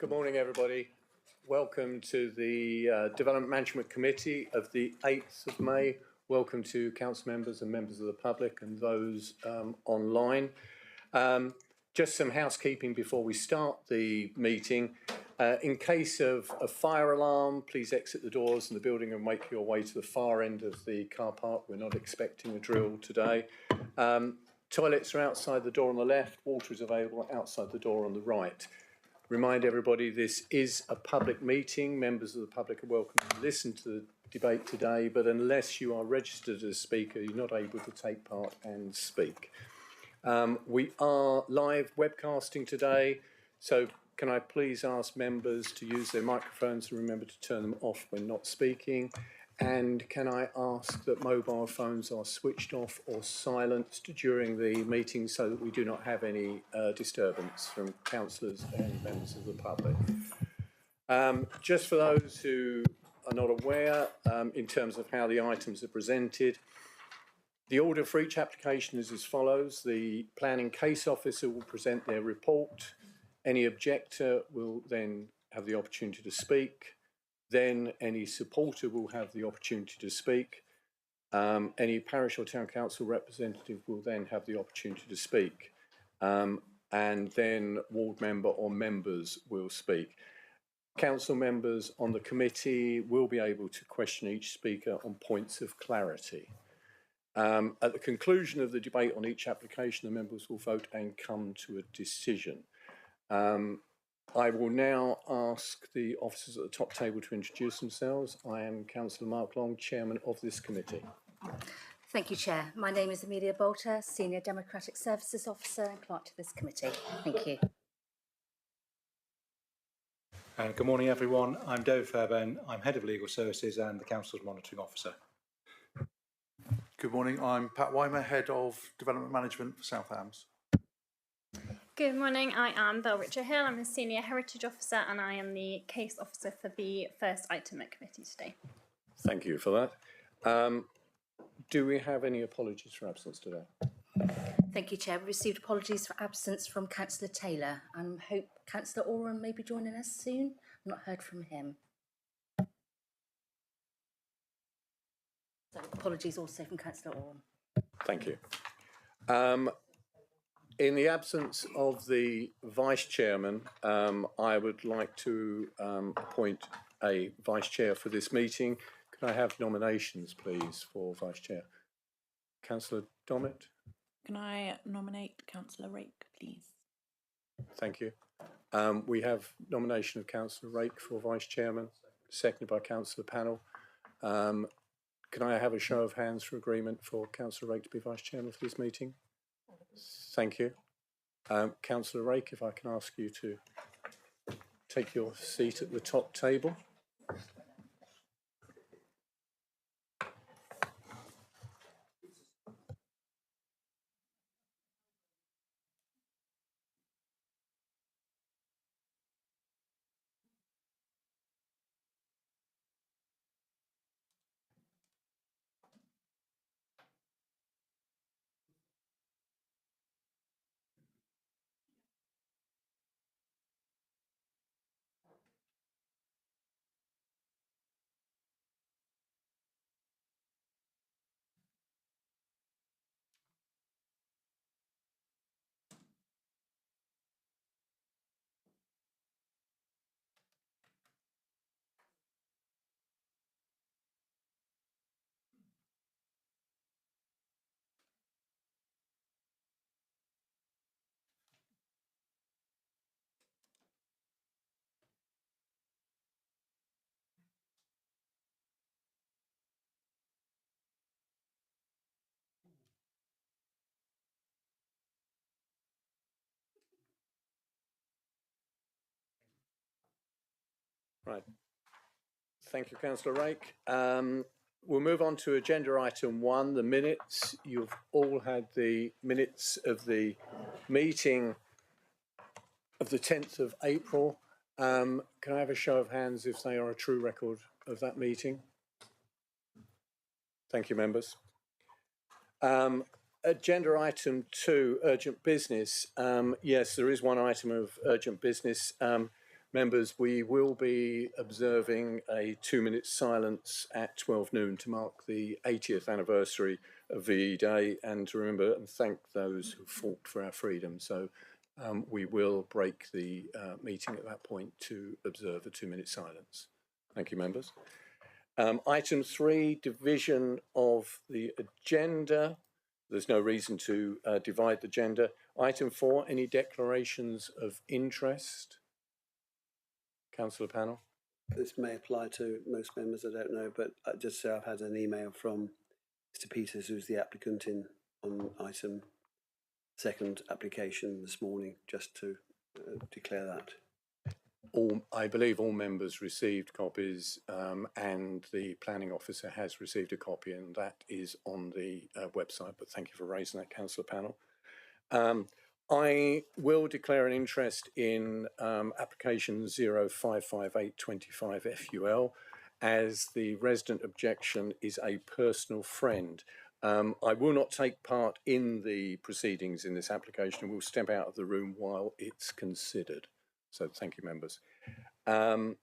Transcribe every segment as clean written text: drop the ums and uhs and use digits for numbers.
Good morning, everybody. Welcome to the Development Management Committee of the 8th of May. Welcome to council members and members of the public and those online. Just some housekeeping before we start the meeting. In case of a fire alarm, please exit the doors in the building and make your way to the far end of the car park. We're not expecting a drill today. Toilets are outside the door on the left. Water is available outside the door on the right. Remind everybody this is a public meeting. Members of the public are welcome to listen to the debate today, but unless you are registered as a speaker, you're not able to take part and speak. We are live webcasting today, so can I please ask members to use their microphones and remember to turn them off when not speaking? And can I ask that mobile phones are switched off or silenced during the meeting so that we do not have any disturbance from councillors and members of the public. Just for those who are not aware, in terms of how the items are presented, the order for each application is as follows. The planning case officer will present their report. Any objector will then have the opportunity to speak. Then any supporter will have the opportunity to speak. Any parish or town council representative will then have the opportunity to speak. And then ward member or members will speak. Council members on the committee will be able to question each speaker on points of clarity. At the conclusion of the debate on each application, the members will vote and come to a decision. I will now ask the officers at the top table to introduce themselves. I am Councillor Mark Long, Chairman of this committee. Thank you, Chair. My name is Amelia Bolter, Senior Democratic Services Officer and Clerk to this committee. Thank you. And good morning, everyone. I'm David Fairbairn. I'm Head of Legal Services and the Council's Monitoring Officer. Good morning. I'm Pat Weimer, Head of Development Management for South Hams. Good morning, I am Belle Richard-Hill. I'm a Senior Heritage Officer and I am the Case Officer for the first item at committee today. Thank you for that. Do we have any apologies for absence today? Thank you, Chair. We received apologies for absence from Councillor Taylor and hope Councillor Oram may be joining us soon. I've not heard from him. So apologies also from Councillor Oram. Thank you. In the absence of the Vice Chairman, I would like to appoint a Vice Chair for this meeting. Could I have nominations, please, for Vice Chair? Councillor Dommett? Can I nominate Councillor Rake, please? Thank you. We have nomination of Councillor Rake for Vice Chairman, seconded by Councillor Pannell. Can I have a show of hands for agreement for Councillor Rake to be Vice Chairman for this meeting? Thank you. Councillor Rake, if I can ask you to take your seat at the top table. Right. Thank you, Councillor Rake. We'll move on to agenda item 1, the minutes. You've all had the minutes of the meeting of the 10th of April. Can I have a show of hands if they are a true record of that meeting? Thank you, members. Agenda item 2, urgent business. Yes, there is one item of urgent business. Members, we will be observing a 2-minute silence at 12 noon to mark the 80th anniversary of VE Day and to remember and thank those who fought for our freedom. So we will break the meeting at that point to observe a 2-minute silence. Thank you, members. Item 3, division of the agenda. There's no reason to divide the agenda. Item 4, any declarations of interest? Councillor Panel. This may apply to most members, I don't know, but I just say I've had an email from Mr. Peters, who's the applicant on item 2nd application this morning, just to declare that. I believe all members received copies and the planning officer has received a copy, and that is on the website, but thank you for raising that, Councillor Panel. I will declare an interest in application 055825 FUL as the resident objection is a personal friend. I will not take part in the proceedings in this application and will step out of the room while it's considered. So thank you, members. We'll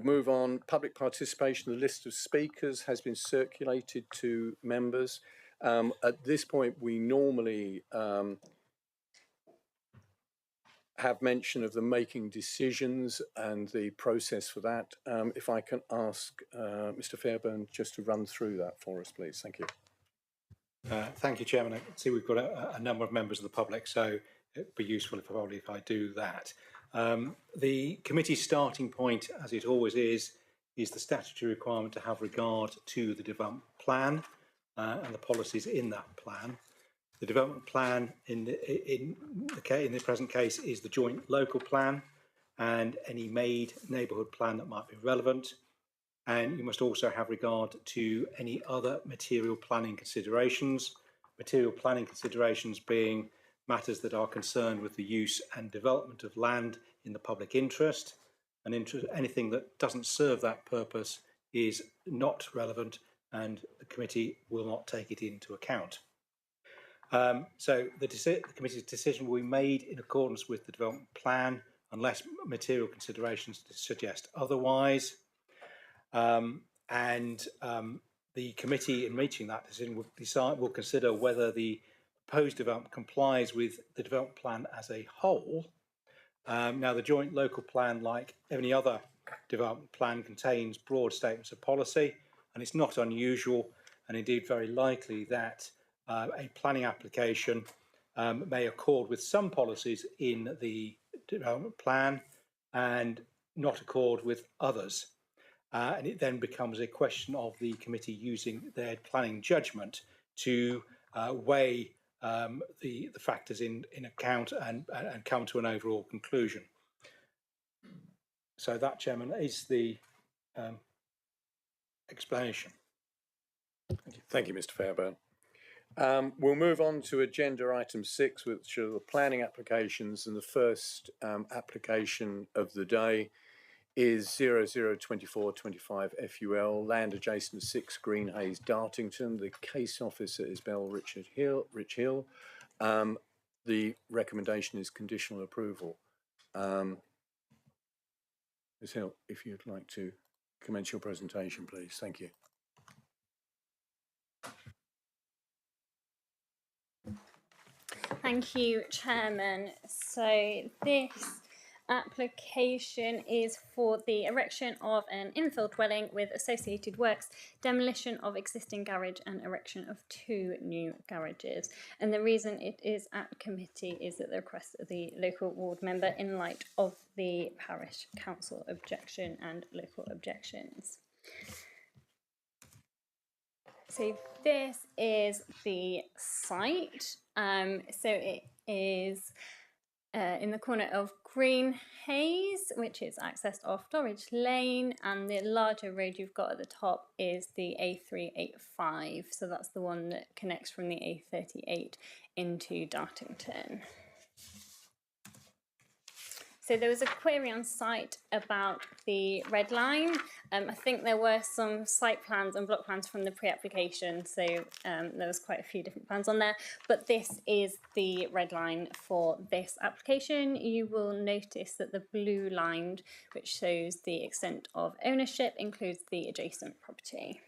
move on. Public participation. The list of speakers has been circulated to members. At this point, we normally have mention of the making decisions and the process for that. If I can ask Mr. Fairbairn just to run through that for us, please. Thank you. Thank you, Chairman. I can see we've got a number of members of the public, so it'd be useful if I do that. The committee's starting point, as it always is the statutory requirement to have regard to the development plan and the policies in that plan. The development plan in this present case is the joint local plan and any made neighbourhood plan that might be relevant. And you must also have regard to any other material planning considerations. Material planning considerations being matters that are concerned with the use and development of land in the public interest, and anything that doesn't serve that purpose is not relevant and the committee will not take it into account. So the committee's decision will be made in accordance with the development plan unless material considerations suggest otherwise. The committee, in reaching that decision, will consider whether the proposed development complies with the development plan as a whole. Now, the joint local plan, like any other development plan, contains broad statements of policy, and it's not unusual and indeed very likely that a planning application may accord with some policies in the development plan and not accord with others. And it then becomes a question of the committee using their planning judgment to weigh the factors in account and come to an overall conclusion. So that, Chairman, is the explanation. Thank you, Mr. Fairbairn. We'll move on to agenda item 6, which are the planning applications, and the first application of the day is 002425 FUL, land adjacent to 6 Greenhays, Dartington. The case officer is Rich Hill. The recommendation is conditional approval. Ms. Hill, if you'd like to commence your presentation, please. Thank you. Thank you, Chairman. So this application is for the erection of an infill dwelling with associated works, demolition of existing garage and erection of 2 new garages. And the reason it is at committee is at the request of the local ward member in light of the parish council objection and local objections. So this is the site. So it is in the corner of Greenhays, which is accessed off Dorridge Lane, and the larger road you've got at the top is the A385. So that's the one that connects from the A38 into Dartington. So there was a query on site about the red line. I think there were some site plans and block plans from the pre-application, so there was quite a few different plans on there. But this is the red line for this application. You will notice that the blue line, which shows the extent of ownership, includes the adjacent property.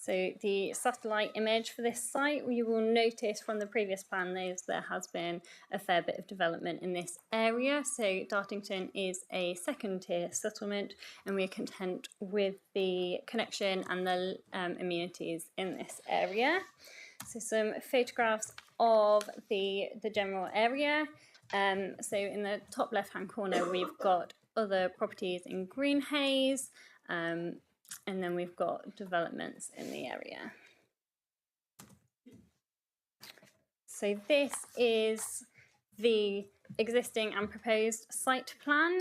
So the satellite image for this site, you will notice from the previous plan there has been a fair bit of development in this area. So Dartington is a second tier settlement and we're content with the connection and the amenities in this area. So some photographs of the general area. So in the top left hand corner we've got other properties in green haze. And then we've got developments in the area. So this is the existing and proposed site plan.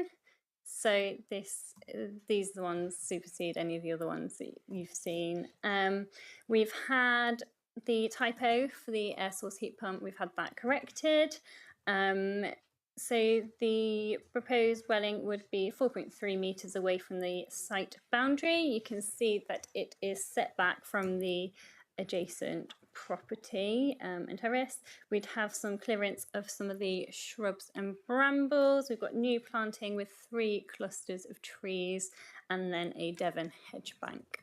So these are the ones supersede any of the other ones that you've seen. We've had the typo for the air source heat pump, we've had that corrected. So the proposed dwelling would be 4.3 metres away from the site boundary. You can see that it is set back from the adjacent property and terrace. We'd have some clearance of some of the shrubs and brambles. We've got new planting with 3 clusters of trees and then a Devon hedge bank.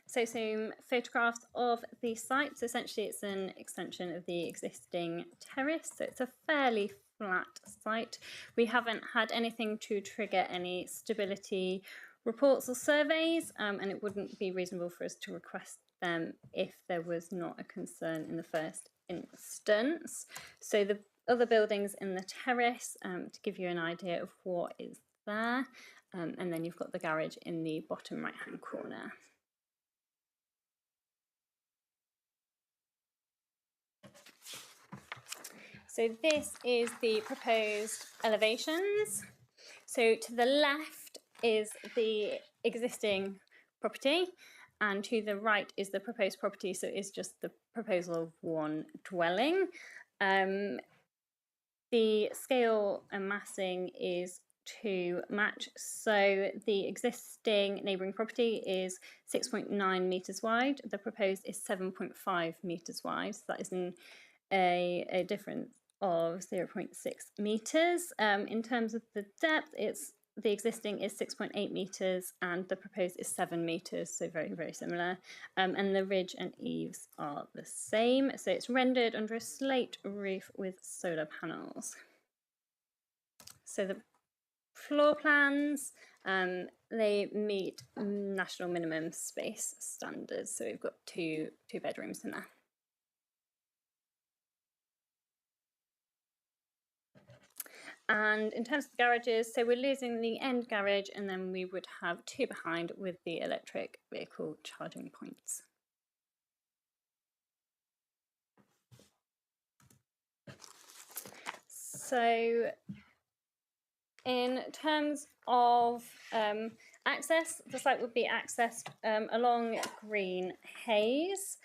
So some photographs of the site. So essentially it's an extension of the existing terrace. So it's a fairly flat site. We haven't had anything to trigger any stability reports or surveys, and it wouldn't be reasonable for us to request them if there was not a concern in the first instance. So the other buildings in the terrace, to give you an idea of what is there, and then you've got the garage in the bottom right hand corner. So this is the proposed elevations. So to the left is the existing property and to the right is the proposed property. So it's just the proposal of one dwelling. The scale and massing is to match. So the existing neighbouring property is 6.9 metres wide. The proposed is 7.5 metres wide. So that is a difference of 0.6 metres. In terms of the depth, the existing is 6.8 metres and the proposed is 7 metres, so very, very similar. And the ridge and eaves are the same. So it's rendered under a slate roof with solar panels. So the floor plans, they meet national minimum space standards. So we've got two bedrooms in there. And in terms of the garages, so we're losing the end garage and then we would have 2 behind with the electric vehicle charging points. So in terms of access, the site would be accessed along Green Haze.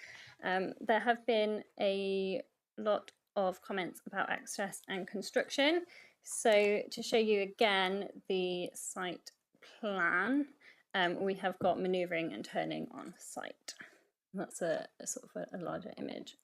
There have been a lot of comments about access and construction. So to show you again the site plan, we have got manoeuvring and turning on site. That's a sort of a larger image.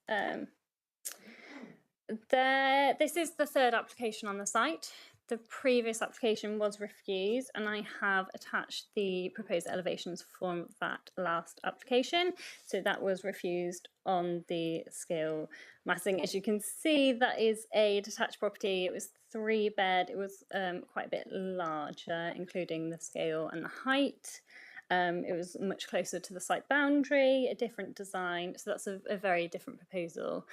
This is the third application on the site. The previous application was refused and I have attached the proposed elevations from that last application. So that was refused on the scale massing. As you can see, that is a detached property. It was 3-bed. It was quite a bit larger, including the scale and the height. It was much closer to the site boundary, a different design. So that's a very different proposal.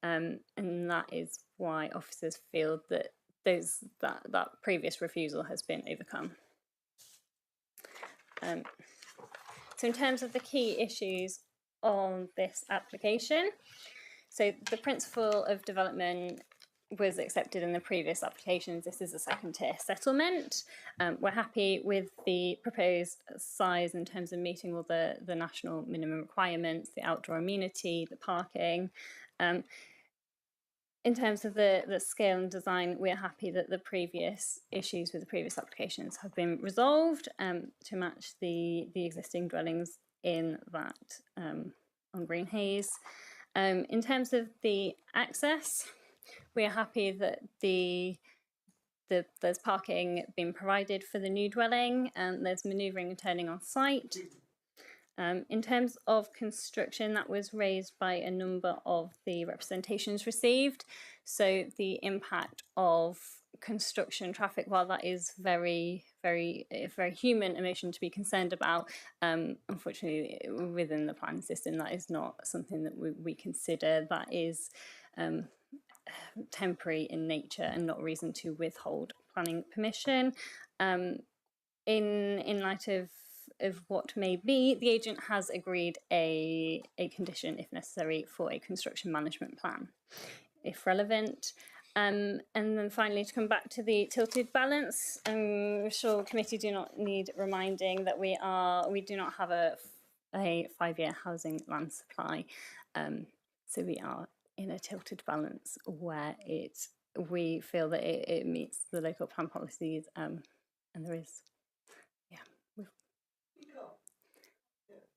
And that is why officers feel that that previous refusal has been overcome. So in terms of the key issues on this application, so the principle of development was accepted in the previous applications. This is a second tier settlement. We're happy with the proposed size in terms of meeting all the national minimum requirements, the outdoor amenity, the parking. In terms of the scale and design, we're happy that the previous issues with the previous applications have been resolved to match the existing dwellings in that on Green Haze. In terms of the access, we are happy that there's parking being provided for the new dwelling, and there's manoeuvring and turning on site. In terms of construction, that was raised by a number of the representations received. So the impact of construction traffic, while that is very human emotion to be concerned about, unfortunately within the planning system that is not something that we consider. That is temporary in nature and not reason to withhold planning permission. In light of what may be, the agent has agreed a condition, if necessary, for a construction management plan, if relevant. And then finally, to come back to the tilted balance, I'm sure committee do not need reminding that we do not have a 5-year housing land supply, so we are in a tilted balance where we feel that it meets the local plan policies, and there is,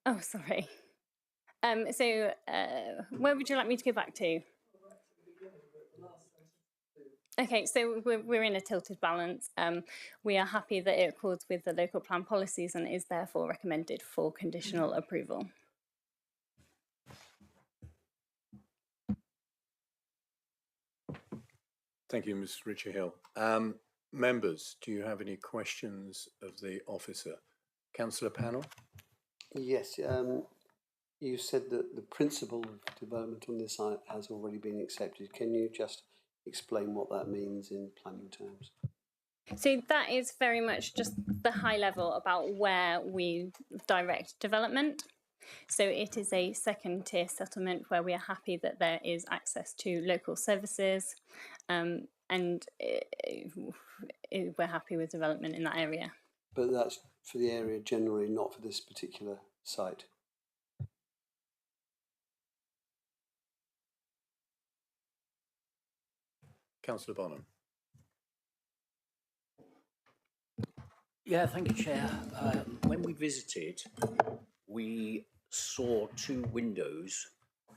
oh, sorry. So where would you like me to go back to? Okay, so we're in a tilted balance. We are happy that it accords with the local plan policies and is therefore recommended for conditional approval. Thank you, Ms. Richard-Hill. Members, do you have any questions of the officer? Councillor Panel? Yes, you said that the principle of development on this site has already been accepted. Can you just explain what that means in planning terms? So that is very much just the high level about where we direct development. So it is a second tier settlement where we are happy that there is access to local services, and we're happy with development in that area. But that's for the area generally, not for this particular site. Councillor Bonham. Yeah, thank you, Chair. When we visited, we saw 2 windows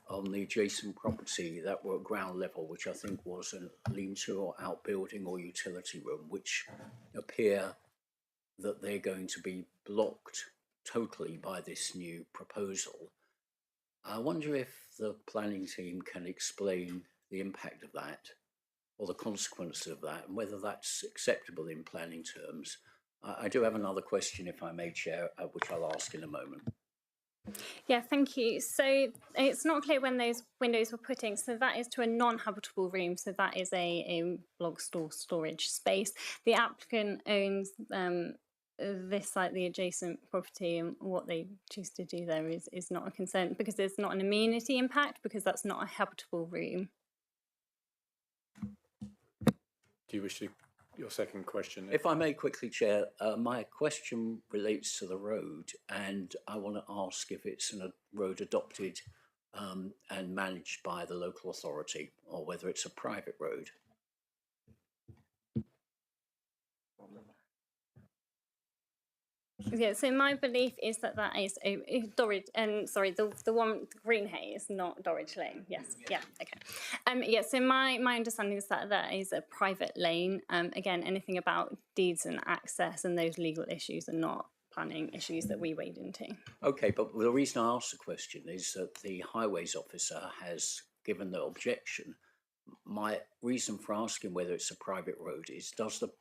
on the adjacent property that were at ground level, which I think was a lean-to or outbuilding or utility room, which appear that they're going to be blocked totally by this new proposal. I wonder if the planning team can explain the impact of that or the consequences of that and whether that's acceptable in planning terms. I do have another question, if I may, Chair, which I'll ask in a moment. Yeah, thank you. So it's not clear when those windows were put in. So that is to a non-habitable room. So that is a log store storage space. The applicant owns this site, the adjacent property, and what they choose to do there is not a concern because there's not an amenity impact because that's not a habitable room. Do you wish to, your second question? If I may quickly, Chair, my question relates to the road, and I want to ask if it's a road adopted and managed by the local authority or whether it's a private road. Yeah, so my belief is that that is the one Green Haze, not Dorridge Lane. Yes, yeah, okay. Yeah, so my understanding is that that is a private lane. Again, anything about deeds and access and those legal issues are not planning issues that we wade into. Okay, but the reason I asked the question is that the highways officer has given the objection. My reason for asking whether it's a private road is, does the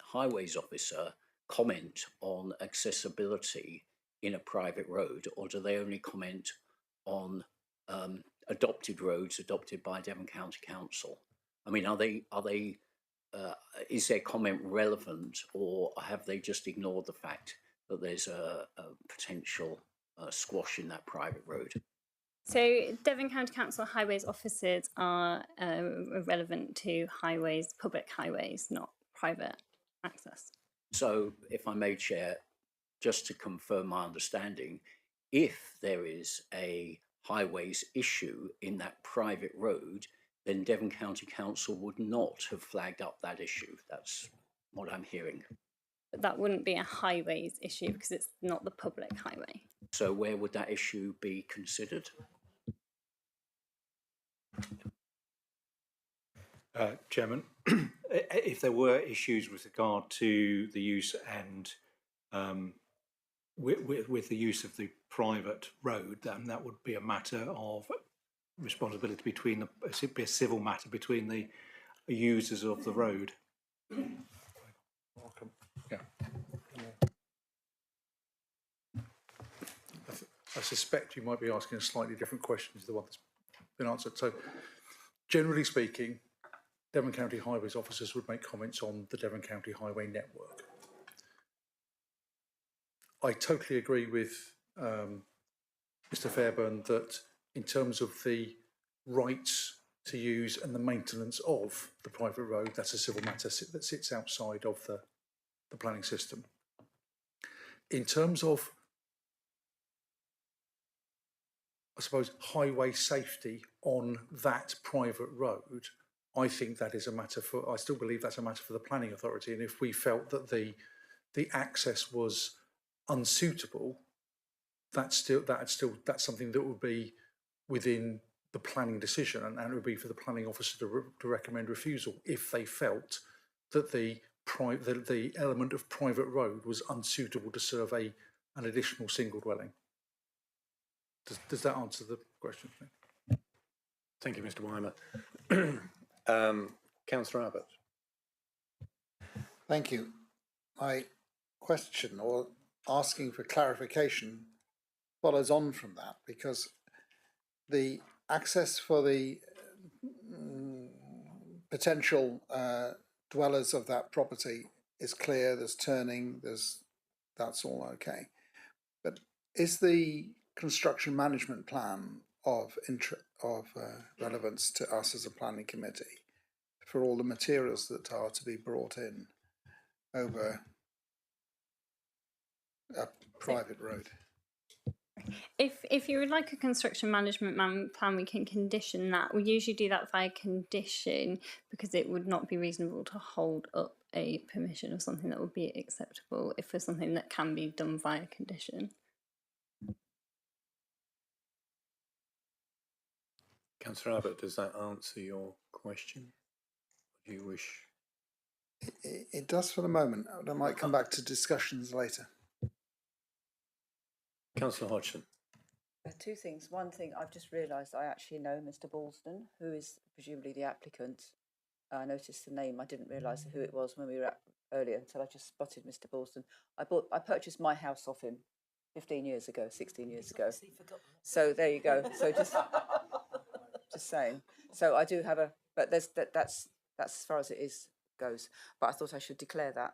highways officer comment on accessibility in a private road, or do they only comment on adopted roads adopted by Devon County Council? I mean, is their comment relevant, or have they just ignored the fact that there's a potential squash in that private road? So Devon County Council highways officers are relevant to highways, public highways, not private access. So, if I may, Chair, just to confirm my understanding, if there is a highways issue in that private road, then Devon County Council would not have flagged up that issue. That's what I'm hearing. But that wouldn't be a highways issue because it's not the public highway. So where would that issue be considered? Chairman, if there were issues with regard to the use and with the use of the private road, then that would be a matter of responsibility between it'd be a civil matter between the users of the road. Welcome. Yeah. I suspect you might be asking a slightly different question to the one that's been answered. So, generally speaking, Devon County Highways officers would make comments on the Devon County Highway network. I totally agree with Mr. Fairburn that in terms of the rights to use and the maintenance of the private road, that's a civil matter that sits outside of the planning system. In terms of, I suppose, highway safety on that private road, I think that is a matter for, I still believe that's a matter for the planning authority. And if we felt that the access was unsuitable, that's something that would be within the planning decision, and it would be for the planning officer to recommend refusal if they felt that the element of private road was unsuitable to serve an additional single dwelling. Does that answer the question? Thank you, Mr. Weimer. Councillor Abbott. Thank you. My question, or asking for clarification, follows on from that, because the access for the potential dwellers of that property is clear, there's turning, that's all okay. But is the construction management plan of relevance to us as a planning committee for all the materials that are to be brought in over a private road? If you would like a construction management plan, we can condition that. We usually do that via condition because it would not be reasonable to hold up a permission of something that would be acceptable if there's something that can be done via condition. Councillor Abbott, does that answer your question? Do you wish? It does for the moment. I might come back to discussions later. Councillor Hodgson. Two things. One thing, I've just realised I actually know Mr. Balston, who is presumably the applicant. I noticed the name. I didn't realise who it was when we were earlier until I just spotted Mr. Balston. I purchased my house off him 15 years ago, 16 years ago. So there you go. So just saying. So I do have a, but that's as far as it goes. But I thought I should declare that.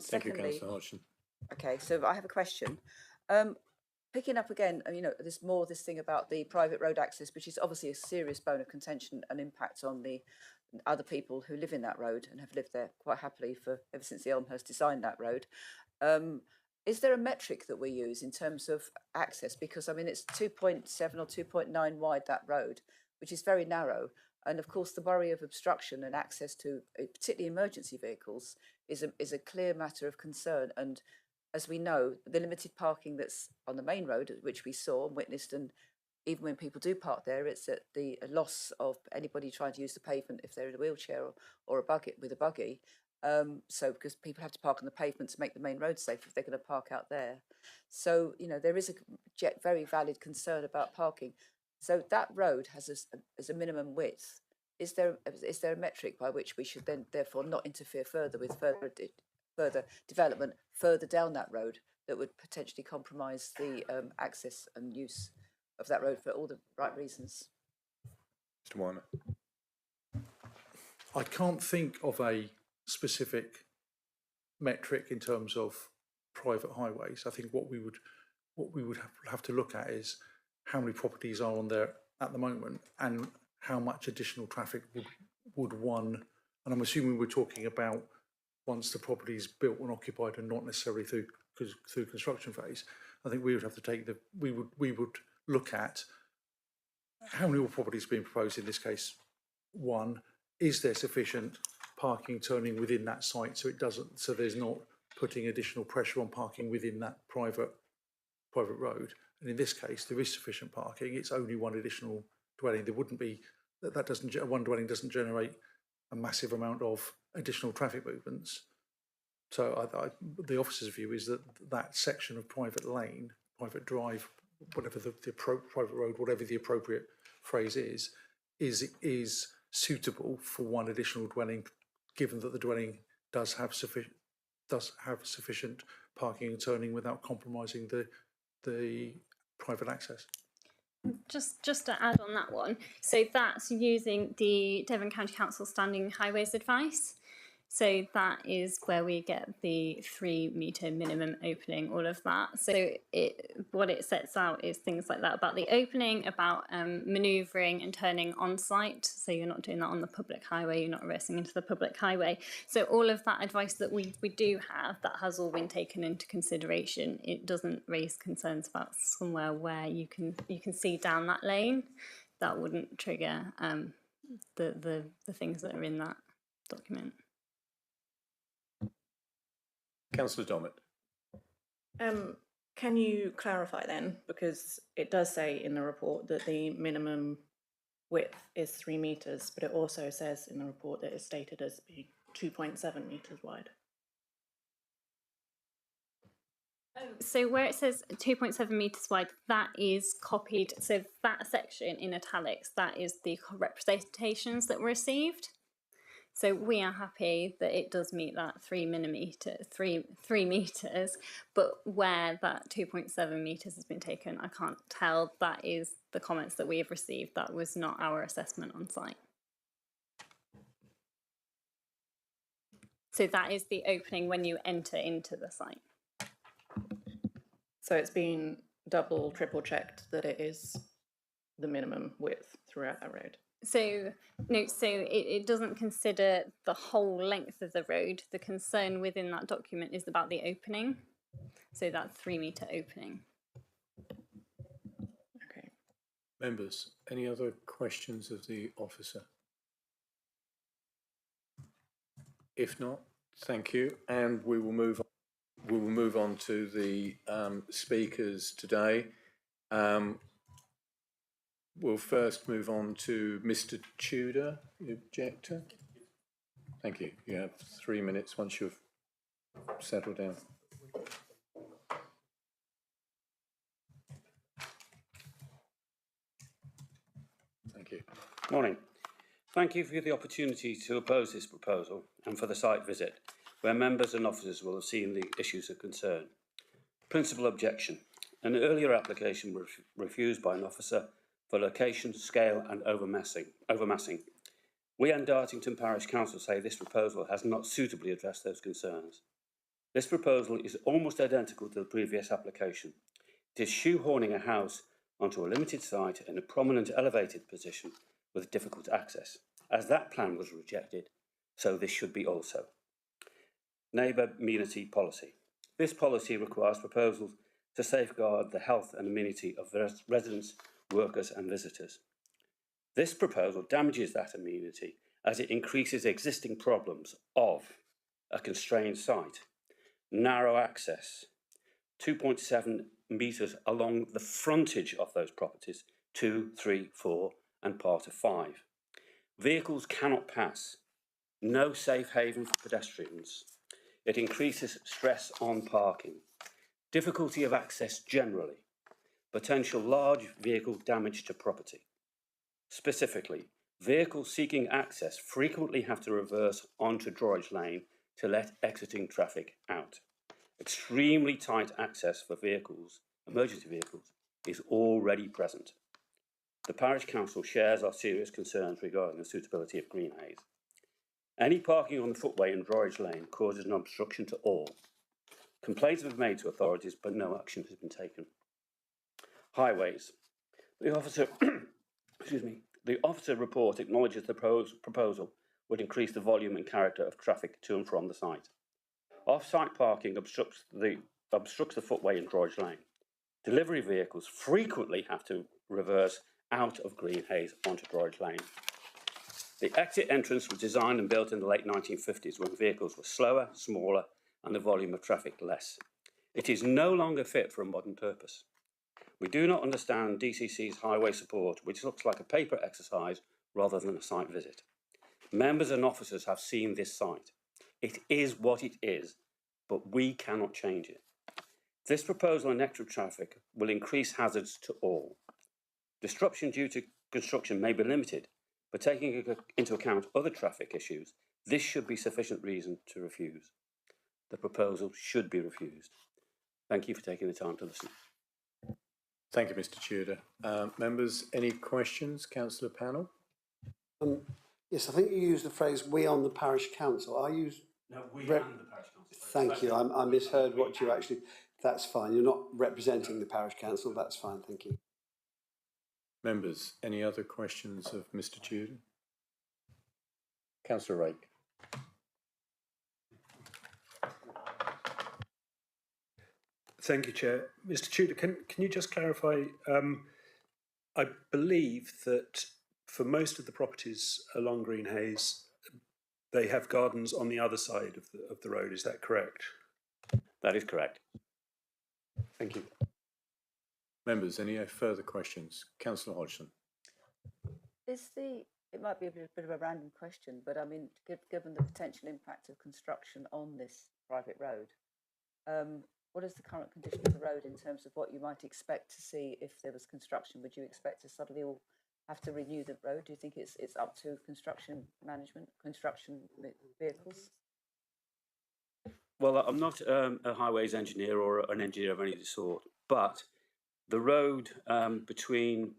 Thank you, Councillor Hodgson. Okay, so I have a question. Picking up again, there's more this thing about the private road access, which is obviously a serious bone of contention and impact on the other people who live in that road and have lived there quite happily ever since the Elmhurst designed that road. Is there a metric that we use in terms of access? Because it's 2.7 or 2.9 wide, that road, which is very narrow. And of course, the worry of obstruction and access to particularly emergency vehicles is a clear matter of concern. And as we know, the limited parking that's on the main road, which we saw and witnessed, and even when people do park there, it's at the loss of anybody trying to use the pavement if they're in a wheelchair or a buggy with a buggy. So because people have to park on the pavement to make the main road safe if they're going to park out there. So, there is a very valid concern about parking. So that road has a minimum width. Is there a metric by which we should then therefore not interfere further with further development further down that road that would potentially compromise the access and use of that road for all the right reasons? Mr. Weimer. I can't think of a specific metric in terms of private highways. I think what we would have to look at is how many properties are on there at the moment and how much additional traffic would one, and I'm assuming we're talking about once the property is built and occupied and not necessarily through construction phase. I think we would have to take we would look at how many more properties being proposed in this case. One, is there sufficient parking turning within that site so it doesn't, so there's not putting additional pressure on parking within that private road? And in this case, there is sufficient parking. It's only one additional dwelling. There wouldn't be one dwelling doesn't generate a massive amount of additional traffic movements. So the officer's view is that that section of private lane, private drive, whatever the private road, whatever the appropriate phrase is suitable for one additional dwelling, given that the dwelling does have sufficient parking and turning without compromising the private access. Just to add on that one, so that's using the Devon County Council Standing Highways Advice. So that is where we get the 3 metre minimum opening, all of that. So what it sets out is things like that about the opening, about manoeuvring and turning on site. So you're not doing that on the public highway, you're not racing into the public highway. So all of that advice that we do have, that has all been taken into consideration. It doesn't raise concerns about somewhere where you can see down that lane. That wouldn't trigger the things that are in that document. Councillor Dommett. Can you clarify then, because it does say in the report that the minimum width is 3 metres, but it also says in the report that it's stated as being 2.7 metres wide. So where it says 2.7 metres wide, that is copied. So that section in italics, that is the representations that were received. So we are happy that it does meet that 3 metres, but where that 2.7 metres has been taken, I can't tell. That is the comments that we have received. That was not our assessment on site. So that is the opening when you enter into the site. So it's been double, triple checked that it is the minimum width throughout that road. So no, so it doesn't consider the whole length of the road. The concern within that document is about the opening. So that 3 metre opening. Okay. Members, any other questions of the officer? If not, thank you, and we will move on. We will move on to the speakers today. We'll first move on to Mr. Tudor, the objector. Thank you. You have 3 minutes once you've settled down. Thank you. Morning. Thank you for the opportunity to oppose this proposal and for the site visit, where members and officers will have seen the issues of concern. Principal objection. An earlier application was refused by an officer for location, scale and overmassing. We and Dartington Parish Council say this proposal has not suitably addressed those concerns. This proposal is almost identical to the previous application. It is shoehorning a house onto a limited site in a prominent elevated position with difficult access. As that plan was rejected, so this should be also. Neighbour amenity policy. This policy requires proposals to safeguard the health and amenity of residents, workers and visitors. This proposal damages that amenity as it increases existing problems of a constrained site, narrow access, 2.7 metres along the frontage of those properties, 2, 3, 4 and part of 5. Vehicles cannot pass, no safe haven for pedestrians. It increases stress on parking, difficulty of access generally, potential large vehicle damage to property. Specifically, vehicles seeking access frequently have to reverse onto Droitwich Lane to let exiting traffic out. Extremely tight access for vehicles, emergency vehicles, is already present. The Parish Council shares our serious concerns regarding the suitability of Green Haze. Any parking on the footway in Droitwich Lane causes an obstruction to all. Complaints have been made to authorities, but no action has been taken. Highways. The officer, excuse me, the officer report acknowledges the proposal would increase the volume and character of traffic to and from the site. Off-site parking obstructs the footway in Droidge Lane. Delivery vehicles frequently have to reverse out of Green Haze onto Droidge Lane. The exit entrance was designed and built in the late 1950s when vehicles were slower, smaller, and the volume of traffic less. It is no longer fit for a modern purpose. We do not understand DCC's highway support, which looks like a paper exercise rather than a site visit. Members and officers have seen this site. It is what it is, but we cannot change it. This proposal on extra traffic will increase hazards to all. Disruption due to construction may be limited, but taking into account other traffic issues, this should be sufficient reason to refuse. The proposal should be refused. Thank you for taking the time to listen. Thank you, Mr. Tudor. Members, any questions? Councillor Panel? Yes, I think you used the phrase "we on the parish council." Are you? No, we and the parish council. Thank you. I misheard what you actually. That's fine. You're not representing the parish council. That's fine. Thank you. Members, any other questions of Mr. Tudor? Councillor Rake. Thank you, Chair. Mr. Tudor, can you just clarify? I believe that for most of the properties along Green Haze, they have gardens on the other side of the road. Is that correct? That is correct. Thank you. Members, any further questions? Councillor Hodgson. It might be a bit of a random question, but I mean, given the potential impact of construction on this private road, what is the current condition of the road in terms of what you might expect to see if there was construction? Would you expect to suddenly all have to renew the road? Do you think it's up to construction management, construction vehicles? Well, I'm not a highways engineer or an engineer of any sort, but the road between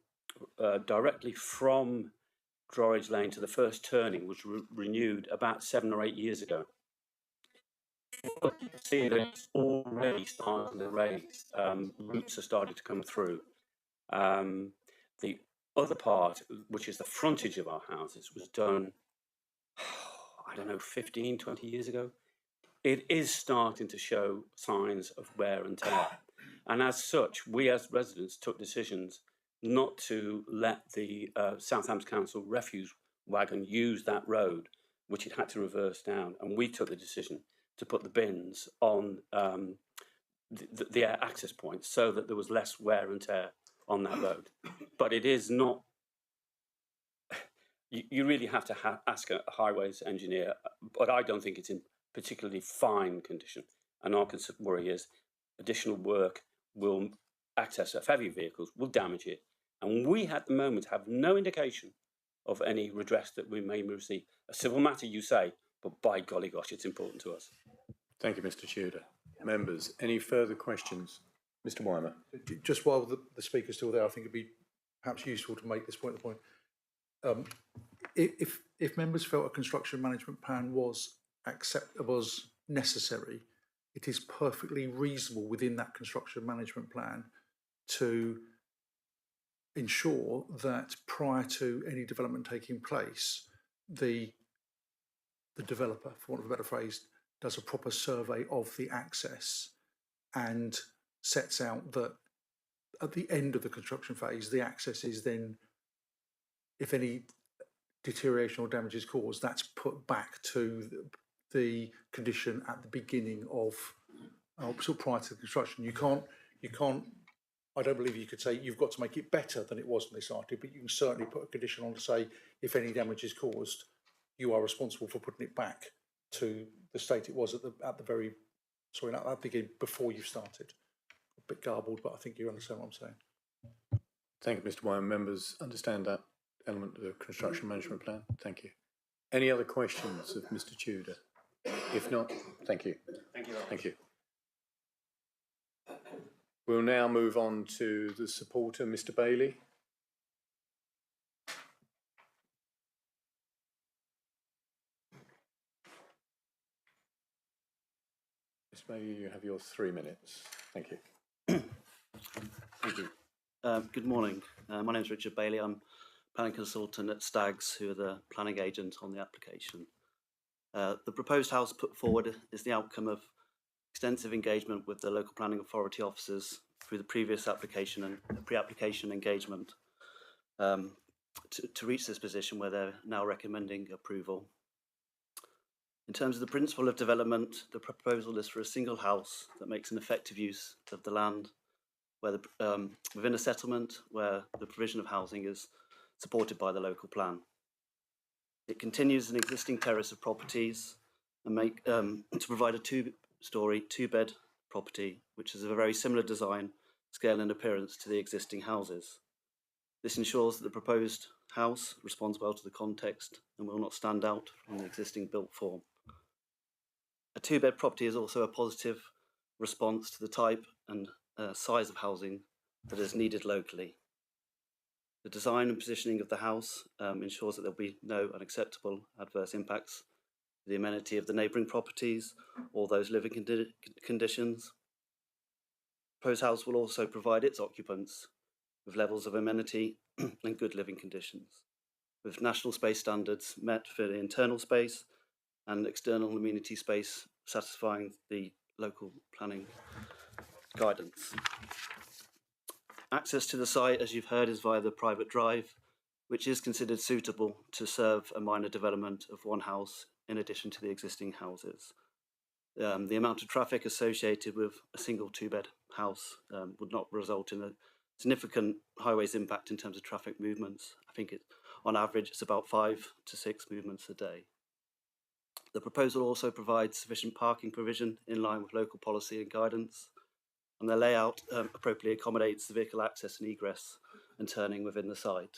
directly from Droidge Lane to the first turning was renewed about 7 or 8 years ago. You can see that it's already starting to raise. Roots are starting to come through. The other part, which is the frontage of our houses, was done, I don't know, 15, 20 years ago. It is starting to show signs of wear and tear. And as such, we as residents took decisions not to let the Southampton Council refuse wagon use that road, which it had to reverse down. And we took the decision to put the bins on the access points so that there was less wear and tear on that road. But it is not, you really have to ask a highways engineer, but I don't think it's in particularly fine condition. And our worry is additional work will access of heavy vehicles, will damage it. And we at the moment have no indication of any redress that we may receive. A civil matter, you say, but by golly gosh, it's important to us. Thank you, Mr. Tudor. Members, any further questions? Mr. Weimer. Just while the speaker's still there, I think it'd be perhaps useful to make this point. If members felt a construction management plan was necessary, it is perfectly reasonable within that construction management plan to ensure that prior to any development taking place, the developer, for want of a better phrase, does a proper survey of the access and sets out that at the end of the construction phase, the access is then, if any deterioration or damage is caused, that's put back to the condition at the beginning of, sort of prior to the construction. You can't, I don't believe you could say you've got to make it better than it was when they started, but you can certainly put a condition on to say if any damage is caused, you are responsible for putting it back to the state it was at the beginning, before you started. A bit garbled, but I think you understand what I'm saying. Thank you, Mr. Wyman. Members understand that element of the construction management plan? Thank you. Any other questions of Mr. Tudor? If not, thank you. Thank you. Thank you. We'll now move on to the supporter, Mr. Bailey. Mr. Bailey, you have your 3 minutes. Thank you. Thank you. Good morning. My name is Richard Bailey. I'm planning consultant at Stags, who are the planning agent on the application. The proposed house put forward is the outcome of extensive engagement with the local planning authority officers through the previous application and pre-application engagement to reach this position where they're now recommending approval. In terms of the principle of development, the proposal is for a single house that makes an effective use of the land where within a settlement where the provision of housing is supported by the local plan. It continues an existing terrace of properties and to provide a two-storey, two-bed property, which is of a very similar design, scale and appearance to the existing houses. This ensures that the proposed house responds well to the context and will not stand out from the existing built form. A two-bed property is also a positive response to the type and size of housing that is needed locally. The design and positioning of the house ensures that there will be no unacceptable adverse impacts to the amenity of the neighbouring properties or those living conditions. The proposed house will also provide its occupants with levels of amenity and good living conditions, with national space standards met for the internal space and external amenity space satisfying the local planning guidance. Access to the site, as you've heard, is via the private drive, which is considered suitable to serve a minor development of one house in addition to the existing houses. The amount of traffic associated with a single two-bed house would not result in a significant highways impact in terms of traffic movements. I think on average it's about 5 to 6 movements a day. The proposal also provides sufficient parking provision in line with local policy and guidance, and the layout appropriately accommodates the vehicle access and egress and turning within the site.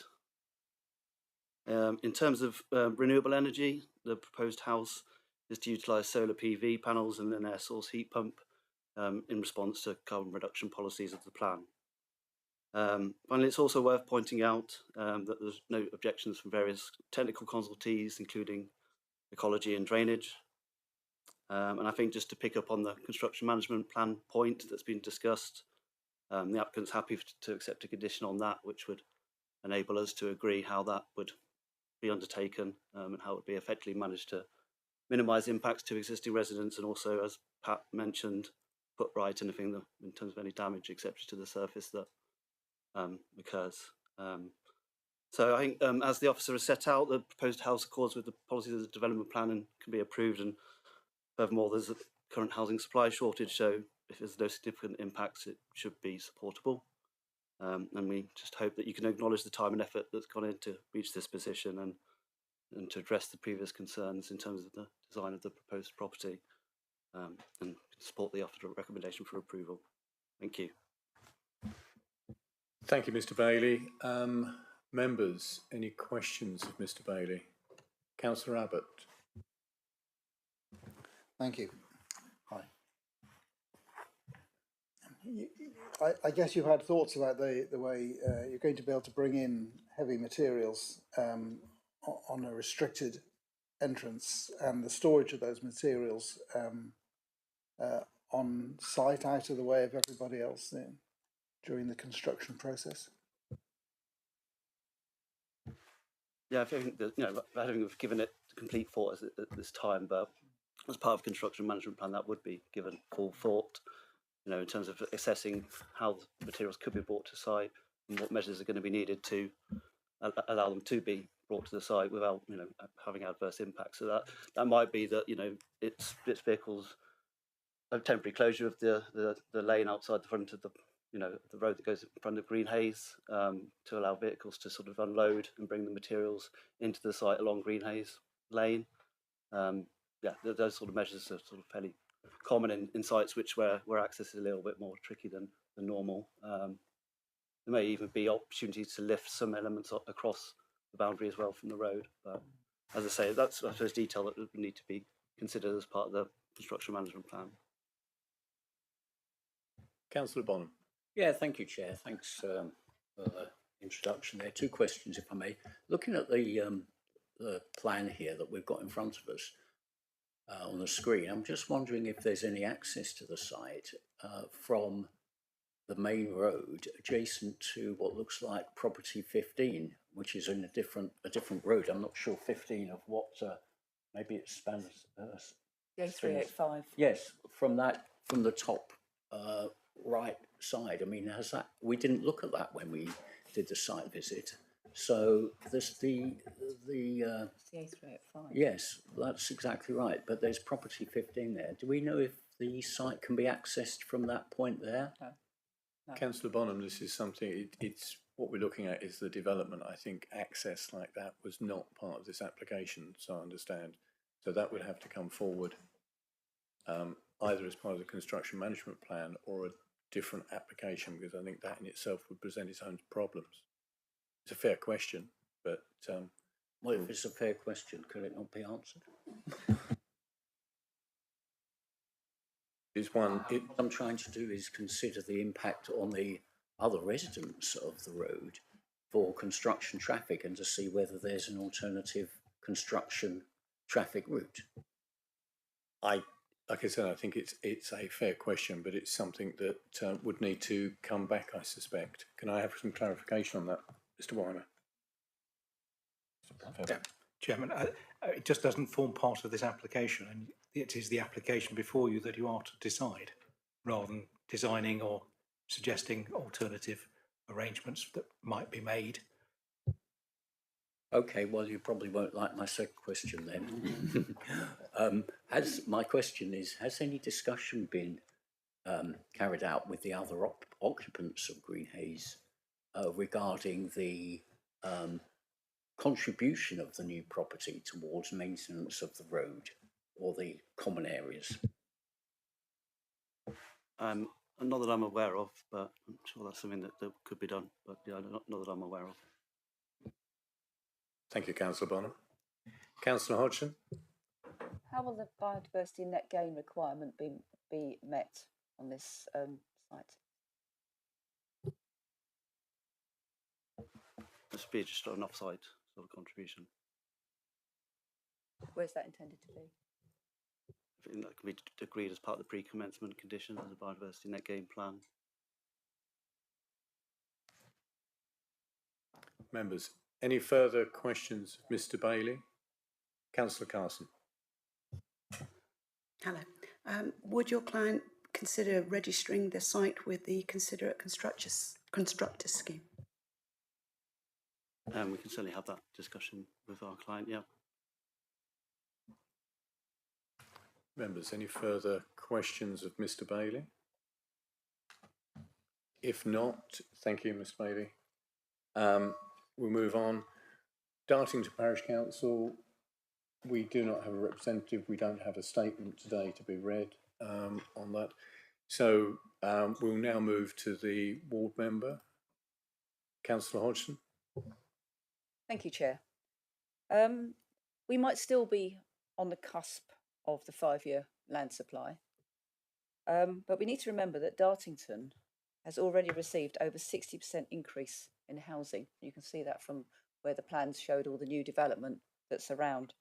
In terms of renewable energy, the proposed house is to utilise solar PV panels and an air source heat pump in response to carbon reduction policies of the plan. Finally, it's also worth pointing out that there's no objections from various technical consultees, including ecology and drainage. And I think just to pick up on the construction management plan point that's been discussed, the applicant's happy to accept a condition on that, which would enable us to agree how that would be undertaken and how it would be effectively managed to minimise impacts to existing residents and also, as Pat mentioned, put right anything that, in terms of any damage, etc., to the surface that occurs. So I think as the officer has set out, the proposed house accords with the policies of the development plan and can be approved. And furthermore, there's a current housing supply shortage, so if there's no significant impacts, it should be supportable. And we just hope that you can acknowledge the time and effort that's gone in to reach this position and to address the previous concerns in terms of the design of the proposed property and support the offered recommendation for approval. Thank you. Thank you, Mr. Bailey. Members, any questions of Mr. Bailey? Councillor Abbott. Thank you. Hi. I guess you've had thoughts about the way you're going to be able to bring in heavy materials on a restricted entrance and the storage of those materials on site out of the way of everybody else during the construction process. Yeah, I think that, I don't think we've given it complete thought at this time, but as part of construction management plan, that would be given full thought, in terms of assessing how the materials could be brought to site and what measures are going to be needed to allow them to be brought to the site without, having adverse impacts. So that might be that, it's vehicles, a temporary closure of the lane outside the front of the road that goes in front of Green Haze to allow vehicles to sort of unload and bring the materials into the site along Green Haze Lane. Those sort of measures are sort of fairly common in sites where access is a little bit more tricky than normal. There may even be opportunities to lift some elements across the boundary as well from the road. But as I say, that's I suppose detail that would need to be considered as part of the construction management plan. Councillor Bonham. Yeah, thank you, Chair. Thanks for the introduction there. 2 questions, if I may. Looking at the plan here that we've got in front of us on the screen, I'm just wondering if there's any access to the site from the main road adjacent to what looks like property 15, which is in a different road. I'm not sure 15 of what, maybe it spans. The A385. Yes, from the top right side. I mean, we didn't look at that when we did the site visit. So there's the A385. yes, that's exactly right. But there's property 15 there. Do we know if the site can be accessed from that point there? No. Councillor Bonham, this is something, it's what we're looking at is the development. I think access like that was not part of this application, so I understand. So that would have to come forward either as part of the construction management plan or a different application, because I think that in itself would present its own problems. It's a fair question, but... well, if it's a fair question, could it not be answered? What I'm trying to do is consider the impact on the other residents of the road for construction traffic and to see whether there's an alternative construction traffic route. Like I said, I think it's a fair question, but it's something that would need to come back, I suspect. Can I have some clarification on that, Mr. Weimer? Yeah, Chairman, it just doesn't form part of this application, and it is the application before you that you are to decide, rather than designing or suggesting alternative arrangements that might be made. Okay, well, you probably won't like my second question then. My question is, has any discussion been carried out with the other occupants of Green Haze regarding the contribution of the new property towards maintenance of the road or the common areas? Not that I'm aware of, but I'm sure that's something that could be done. But yeah, not that I'm aware of. Thank you, Councillor Bonham. Councillor Hodgson? How will the biodiversity net gain requirement be met on this site? This would be just an off-site sort of contribution. Where's that intended to be? I think that can be agreed as part of the pre-commencement conditions of the biodiversity net gain plan. Members, any further questions of Mr. Bailey? Councillor Carson. Hello. Would your client consider registering the site with the Considerate Constructors scheme? We can certainly have that discussion with our client, yeah. Members, any further questions of Mr. Bailey? If not, thank you, Mr. Bailey. We'll move on. Dartington Parish Council, we do not have a representative. We don't have a statement today to be read on that. So we'll now move to the ward member. Councillor Hodgson. Thank you, Chair. We might still be on the cusp of the 5-year land supply, but we need to remember that Dartington has already received over 60% increase in housing. You can see that from where the plans showed all the new development that's around,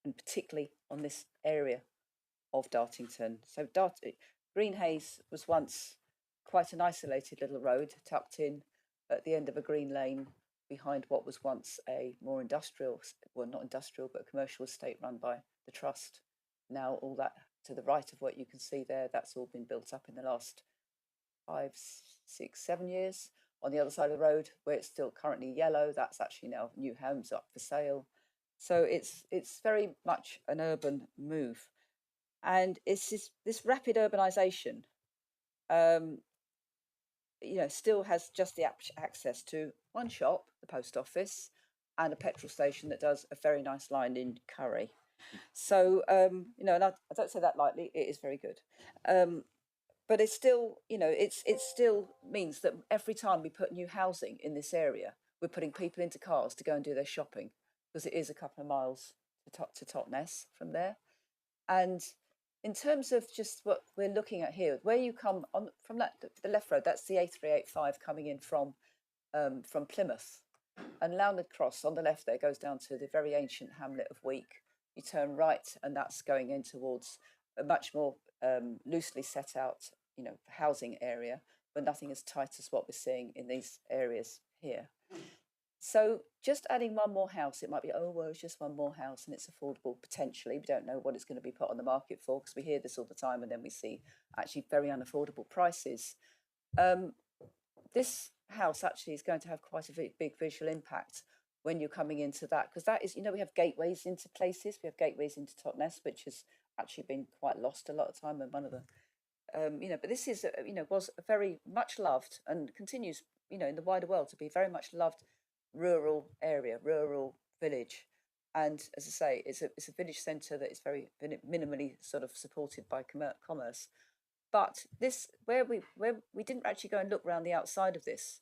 and particularly on this area of Dartington. So Green Haze was once quite an isolated little road tucked in at the end of a green lane behind what was once a more industrial, well, not industrial, but commercial estate run by the Trust. Now all that to the right of what you can see there, that's all been built up in the last 5, 6, 7 years. On the other side of the road, where it's still currently yellow, that's actually now new homes up for sale. So it's very much an urban move. And it's this rapid urbanisation, still has just the access to one shop, the post office, and a petrol station that does a very nice line in Curry. So, and I don't say that lightly, it is very good. But it's still, it still means that every time we put new housing in this area, we're putting people into cars to go and do their shopping, because it is a couple of miles to Totnes from there. And in terms of just what we're looking at here, where you come on from the left road, that's the A385 coming in from Plymouth, and Lowndes Cross on the left there goes down to the very ancient hamlet of Week. You turn right, and that's going in towards a much more loosely set out, housing area. but nothing as tight as what we're seeing in these areas here. So just adding one more house, it might be, oh, well, it's just one more house and it's affordable potentially. We don't know what it's going to be put on the market for, because we hear this all the time and then we see actually very unaffordable prices. This house actually is going to have quite a big visual impact when you're coming into that, because that is, you know, we have gateways into places, we have gateways into Totnes, which has actually been quite lost a lot of time, and one of the you know, but this is, you know, was a very much loved and continues, you know, in the wider world to be very much loved rural area, rural village. And as I say, it's a village centre that is very minimally sort of supported by commerce. But this, where we didn't actually go and look around the outside of this,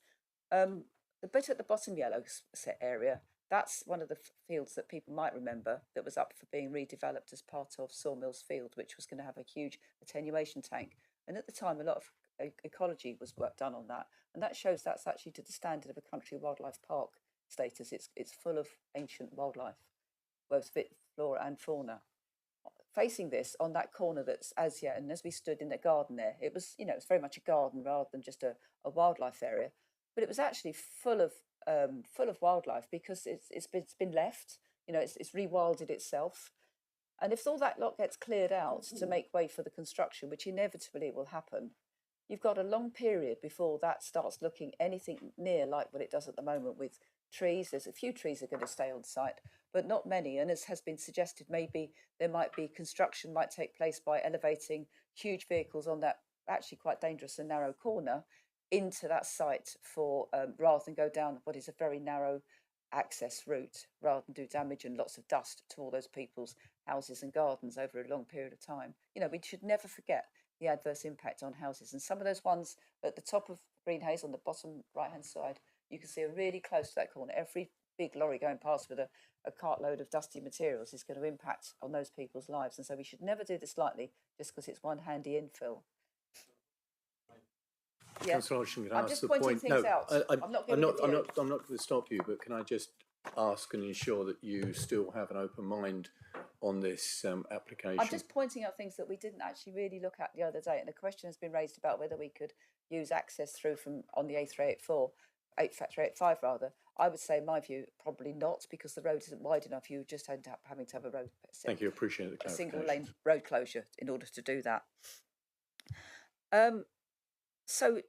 the bit at the bottom yellow set area, that's one of the fields that people might remember that was up for being redeveloped as part of Sawmills Field, which was going to have a huge attenuation tank. And at the time, a lot of ecology was work done on that, and that shows that's actually to the standard of a country wildlife park status. It's full of ancient wildlife, both flora and fauna. Facing this on that corner that's as yet, and as we stood in the garden there, it was, you know, it's very much a garden rather than just a wildlife area, but it was actually full of wildlife because it's been left, you know, it's rewilded itself. And if all that lot gets cleared out to make way for the construction, which inevitably will happen, you've got a long period before that starts looking anything near like what it does at the moment with trees. There's a few trees that are going to stay on site, but not many. And as has been suggested, maybe there might be construction might take place by elevating huge vehicles on that actually quite dangerous and narrow corner into that site for rather than go down what is a very narrow access route, rather than do damage and lots of dust to all those people's houses and gardens over a long period of time. You know, we should never forget the adverse impact on houses. And some of those ones at the top of Green Haze on the bottom right-hand side, you can see are really close to that corner. Every big lorry going past with a cartload of dusty materials is going to impact on those people's lives. And so we should never do this lightly just because it's one handy infill. Yeah. Councillor Hodgson, can I I'm ask just the pointing point? things No, out. I'm not going to stop you, but can I just ask and ensure that you still have an open mind on this application? I'm just pointing out things that we didn't actually really look at the other day, and the question has been raised about whether we could use access through from on the A385 rather. I would say, in my view, probably not, because the road isn't wide enough. You just end up having to have a road. Thank you, appreciate the clarification. A single lane road closure in order to do that. So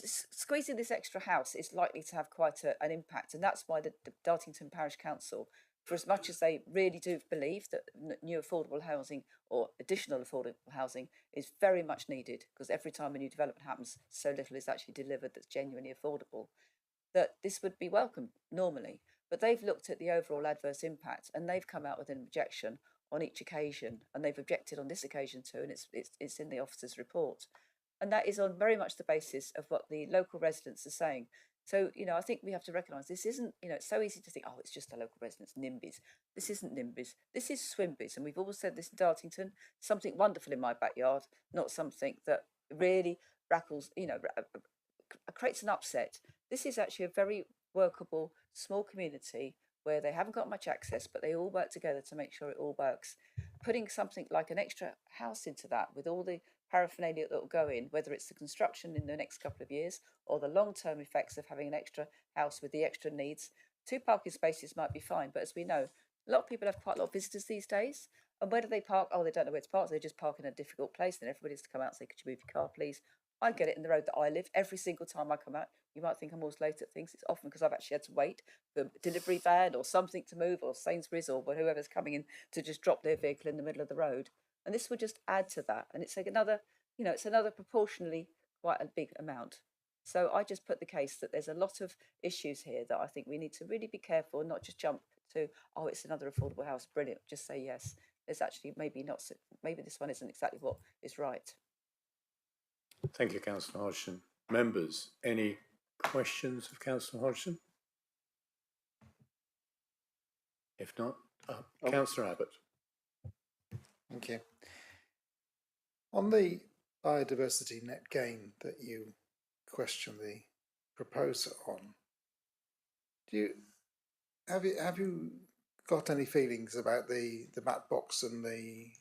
squeezing this extra house is likely to have quite an impact, and that's why the Dartington Parish Council, for as much as they really do believe that new affordable housing or additional affordable housing is very much needed, because every time a new development happens, so little is actually delivered that's genuinely affordable, that this would be welcome normally. But they've looked at the overall adverse impact and they've come out with an objection on each occasion, and they've objected on this occasion too, and it's in the officer's report. And that is on very much the basis of what the local residents are saying. So, you know, I think we have to recognise this isn't, you know, it's so easy to think, oh, it's just the local residents, NIMBYs. This isn't NIMBYs. This is SWIMBYs. And we've always said this in Dartington, something wonderful in my backyard, not something that really rackles, you know, creates an upset. This is actually a very workable, small community where they haven't got much access, but they all work together to make sure it all works. Putting something like an extra house into that with all the paraphernalia that will go in, whether it's the construction in the next couple of years or the long-term effects of having an extra house with the extra needs. 2 parking spaces might be fine, but as we know, a lot of people have quite a lot of visitors these days. And where do they park? Oh, they don't know where to park. So they just park in a difficult place. Then everybody has to come out and say, could you move your car, please? I get it in the road that I live. Every single time I come out, you might think I'm always late at things. It's often because I've actually had to wait for a delivery van or something to move, or Sainsbury's or whoever's coming in to just drop their vehicle in the middle of the road. And this would just add to that. And it's like another, you know, it's another proportionally quite a big amount. So I just put the case that there's a lot of issues here that I think we need to really be careful and not just jump to, oh, it's another affordable house, brilliant, just say yes. There's actually maybe this one isn't exactly what is right. Thank you, Councillor Hodgson. Members, any questions of Councillor Hodgson? If not, Councillor Abbott. Thank you. On the biodiversity net gain that you question the proposer on, have you got any feelings about the mat box and the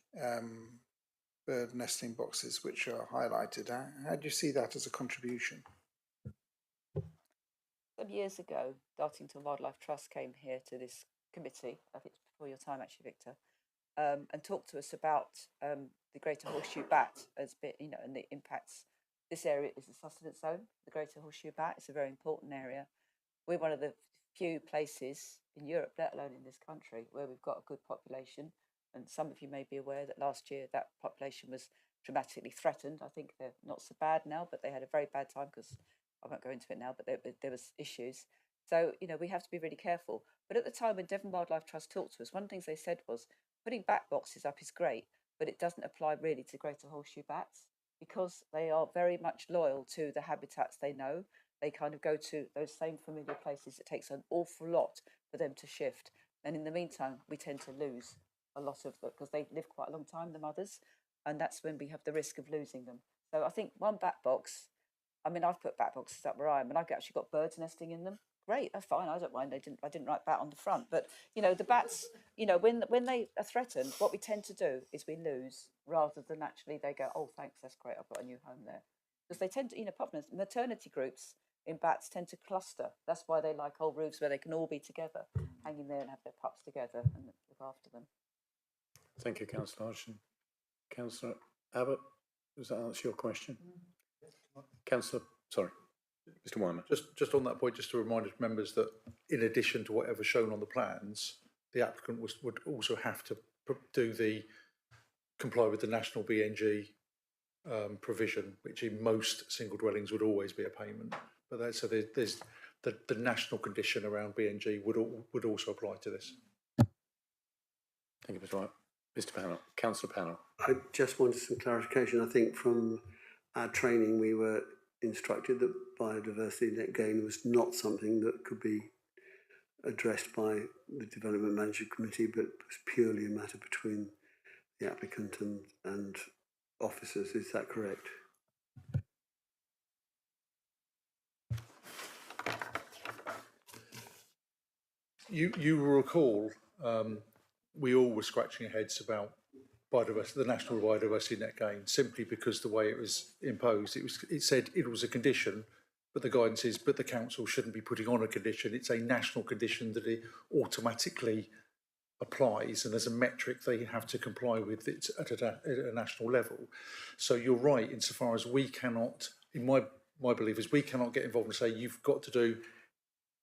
bird nesting boxes which are highlighted. How do you see that as a contribution? Some years ago, Dartington Wildlife Trust came here to this committee, I think it's before your time actually, Victor, and talked to us about the Greater Horseshoe Bat as bit, you know, and the impacts. This area is a sustenance zone, the Greater Horseshoe Bat. It's a very important area. We're one of the few places in Europe, let alone in this country, where we've got a good population. And some of you may be aware that last year that population was dramatically threatened. I think they're not so bad now, but they had a very bad time because I won't go into it now, but there was issues. So, you know, we have to be really careful. But at the time when Devon Wildlife Trust talked to us, one of the things they said was putting bat boxes up is great, but it doesn't apply really to greater horseshoe bats because they are very much loyal to the habitats they know. They kind of go to those same familiar places. It takes an awful lot for them to shift. And in the meantime, we tend to lose a lot of them because they live quite a long time, the mothers, and that's when we have the risk of losing them. So I think one bat box, I mean, I've put bat boxes up where I am, and I've actually got birds nesting in them. Great, that's fine. I don't mind. I didn't write bat on the front, but you know, the bats. You know, when they are threatened, what we tend to do is we lose rather than actually they go, oh, thanks, that's great. I've got a new home there, because they tend to, you know, problems. Maternity groups in bats tend to cluster. That's why they like old roofs where they can all be together, hanging there and have their pups together and look after them. Thank you, Councillor Hodgson. Councillor Abbott, does that answer your question? Councillor, sorry, Mr. Wyman. Just on that point, just to remind members that in addition to whatever's shown on the plans, the applicant would also have to comply with the national BNG provision, which in most single dwellings would always be a payment. But so there's the national condition around BNG would also apply to this. Thank you, Mr. White. Mr. Panel, Councillor Panel. I just wanted some clarification. I think from our training we were instructed that biodiversity net gain was not something that could be addressed by the Development Management Committee, but was purely a matter between the applicant and officers. Is that correct? You will recall we all were scratching our heads about biodiversity, the national biodiversity net gain, simply because the way it was imposed, it said it was a condition, but the guidance is, but the council shouldn't be putting on a condition. It's a national condition that it automatically applies, and there's a metric they have to comply with it at a national level. So you're right, insofar as we cannot, in my belief is we cannot get involved and say you've got to do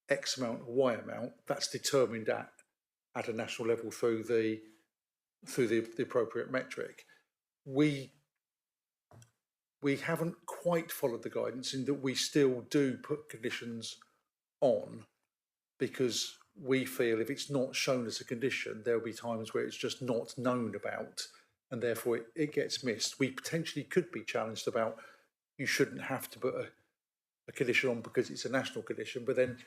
X amount or Y amount. That's determined at a national level through the appropriate metric. We haven't quite followed the guidance in that we still do put conditions on, because we feel if it's not shown as a condition, there'll be times where it's just not known about, and therefore it gets missed. We potentially could be challenged about you shouldn't have to put a condition on because it's a national condition, but then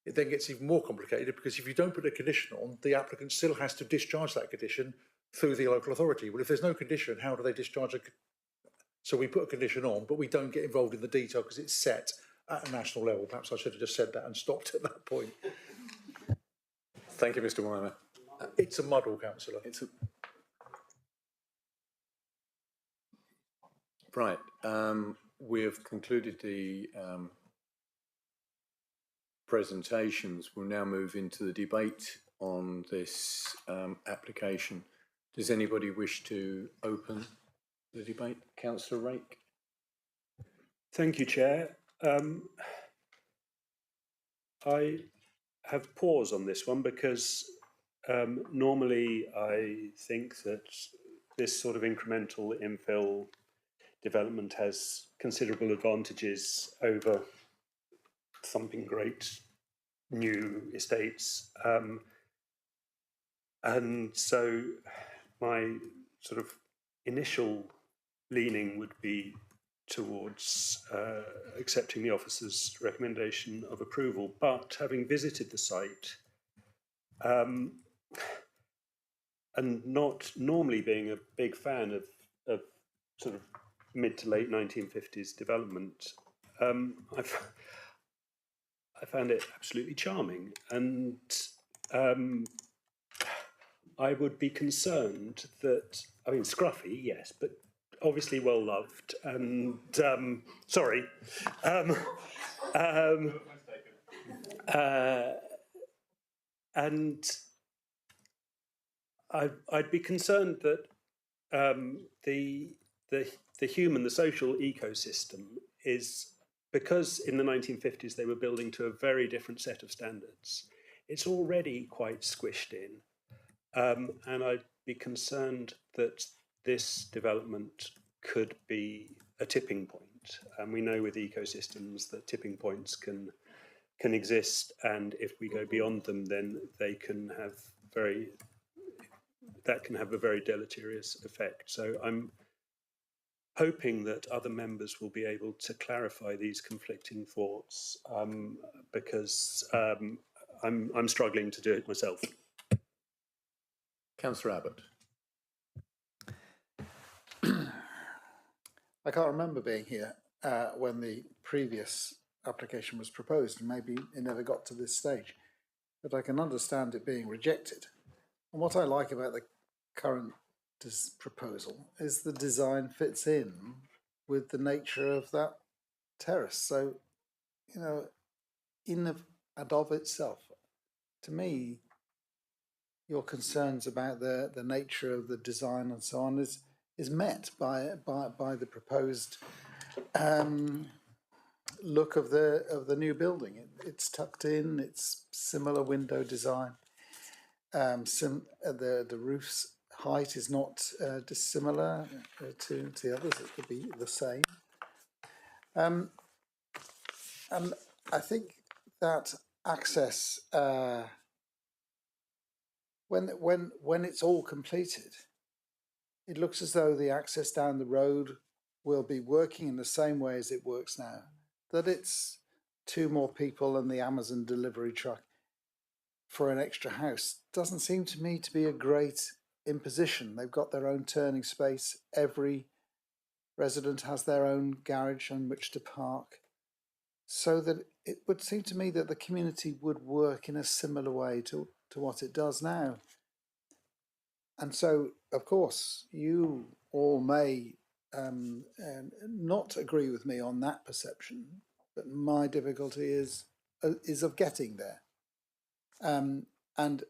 it then gets even more complicated, because if you don't put a condition on, the applicant still has to discharge that condition through the local authority. Well, if there's no condition, how do they discharge it? So we put a condition on, but we don't get involved in the detail because it's set at a national level. Perhaps I should have just said that and stopped at that point. Thank you, Mr. Wyman. It's a muddle, Councillor. Right. We have concluded the presentations. We'll now move into the debate on this application. Does anybody wish to open the debate? Councillor Rake. Thank you, Chair. I have pause on this one because normally I think that this sort of incremental infill development has considerable advantages over thumping great new estates. And so my sort of initial leaning would be towards accepting the officer's recommendation of approval. But having visited the site, and not normally being a big fan of sort of mid to late 1950s development, I found it absolutely charming. And I would be concerned that, I mean, scruffy, yes, but obviously well loved, and sorry, and I'd be concerned that the human, the social ecosystem is, because in the 1950s they were building to a very different set of standards, it's already quite squished in. And I'd be concerned that this development could be a tipping point. And we know with ecosystems that tipping points can exist, and if we go beyond them, then they can have that can have a very deleterious effect. So I'm hoping that other members will be able to clarify these conflicting thoughts, because I'm struggling to do it myself. Councillor Abbott. I can't remember being here when the previous application was proposed, and maybe it never got to this stage, but I can understand it being rejected. And what I like about the current proposal is the design fits in with the nature of that terrace. So, you know, in and of itself, to me, your concerns about the nature of the design and so on is met by the proposed look of the new building. It's tucked in. It's similar window design. The roof's height is not dissimilar to the others. It could be the same. And I think that access, when it's all completed, it looks as though the access down the road will be working in the same way as it works now. That it's 2 more people and the Amazon delivery truck for an extra house doesn't seem to me to be a great imposition. They've got their own turning space. Every resident has their own garage on which to park. So that it would seem to me that the community would work in a similar way to what it does now. And so, of course, you all may not agree with me on that perception, but my difficulty is of getting there. And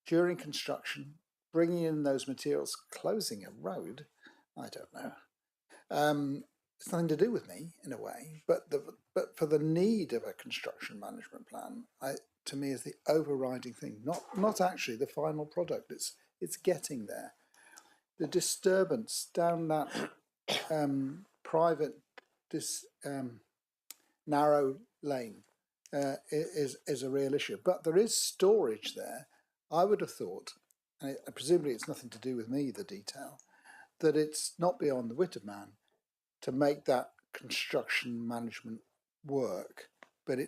during construction, bringing in those materials, closing a road, I don't know. It's nothing to do with me in a way, but for the need of a construction management plan, to me is the overriding thing. Not actually the final product. It's getting there. The disturbance down that private narrow lane is a real issue. But there is storage there. I would have thought, and presumably it's nothing to do with me, the detail, that it's not beyond the wit of man to make that construction management work. But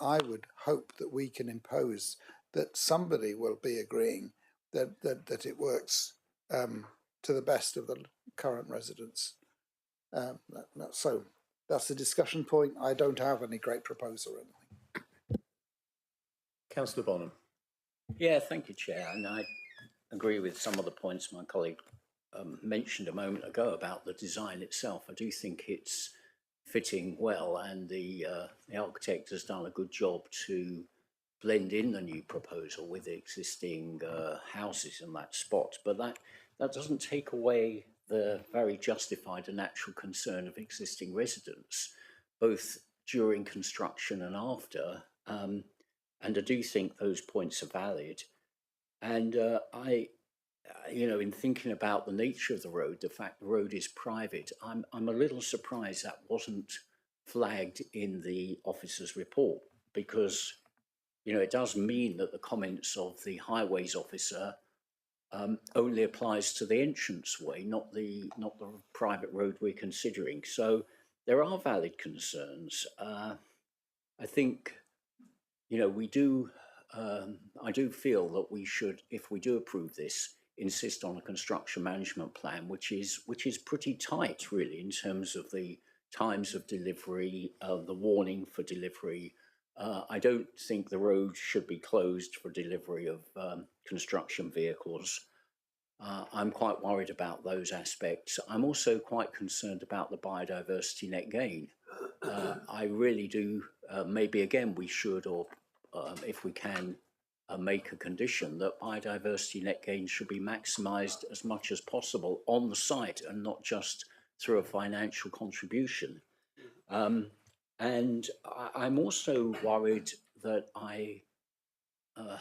I would hope that we can impose that somebody will be agreeing that it works to the best of the current residents. So that's the discussion point. I don't have any great proposal or anything. Councillor Bonham. Yeah, thank you, Chair. And I agree with some of the points my colleague mentioned a moment ago about the design itself. I do think it's fitting well, and the architect has done a good job to blend in the new proposal with the existing houses in that spot. But that doesn't take away the very justified and natural concern of existing residents, both during construction and after. And I do think those points are valid. And in thinking about the nature of the road, the fact the road is private, I'm a little surprised that wasn't flagged in the officer's report, because, it does mean that the comments of the highways officer only applies to the entranceway, not the private road we're considering. So there are valid concerns. I think, we do. I do feel that we should, if we do approve this, insist on a construction management plan, which is pretty tight, really, in terms of the times of delivery, the warning for delivery, I don't think the road should be closed for delivery of construction vehicles. I'm quite worried about those aspects. I'm also quite concerned about the biodiversity net gain. I really do. Maybe again we should, or if we can, make a condition that biodiversity net gain should be maximised as much as possible on the site and not just through a financial contribution. And I'm also worried that I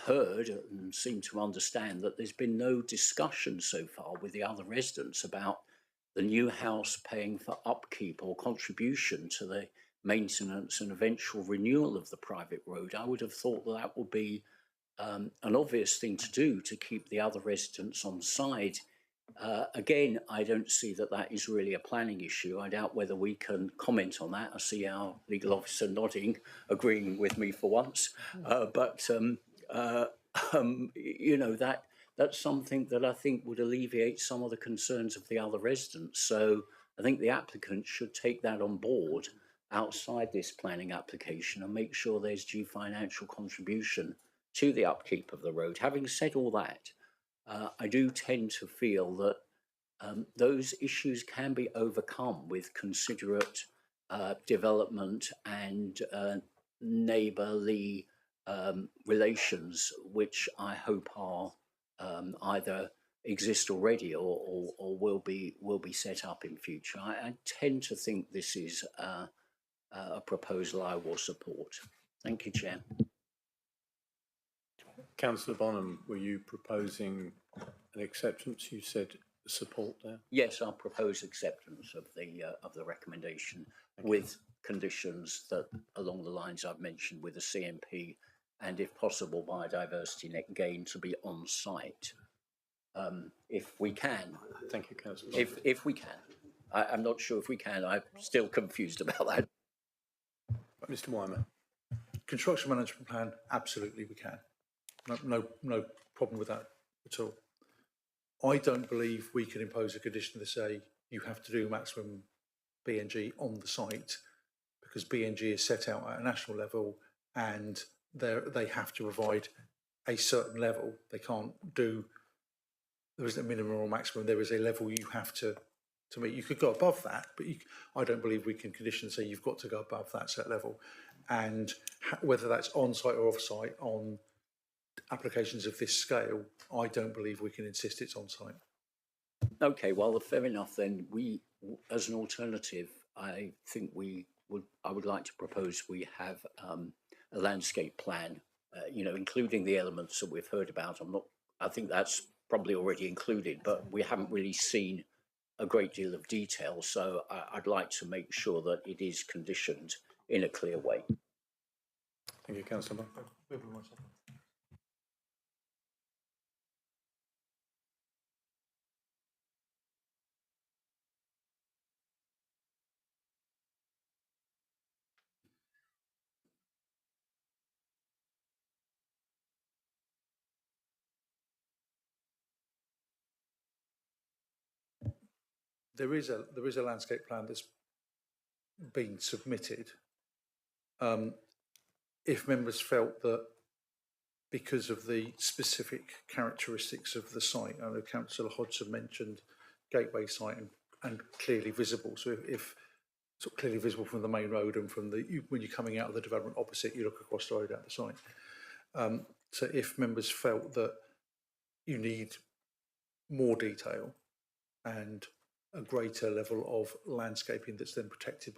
heard and seem to understand that there's been no discussion so far with the other residents about the new house paying for upkeep or contribution to the maintenance and eventual renewal of the private road. I would have thought that that would be an obvious thing to do to keep the other residents on side. Again, I don't see that that is really a planning issue. I doubt whether we can comment on that. I see our legal officer nodding, agreeing with me for once. You know, that's something that I think would alleviate some of the concerns of the other residents. So I think the applicant should take that on board outside this planning application and make sure there's due financial contribution to the upkeep of the road. Having said all that, I do tend to feel that those issues can be overcome with considerate development and neighbourly relations, which I hope are either exist already or will be set up in future. I tend to think this is a proposal I will support. Thank you, Chair. Councillor Bonham, were you proposing an acceptance? You said support there. Yes, I'll propose acceptance of the recommendation with conditions that along the lines I've mentioned with the CMP and if possible biodiversity net gain to be on site. If we can. Thank you, Councillor. If we can. I'm not sure if we can. I'm still confused about that. Mr. Weimer. Construction management plan, absolutely we can. No problem with that at all. I don't believe we can impose a condition to say you have to do maximum BNG on the site, because BNG is set out at a national level and they have to provide a certain level. They can't do, there isn't a minimum or maximum, there is a level you have to meet. You could go above that, but I don't believe we can condition say you've got to go above that set level. And whether that's on site or off site on applications of this scale, I don't believe we can insist it's on site. Okay, well, fair enough then. We, as an alternative, I think I would like to propose we have a landscape plan, you know, including the elements that we've heard about. I think that's probably already included, but we haven't really seen a great deal of detail. So I'd like to make sure that it is conditioned in a clear way. Thank you, Councillor. There is a landscape plan that's been submitted. If members felt that because of the specific characteristics of the site, I know Councillor Hodgson mentioned gateway site and clearly visible. So if sort of clearly visible from the main road and from when you're coming out of the development opposite, you look across the road at the site. So if members felt that you need more detail and a greater level of landscaping that's then protected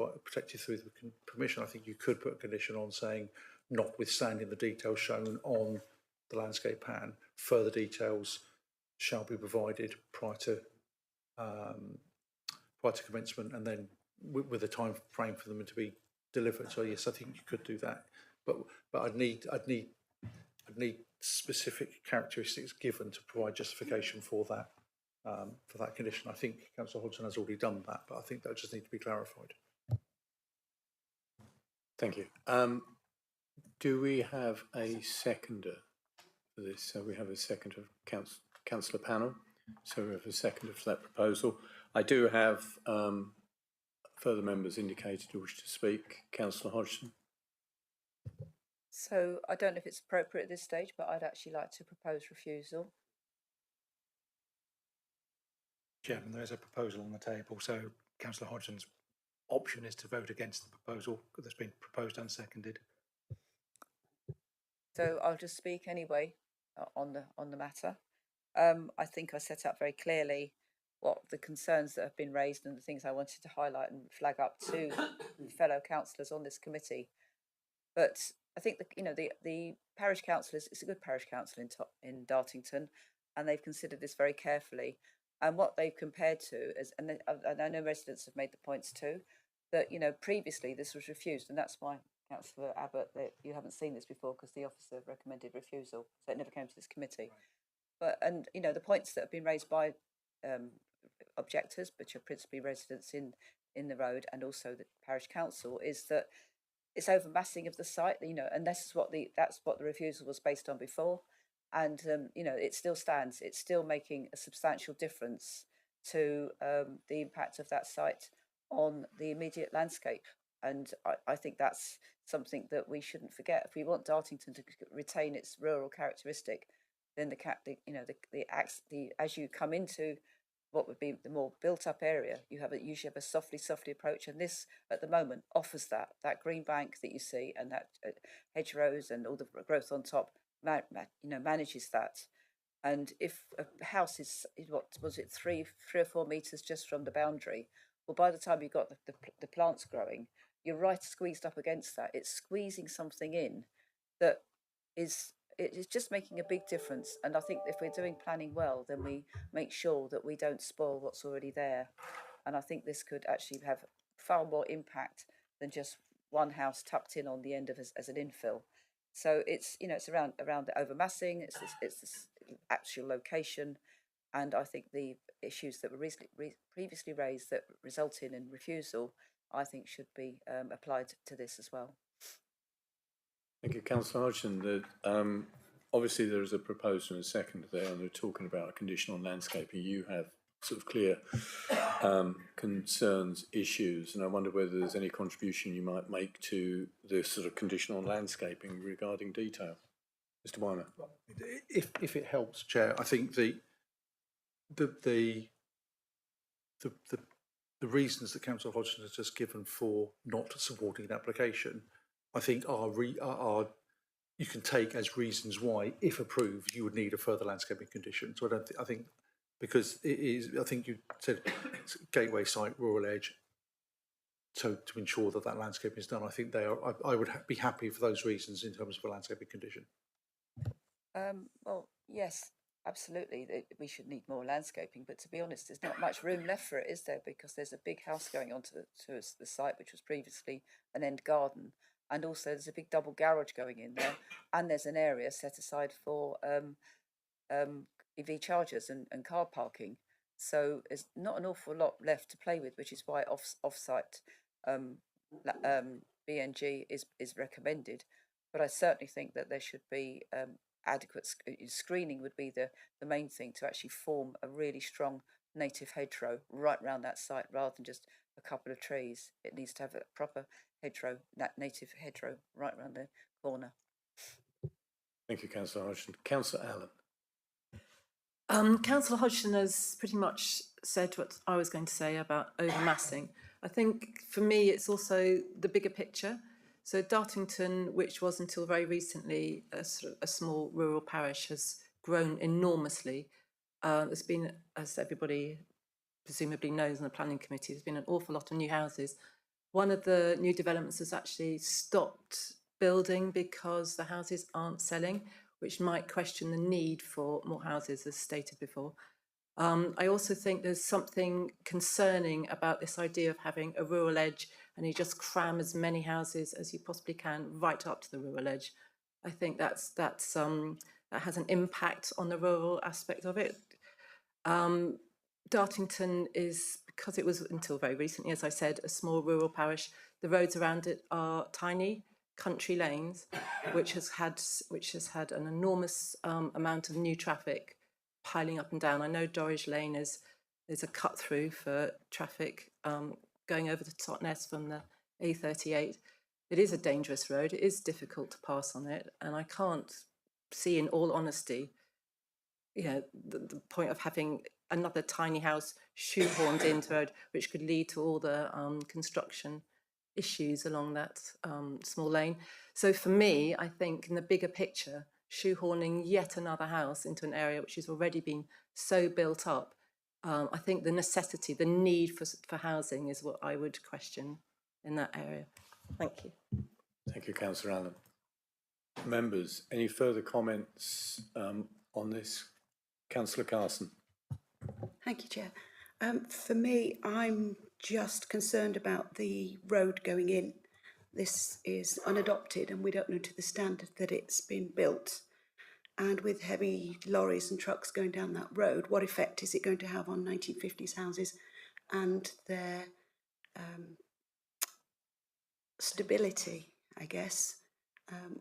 through the permission, I think you could put a condition on saying, notwithstanding the details shown on the landscape plan, further details shall be provided prior to commencement, and then with a time frame for them to be delivered. So yes, I think you could do that, but I'd need specific characteristics given to provide justification for that. For that condition. I think Councillor Hodgson has already done that, but I think that just needs to be clarified. Thank you. Do we have a seconder for this? So we have a seconder of Councillor Panel. So we have a seconder for that proposal. I do have further members indicated who wish to speak. Councillor Hodgson. So I don't know if it's appropriate at this stage, but I'd actually like to propose refusal. Chairman, there is a proposal on the table, so Councillor Hodgson's option is to vote against the proposal that's been proposed and seconded. So I'll just speak anyway on the matter. I think I set out very clearly what the concerns that have been raised and the things I wanted to highlight and flag up to fellow councillors on this committee. But I think the parish council it's a good parish council in Dartington, and they've considered this very carefully. And what they've compared to is, and I know residents have made the points too, that previously this was refused, and that's why Councillor Abbott that you haven't seen this before, because the officer recommended refusal, so it never came to this committee. But the points that have been raised by objectors, which are principally residents in the road and also the parish council, is that it's overmassing of the site, and that's what the refusal was based on before, and it still stands. It's still making a substantial difference to the impact of that site on the immediate landscape, and I think that's something that we shouldn't forget. If we want Dartington to retain its rural characteristic, then as you come into what would be the more built-up area, you usually have a softly approach, and this at the moment offers that green bank that you see, and that hedgerows and all the growth on top, manages that. And if a house is what was it 3 or 4 meters just from the boundary, well, by the time you've got the plants growing, you're right squeezed up against that. It's squeezing something in that is. It is just making a big difference, and I think if we're doing planning well, then we make sure that we don't spoil what's already there. And I think this could actually have far more impact than just one house tucked in on the end of as an infill. So it's it's around the overmassing, it's this actual location, and I think the issues that were previously raised that result in refusal, I think should be applied to this as well. Thank you, Councillor Hodgson. Obviously, there is a proposal and a second there, and they're talking about a condition on landscaping. You have sort of clear concerns, issues, and I wonder whether there's any contribution you might make to this sort of condition on landscaping regarding detail. Mr. Weimer. If it helps, Chair, I think the reasons that Councillor Hodgson has just given for not supporting an application, I think are you can take as reasons why, if approved, you would need a further landscaping condition. So I think because it is, I think you said it's gateway site, rural edge, to ensure that landscaping is done. I think they are. I would be happy for those reasons in terms of a landscaping condition. Well, yes, absolutely. We should need more landscaping, but to be honest, there's not much room left for it, is there? Because there's a big house going on to the site, which was previously an end garden. And also there's a big double garage going in there, and there's an area set aside for EV chargers and car parking. So there's not an awful lot left to play with, which is why off-site BNG is recommended. But I certainly think that there should be adequate screening would be the main thing to actually form a really strong native hedgerow right around that site, rather than just a couple of trees. It needs to have a proper hedgerow, that native hedgerow right around the corner. Thank you, Councillor Hodgson. Councillor Allen. Councillor Hodgson has pretty much said what I was going to say about overmassing. I think for me it's also the bigger picture. So Dartington, which was until very recently a small rural parish, has grown enormously. There's been, as everybody presumably knows on the planning committee, there's been an awful lot of new houses. One of the new developments has actually stopped building because the houses aren't selling, which might question the need for more houses, as stated before. I also think there's something concerning about this idea of having a rural edge and you just cram as many houses as you possibly can right up to the rural edge. I think that has an impact on the rural aspect of it. Dartington is, because it was until very recently, as I said, a small rural parish, the roads around it are tiny country lanes, which has had an enormous amount of new traffic piling up and down. I know Dorridge Lane is a cut through for traffic going over the Totnes from the A38, It is a dangerous road. It is difficult to pass on it, and I can't see, in all honesty, the point of having another tiny house shoehorned into road, which could lead to all the construction issues along that small lane. So for me, I think in the bigger picture, shoehorning yet another house into an area which has already been so built up, I think the necessity, the need for housing is what I would question in that area. Thank you. Thank you, Councillor Allen. Members, any further comments on this? Councillor Carson. Thank you, Chair. For me, I'm just concerned about the road going in. This is unadopted and we don't know to the standard that it's been built. And with heavy lorries and trucks going down that road, what effect is it going to have on 1950s houses and their stability, I guess?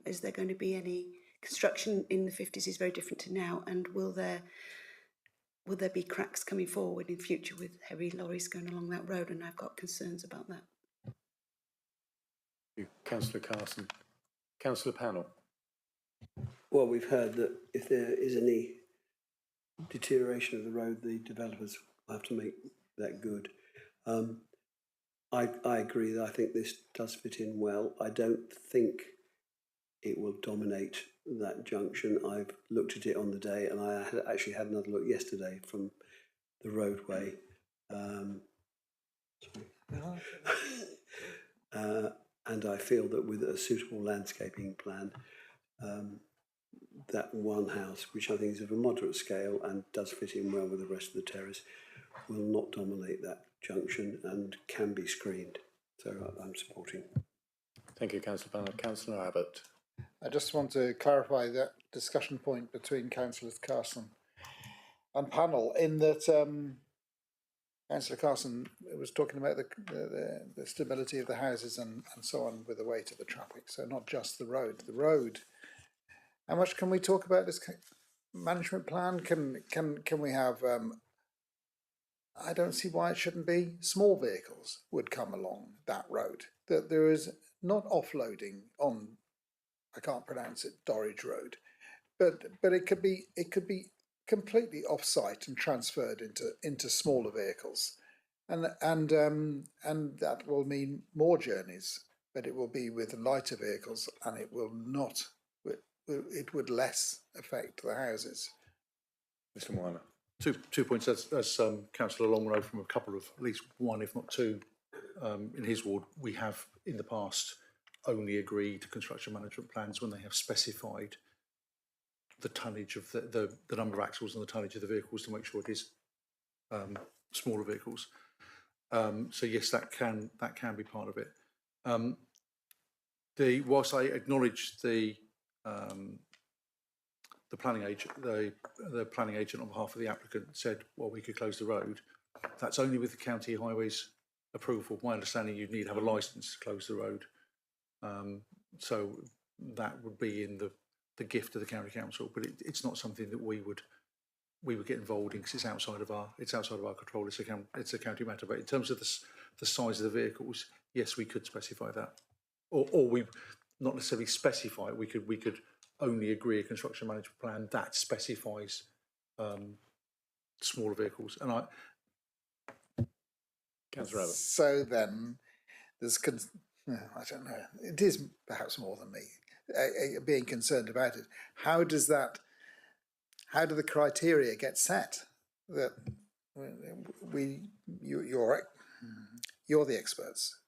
Is there going to be any construction in the 50s is very different to now, and will there be cracks coming forward in future with heavy lorries going along that road? And I've got concerns about that. Thank you, Councillor Carson. Councillor Pannell. Well, we've heard that if there is any deterioration of the road, the developers will have to make that good. I agree that I think this does fit in well. I don't think it will dominate that junction. I've looked at it on the day, and I actually had another look yesterday from the roadway. And I feel that with a suitable landscaping plan, that one house, which I think is of a moderate scale and does fit in well with the rest of the terrace, will not dominate that junction and can be screened. So I'm supporting. Thank you, Councillor Pannell. Councillor Abbott. I just want to clarify that discussion point between Councillors Carson and Pannell, in that Councillor Carson was talking about the stability of the houses and so on with the weight of the traffic. So not just the road. The road. How much can we talk about this management plan? Can we have? I don't see why it shouldn't be. Small vehicles would come along that road. That there is not offloading on, I can't pronounce it, Dorridge Road, but it could be completely off-site and transferred into smaller vehicles, and that will mean more journeys, but it will be with lighter vehicles, and it will not. It would less affect the houses. Mr. Moana. 2 points. As Councillor Longrow from a couple of, at least one, if not two, in his ward, we have in the past only agreed construction management plans when they have specified the tonnage of the number of axles and the tonnage of the vehicles to make sure it is smaller vehicles. So yes, that can be part of it. Whilst I acknowledge the planning agent, the planning agent on behalf of the applicant said, well, we could close the road. That's only with the county highways approval. My understanding, you'd need to have a licence to close the road. So that would be in the gift of the county council, but it's not something that we would get involved in because it's outside of our control. It's a county matter. But in terms of the size of the vehicles, yes, we could specify that, or we not necessarily specify it. We could only agree a construction management plan that specifies smaller vehicles. And so then there's I don't know. It is perhaps more than me being concerned about it. How do the criteria get set? That you're the experts,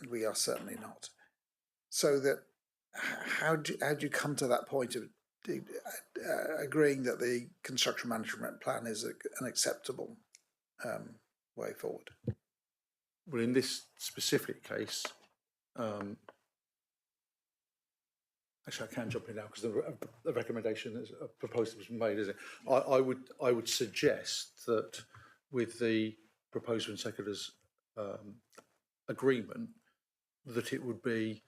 and we are certainly not. So that how do you come to that point of agreeing that the construction management plan is an acceptable way forward? Well, in this specific case, actually, I can jump in now because the recommendation is a proposal has been made, isn't it? I would suggest that with the proposer and seconders agreement, that it would be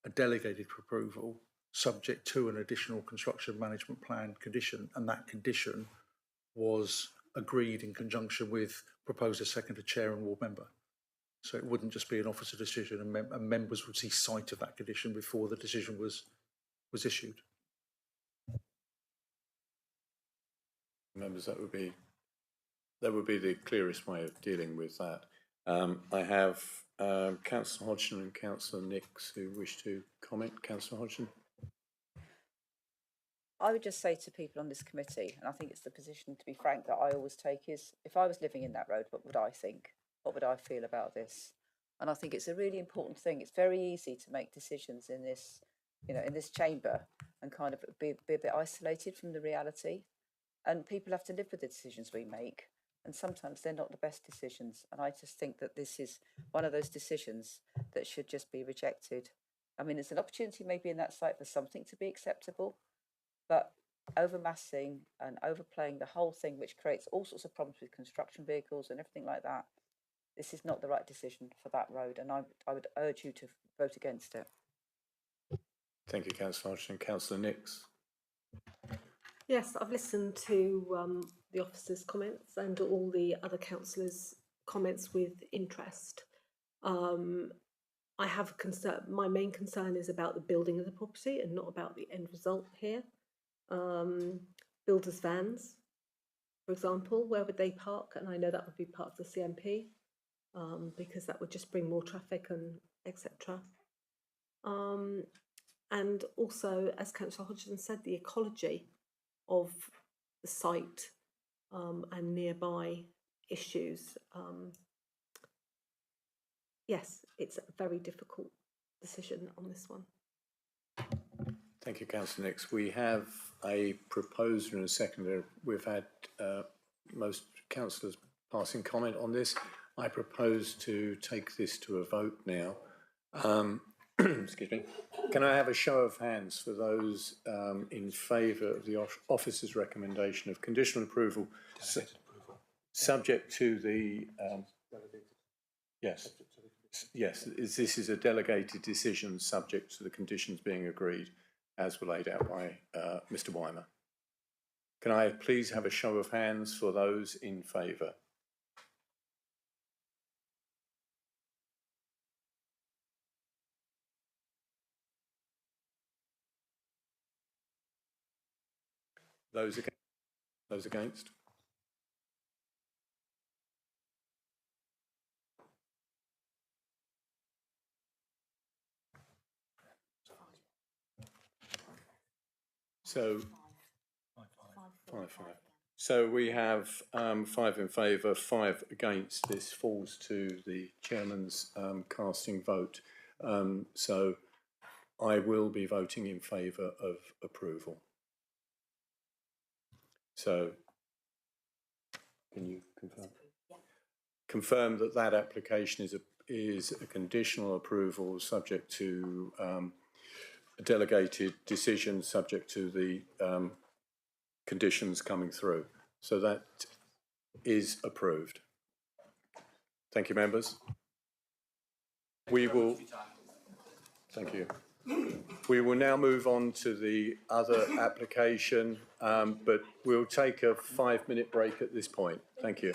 a delegated approval subject to an additional construction management plan condition, and that condition was agreed in conjunction with proposer, seconder, chair and ward member. So it wouldn't just be an officer decision, and members would see sight of that condition before the decision was issued. Members, that would be the clearest way of dealing with that. I have Councillor Hodgson and Councillor Nix who wish to comment. Councillor Hodgson. I would just say to people on this committee, and I think it's the position, to be frank, that I always take is, if I was living in that road, what would I think? What would I feel about this? And I think it's a really important thing. It's very easy to make decisions in this, in this chamber and kind of be a bit isolated from the reality. And people have to live with the decisions we make. And sometimes they're not the best decisions. And I just think that this is one of those decisions that should just be rejected. I mean, there's an opportunity maybe in that site for something to be acceptable, but overmassing and overplaying the whole thing, which creates all sorts of problems with construction vehicles and everything like that, this is not the right decision for that road. And I would urge you to vote against it. Thank you, Councillor Hodgson. Councillor Nix. Yes, I've listened to the officers' comments and all the other councillors' comments with interest. I have a concern. My main concern is about the building of the property and not about the end result here. Builders' vans, for example, where would they park? And I know that would be part of the CMP because that would just bring more traffic and etc. And also, as Councillor Hodgson said, the ecology of the site and nearby issues. Yes, it's a very difficult decision on this one. Thank you, Councillor Nix. We have a proposer and a seconder. We've had most councillors passing comment on this. I propose to take this to a vote now. Excuse me. Can I have a show of hands for those in favour of the officer's recommendation of conditional approval, subject to the yes, this is a delegated decision subject to the conditions being agreed, as were laid out by Mr. Weimer. Can I please have a show of hands for those in favour? Those against? Those against? So, 5-5. So we have 5 in favour, 5 against. This falls to the chairman's casting vote. So I will be voting in favour of approval. So, can you confirm? Yeah. Confirm that that application is a conditional approval subject to a delegated decision subject to the conditions coming through. So that is approved. Thank you, members. We will. Thank you. We will now move on to the other application, but we'll take a 5-minute break at this point. Thank you.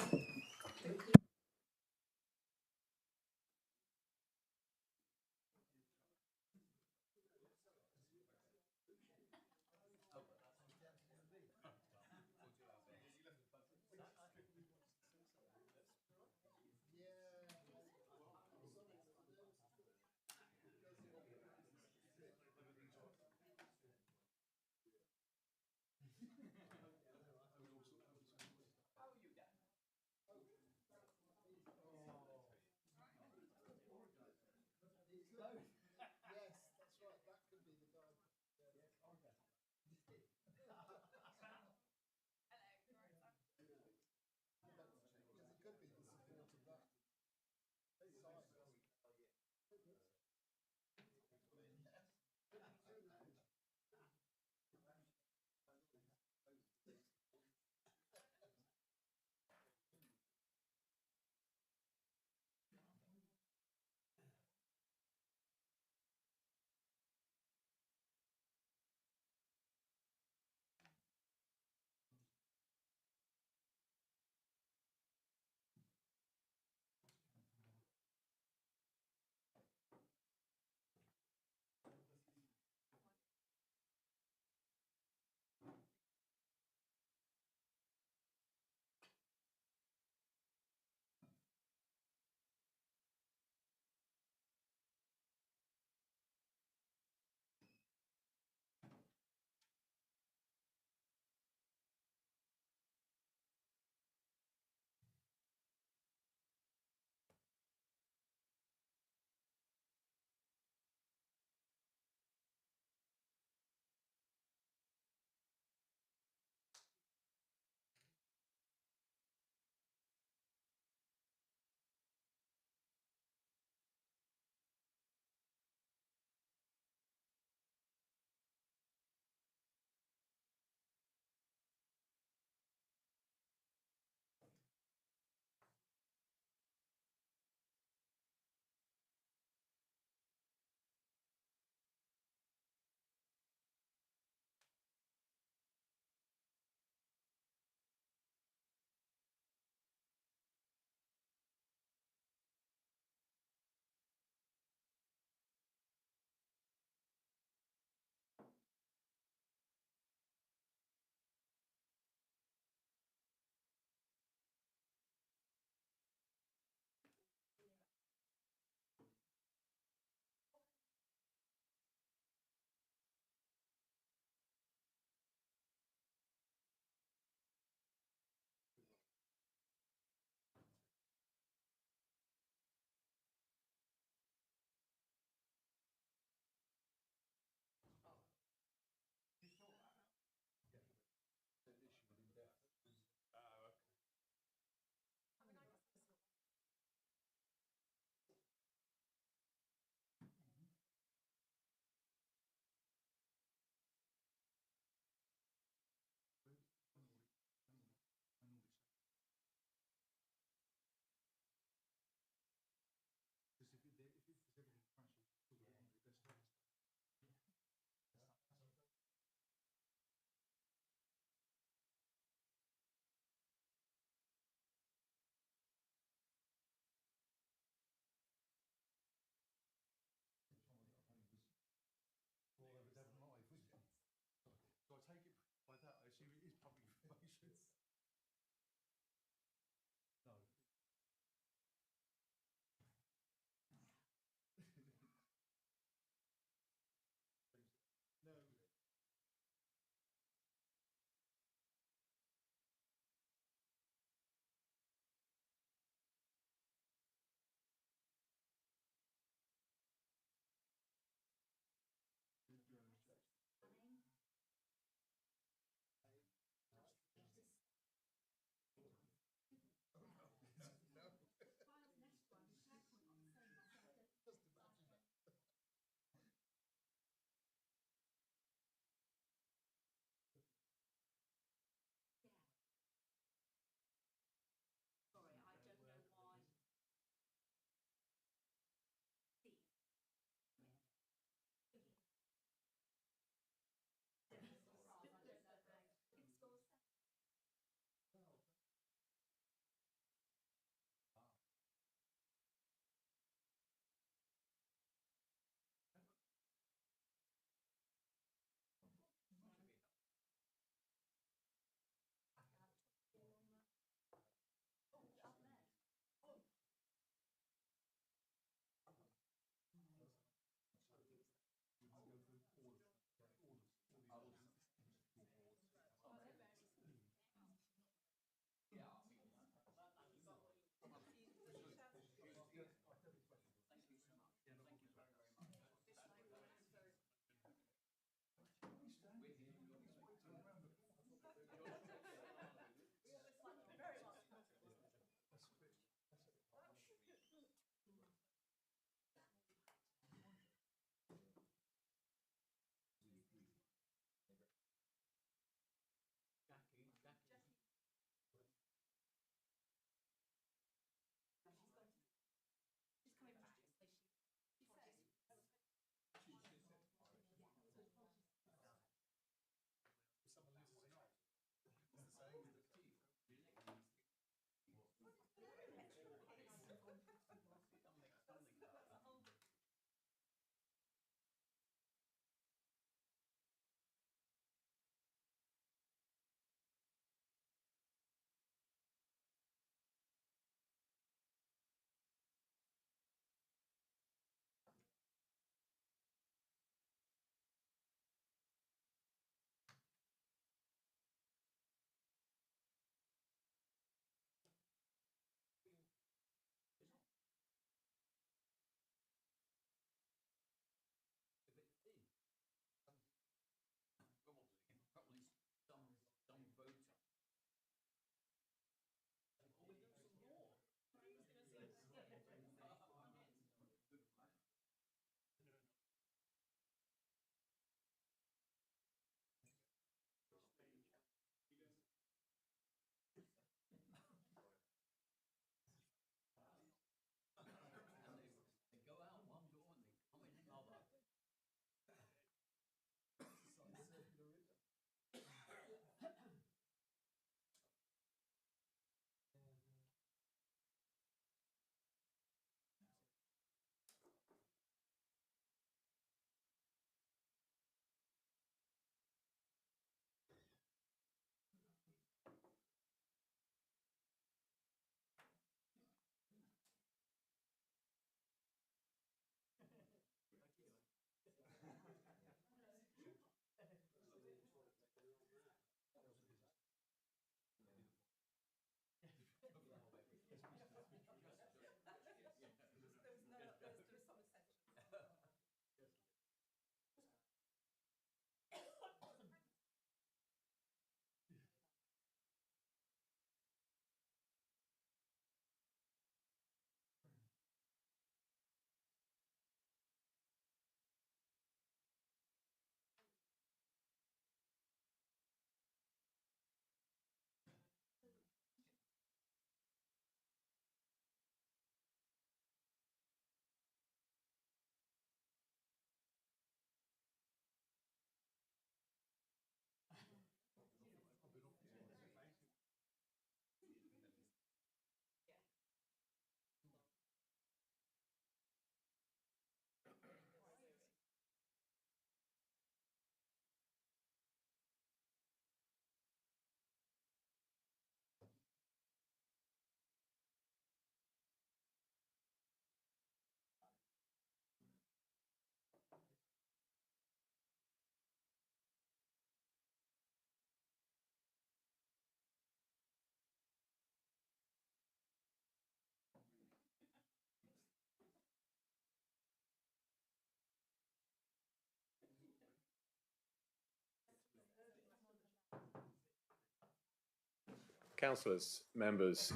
Councillors, members,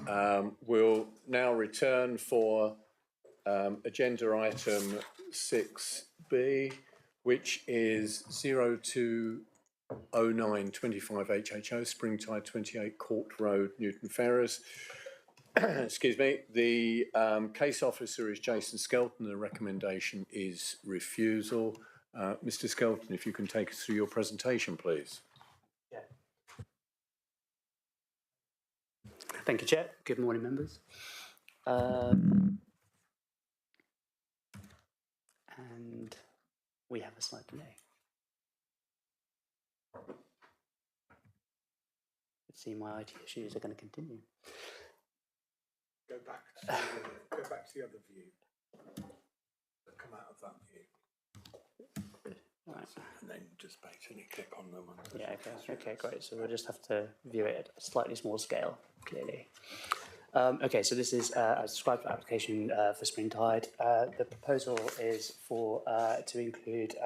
we'll now return for agenda item 6B, which is 020925 HHO, Springtide 28 Court Road, Newton Ferrers. Excuse me. The case officer is Jason Skelton. The recommendation is refusal. Mr. Skelton, if you can take us through your presentation, please. Thank you, Chair. Good morning, members. And we have a slight delay. Let's see, my IT issues are going to continue. Go back to the other view. Come out of that view. Right. And then just basically click on them. Yeah, okay, great. So we'll just have to view it at a slightly small scale, clearly. Okay, so this is a subscribed application for Springtide. The proposal is for to include.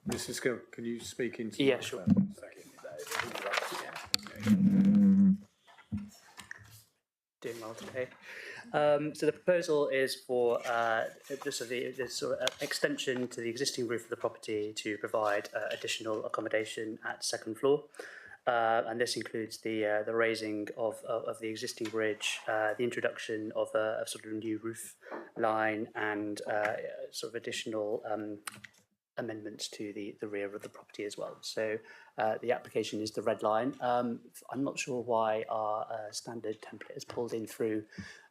Mrs. Skill, can you speak into? Yeah, sure. Doing well today. So the proposal is for the sort of extension to the existing roof of the property to provide additional accommodation at second floor. And this includes the raising of the existing bridge, the introduction of a sort of new roof line, and sort of additional amendments to the rear of the property as well. So the application is the red line. I'm not sure why our standard template is pulled in through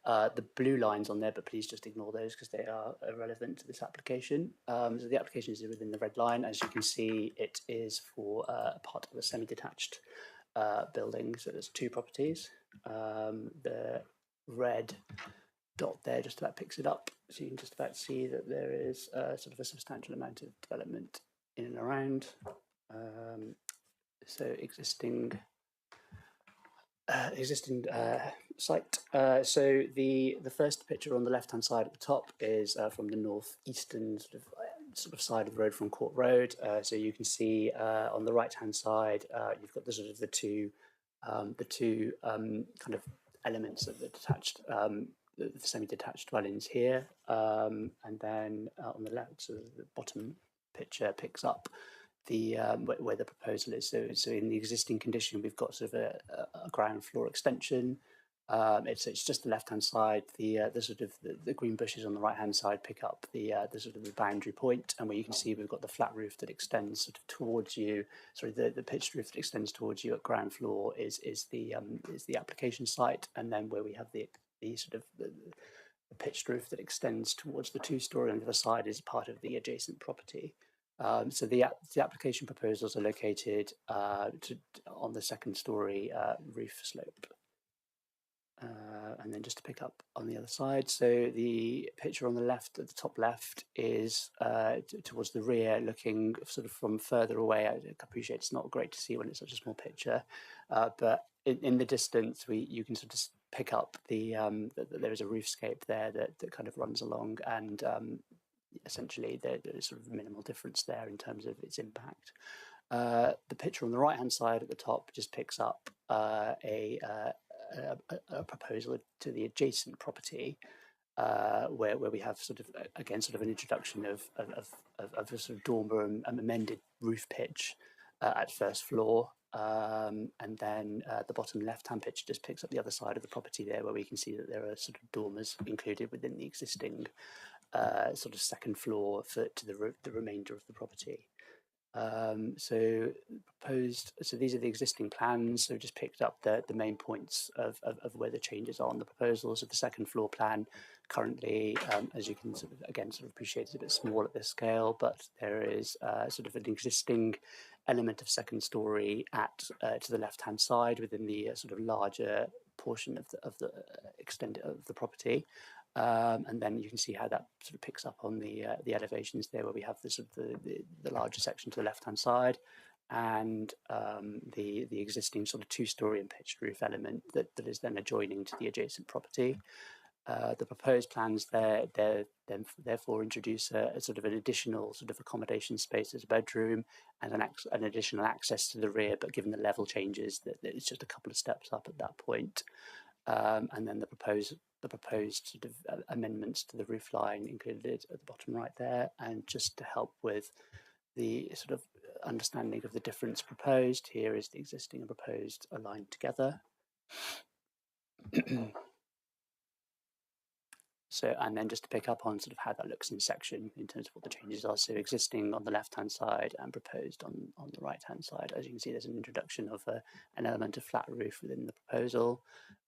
the blue lines on there, but please just ignore those because they are irrelevant to this application. So the application is within the red line. As you can see, it is for part of a semi-detached building. So there's two properties. The red dot there just about picks it up, so you can just about see that there is sort of a substantial amount of development in and around. So existing site. So the first picture on the left hand side at the top is from the northeastern sort of side of the road from Court Road. So you can see on the right hand side you've got the sort of the two kind of elements of the detached. The semi-detached dwellings here, and then on the left, so the bottom picture picks up the where the proposal is. So in the existing condition, we've got sort of a ground floor extension. It's just the left-hand side. The sort of the green bushes on the right-hand side pick up the sort of the boundary point, and where you can see we've got the flat roof that extends sort of towards you. Sorry, the pitched roof that extends towards you at ground floor is the application site, and then where we have the sort of the pitched roof that extends towards the two-storey on the other side is part of the adjacent property. So the application proposals are located on the second-storey roof slope. And then just to pick up on the other side, so the picture on the left, at the top left, is towards the rear, looking sort of from further away. I appreciate it's not great to see when it's such a small picture, but in the distance, you can sort of pick up there is a roofscape there that kind of runs along, and essentially there's sort of minimal difference there in terms of its impact. The picture on the right hand side at the top just picks up a proposal to the adjacent property, where we have sort of again sort of an introduction of a sort of dormer and amended roof pitch at first floor. And then the bottom left-hand picture just picks up the other side of the property there, where we can see that there are sort of dormers included within the existing sort of second floor to the remainder of the property. So these are the existing plans. So just picked up the main points of where the changes are on the proposals of the second floor plan. Currently, as you can sort of appreciate, it's a bit small at this scale, but there is sort of an existing element of second story to the left hand side within the sort of larger portion of the extent of the property. And then you can see how that sort of picks up on the elevations there, where we have the sort of the larger section to the left hand side, and the existing sort of two-storey and pitched roof element that is then adjoining to the adjacent property. The proposed plans therefore introduce a sort of an additional sort of accommodation space as a bedroom and an additional access to the rear, but given the level changes, that it's just a couple of steps up at that point. And then the proposed sort of amendments to the roof line included at the bottom right there, and just to help with the sort of understanding of the difference proposed, here is the existing and proposed aligned together. So, and then just to pick up on sort of how that looks in section in terms of what the changes are. So existing on the left-hand side and proposed on the right-hand side. As you can see, there's an introduction of an element of flat roof within the proposal,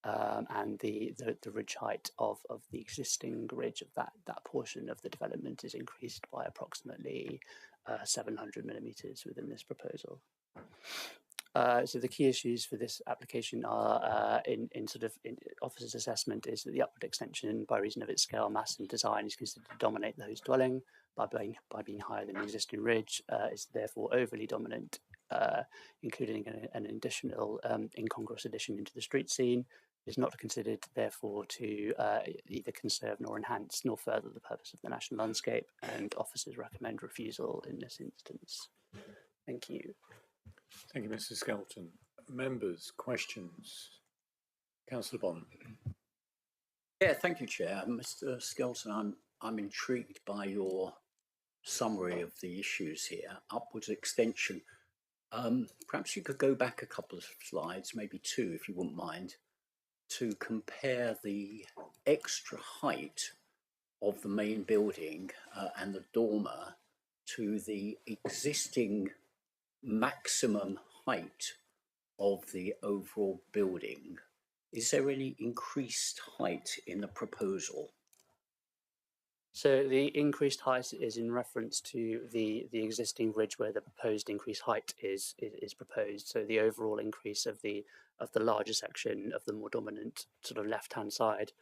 and the ridge height of the existing ridge of that portion of the development is increased by approximately 700 millimetres within this proposal. So the key issues for this application are in officer's assessment is that the upward extension by reason of its scale, mass and design is considered to dominate the host dwelling by being higher than the existing ridge, is therefore overly dominant, including an additional incongruous addition into the street scene, is not considered therefore to either conserve nor enhance nor further the purpose of the national landscape, and officers recommend refusal in this instance. Thank you. Thank you, Mr. Skelton. Members, questions? Councillor Bonham. Yeah, thank you, Chair. Mr. Skelton, I'm intrigued by your summary of the issues here. Upwards extension. Perhaps you could go back a couple of slides, maybe two, if you wouldn't mind, to compare the extra height of the main building and the dormer to the existing maximum height of the overall building. Is there any increased height in the proposal? So the increased height is in reference to the existing ridge where the proposed increased height is proposed. So the overall increase of the larger section of the more dominant sort of left-hand side,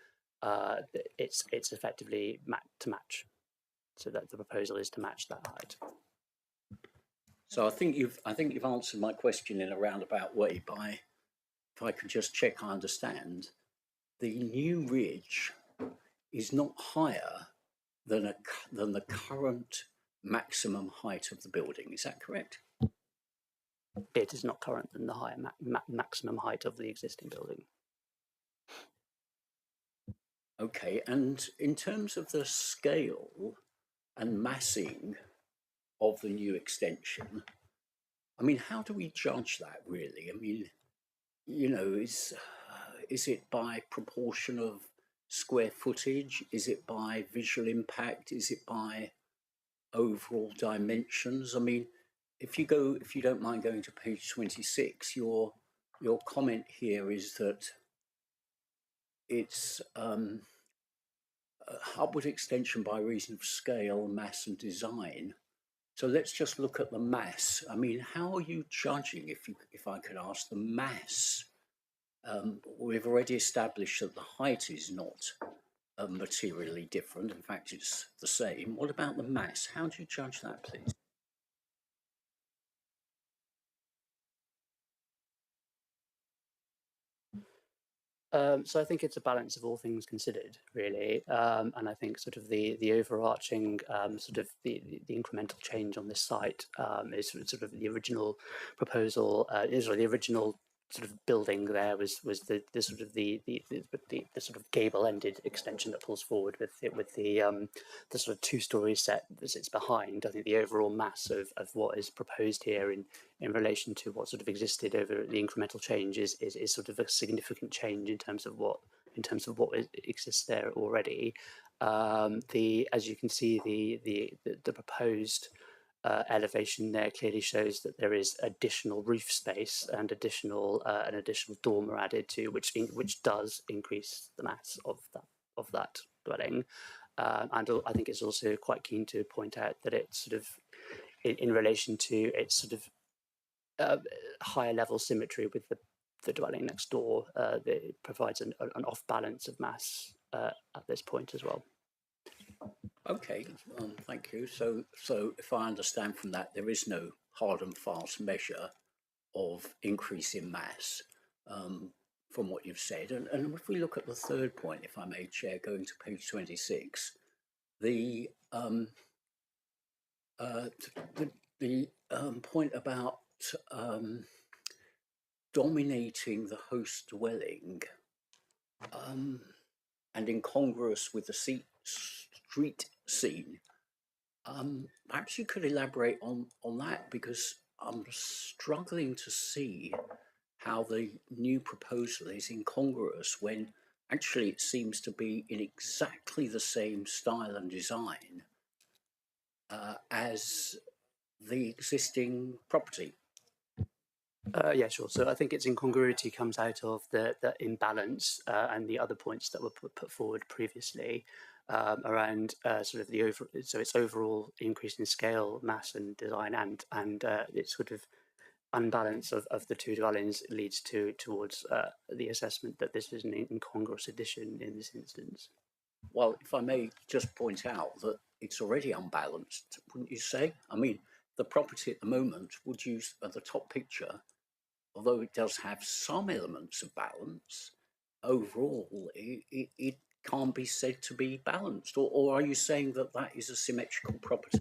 it's effectively to match. So that the proposal is to match that height. So I think you've answered my question in a roundabout way by, if I could just check I understand, the new ridge is not higher than the current maximum height of the building. Is that correct? It is not current than the higher maximum height of the existing building. Okay, and in terms of the scale and massing of the new extension, I mean, how do we judge that really? I mean, you know, is it by proportion of square footage? Is it by visual impact? Is it by overall dimensions? I mean, if you don't mind going to page 26, your comment here is that it's upward extension by reason of scale, mass and design. So let's just look at the mass. I mean, how are you judging, if I could ask, the mass? We've already established that the height is not materially different. In fact, it's the same. What about the mass? How do you judge that, please? So I think it's a balance of all things considered, really, and I think sort of the overarching sort of the incremental change on this site is sort of the original proposal. The original sort of building there was the sort of the sort of gable-ended extension that pulls forward with the sort of two-story set that sits behind. I think the overall mass of what is proposed here in relation to what sort of existed over the incremental change is sort of a significant change in terms of what exists there already. As you can see, the proposed elevation there clearly shows that there is additional roof space and an additional dormer added to, which does increase the mass of that dwelling. And I think it's also quite keen to point out that it's sort of in relation to its sort of higher level symmetry with the dwelling next door, that it provides an off balance of mass at this point as well. Okay, thank you. So if I understand from that, there is no hard and fast measure of increase in mass. from what you've said. And if we look at the third point, if I may, Chair, going to page 26, the point about dominating the host dwelling and incongruous with the street scene. Perhaps you could elaborate on that, because I'm struggling to see how the new proposal is incongruous when actually it seems to be in exactly the same style and design as the existing property. Yeah, sure. So I think its incongruity comes out of the imbalance and the other points that were put forward previously around sort of its overall increase in scale, mass, and design, and its sort of unbalance of the two dwellings leads towards the assessment that this is an incongruous addition in this instance. Well, if I may just point out that it's already unbalanced, wouldn't you say? I mean, the property at the moment would use the top picture, although it does have some elements of balance, overall it can't be said to be balanced. Or are you saying that that is a symmetrical property?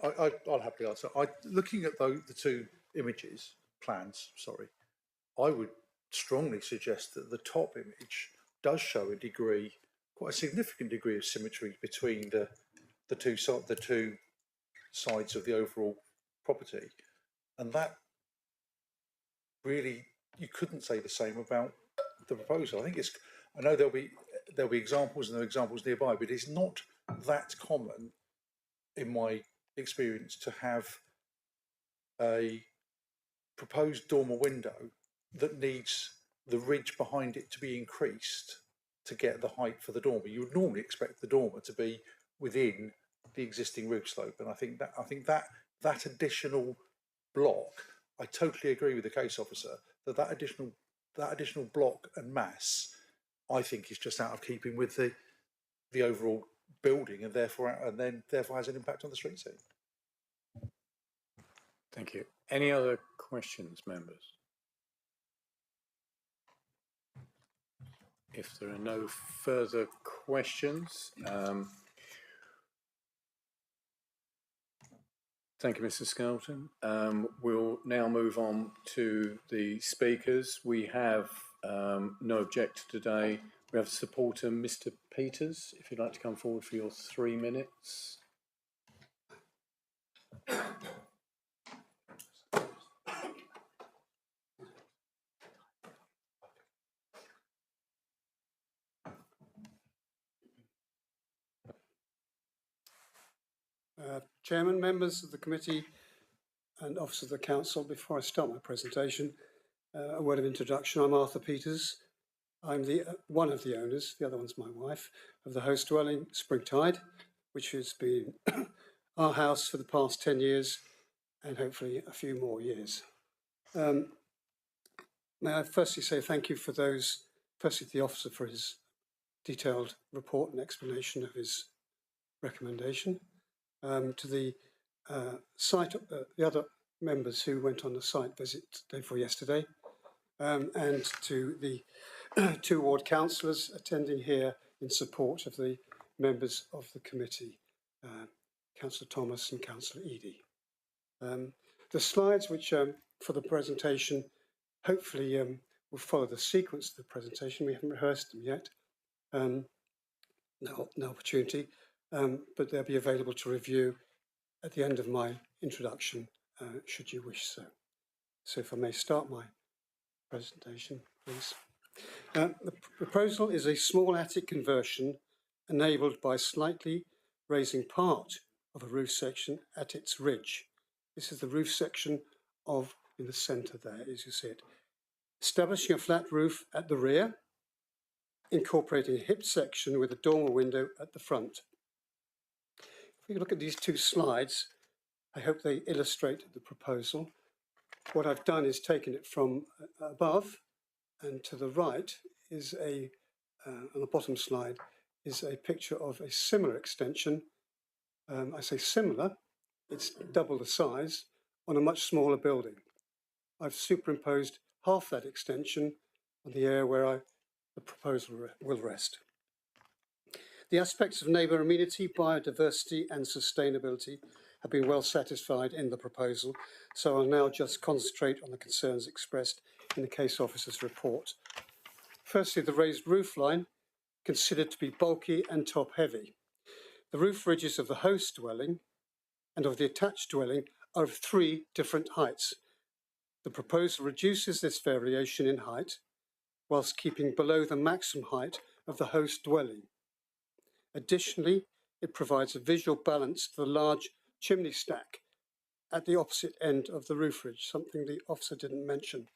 I'll happily answer. Looking at the two plans, I would strongly suggest that the top image does show quite a significant degree of symmetry between the two sides of the overall property, and that really you couldn't say the same about the proposal. I know there'll be examples, and there are examples nearby, but it's not that common in my experience to have a proposed dormer window that needs the ridge behind it to be increased to get the height for the dormer. You would normally expect the dormer to be within the existing roof slope, and I think that additional block, I totally agree with the case officer that additional block and mass, I think, is just out of keeping with the overall building, and therefore has an impact on the street scene. Thank you. Any other questions, members? If there are no further questions, thank you, Mr. Skelton. We'll now move on to the speakers. We have no objector today. We have supporter Mr. Peters, if you'd like to come forward for your 3 minutes. Chairman, members of the committee and officers of the council, before I start my presentation, a word of introduction. I'm Arthur Peters. I'm one of the owners, the other one's my wife, of the host dwelling Springtide, which has been our house for the past 10 years and hopefully a few more years. May I firstly say thank you to the officer for his detailed report and explanation of his recommendation. To the site, the other members who went on the site visit day before yesterday, and to the two ward councillors attending here in support of the members of the committee, Councillor Thomas and Councillor Eadie. The slides which for the presentation hopefully will follow the sequence of the presentation. We haven't rehearsed them yet. No opportunity. But they'll be available to review at the end of my introduction, should you wish so. So if I may start my presentation, please. The proposal is a small attic conversion enabled by slightly raising part of a roof section at its ridge. This is the roof section in the centre there, as you see it. Establishing a flat roof at the rear, incorporating a hip section with a dormer window at the front. If you look at these two slides, I hope they illustrate the proposal. What I've done is taken it from above, and to the right is on the bottom slide, is a picture of a similar extension. I say similar, it's double the size on a much smaller building. I've superimposed half that extension on the area where the proposal will rest. The aspects of neighbour amenity, biodiversity and sustainability have been well satisfied in the proposal, so I'll now just concentrate on the concerns expressed in the case officer's report. Firstly, the raised roof line, considered to be bulky and top heavy. The roof ridges of the host dwelling and of the attached dwelling are of 3 different heights. The proposal reduces this variation in height whilst keeping below the maximum height of the host dwelling. Additionally, it provides a visual balance to the large chimney stack at the opposite end of the roof ridge, something the officer didn't mention.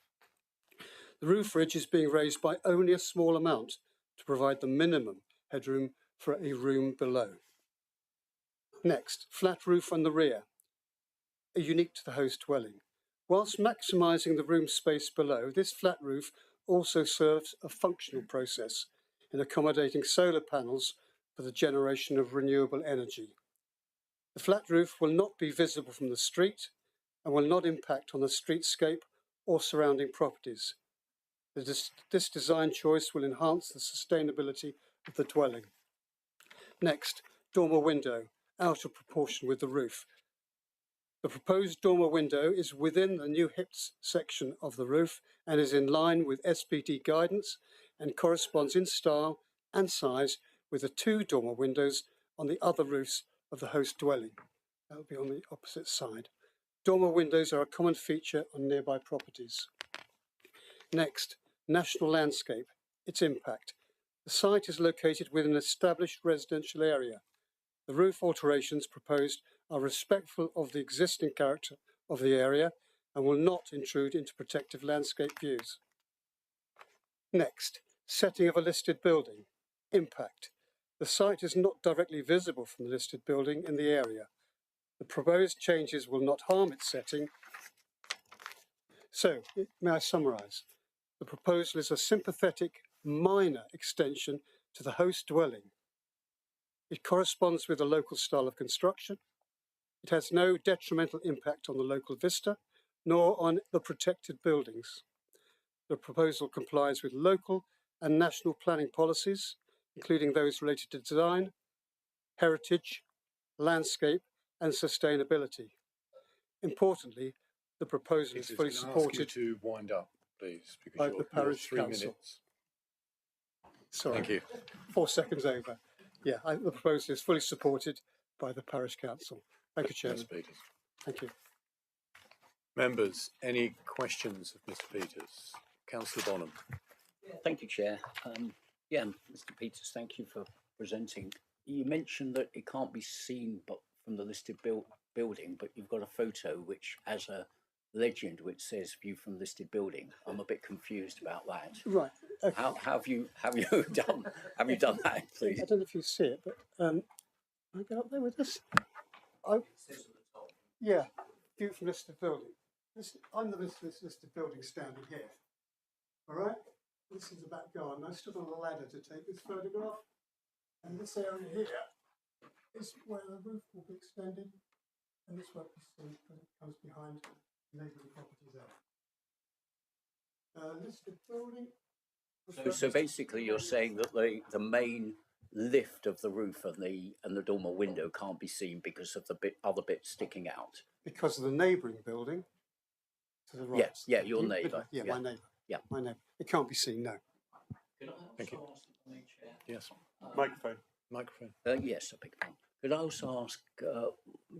The roof ridge is being raised by only a small amount to provide the minimum headroom for a room below. Next, flat roof on the rear, unique to the host dwelling. Whilst maximising the room space below, this flat roof also serves a functional process in accommodating solar panels for the generation of renewable energy. The flat roof will not be visible from the street and will not impact on the streetscape or surrounding properties. This design choice will enhance the sustainability of the dwelling. Next, dormer window, out of proportion with the roof. The proposed dormer window is within the new hips section of the roof and is in line with SPD guidance and corresponds in style and size with the 2 dormer windows on the other roofs of the host dwelling. That will be on the opposite side. Dormer windows are a common feature on nearby properties. Next, national landscape, its impact. The site is located within an established residential area. The roof alterations proposed are respectful of the existing character of the area and will not intrude into protective landscape views. Next, setting of a listed building, impact. The site is not directly visible from the listed building in the area. The proposed changes will not harm its setting. So, may I summarise? The proposal is a sympathetic, minor extension to the host dwelling. It corresponds with the local style of construction. It has no detrimental impact on the local vista, nor on the protected buildings. The proposal complies with local and national planning policies, including those related to design, heritage, landscape, and sustainability. Importantly, the proposal is fully supported to wind up, please, by because the parish 3 council. minutes. Sorry, Thank you. 4 seconds over. Yeah, the proposal is fully supported by the parish council. Thank you, Chairman. Mr. Peters. Thank you. Members, any questions of Mr. Peters? Councillor Bonham. Thank you, Chair. Yeah, Mr. Peters, thank you for presenting. You mentioned that it can't be seen but from the listed building, but you've got a photo which has a legend which says view from listed building. I'm a bit confused about that. Right. Okay. How have you done that, please? I don't know if you see it, but can I get up there with this? Yeah, view from listed building. I'm the listed building standing here. All right. This is the back garden. I stood on a ladder to take this photograph, and this area here is where the roof will be extended, and this won't be seen because it comes behind neighbouring properties there. Listed building. So basically, you're saying that the main lift of the roof and the dormer window can't be seen because of the other bit sticking out. Because of the neighbouring building to the right. Yes, yeah, your neighbour. Yeah, my neighbour. Yeah, my neighbour. It can't be seen, no. Thank you. Yes. Microphone. Microphone. Yes, I beg your pardon. Could I also ask,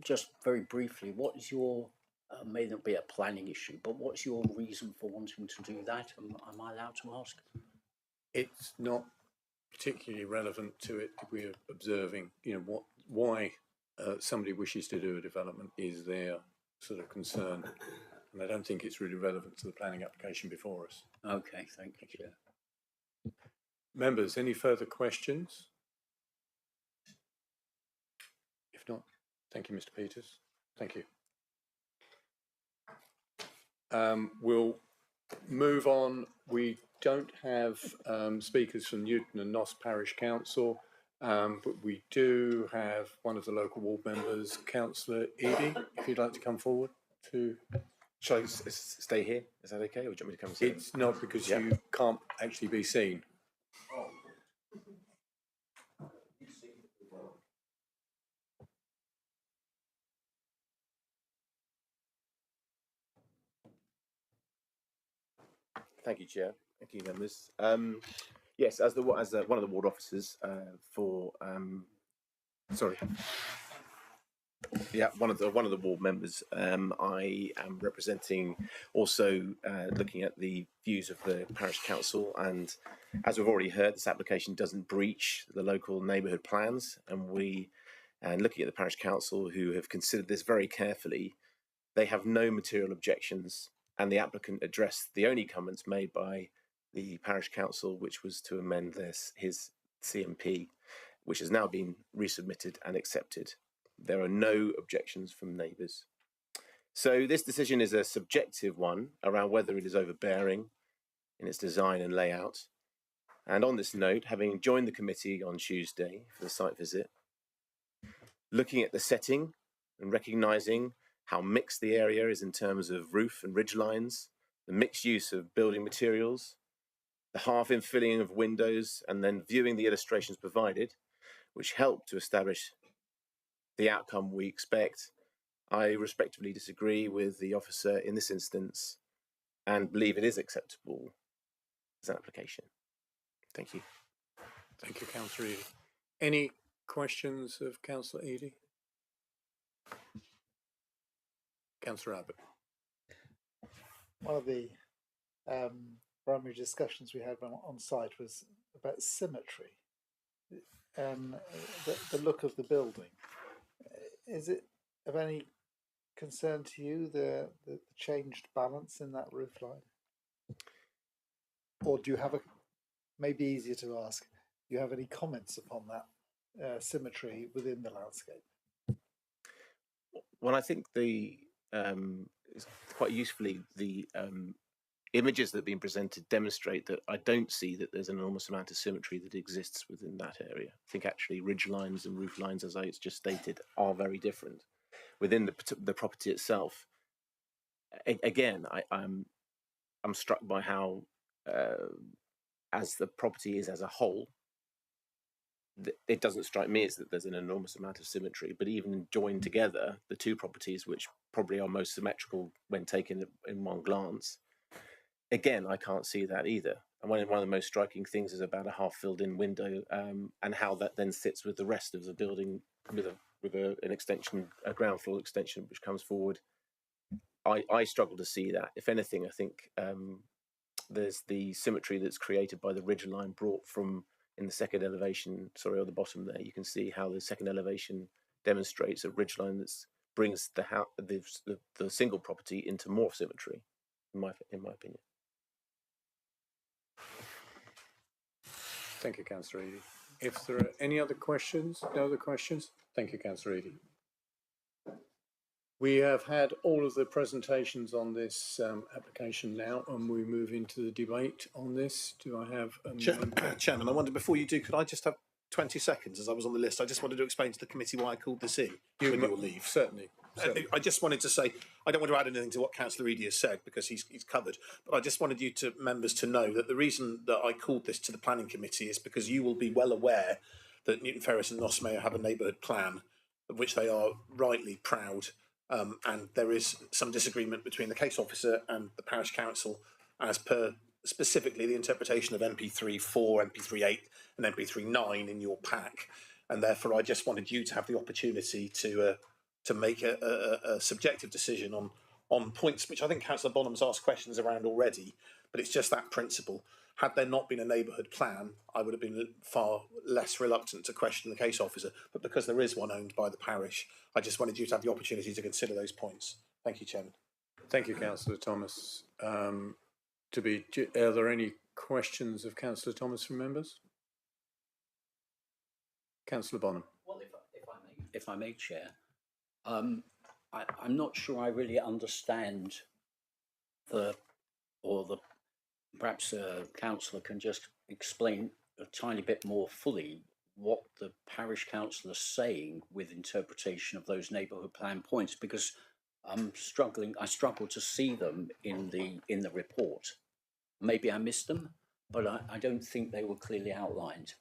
just very briefly, what is your, may not be a planning issue, but what's your reason for wanting to do that? Am I allowed to ask? It's not particularly relevant to it if we're observing, why somebody wishes to do a development is their sort of concern. And I don't think it's really relevant to the planning application before us. Okay, thank you, Chair. Members, any further questions? If not, thank you, Mr. Peters. Thank you. We'll move on. We don't have speakers from Newton and Noss Parish Council, but we do have one of the local ward members, Councillor Eadie, if you'd like to come forward. to? Shall I stay here? Is that okay, or do you want me to come and sit? It's not, because Yeah. you can't actually be seen. Thank you, Chair. Thank you, members. Yes, as one of the ward officers one of the ward members. I am representing, also looking at the views of the parish council, and as we've already heard, this application doesn't breach the local neighbourhood plans, and looking at the parish council, who have considered this very carefully, they have no material objections, and the applicant addressed the only comments made by the parish council, which was to amend his CMP, which has now been resubmitted and accepted. There are no objections from neighbours. So this decision is a subjective one around whether it is overbearing in its design and layout. And on this note, having joined the committee on Tuesday for the site visit, looking at the setting and recognising how mixed the area is in terms of roof and ridge lines, the mixed use of building materials, the half infilling of windows, and then viewing the illustrations provided, which help to establish the outcome we expect, I respectfully disagree with the officer in this instance and believe it is acceptable as an application. Thank you. Thank you, Councillor Eadie. Any questions of Councillor Eadie? Councillor Abbott. One of the primary discussions we had on site was about symmetry and the look of the building. Is it of any concern to you, the changed balance in that roof line? Or do you have maybe easier to ask, do you have any comments upon that symmetry within the landscape? Well, I think quite usefully, the images that have been presented demonstrate that I don't see that there's an enormous amount of symmetry that exists within that area. I think actually ridge lines and roof lines, as I just stated, are very different within the property itself. Again, I'm struck by how, as the property is as a whole, it doesn't strike me as that there's an enormous amount of symmetry, but even joined together, the two properties, which probably are most symmetrical when taken in one glance, again, I can't see that either. And one of the most striking things is about a half filled in window, and how that then sits with the rest of the building with an extension, a ground floor extension, which comes forward. I struggle to see that. If anything, I think there's the symmetry that's created by the ridge line brought from in the second elevation, on the bottom there, you can see how the second elevation demonstrates a ridge line that brings the single property into more symmetry, in my opinion. Thank you, Councillor Eadie. If there are any other questions, no other questions? Thank you, Councillor Eadie. We have had all of the presentations on this application now, and we move into the debate on this. Do I have Chairman, I wonder, before you do, could I just have 20 seconds, as I was on the list? I just wanted to explain to the committee why I called this in when you'll leave. Certainly. I just wanted to say, I don't want to add anything to what Councillor Eadie has said, because he's covered, but I just wanted you members to know that the reason that I called this to the planning committee is because you will be well aware that Newton Ferris and Nosmayor have a neighbourhood plan of which they are rightly proud. And there is some disagreement between the case officer and the parish council as per specifically the interpretation of MP3-4, MP3-8 and MP3-9 in your pack. And therefore I just wanted you to have the opportunity to make a subjective decision on points which I think Councillor Bonham's asked questions around already, but it's just that principle. Had there not been a neighbourhood plan, I would have been far less reluctant to question the case officer. But because there is one owned by the parish, I just wanted you to have the opportunity to consider those points. Thank you, Chairman. Thank you, Councillor Thomas. Are there any questions of Councillor Thomas from members? Councillor Bonham. Well, if I may, Chair, I'm not sure I really understand perhaps a councillor can just explain a tiny bit more fully what the parish council is saying with interpretation of those neighbourhood plan points, because I struggle to see them in the report. Maybe I missed them, but I don't think they were clearly outlined.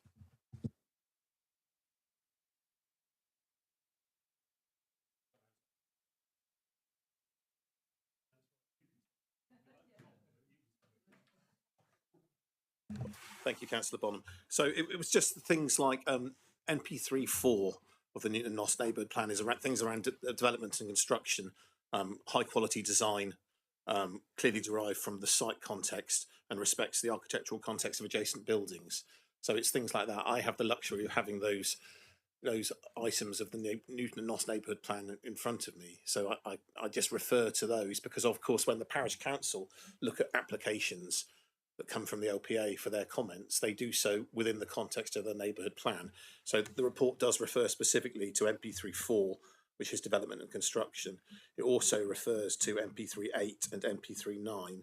Thank you, Councillor Bonham. So it was just things like NP3.4 of the Newton Noss neighbourhood plan is around things around development and construction, high quality design, clearly derived from the site context and respects the architectural context of adjacent buildings. So it's things like that. I have the luxury of having those items of the Newton Noss neighbourhood plan in front of me. So I just refer to those because, of course, when the parish council look at applications that come from the LPA for their comments, they do so within the context of the neighbourhood plan. So the report does refer specifically to MP3.4, which is development and construction. It also refers to MP3.8 and MP3.9.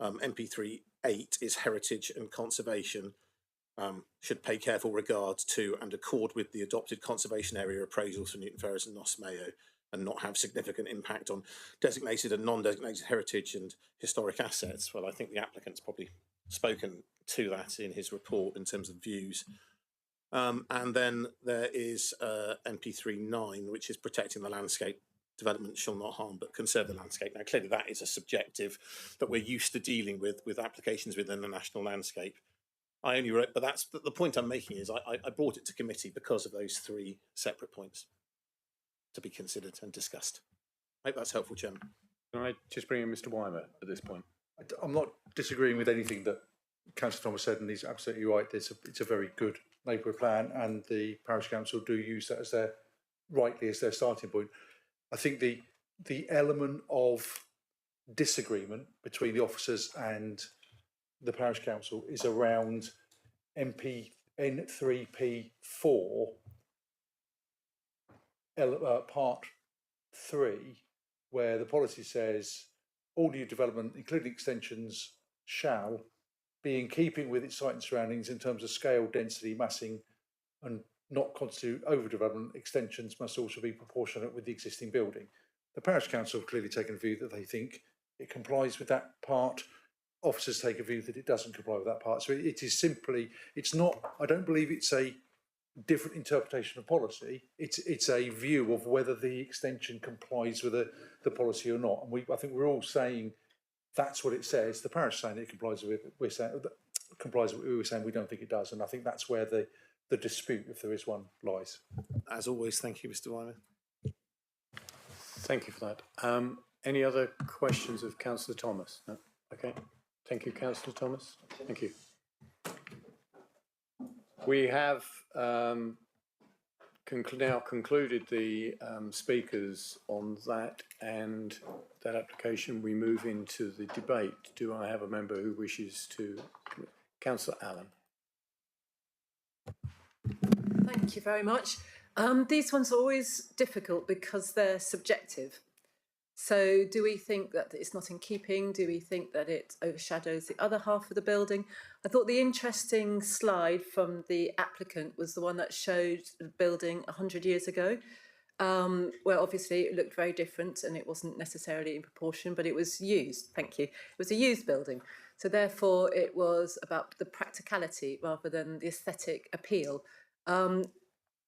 MP3.8 is heritage and conservation, should pay careful regard to and accord with the adopted conservation area appraisals for Newton Ferrers and Noss Mayo, and not have significant impact on designated and non-designated heritage and historic assets. Well, I think the applicant's probably spoken to that in his report in terms of views. And then there is MP3.9, which is protecting the landscape. Development shall not harm but conserve the landscape. Now, clearly that is a subjective that we're used to dealing with applications within the national landscape. I only wrote, but that's the point I'm making is I brought it to committee because of those three separate points to be considered and discussed. I hope that's helpful, Chairman. Can I just bring in Mr. Weimer at this point? I'm not disagreeing with anything that Councillor Thomas said, and he's absolutely right. It's a very good neighbourhood plan, and the parish council do use that as rightly as their starting point. I think the element of disagreement between the officers and the parish council is around N3P4 part 3, where the policy says all new development, including extensions, shall be in keeping with its site and surroundings in terms of scale, density, massing, and not constitute overdevelopment. Extensions must also be proportionate with the existing building. The parish council have clearly taken a view that they think it complies with that part. Officers take a view that it doesn't comply with that part. So it is simply, it's not, I don't believe it's a different interpretation of policy. It's a view of whether the extension complies with the policy or not. And I think we're all saying that's what it says. The parish saying it complies with it. We're saying complies with what we were saying we don't think it does. And I think that's where the dispute, if there is one, lies. As always, thank you, Mr. Weimer. Thank you for that. Any other questions of Councillor Thomas? No? Okay. Thank you, Councillor Thomas. Thank you. We have now concluded the speakers on that and that application. We move into the debate. Do I have a member who wishes to? Councillor Allen. Thank you very much. These ones are always difficult because they're subjective. So do we think that it's not in keeping? Do we think that it overshadows the other half of the building? I thought the interesting slide from the applicant was the one that showed the building 100 years ago, where obviously it looked very different and it wasn't necessarily in proportion, but it was used. Thank you. It was a used building. So therefore it was about the practicality rather than the aesthetic appeal.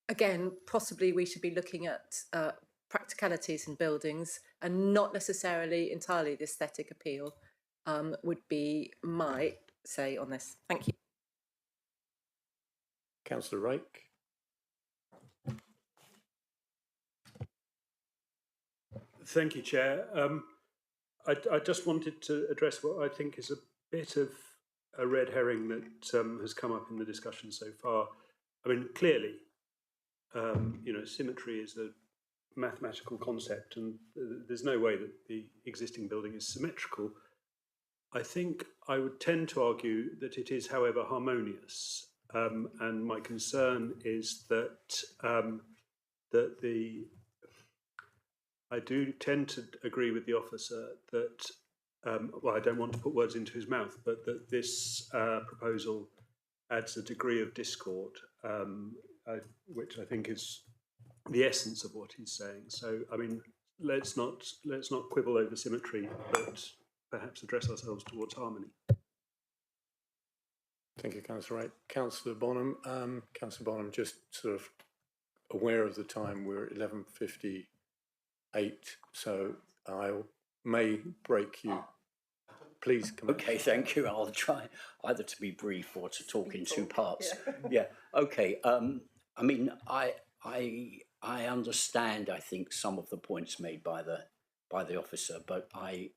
Again, possibly we should be looking at practicalities in buildings and not necessarily entirely the aesthetic appeal, would be my say on this. Thank you. Councillor Rake. Thank you, Chair. I just wanted to address what I think is a bit of a red herring that has come up in the discussion so far. I mean, clearly, symmetry is a mathematical concept, and there's no way that the existing building is symmetrical. I think I would tend to argue that it is, however, harmonious, and my concern is that I do tend to agree with the officer that, I don't want to put words into his mouth, but that this proposal adds a degree of discord, which I think is the essence of what he's saying. So, I mean, let's not quibble over symmetry, but perhaps address ourselves towards harmony. Thank you, Councillor Wright. Councillor Bonham, just sort of aware of the time, we're at 11:58, so I may break you. Please come. Okay, thank you. I'll try either to be brief or to talk in two parts. Yeah. Okay. I mean, I understand. I think some of the points made by the officer, but I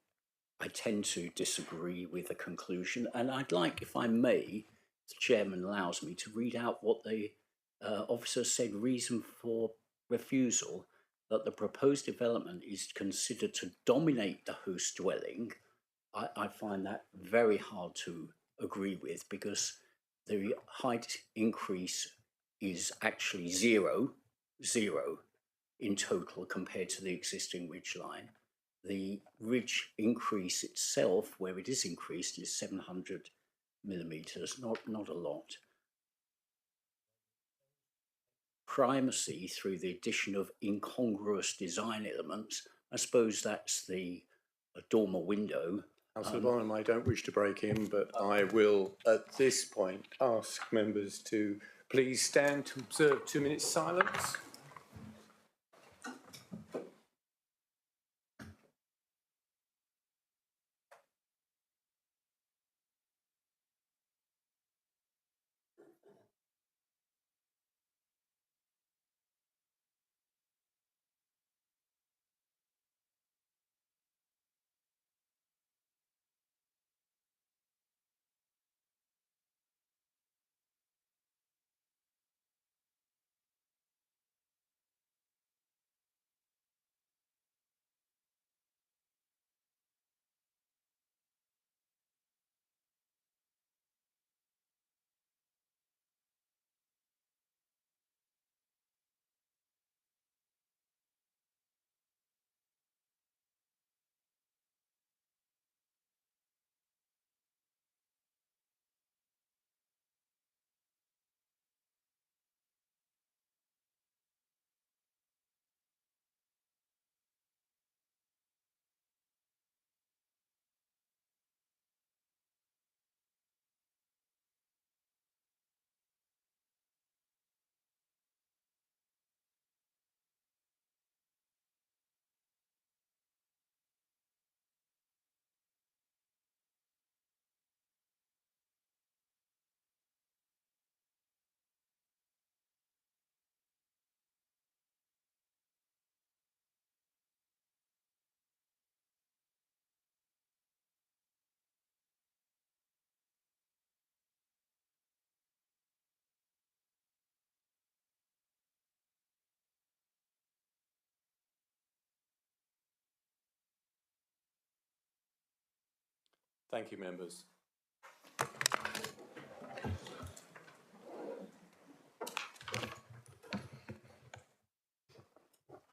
tend to disagree with the conclusion. And I'd like, if I may, the chairman allows me to read out what the officer said. Reason for refusal: that the proposed development is considered to dominate the host dwelling. I find that very hard to agree with, because the height increase is actually zero in total compared to the existing ridge line. The ridge increase itself, where it is increased, is 700 millimetres, not a lot. Primacy through the addition of incongruous design elements, I suppose that's the dormer window. Councillor Bonham, I don't wish to break in, but I will at this point ask members to please stand to observe 2 minutes silence. Thank you, members.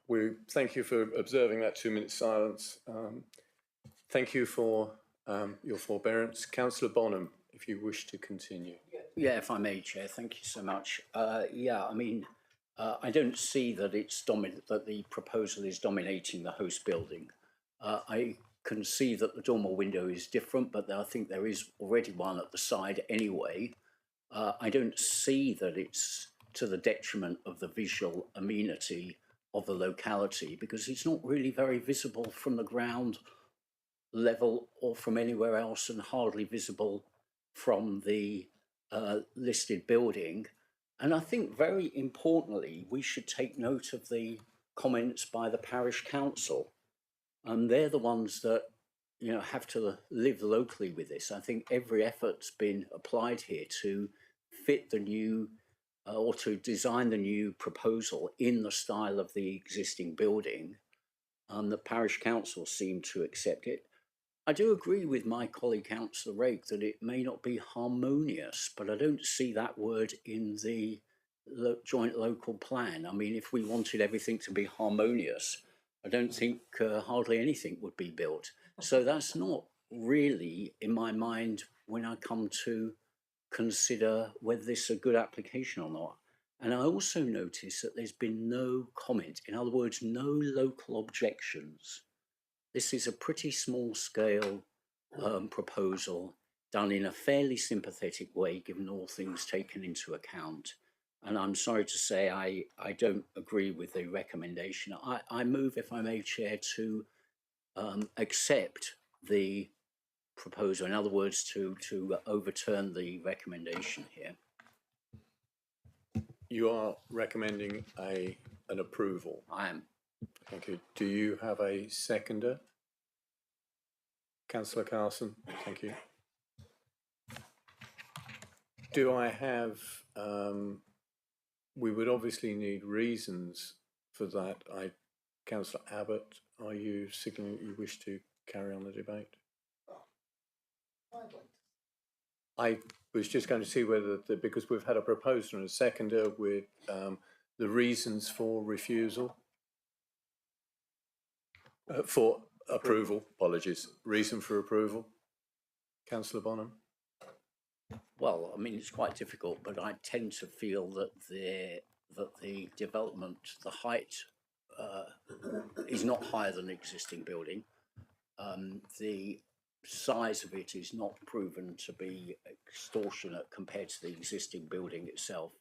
We thank you for observing that 2 minute silence. Thank you for your forbearance. Councillor Bonham, if you wish to continue. Yeah, if I may, Chair, thank you so much. Yeah, I mean, I don't see that that the proposal is dominating the host building. I can see that the dormer window is different, but I think there is already one at the side anyway. I don't see that it's to the detriment of the visual amenity of the locality, because it's not really very visible from the ground level or from anywhere else, and hardly visible from the listed building. And I think very importantly, we should take note of the comments by the parish council. And they're the ones that, you know, have to live locally with this. I think every effort's been applied here to fit the new or to design the new proposal in the style of the existing building. The parish council seem to accept it. I do agree with my colleague Councillor Rake that it may not be harmonious, but I don't see that word in the joint local plan. I mean, if we wanted everything to be harmonious, I don't think hardly anything would be built. So that's not really, in my mind, when I come to consider whether this is a good application or not. And I also notice that there's been no comment, in other words, no local objections. This is a pretty small scale proposal done in a fairly sympathetic way, given all things taken into account. And I'm sorry to say I don't agree with the recommendation. I move, if I may, Chair, to accept the proposal, in other words, to overturn the recommendation here. You are recommending an approval? I am. Thank you. Do you have a seconder? Councillor Carson, thank you. Do I have, we would obviously need reasons for that. Councillor Abbott, are you signalling that you wish to carry on the debate? I was just going to see whether, because we've had a proposer and a seconder with the reasons for refusal, for approval, apologies, reason for approval. Councillor Bonham. Well, I mean, it's quite difficult, but I tend to feel that the development, the height is not higher than the existing building. The size of it is not proven to be extortionate compared to the existing building itself.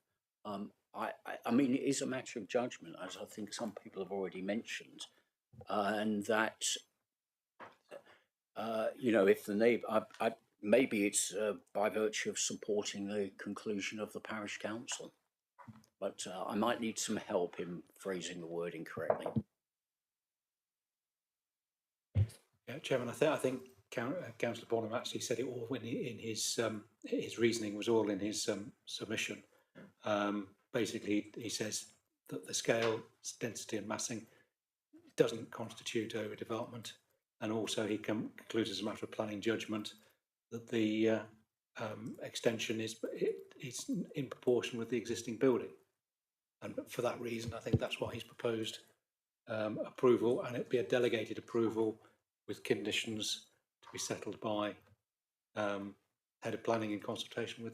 I mean, it is a matter of judgment, as I think some people have already mentioned, and that, you know, if the neighbour, maybe it's by virtue of supporting the conclusion of the parish council, but I might need some help in phrasing the wording correctly. Yeah, Chairman, I think Councillor Bonham actually said it all in his reasoning was all in his submission. Basically, he says that the scale, density and massing doesn't constitute overdevelopment, and also he concludes as a matter of planning judgment that the extension is in proportion with the existing building, and for that reason I think that's why he's proposed approval, and it'd be a delegated approval with conditions to be settled by head of planning in consultation with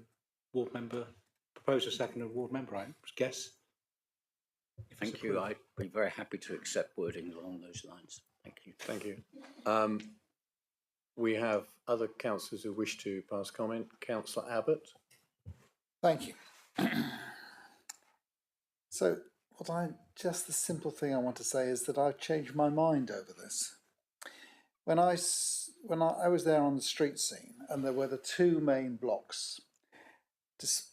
ward member, proposer, second and ward member, I guess. Thank you. I'd be very happy to accept wording along those lines. Thank you. Thank you. We have other councillors who wish to pass comment. Councillor Abbott. Thank you. So just the simple thing I want to say is that I've changed my mind over this. When I was there on the street scene, and there were the two main blocks, just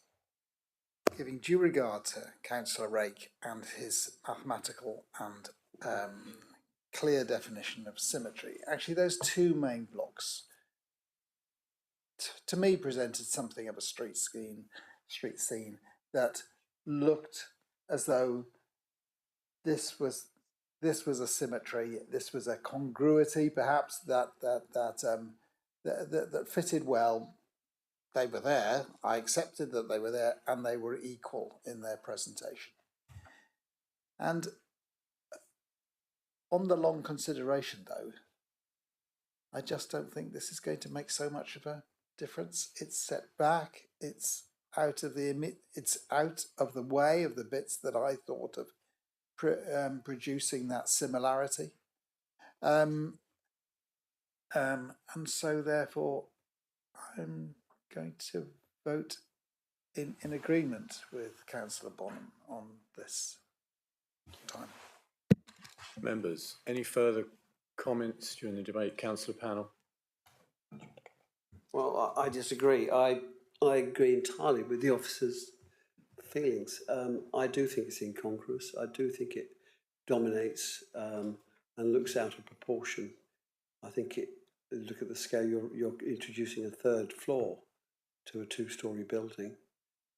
giving due regard to Councillor Rake and his mathematical and clear definition of symmetry, actually those two main blocks to me presented something of a street scene that looked as though this was a symmetry, this was a congruity perhaps that fitted well. They were there, I accepted that they were there, and they were equal in their presentation. And on the long consideration though, I just don't think this is going to make so much of a difference. It's set back, it's out of the way of the bits that I thought of producing that similarity. And so therefore I'm going to vote in agreement with Councillor Bonham on this time. Members, any further comments during the debate? Councillor Panel. Well, I disagree. I agree entirely with the officer's feelings. I do think it's incongruous. I do think it dominates and looks out of proportion. I think look at the scale, you're introducing a third floor to a two-storey building,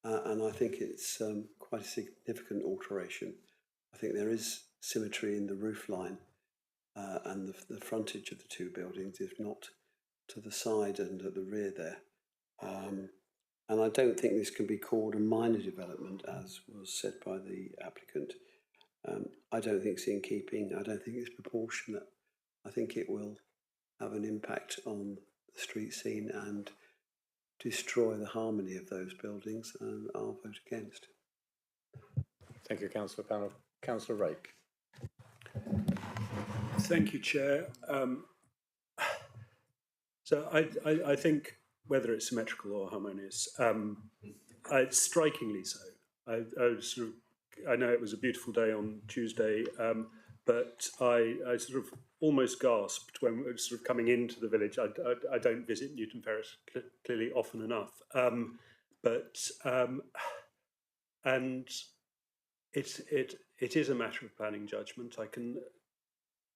and I think it's quite a significant alteration. I think there is symmetry in the roof line and the frontage of the two buildings, if not to the side and at the rear there. And I don't think this can be called a minor development, as was said by the applicant. I don't think it's in keeping. I don't think it's proportionate. I think it will have an impact on the street scene and destroy the harmony of those buildings, and I'll vote against. Thank you, Councillor Panel. Councillor Rake. Thank you, Chair. So I think whether it's symmetrical or harmonious, it's strikingly so. I know it was a beautiful day on Tuesday, but I sort of almost gasped when we were sort of coming into the village. I don't visit Newton Ferris clearly often enough, and it is a matter of planning judgment. I can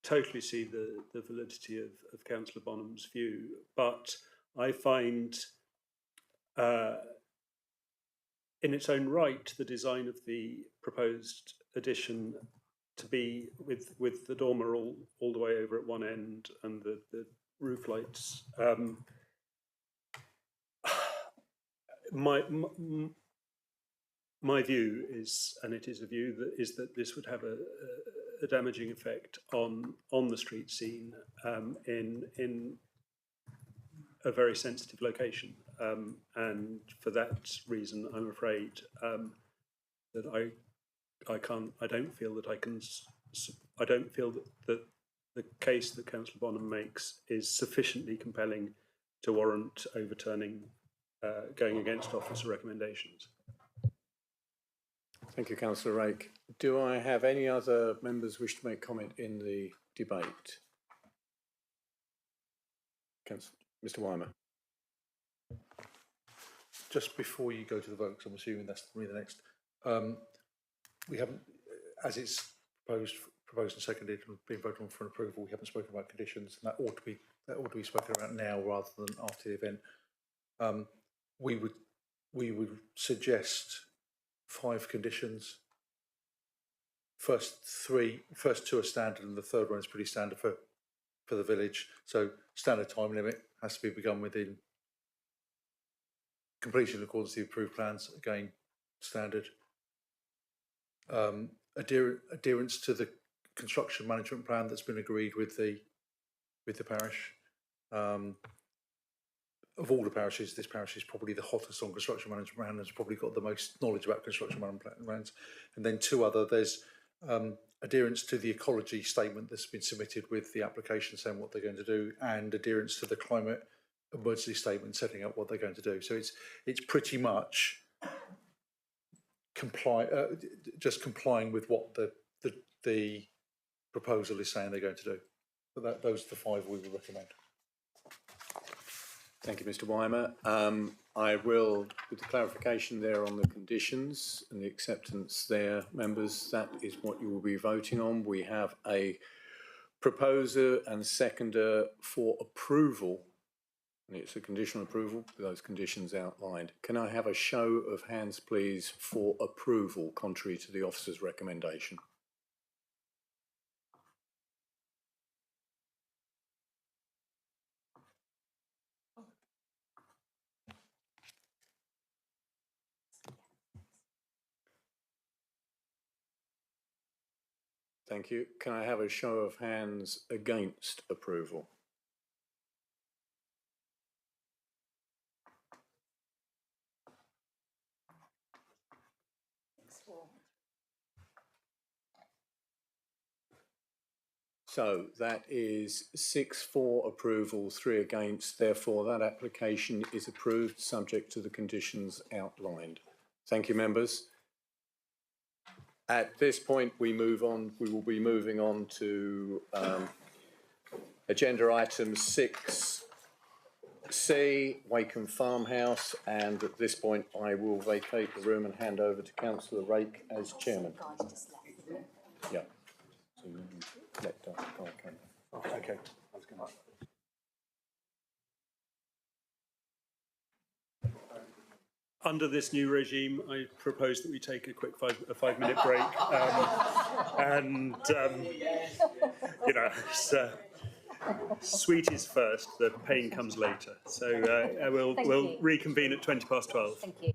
totally see the validity of Councillor Bonham's view, but I find in its own right the design of the proposed addition to be with the dormer all the way over at one end and the roof lights. My view is, and it is a view, that this would have a damaging effect on the street scene in a very sensitive location, and for that reason, I'm afraid that I don't feel that the case that Councillor Bonham makes is sufficiently compelling to warrant overturning, going against officer recommendations. Thank you, Councillor Rake. Do I have any other members wish to make comment in the debate? Mr. Weimer. Just before you go to the vote, because I'm assuming that's really the next. We haven't, as it's proposed and seconded and been voted on for an approval. We haven't spoken about conditions, and that ought to be spoken about now rather than after the event. We would suggest 5 conditions. First 2 are standard, and the third one is pretty standard for the village. So standard time limit has to be begun within completion in accordance with the approved plans. Again, standard. Adherence to the construction management plan that's been agreed with the parish. Of all the parishes, this parish is probably the hottest on construction management plan and has probably got the most knowledge about construction management plans. And then 2 other, there's adherence to the ecology statement that's been submitted with the application saying what they're going to do, and adherence to the climate emergency statement setting up what they're going to do. So it's pretty much just complying with what the proposal is saying they're going to do. But those are the 5 we would recommend. Thank you, Mr. Weimer. I will, with the clarification there on the conditions and the acceptance there, members, that is what you will be voting on. We have a proposer and seconder for approval, and it's a conditional approval with those conditions outlined. Can I have a show of hands, please, for approval, contrary to the officer's recommendation? Thank you. Can I have a show of hands against approval? So that is 6 for approval, 3 against. Therefore, that application is approved subject to the conditions outlined. Thank you, members. At this point, we will be moving on to agenda item 6C, Wakeham Farmhouse, and at this point I will vacate the room and hand over to Councillor Rake as chairman. Yeah. So you let Dr. Parker. Okay. I was going to. Under this new regime, I propose that we take a quick 5-minute break, you know, sweet is first, the pain comes later. So we'll reconvene at 12:20. Thank you.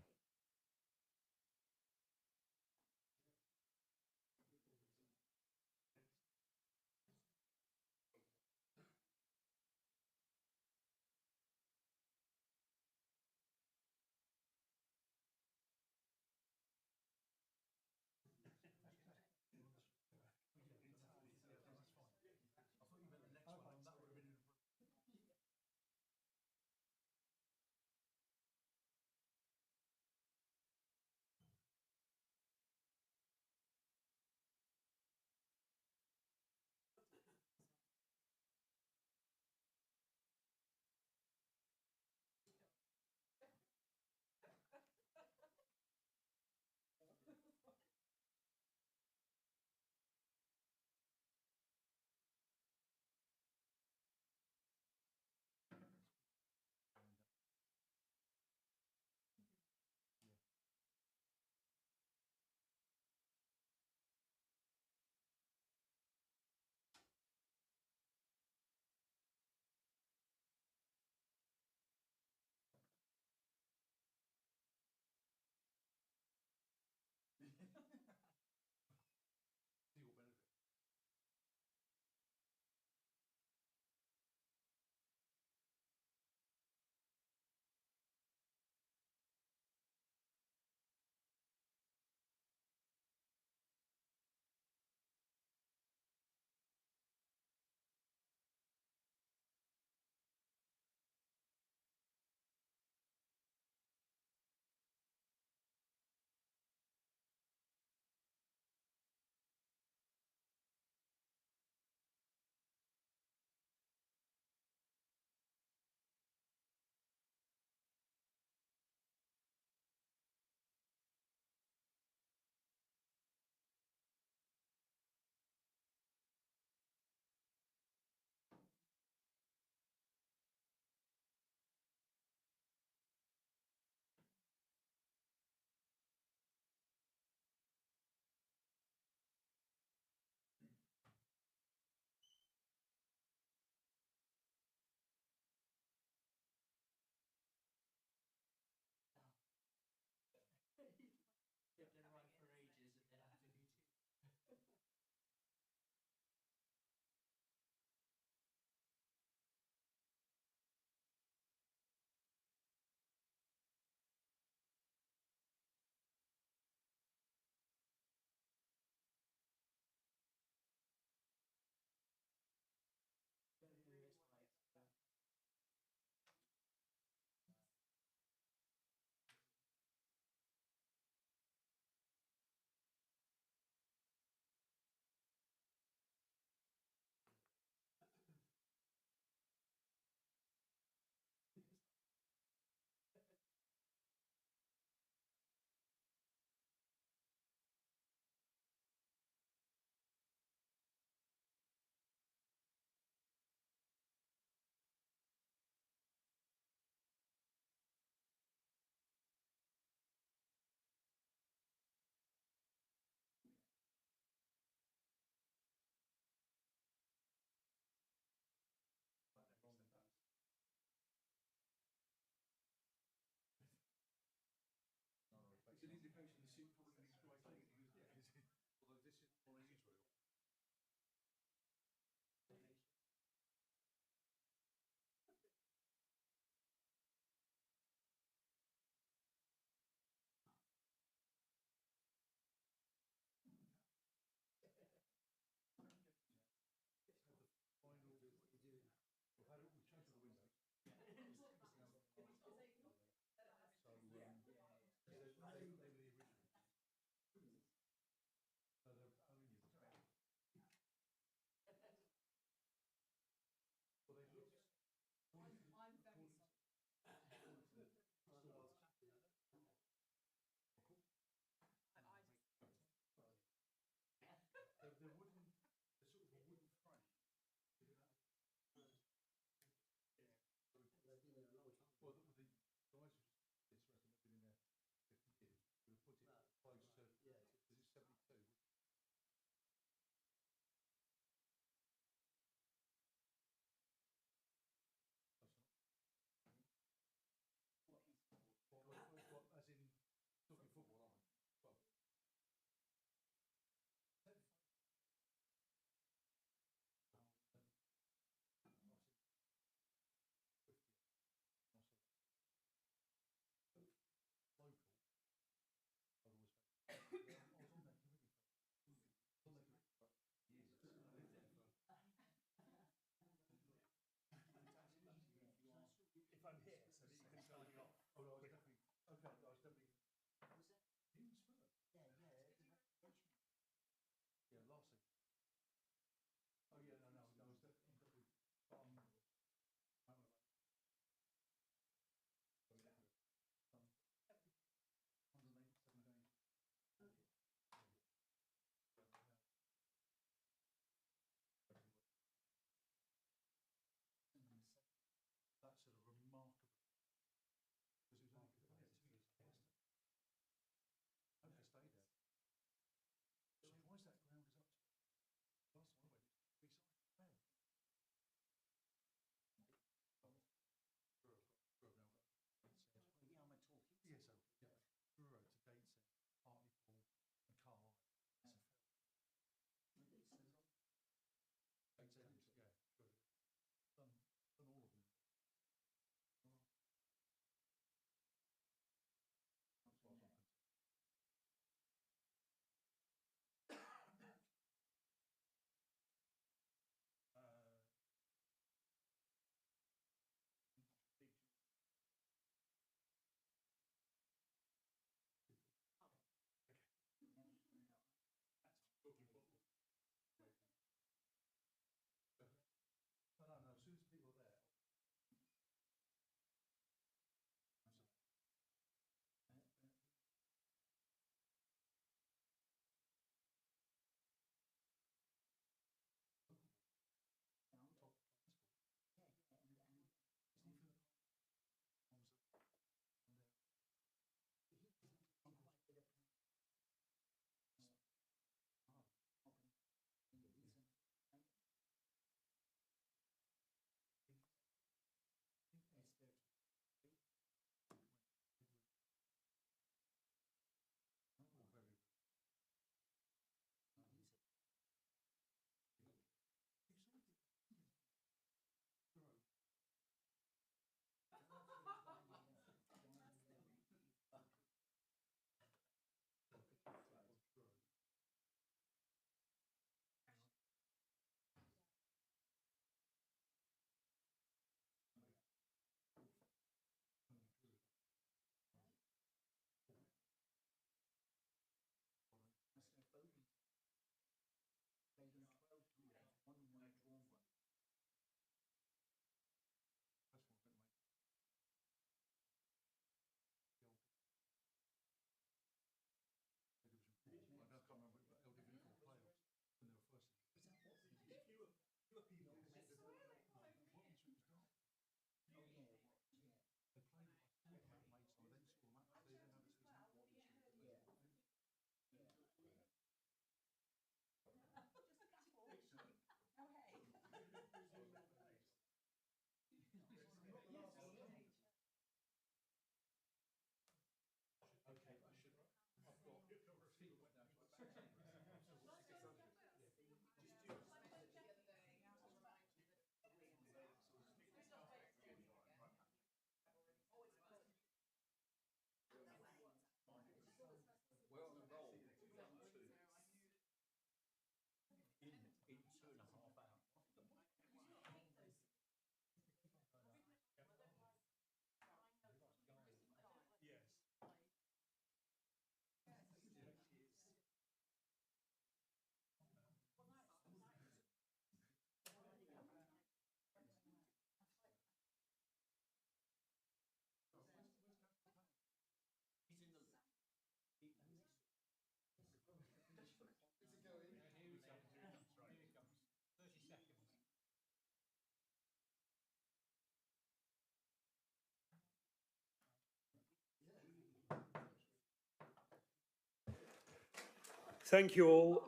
Thank you all.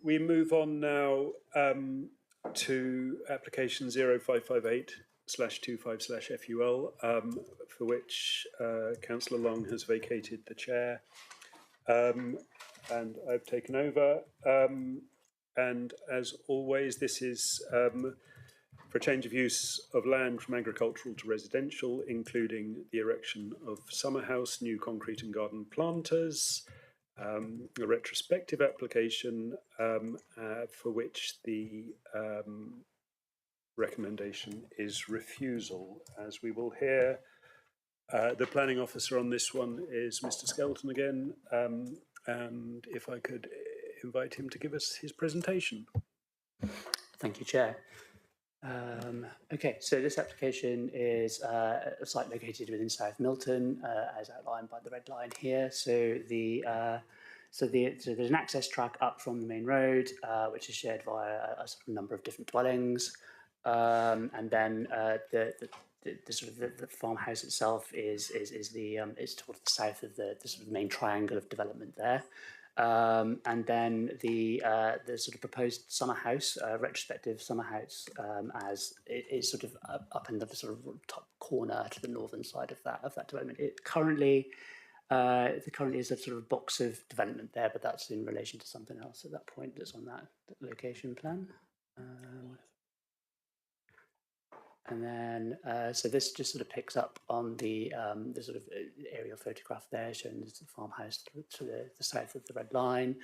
We move on now to application 0558/25/FUL, for which Councillor Long has vacated the chair, and I've taken over. And as always, this is for a change of use of land from agricultural to residential, including the erection of summer house, new concrete and garden planters, a retrospective application for which the recommendation is refusal. As we will hear, the planning officer on this one is Mr. Skelton again, and if I could invite him to give us his presentation. Thank you, Chair. Okay, so this application is a site located within South Milton, as outlined by the red line here. So so there's an access track up from the main road, which is shared via a sort of number of different dwellings, and then the farmhouse itself is towards the south of the sort of main triangle of development there. And then the sort of proposed summer house, retrospective summer house, as it is sort of up in the sort of top corner to the northern side of that development. It currently is a sort of box of development there, but that's in relation to something else at that point that's on that location plan. And then, so this just sort of picks up on the sort of aerial photograph there, showing the farmhouse to the south of the red line.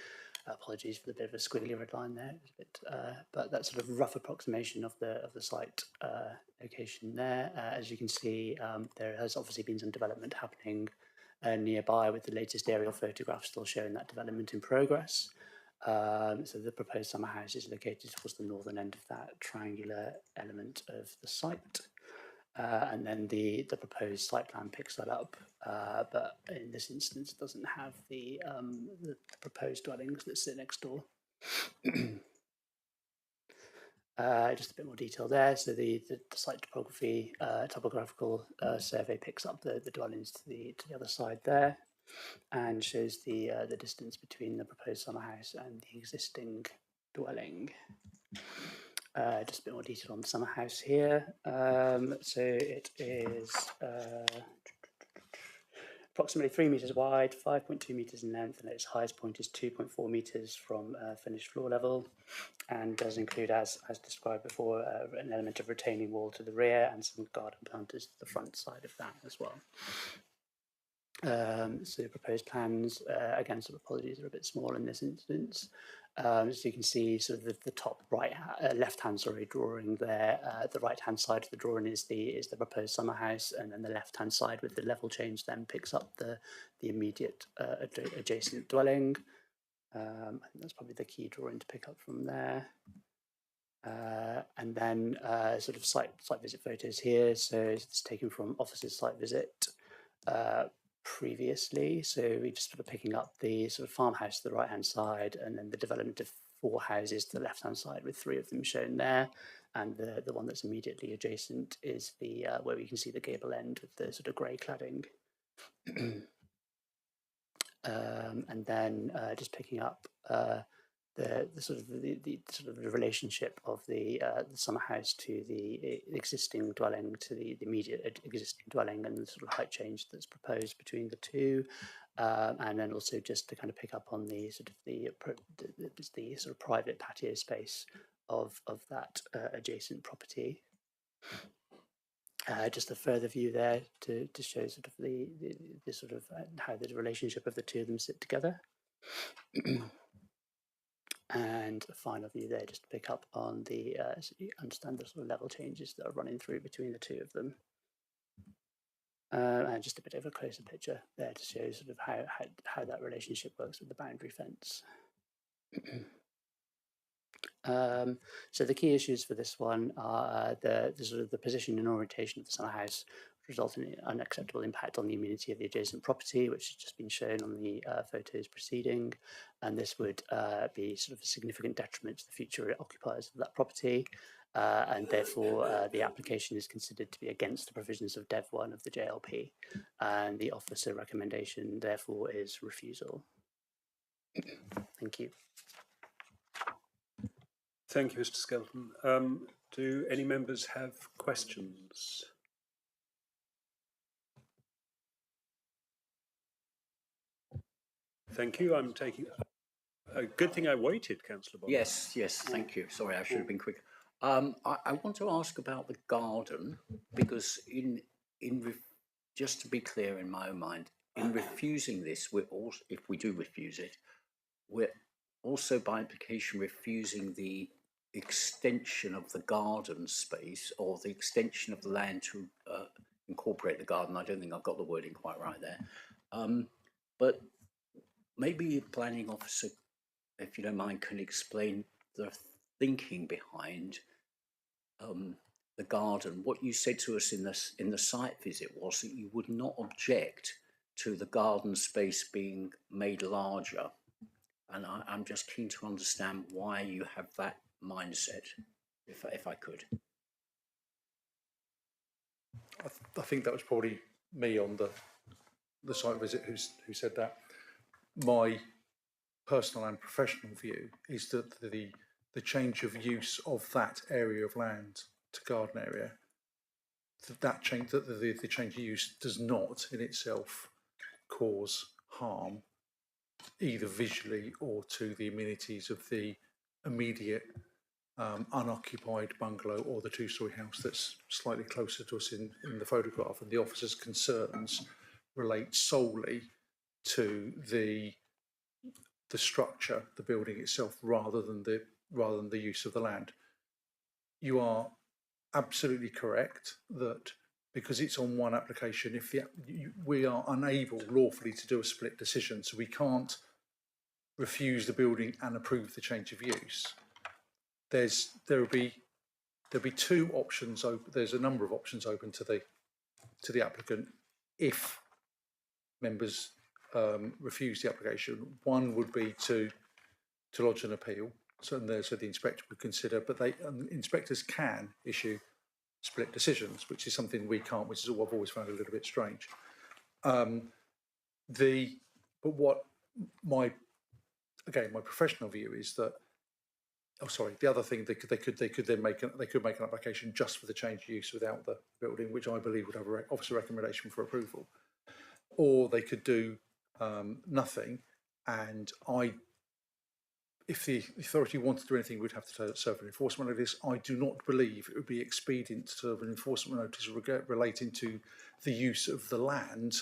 Apologies for the bit of a squiggly red line there, but that sort of rough approximation of the site location there. As you can see, there has obviously been some development happening nearby, with the latest aerial photographs still showing that development in progress. So the proposed summer house is located towards the northern end of that triangular element of the site, and then the proposed site plan picks that up, but in this instance doesn't have the proposed dwellings that sit next door. Just a bit more detail there. So the site topographical survey picks up the dwellings to the other side there, and shows the distance between the proposed summer house and the existing dwelling. Just a bit more detail on the summer house here. So it is approximately 3 metres wide, 5.2 metres in length, and its highest point is 2.4 metres from finished floor level, and does include, as described before, an element of retaining wall to the rear and some garden planters to the front side of that as well. So the proposed plans, again, sort of apologies, are a bit small in this instance. So you can see sort of the top right, left-hand, drawing there. The right-hand side of the drawing is the proposed summer house, and then the left-hand side with the level change then picks up the immediate adjacent dwelling. I think that's probably the key drawing to pick up from there. And then sort of site visit photos here. So it's taken from officer's site visit previously, so we're just sort of picking up the sort of farmhouse to the right hand side, and then the development of 4 houses to the left hand side, with 3 of them shown there, and the one that's immediately adjacent is the where we can see the gable end with the sort of grey cladding. And then just picking up the sort of the relationship of the summer house to the existing dwelling, to the immediate existing dwelling, and the sort of height change that's proposed between the two, and then also just to kind of pick up on the sort of the sort of private patio space of that adjacent property. Just a further view there to show sort of the sort of how the relationship of the two of them sit together. And a final view there just to pick up on the, so you understand the sort of level changes that are running through between the two of them. And just a bit of a closer picture there to show sort of how that relationship works with the boundary fence. So the key issues for this one are the sort of the position and orientation of the summer house, resulting in unacceptable impact on the amenity of the adjacent property, which has just been shown on the photos preceding, and this would be sort of a significant detriment to the future occupiers of that property, and therefore the application is considered to be against the provisions of Dev 1 of the JLP, and the officer recommendation therefore is refusal. Thank you. Thank you, Mr. Skelton. Do any members have questions? Thank you. I'm taking. A good thing I waited, Councillor Bond. Yes, thank you. Sorry, I should have been quicker. I want to ask about the garden, because just to be clear in my own mind, in refusing this, we're also, if we do refuse it, we're also by implication refusing the extension of the garden space or the extension of the land to incorporate the garden. I don't think I've got the wording quite right there. But maybe the planning officer, if you don't mind, can explain the thinking behind the garden. What you said to us in the site visit was that you would not object to the garden space being made larger, and I'm just keen to understand why you have that mindset, if I could. I think that was probably me on the site visit who said that. My personal and professional view is that the change of use of that area of land to garden area, that change, that the change of use does not in itself cause harm, either visually or to the amenities of the immediate unoccupied bungalow or the two-storey house that's slightly closer to us in the photograph. And the officer's concerns relate solely to the structure, the building itself, rather than the use of the land. You are absolutely correct that because it's on one application, if we are unable lawfully to do a split decision, so we can't refuse the building and approve the change of use. There'll be two options open. There's a number of options open to the applicant if members refuse the application. One would be to lodge an appeal, so the inspector would consider, but inspectors can issue split decisions, which is something we can't, which is what I've always found a little bit strange. But what my professional view is that, the other thing they could then make an application just for the change of use without the building, which I believe would have an officer recommendation for approval, or they could do nothing, and if the authority wanted to do anything, we'd have to serve an enforcement notice. I do not believe it would be expedient to serve an enforcement notice relating to the use of the land.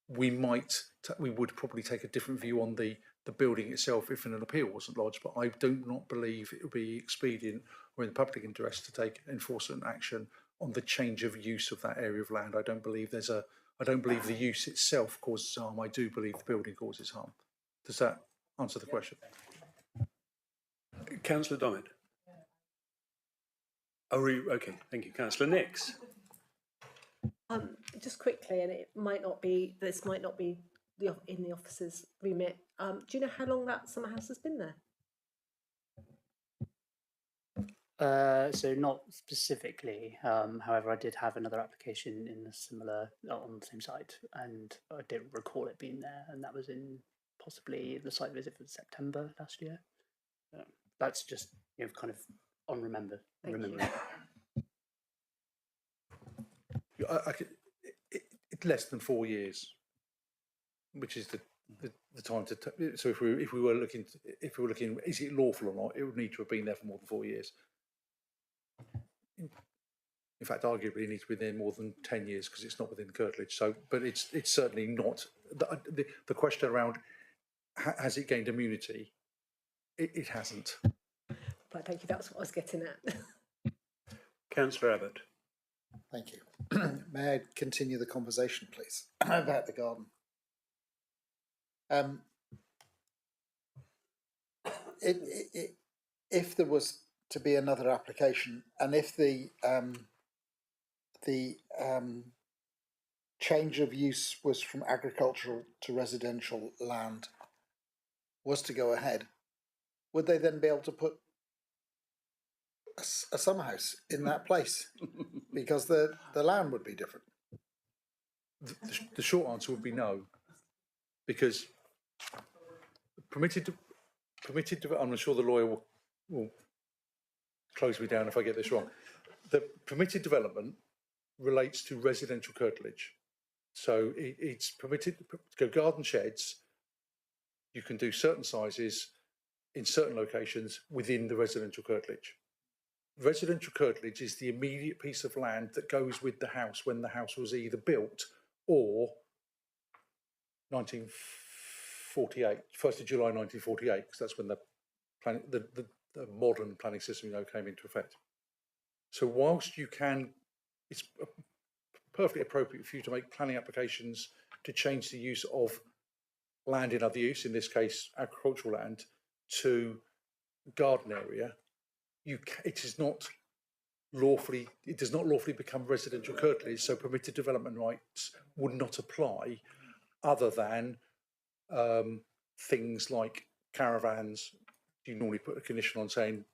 We would probably take a different view on the building itself if an appeal wasn't lodged, but I do not believe it would be expedient or in the public interest to take enforcement action on the change of use of that area of land. I don't believe the use itself causes harm. I do believe the building causes harm. Does that answer the question? Councillor Dommett. Okay, thank you. Councillor Nix. Just quickly, and this might not be in the officer's remit. Do you know how long that summer house has been there? So not specifically. However, I did have another application in a similar on the same site, and I didn't recall it being there, and that was in possibly the site visit for September last year. That's just kind of on remembering. It's less than 4 years, which is the time to. So if we were looking, is it lawful or not? It would need to have been there for more than 4 years. In fact, arguably, it needs to be there more than 10 years because it's not within the curtilage. So, but it's certainly not. The question around has it gained immunity? It hasn't. But thank you. That's what I was getting at. Councillor Abbott. Thank you. May I continue the conversation, please, about the garden? If there was to be another application, and if the change of use was from agricultural to residential land was to go ahead, would they then be able to put a summer house in that place? Because the land would be different. The short answer would be no, because I'm sure the lawyer will close me down if I get this wrong. The permitted development relates to residential curtilage. So it's permitted to go garden sheds. You can do certain sizes in certain locations within the residential curtilage. Residential curtilage is the immediate piece of land that goes with the house when the house was either built or 1948, 1st of July 1948, because that's when the modern planning system came into effect. So whilst you can, it's perfectly appropriate for you to make planning applications to change the use of land in other use, in this case agricultural land, to garden area. It does not lawfully become residential curtilage, so permitted development rights would not apply, other than things like caravans. You normally put a condition on saying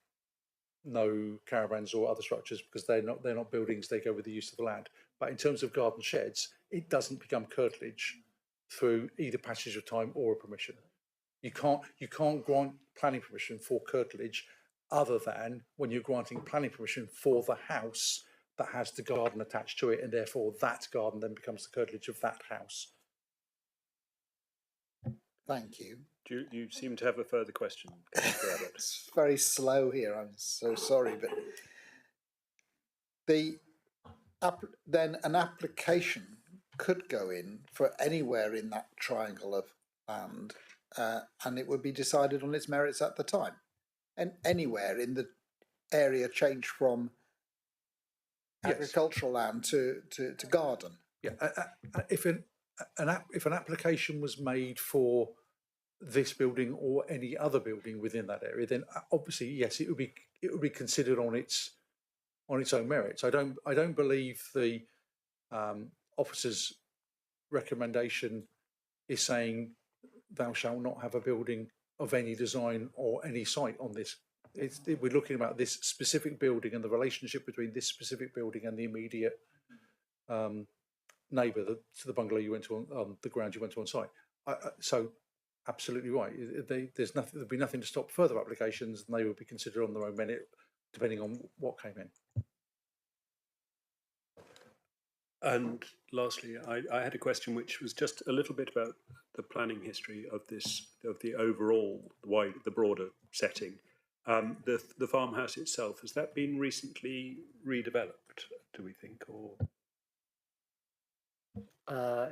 no caravans or other structures because they're not buildings, they go with the use of the land. But in terms of garden sheds, it doesn't become curtilage through either passage of time or a permission. You can't grant planning permission for curtilage other than when you're granting planning permission for the house that has the garden attached to it, and therefore that garden then becomes the curtilage of that house. Thank you. You seem to have a further question? It's very slow here. I'm so sorry, but then an application could go in for anywhere in that triangle of land, and it would be decided on its merits at the time. And anywhere in the area changed from agricultural land to garden. Yeah, if an application was made for this building or any other building within that area, then obviously yes, it would be considered on its own merits. I don't believe the officer's recommendation is saying thou shalt not have a building of any design or any site on this. We're looking about this specific building and the relationship between this specific building and the immediate neighbour to the bungalow you went to on the ground you went to on site. So absolutely right. There'd be nothing to stop further applications, and they would be considered on their own merit depending on what came in. And lastly, I had a question which was just a little bit about the planning history of the overall, the broader setting. The farmhouse itself, has that been recently redeveloped, do we think, or?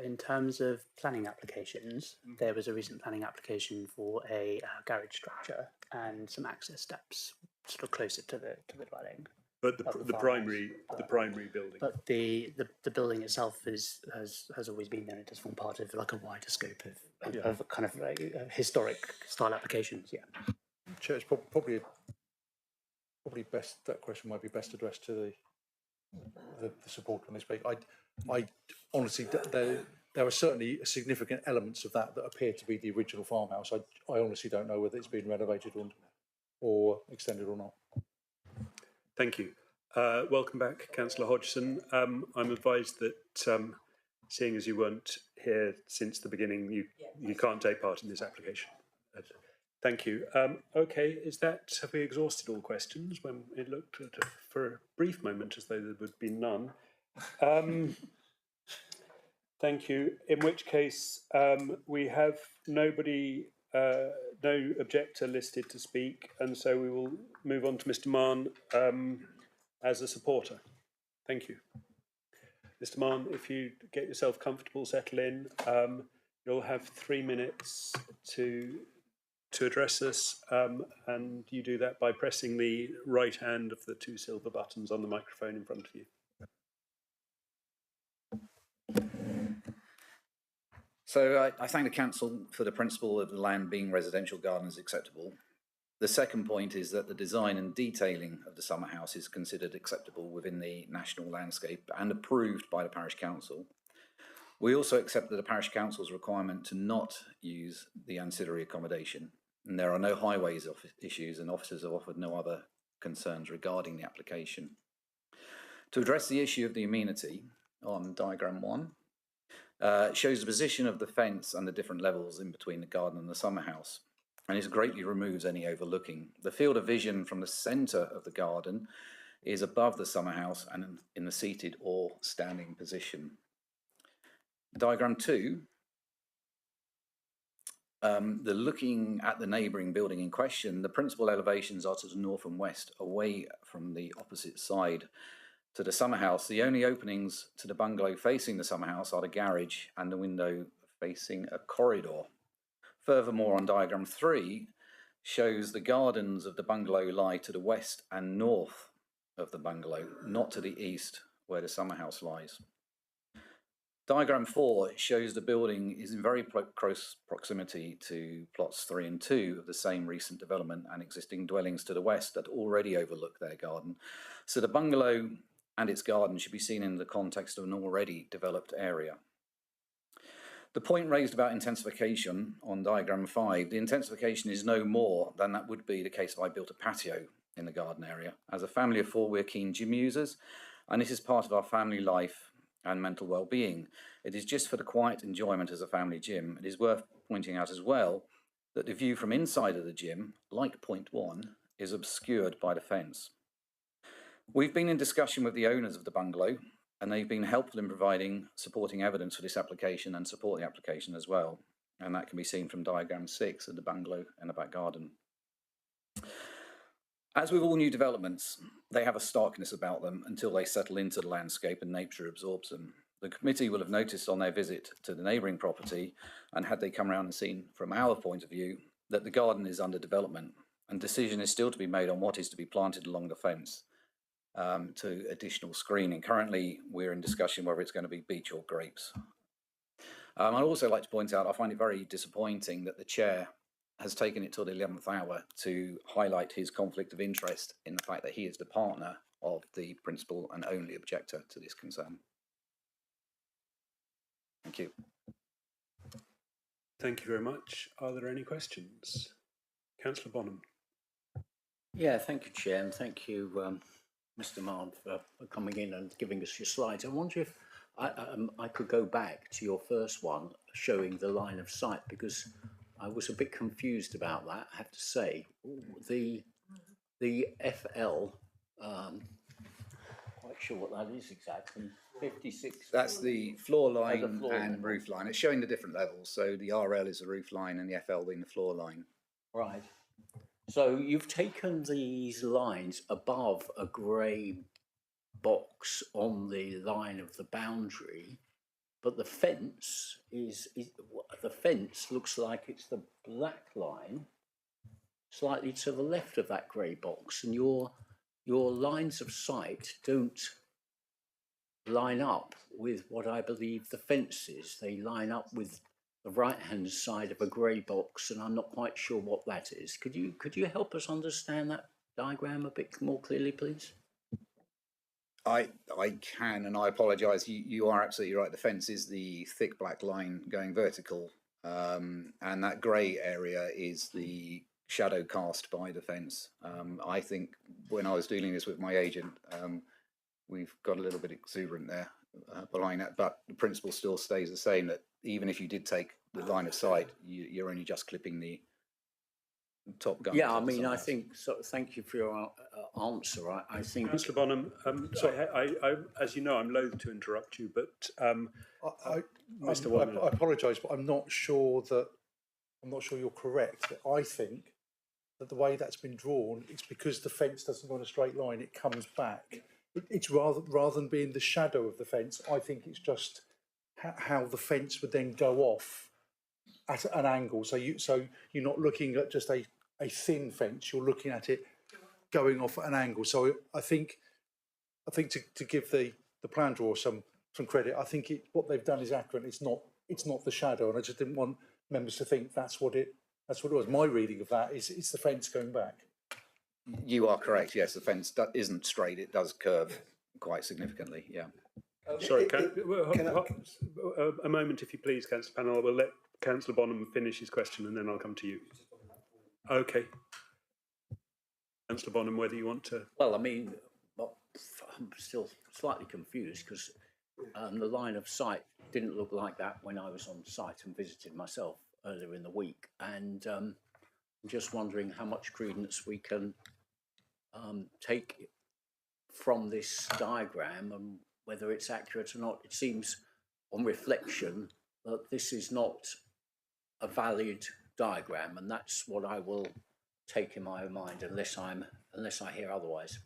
In terms of planning applications, there was a recent planning application for a garage structure and some access steps sort of closer to the dwelling. But the primary building. But the building itself has always been there. It does form part of like a wider scope of kind of historic style applications. Yeah. Chair, it's probably best, that question might be best addressed to the support on this page. I honestly, there are certainly significant elements of that appear to be the original farmhouse. I honestly don't know whether it's been renovated or extended or not. Thank you. Welcome back, Councillor Hodgson. I'm advised that seeing as you weren't here since the beginning, you can't take part in this application. Thank you. Okay, have we exhausted all questions when it looked for a brief moment as though there would be none? Thank you. In which case, we have nobody, no objector listed to speak, and so we will move on to Mr. Mann as a supporter. Thank you. Mr. Mann, if you get yourself comfortable, settle in. You'll have 3 minutes to address us, and you do that by pressing the right hand of the 2 silver buttons on the microphone in front of you. So I thank the Council for the principle of the land being residential gardens acceptable. The second point is that the design and detailing of the summer house is considered acceptable within the national landscape and approved by the Parish Council. We also accept that the Parish Council's requirement to not use the ancillary accommodation, and there are no highways issues, and officers have offered no other concerns regarding the application. To address the issue of the amenity on diagram 1, shows the position of the fence and the different levels in between the garden and the summer house. and it greatly removes any overlooking. The field of vision from the centre of the garden is above the summer house and in the seated or standing position. Diagram 2, the looking at the neighbouring building in question, the principal elevations are to the north and west, away from the opposite side to the summer house. The only openings to the bungalow facing the summer house are the garage and the window facing a corridor. Furthermore, on diagram 3, shows the gardens of the bungalow lie to the west and north of the bungalow, not to the east where the summer house lies. Diagram 4 shows the building is in very close proximity to plots 3 and 2 of the same recent development and existing dwellings to the west that already overlook their garden. So the bungalow and its garden should be seen in the context of an already developed area. The point raised about intensification on diagram 5, the intensification is no more than that would be the case if I built a patio in the garden area. As a family of 4, we're keen gym users, and this is part of our family life and mental well-being. It is just for the quiet enjoyment as a family gym. It is worth pointing out as well that the view from inside of the gym, like point 1, is obscured by the fence. We've been in discussion with the owners of the bungalow, and they've been helpful in providing supporting evidence for this application and support the application as well. And that can be seen from diagram 6 of the bungalow and the back garden. As with all new developments, they have a starkness about them until they settle into the landscape and nature absorbs them. The committee will have noticed on their visit to the neighbouring property, and had they come around and seen from our point of view, that the garden is under development and decision is still to be made on what is to be planted along the fence to additional screening. Currently, we're in discussion whether it's going to be beech or grapes. I'd also like to point out, I find it very disappointing that the chair has taken it till the 11th hour to highlight his conflict of interest in the fact that he is the partner of the principal and only objector to this concern. Thank you. Thank you very much. Are there any questions? Councillor Bonham. Yeah, thank you, Chair, and thank you, Mr. Marn, for coming in and giving us your slides. I wonder if I could go back to your first one, showing the line of sight, because I was a bit confused about that, I have to say. The FL, quite sure what that is exactly, 56. That's the floor line and roof line. It's showing the different levels. So the RL is the roof line and the FL being the floor line. Right. So you've taken these lines above a grey box on the line of the boundary, but the fence the fence looks like it's the black line slightly to the left of that grey box, and your lines of sight don't line up with what I believe the fence is. They line up with the right-hand side of a grey box, and I'm not quite sure what that is. Could you help us understand that diagram a bit more clearly, please? I can, and I apologise. You are absolutely right. The fence is the thick black line going vertical, and that grey area is the shadow cast by the fence. I think when I was dealing this with my agent, we've got a little bit exuberant there behind that, but the principle still stays the same, that even if you did take the line of sight, you're only just clipping the top gun. Yeah, I mean, I think so. Thank you for your answer. I think, Councillor Bonham, I, as you know, I'm loath to interrupt you, but Mr. Warner. I apologise, but I'm not sure you're correct. I think that the way that's been drawn, it's because the fence doesn't go in a straight line; it comes back. It's rather than being the shadow of the fence, I think it's just how the fence would then go off at an angle. So you're not looking at just a thin fence; you're looking at it going off at an angle. So I think to give the plan drawer some credit, I think what they've done is accurate. It's not the shadow, and I just didn't want members to think that's what it was. My reading of that is it's the fence going back. You are correct. Yes, the fence isn't straight; it does curve quite significantly. Yeah. Sorry, a moment, if you please, Councillor Pannell. We'll let Councillor Bonham finish his question, and then I'll come to you. Okay. Councillor Bonham, whether you want to. Well, I mean, I'm still slightly confused because the line of sight didn't look like that when I was on site and visited myself earlier in the week, and I'm just wondering how much credence we can take from this diagram and whether it's accurate or not. It seems on reflection that this is not a valid diagram, and that's what I will take in my own mind unless I hear otherwise.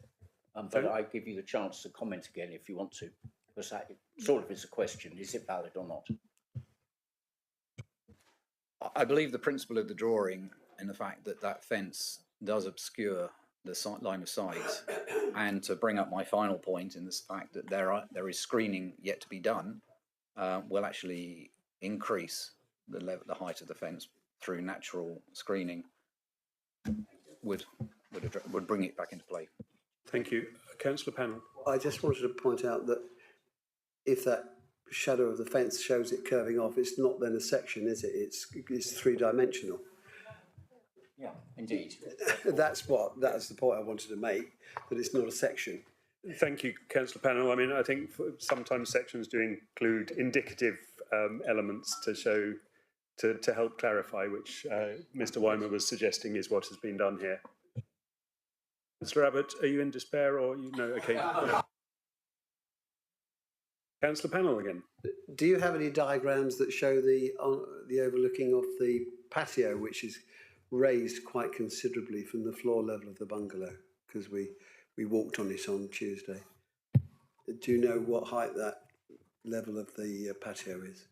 But I give you the chance to comment again if you want to, because that sort of is a question: is it valid or not? I believe the principle of the drawing and the fact that that fence does obscure the line of sight, and to bring up my final point in this fact that there is screening yet to be done, will actually increase the height of the fence through natural screening. Would bring it back into play. Thank you. Councillor Pennell. I just wanted to point out that if that shadow of the fence shows it curving off, it's not then a section, is it? It's three-dimensional. Yeah, indeed. That's the point I wanted to make, that it's not a section. Thank you, Councillor Pennell. I mean, I think sometimes sections do include indicative elements to show, to help clarify, which Mr. Weimer was suggesting is what has been done here. Councillor Abbott, are you in despair or you no? Okay. Councillor Pennell again. Do you have any diagrams that show the overlooking of the patio, which is raised quite considerably from the floor level of the bungalow? Because we walked on it on Tuesday. Do you know what height that level of the patio is?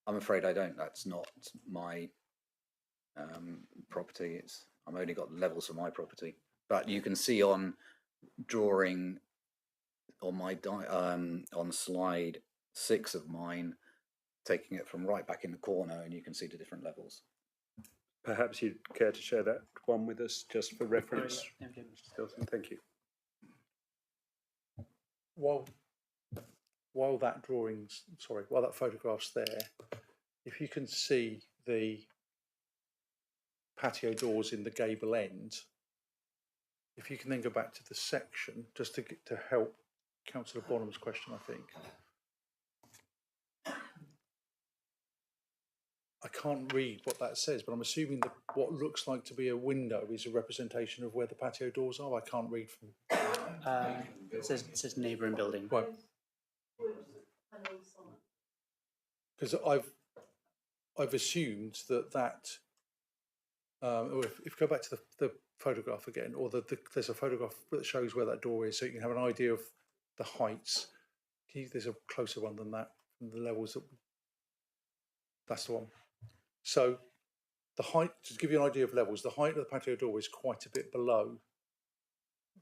I'm afraid I don't. That's not my property. I've only got levels for my property. But you can see on drawing on my on slide 6 of mine, taking it from right back in the corner, and you can see the different levels. Perhaps you'd care to share that one with us just for reference. Mr. Stilton, thank you. While that photograph's there, if you can see the patio doors in the gable end, if you can then go back to the section, just to help Councillor Bonham's question, I think. I can't read what that says, but I'm assuming that what looks like to be a window is a representation of where the patio doors are. I can't read from. It says neighbouring building. Right. Because I've assumed that or if you go back to the photograph again, or there's a photograph that shows where that door is, so you can have an idea of the heights. There's a closer one than that, from the levels that's the one. So the height, to give you an idea of levels, the height of the patio door is quite a bit below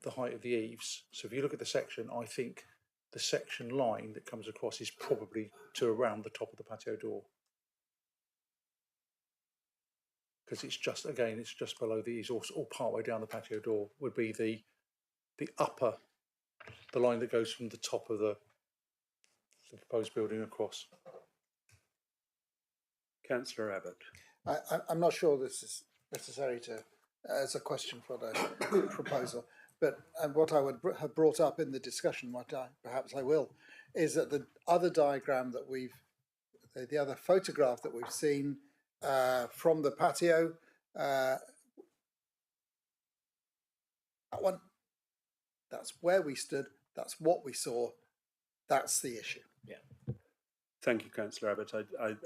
the height of the eaves. So if you look at the section, I think the section line that comes across is probably to around the top of the patio door. Because it's just below the eaves, or part way down the patio door would be the line that goes from the top of the proposed building across. Councillor Abbott. I'm not sure this is necessary as a question for the proposal, but what I would have brought up in the discussion, perhaps I will, is that the other diagram that the other photograph that we've seen from the patio, that one, that's where we stood, that's what we saw, that's the issue. Yeah. Thank you, Councillor Abbott.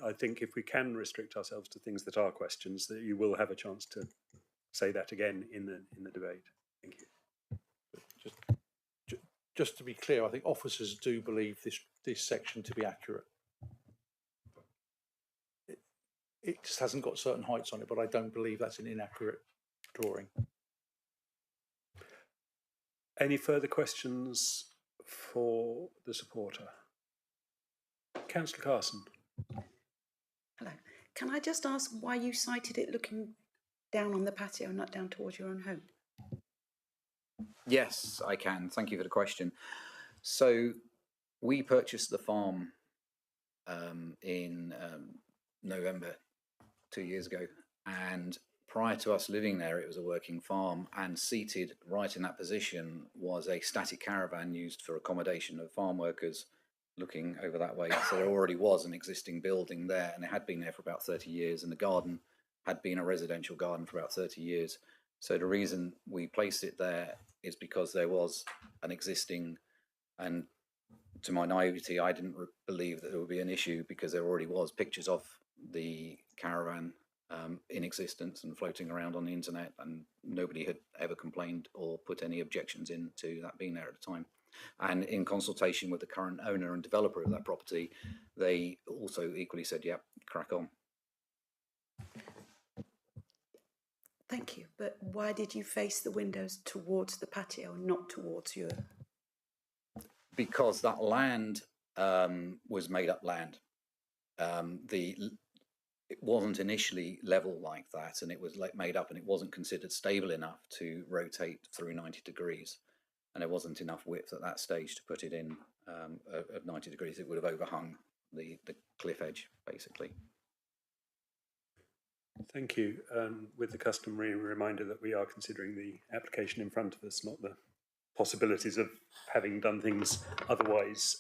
I think if we can restrict ourselves to things that are questions, that you will have a chance to say that again in the debate. Thank you. Just to be clear, I think officers do believe this section to be accurate. It just hasn't got certain heights on it, but I don't believe that's an inaccurate drawing. Any further questions for the supporter? Councillor Carson. Hello. Can I just ask why you cited it looking down on the patio and not down towards your own home? Yes, I can. Thank you for the question. So we purchased the farm in November 2 years ago, and prior to us living there, it was a working farm, and seated right in that position was a static caravan used for accommodation of farm workers looking over that way. So there already was an existing building there, and it had been there for about 30 years, and the garden had been a residential garden for about 30 years. So the reason we placed it there is because there was an existing, and to my naivety, I didn't believe that there would be an issue because there already was pictures of the caravan in existence and floating around on the internet, and nobody had ever complained or put any objections into that being there at the time. And in consultation with the current owner and developer of that property, they also equally said, yep, crack on. Thank you. But why did you face the windows towards the patio and not towards your... Because that land was made up land. It wasn't initially level like that, and it was made up, and it wasn't considered stable enough to rotate through 90 degrees. And there wasn't enough width at that stage to put it in of 90 degrees. It would have overhung the cliff edge, basically. Thank you. With the customary reminder that we are considering the application in front of us, not the possibilities of having done things otherwise.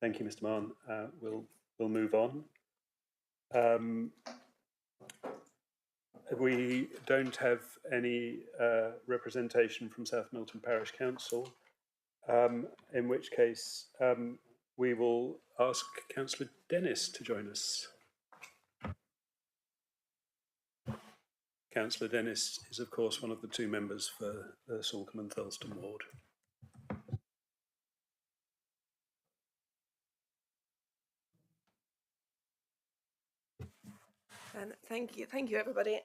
Thank you, Mr. Mann. We'll move on. We don't have any representation from South Milton Parish Council, in which case we will ask Councillor Dennis to join us. Councillor Dennis is, of course, one of the two members for the Salcombe and Thurleston ward. Thank you, everybody.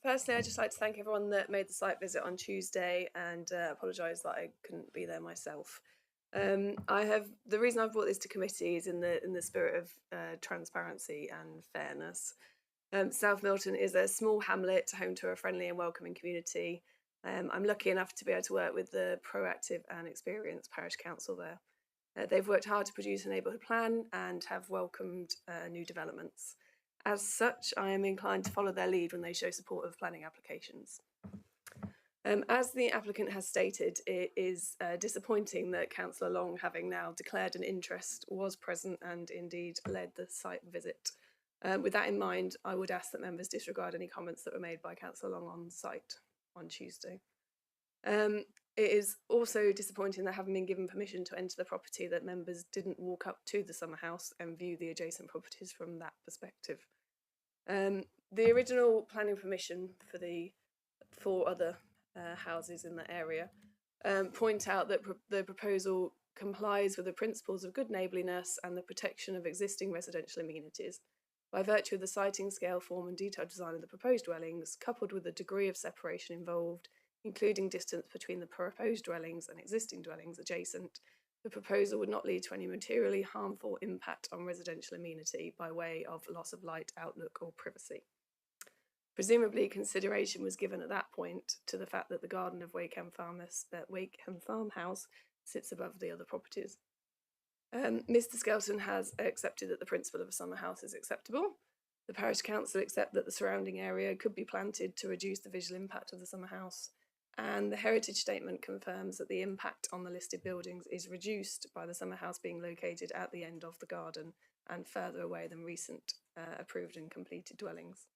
Firstly, I'd just like to thank everyone that made the site visit on Tuesday, and apologise that I couldn't be there myself. The reason I've brought this to committee is in the spirit of transparency and fairness. South Milton is a small hamlet home to a friendly and welcoming community. I'm lucky enough to be able to work with the proactive and experienced parish council there. They've worked hard to produce a neighbourhood plan and have welcomed new developments. As such, I am inclined to follow their lead when they show support of planning applications. As the applicant has stated, it is disappointing that Councillor Long, having now declared an interest, was present and indeed led the site visit. With that in mind, I would ask that members disregard any comments that were made by Councillor Long on site on Tuesday. It is also disappointing that, having been given permission to enter the property, that members didn't walk up to the summer house and view the adjacent properties from that perspective. The original planning permission for the 4 other houses in the area point out that the proposal complies with the principles of good neighbourliness and the protection of existing residential amenities. By virtue of the siting, scale, form and detailed design of the proposed dwellings, coupled with the degree of separation involved, including distance between the proposed dwellings and existing dwellings adjacent, the proposal would not lead to any materially harmful impact on residential amenity by way of loss of light, outlook or privacy. Presumably, consideration was given at that point to the fact that the garden of Wakeham Farmhouse sits above the other properties. Mr. Skelton has accepted that the principle of a summer house is acceptable. The parish council accept that the surrounding area could be planted to reduce the visual impact of the summer house. And the heritage statement confirms that the impact on the listed buildings is reduced by the summer house being located at the end of the garden and further away than recent approved and completed dwellings.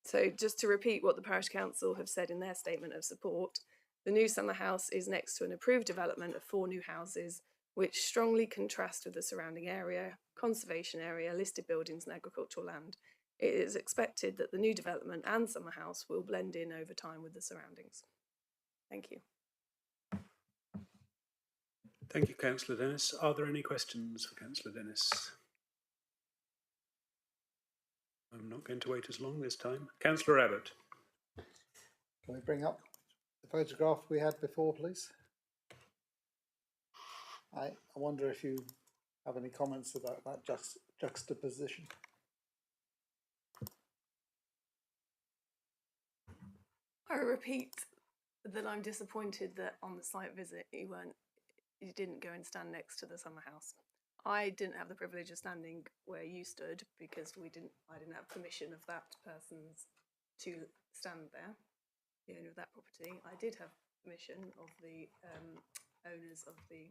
So just to repeat what the parish council have said in their statement of support, the new summer house is next to an approved development of 4 new houses, which strongly contrast with the surrounding area, conservation area, listed buildings and agricultural land. It is expected that the new development and summer house will blend in over time with the surroundings. Thank you. Thank you, Councillor Dennis. Are there any questions for Councillor Dennis? I'm not going to wait as long this time. Councillor Abbott. Can we bring up the photograph we had before, please? I wonder if you have any comments about that juxtaposition. I repeat that I'm disappointed that on the site visit you didn't go and stand next to the summer house. I didn't have the privilege of standing where you stood because I didn't have permission of that person to stand there, the owner of that property. I did have permission of the owners of the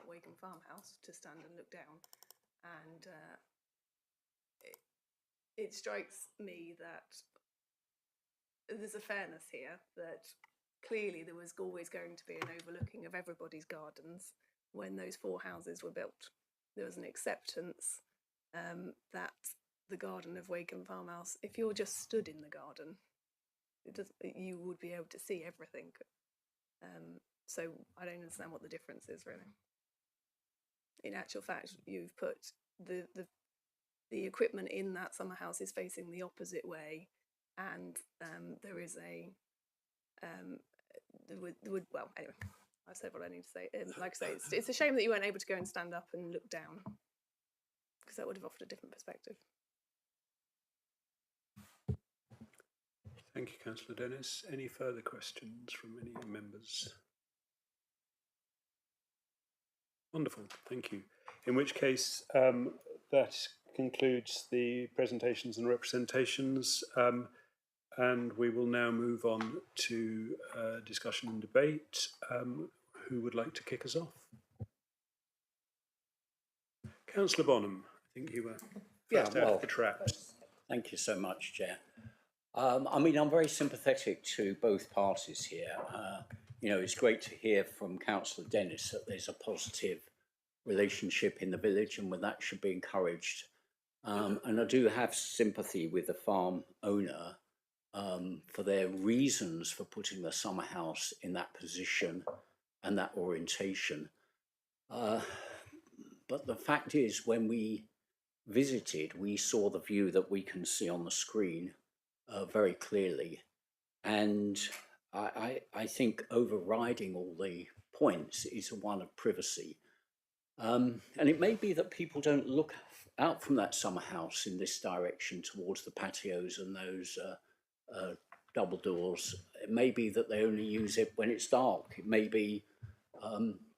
Waken farmhouse to stand and look down, and it strikes me that there's a fairness here, that clearly there was always going to be an overlooking of everybody's gardens when those 4 houses were built. There was an acceptance that the garden of Waken farmhouse, if you're just stood in the garden, you would be able to see everything. So I don't understand what the difference is, really. In actual fact, you've put the equipment in that summer house is facing the opposite way, and there is a well, anyway, I've said what I need to say. Like I say, it's a shame that you weren't able to go and stand up and look down, because that would have offered a different perspective. Thank you, Councillor Dennis. Any further questions from any members? Wonderful, thank you. In which case, that concludes the presentations and representations, and we will now move on to discussion and debate. Who would like to kick us off? Councillor Bonham, I think you were first out of the trap. Thank you so much, Chair. I mean, I'm very sympathetic to both parties here. You know, it's great to hear from Councillor Dennis that there's a positive relationship in the village, and that should be encouraged. And I do have sympathy with the farm owner for their reasons for putting the summer house in that position and that orientation. But the fact is, when we visited, we saw the view that we can see on the screen very clearly. And I think overriding all the points is one of privacy. And it may be that people don't look out from that summer house in this direction towards the patios and those double doors. It may be that they only use it when it's dark. It may be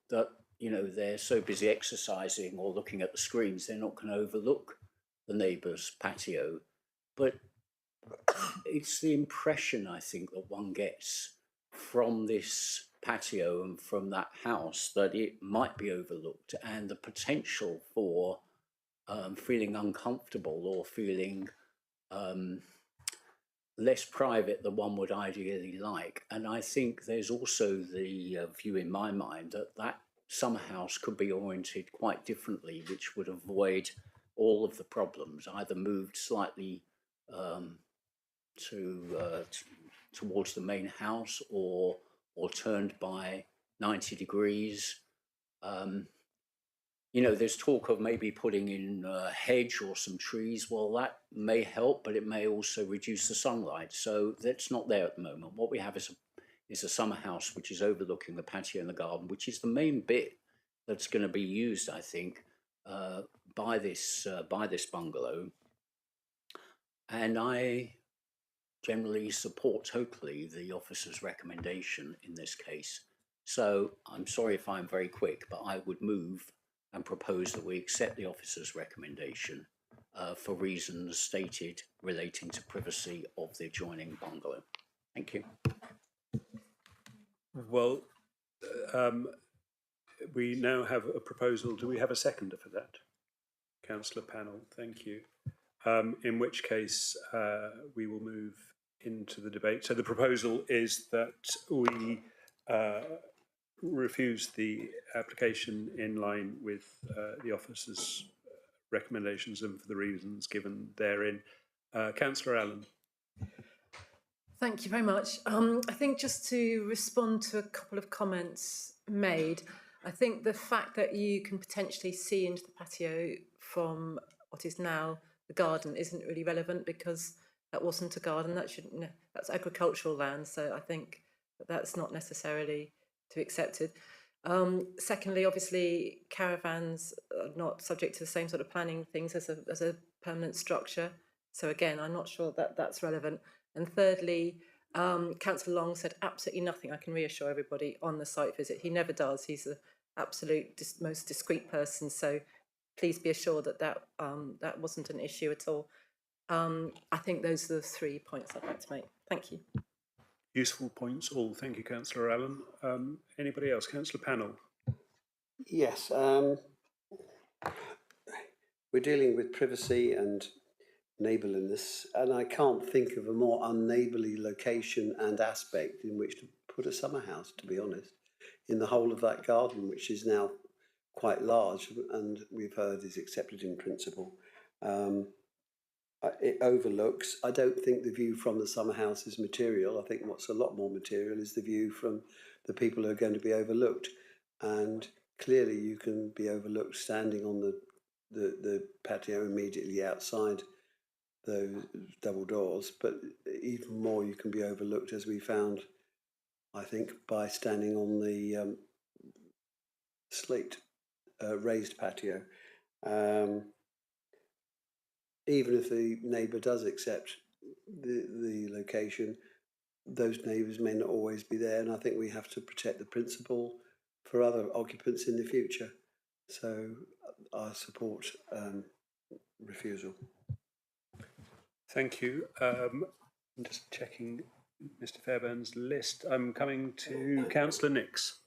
that, you know, they're so busy exercising or looking at the screens, they're not going to overlook the neighbour's patio. But it's the impression, I think, that one gets from this patio and from that house that it might be overlooked, and the potential for feeling uncomfortable or feeling less private than one would ideally like. And I think there's also the view in my mind that that summer house could be oriented quite differently, which would avoid all of the problems, either moved slightly towards the main house or turned by 90 degrees. You know, there's talk of maybe putting in a hedge or some trees. Well, that may help, but it may also reduce the sunlight. So that's not there at the moment. What we have is a summer house which is overlooking the patio and the garden, which is the main bit that's going to be used, I think, by this bungalow. And I generally support totally the officer's recommendation in this case. So I'm sorry if I'm very quick, but I would move and propose that we accept the officer's recommendation for reasons stated relating to privacy of the adjoining bungalow. Thank you. Well, we now have a proposal. Do we have a seconder for that? Councillor Pannell, thank you. In which case we will move into the debate. So the proposal is that we refuse the application in line with the officer's recommendations and for the reasons given therein. Councillor Allen. Thank you very much. I think just to respond to a couple of comments made, I think the fact that you can potentially see into the patio from what is now the garden isn't really relevant, because that wasn't a garden, that's agricultural land, so I think that's not necessarily to be accepted. Secondly, obviously caravans are not subject to the same sort of planning things as a permanent structure, so again I'm not sure that that's relevant. And thirdly, Councillor Long said absolutely nothing, I can reassure everybody, on the site visit. He never does. He's the absolute most discreet person, so please be assured that that wasn't an issue at all. I think those are the 3 points I'd like to make. Thank you. Useful points all. Thank you, Councillor Allen. Anybody else? Councillor Pannell. Yes, we're dealing with privacy and neighbourliness, and I can't think of a more unneighbourly location and aspect in which to put a summer house, to be honest, in the whole of that garden, which is now quite large and we've heard is accepted in principle. It overlooks, I don't think the view from the summer house is material. I think what's a lot more material is the view from the people who are going to be overlooked. And clearly you can be overlooked standing on the patio immediately outside those double doors, but even more you can be overlooked, as we found, I think, by standing on the slate raised patio. Even if the neighbour does accept the location, those neighbours may not always be there, and I think we have to protect the principle for other occupants in the future. So I support refusal. Thank you. I'm just checking Mr Fairbairn's list. I'm coming to Councillor Nix.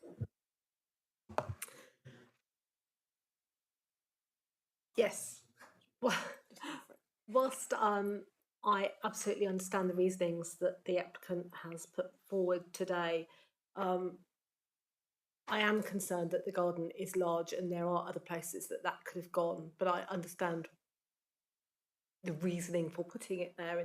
Yes. Well, whilst I absolutely understand the reasonings that the applicant has put forward today, I am concerned that the garden is large and there are other places that could have gone, but I understand the reasoning for putting it there.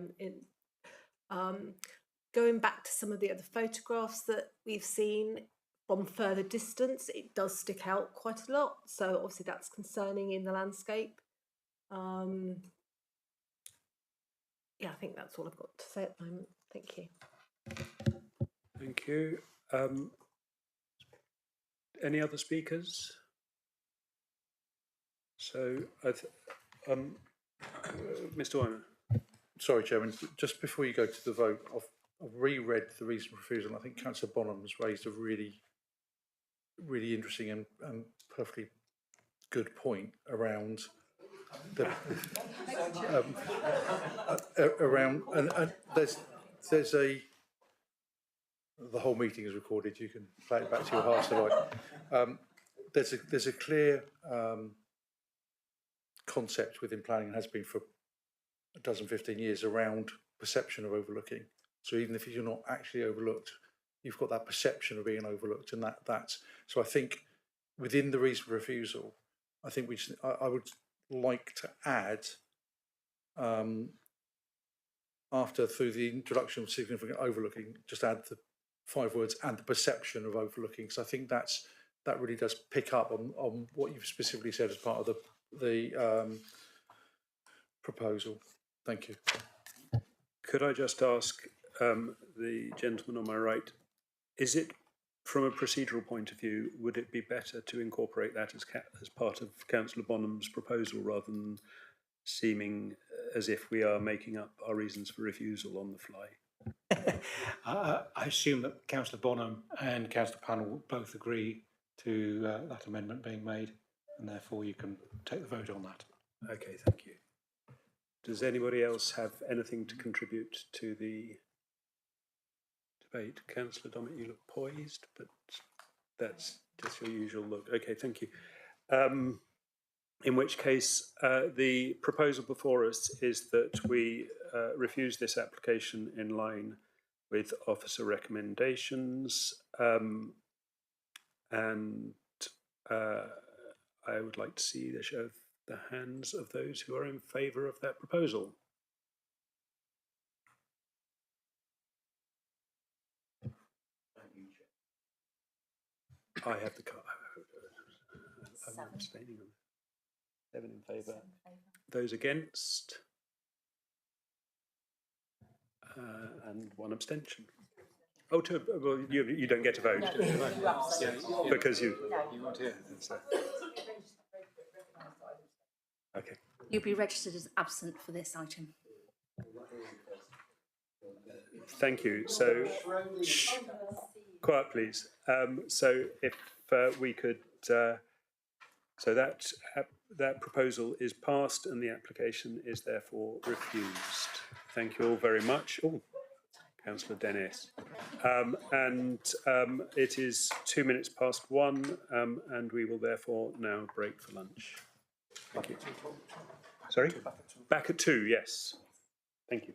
Going back to some of the other photographs that we've seen from further distance, it does stick out quite a lot. So obviously that's concerning in the landscape. Yeah, I think that's all I've got to say at the moment. Thank you. Thank you. Any other speakers? So, Mr Wyman. Sorry, Chairman, just before you go to the vote, I've reread the reason for refusal, and I think Councillor Bonham has raised a really interesting and perfectly good point around the and there's a, the whole meeting is recorded, you can play it back to your heart's delight. There's a clear concept within planning, and has been for 15 years, around perception of overlooking. So even if you're not actually overlooked, you've got that perception of being overlooked, and that's so I think within the reason for refusal, I think I would like to add after, through the introduction of significant overlooking, just add the 5 words and the perception of overlooking. So I think that really does pick up on what you've specifically said as part of the proposal. Thank you. Could I just ask the gentleman on my right, is it, from a procedural point of view, would it be better to incorporate that as part of Councillor Bonham's proposal, rather than seeming as if we are making up our reasons for refusal on the fly? I assume that Councillor Bonham and Councillor Panel will both agree to that amendment being made, and therefore you can take the vote on that. Okay, thank you. Does anybody else have anything to contribute to the debate? Councillor Dommett, you look poised, but that's just your usual look. Okay, thank you. In which case, the proposal before us is that we refuse this application in line with officer recommendations, and I would like to see the show of the hands of those who are in favour of that proposal. I have the card. I'm abstaining on 7 in favour. Those against? And 1 abstention. Oh, 2. Well, you don't get to vote. No, because you want to. Okay. You'll be registered as absent for this item. Thank you. So, quiet, please. So, if we could, so that proposal is passed, and the application is therefore refused. Thank you all very much. Oh, Councillor Dennis. It is 2 minutes past 1, and we will therefore now break for lunch. Thank you. Sorry? Back at 2, yes. Thank you.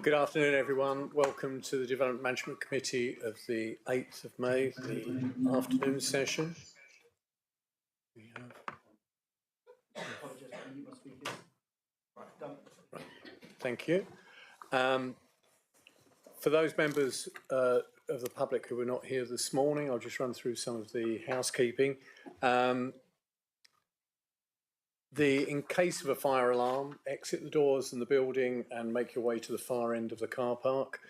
Good afternoon, everyone. Welcome to the Development Management Committee of the 8th of May, the afternoon session. Thank you. For those members of the public who were not here this morning, I'll just run through some of the housekeeping. In case of a fire alarm, exit the doors in the building and make your way to the far end of the car park.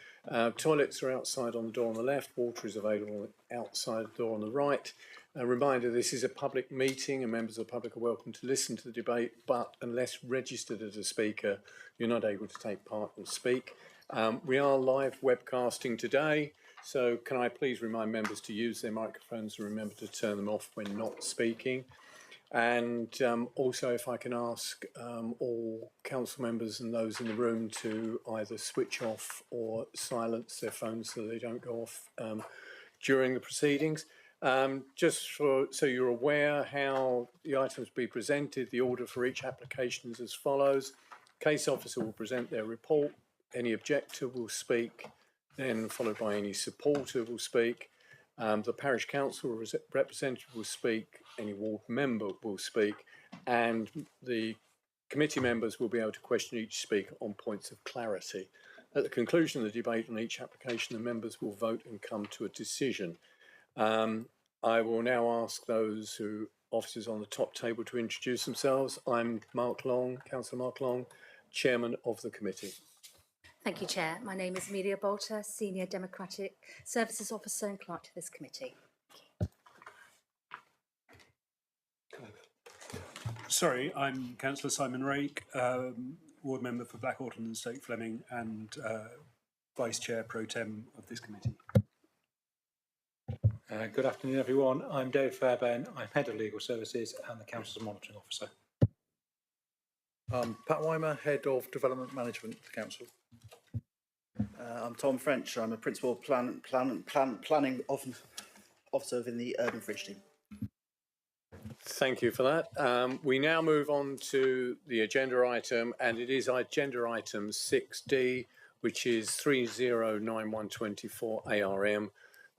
Toilets are outside on the door on the left. Water is available outside the door on the right. A reminder, this is a public meeting and members of the public are welcome to listen to the debate, but unless registered as a speaker, you're not able to take part and speak. We are live webcasting today, so can I please remind members to use their microphones and remember to turn them off when not speaking. And also, if I can ask all council members and those in the room to either switch off or silence their phones so they don't go off during the proceedings. Just so you're aware how the items be presented, the order for each application is as follows. Case officer will present their report, any objector will speak, then followed by any supporter will speak. The parish council representative will speak, any ward member will speak, and the committee members will be able to question each speaker on points of clarity. At the conclusion of the debate on each application, the members will vote and come to a decision. I will now ask those officers on the top table to introduce themselves. I'm Mark Long, Councillor Mark Long, Chairman of the committee. Thank you, Chair. My name is Amelia Bolter, Senior Democratic Services Officer and Clerk to this committee. Sorry, I'm Councillor Simon Rake, Ward Member for Blackhawton and Stoke Fleming and Vice Chair Pro Tem of this committee. Good afternoon, everyone. I'm David Fairbairn. I'm Head of Legal Services and the Council's Monitoring Officer. Pat Weimer, Head of Development Management for the Council. I'm Tom French. I'm a Principal Planning Officer within the Urban Fridge team. Thank you for that. We now move on to the agenda item, and it is agenda item 6D, which is 309124 ARM,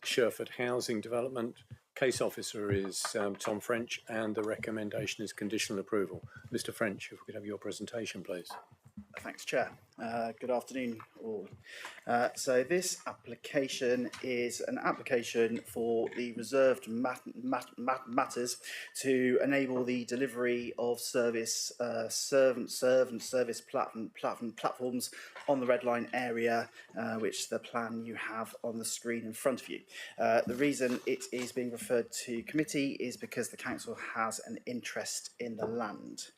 Sherford Housing Development. Case officer is Tom French, and the recommendation is conditional approval. Mr. French, if we could have your presentation, please. Thanks, Chair. Good afternoon, all. So this application is an application for the reserved matters to enable the delivery of service service platforms on the Red Line area, which the plan you have on the screen in front of you. The reason it is being referred to committee is because the council has an interest in the land.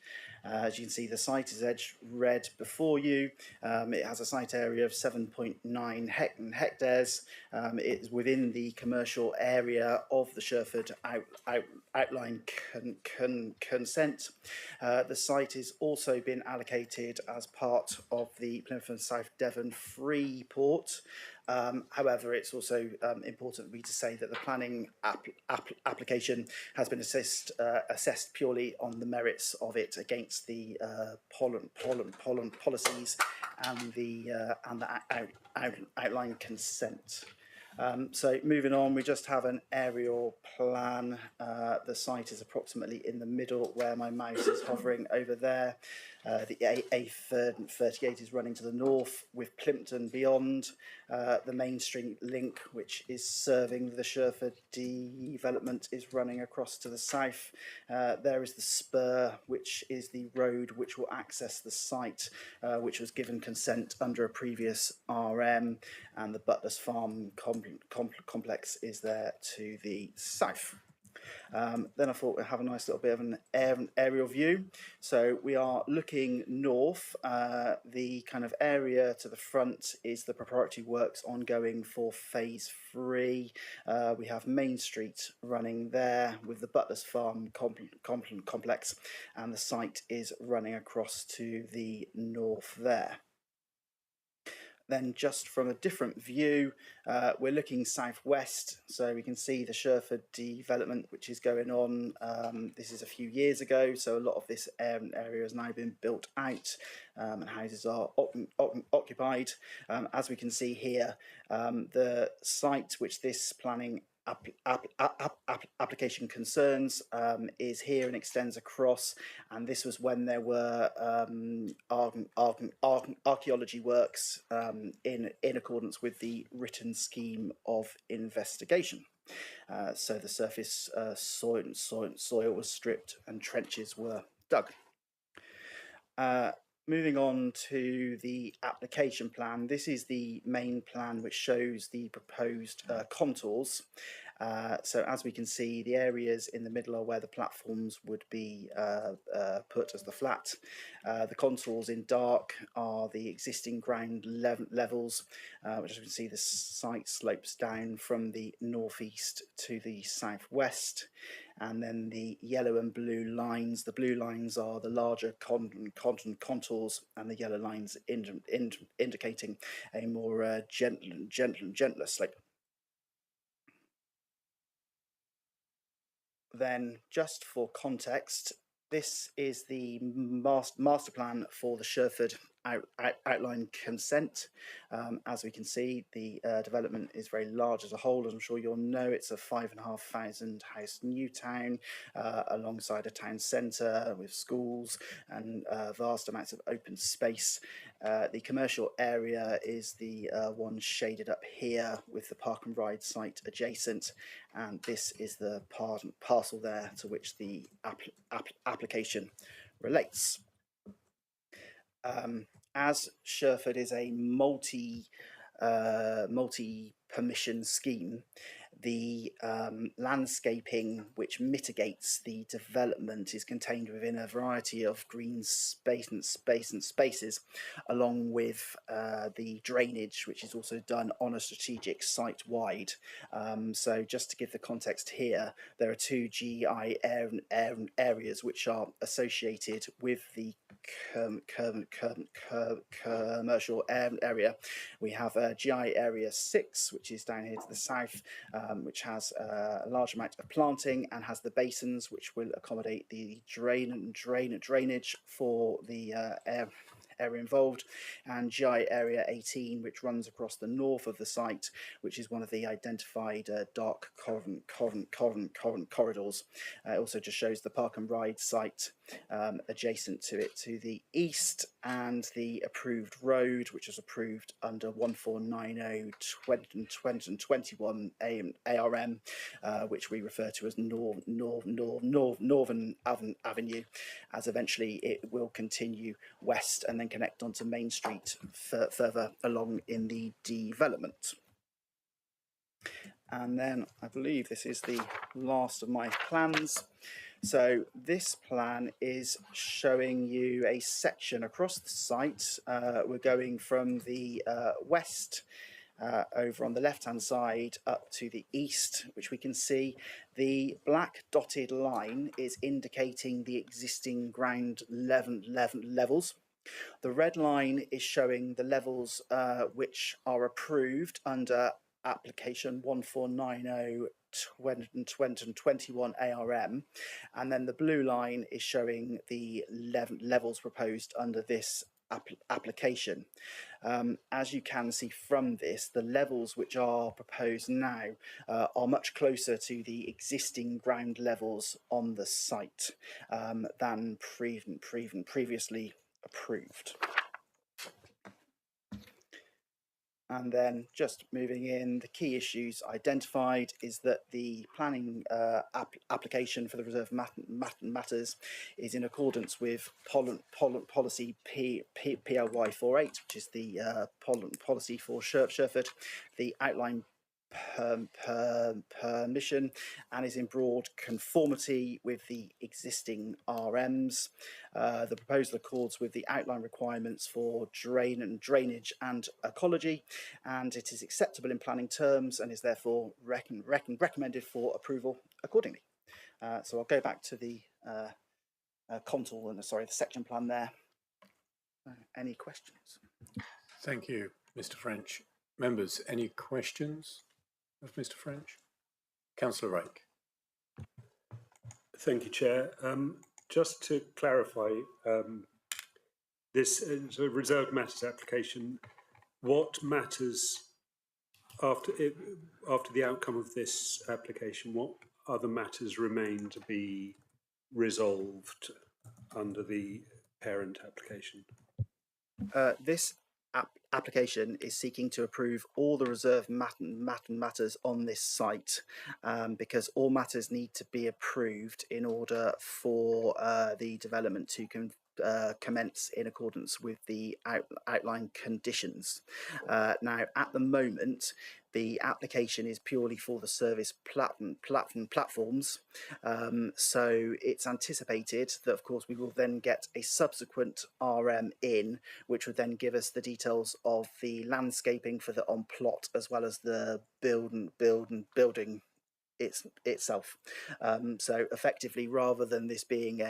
As you can see, the site is edged red before you. It has a site area of 7.9 hectares. It is within the commercial area of the Sherford outline consent. The site has also been allocated as part of the Plymouth and South Devon Free Port. However, it's also important for me to say that the planning application has been assessed purely on the merits of it against the pollen policies and the outline consent. So moving on, we just have an aerial plan. The site is approximately in the middle where my mouse is hovering over there. The A38 is running to the north with Plympton beyond. The Main Street link, which is serving the Sherford development, is running across to the south. There is the spur, which is the road which will access the site, which was given consent under a previous RM, and the Butlers Farm complex is there to the south. Then I thought we'd have a nice little bit of an aerial view. So we are looking north. The kind of area to the front is the preparatory works ongoing for phase 3. We have Main Street running there with the Butlers Farm complex, and the site is running across to the north there. Then just from a different view, we're looking southwest, so we can see the Sherford development which is going on. This is a few years ago, so a lot of this area has now been built out and houses are occupied. As we can see here, the site which this planning application concerns is here and extends across, and this was when there were archaeology works in accordance with the written scheme of investigation. So the surface soil was stripped and trenches were dug. Moving on to the application plan, this is the main plan which shows the proposed contours. So as we can see, the areas in the middle are where the platforms would be put as the flat. The contours in dark are the existing ground levels, which as you can see the site slopes down from the northeast to the southwest. And then the yellow and blue lines, the blue lines are the larger contours, and the yellow lines indicating a more gentler slope. Then, just for context, this is the master plan for the Sherford outline consent. As we can see, the development is very large as a whole. As I'm sure you'll know, it's a 5,500 house new town alongside a town centre with schools and vast amounts of open space. The commercial area is the one shaded up here with the park and ride site adjacent, and this is the parcel there to which the application relates. As Sherford is a multi-permission scheme, the landscaping which mitigates the development is contained within a variety of green spaces, along with the drainage, which is also done on a strategic site-wide. So just to give the context here, there are two GI areas which are associated with the commercial area. We have GI area 6, which is down here to the south, which has a large amount of planting and has the basins which will accommodate the drainage for the area involved, and GI area 18, which runs across the north of the site, which is one of the identified dark corridors. It also just shows the park and ride site adjacent to it to the east, and the approved road, which was approved under 1490/2021 ARM, which we refer to as Northern Avenue, as eventually it will continue west and then connect onto Main Street further along in the development. And then I believe this is the last of my plans. So this plan is showing you a section across the site. We're going from the west over on the left-hand side up to the east, which we can see the black dotted line is indicating the existing ground levels. The red line is showing the levels which are approved under application 1490/2021 ARM, and then the blue line is showing the levels proposed under this application. As you can see from this, the levels which are proposed now are much closer to the existing ground levels on the site than previously approved. And then just moving in, the key issues identified is that the planning application for the reserve matters is in accordance with policy PLY 48, which is the policy for Sherford, the outline permission, and is in broad conformity with the existing RMs. The proposal accords with the outline requirements for drainage and ecology, and it is acceptable in planning terms and is therefore recommended for approval accordingly. So I'll go back to the the section plan there. Any questions? Thank you. Mr. French. Members, any questions of Mr. French? Councillor Rake. Thank you, Chair. Just to clarify, this sort of reserved matters application, what matters after the outcome of this application, what other matters remain to be resolved under the parent application? This application is seeking to approve all the reserved matters on this site, because all matters need to be approved in order for the development to commence in accordance with the outline conditions. Now, at the moment, the application is purely for the service platforms. So it's anticipated that, of course, we will then get a subsequent RM in, which would then give us the details of the landscaping for the on plot, as well as the building itself. So effectively, rather than this being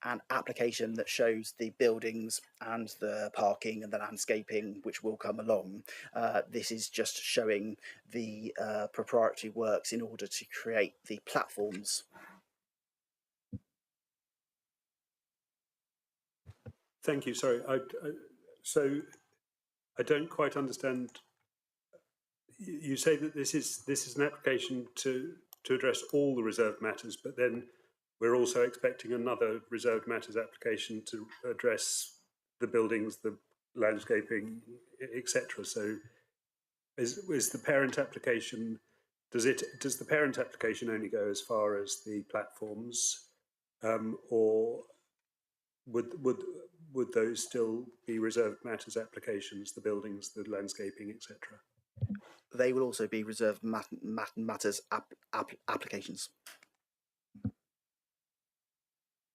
an application that shows the buildings and the parking and the landscaping which will come along, this is just showing the preparatory works in order to create the platforms. Thank you. Sorry, so I don't quite understand. You say that this is an application to address all the reserved matters, but then we're also expecting another reserved matters application to address the buildings, the landscaping, etc. So, is the parent application? Does the parent application only go as far as the platforms, or would those still be reserved matters applications? The buildings, the landscaping, etc. They will also be reserved matters applications.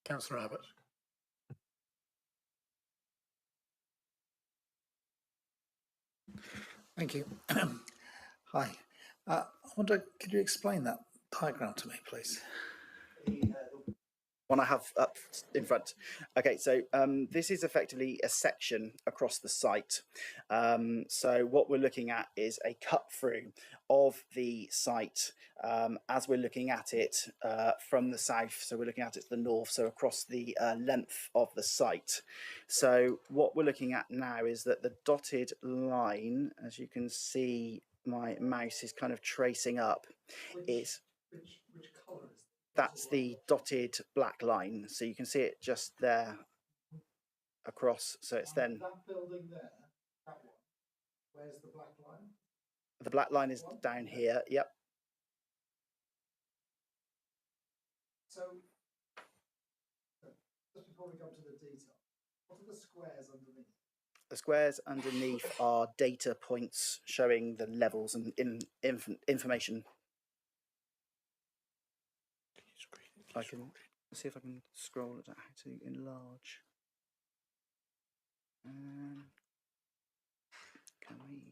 Councillor Abbott. Thank you. Hi. I wonder, could you explain that diagram to me, please? One I have up in front. Okay, so this is effectively a section across the site. So what we're looking at is a cut through of the site as we're looking at it from the south. So we're looking at it to the north, so across the length of the site. So what we're looking at now is that the dotted line, as you can see, my mouse is kind of tracing up, is Which colour is that's the dotted black line. So you can see it just there across. So it's then that building there, that one. Where's the black line? the black line is down here. Yep. So just before we come to the detail, what are the squares underneath? The squares underneath are data points showing the levels and information. I can see if I can scroll it out to enlarge. Can we?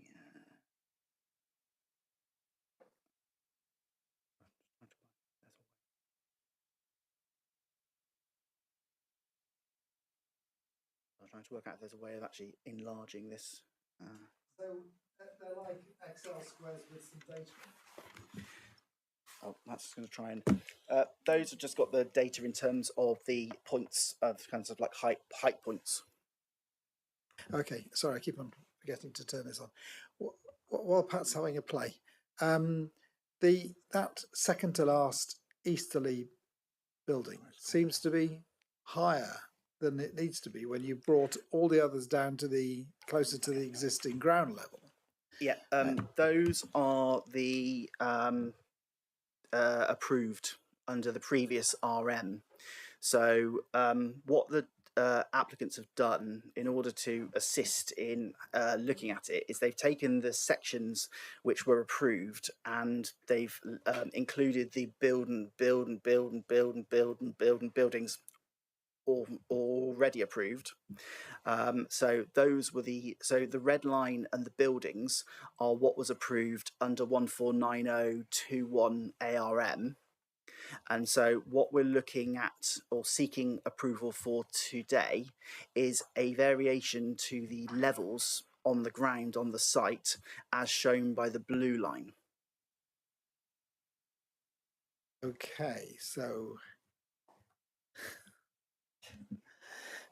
I'm trying to work out if there's a way of actually enlarging this. So they're like Excel squares with some data. Oh, that's going to try and. Those have just got the data in terms of the points of kinds of like height points. Okay, sorry, I keep on forgetting to turn this on. While Pat's having a play, that second to last easterly building seems to be higher than it needs to be when you brought all the others down to the closer to the existing ground level. Yeah, those are the approved under the previous RM. So what the applicants have done in order to assist in looking at it is they've taken the sections which were approved and they've included the buildings already approved. So those were the red line and the buildings are what was approved under 149021 ARM. And so what we're looking at or seeking approval for today is a variation to the levels on the ground on the site as shown by the blue line. Okay, so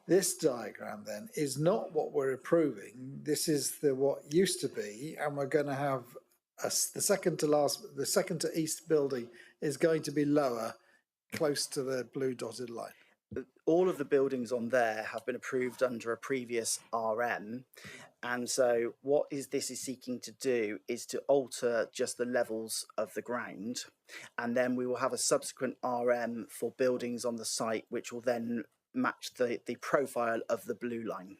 this diagram then is not what we're approving. This is what used to be, and we're going to have the second to east building is going to be lower, close to the blue dotted line. All of the buildings on there have been approved under a previous RM. And so what this is seeking to do is to alter just the levels of the ground. And then we will have a subsequent RM for buildings on the site, which will then match the profile of the blue line.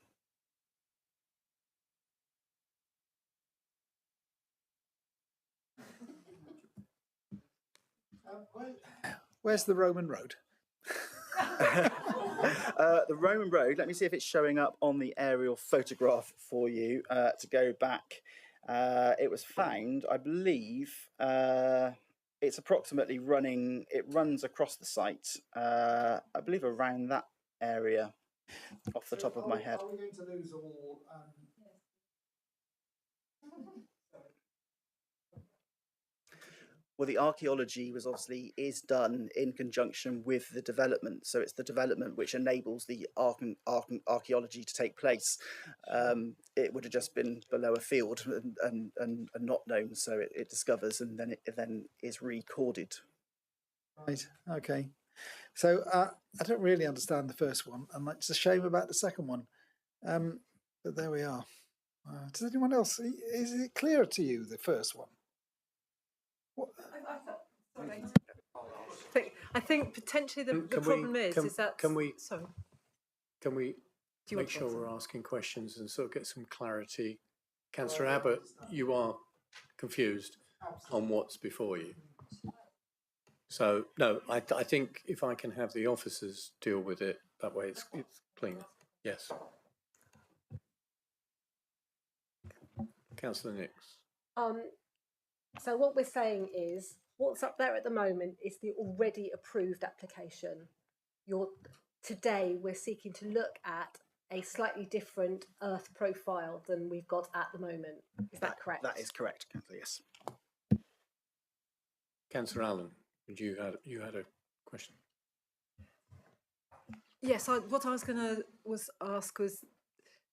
Where's the Roman road? The Roman road, let me see if it's showing up on the aerial photograph for you to go back. It was found, I believe, it's approximately runs across the site, I believe around that area off the top of my head. Are we going to lose all... Well, the archaeology is done in conjunction with the development. So it's the development which enables the archaeology to take place. It would have just been below a field and not known. So it discovers and then it then is recorded. Right, okay. So I don't really understand the first one, and it's a shame about the second one. But there we are. Does anyone else, is it clearer to you, the first one? I think potentially the problem is that... Can we Do you make sure we're asking questions and sort of get some clarity? Councillor Abbott, you are confused on what's before you. So, no, I think if I can have the officers deal with it, that way it's clean. Yes. Councillor Nix. So what we're saying is, what's up there at the moment is the already approved application. Today we're seeking to look at a slightly different earth profile than we've got at the moment. Is that correct? That is correct, Councillor, yes. Councillor Allen, you had a question. Yes, what I was going to ask was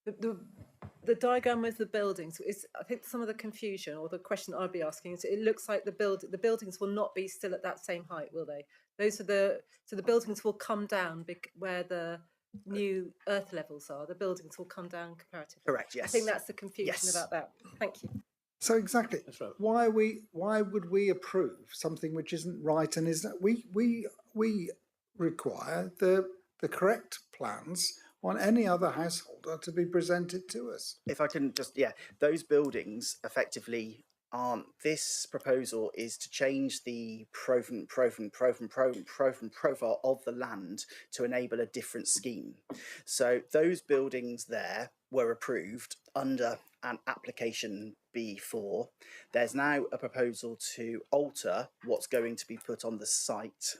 the diagram with the buildings. I think some of the confusion or the question I'd be asking is, it looks like the buildings will not be still at that same height, will they? So the buildings will come down where the new earth levels are. The buildings will come down comparatively. Correct. Yes. I think that's the confusion about that. Thank you. So exactly, that's right. Why would we approve something which isn't right and is we require the correct plans on any other householder to be presented to us. If I can just, those buildings effectively aren't. This proposal is to change the profile of the land to enable a different scheme. So those buildings there were approved under an application B4. There's now a proposal to alter what's going to be put on the site,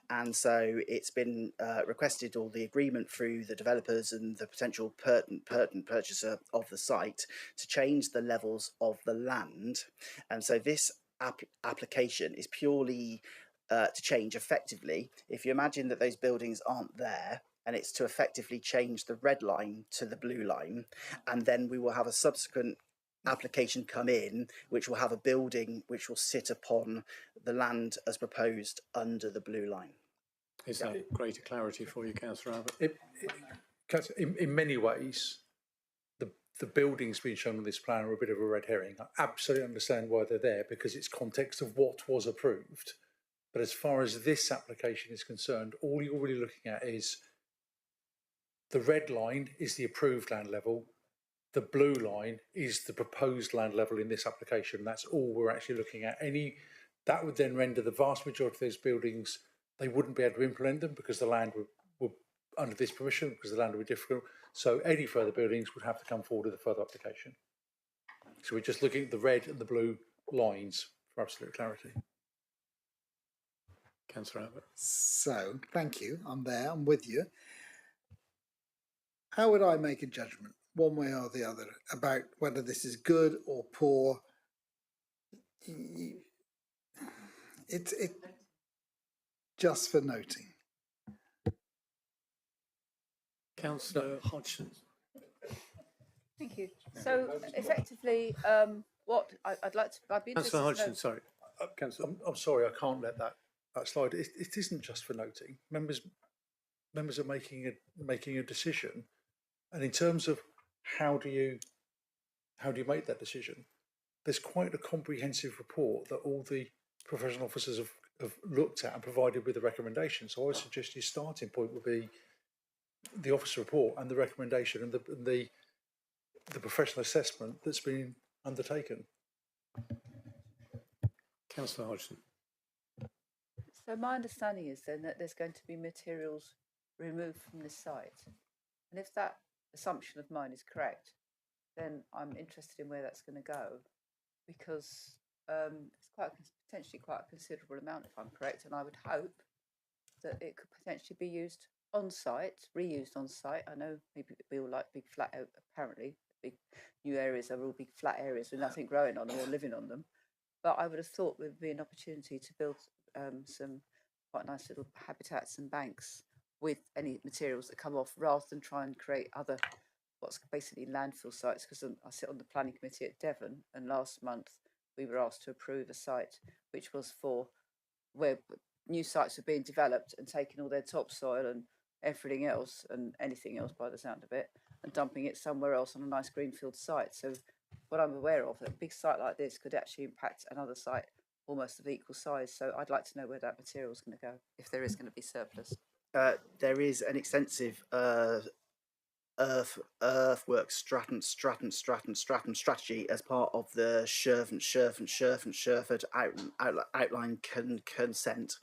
and so it's been requested, or the agreement through the developers and the potential pertinent purchaser of the site, to change the levels of the land. And so this application is purely to change effectively. If you imagine that those buildings aren't there, and it's to effectively change the red line to the blue line, and then we will have a subsequent application come in which will have a building which will sit upon the land as proposed under the blue line. Is that greater clarity for you, Councillor Abbott? In many ways, the buildings being shown on this plan are a bit of a red herring. I absolutely understand why they're there, because it's context of what was approved. But as far as this application is concerned, all you're really looking at is the red line is the approved land level. The blue line is the proposed land level in this application. That's all we're actually looking at. That would then render the vast majority of those buildings, they wouldn't be able to implement them because the land would under this permission, because the land would be difficult. So any further buildings would have to come forward with a further application. So we're just looking at the red and the blue lines for absolute clarity. Councillor Abbott. So, thank you. I'm there. I'm with you. How would I make a judgment? one way or the other about whether this is good or poor. It's just for noting. Councillor Hodgson. Thank you. So effectively, what I'd like to, I'd be interested Councillor to know. Hodgson, sorry. Councillor. I'm sorry, I can't let that slide. It isn't just for noting. Members are making a decision, and in terms of how do you make that decision, there's quite a comprehensive report that all the professional officers have looked at and provided with a recommendation. So I would suggest your starting point would be the officer report and the recommendation and the professional assessment that's been undertaken. Councillor Hodgson. So my understanding is then that there's going to be materials removed from this site, and if that assumption of mine is correct, then I'm interested in where that's going to go, because it's potentially quite a considerable amount, if I'm correct, and I would hope that it could potentially be used on site, reused on site. I know maybe we all like big flat out, apparently big new areas are all big flat areas with nothing growing on them or living on them, but I would have thought there would be an opportunity to build some quite nice little habitats and banks with any materials that come off, rather than try and create other what's basically landfill sites. Because I sit on the planning committee at Devon, and last month we were asked to approve a site which was for where new sites were being developed and taking all their topsoil and everything else and anything else by the sound of it and dumping it somewhere else on a nice greenfield site. So what I'm aware of, a big site like this could actually impact another site almost of equal size. So I'd like to know where that material is going to go, if there is going to be surplus. There is an extensive earthworks strategy as part of the Sherford outline consent.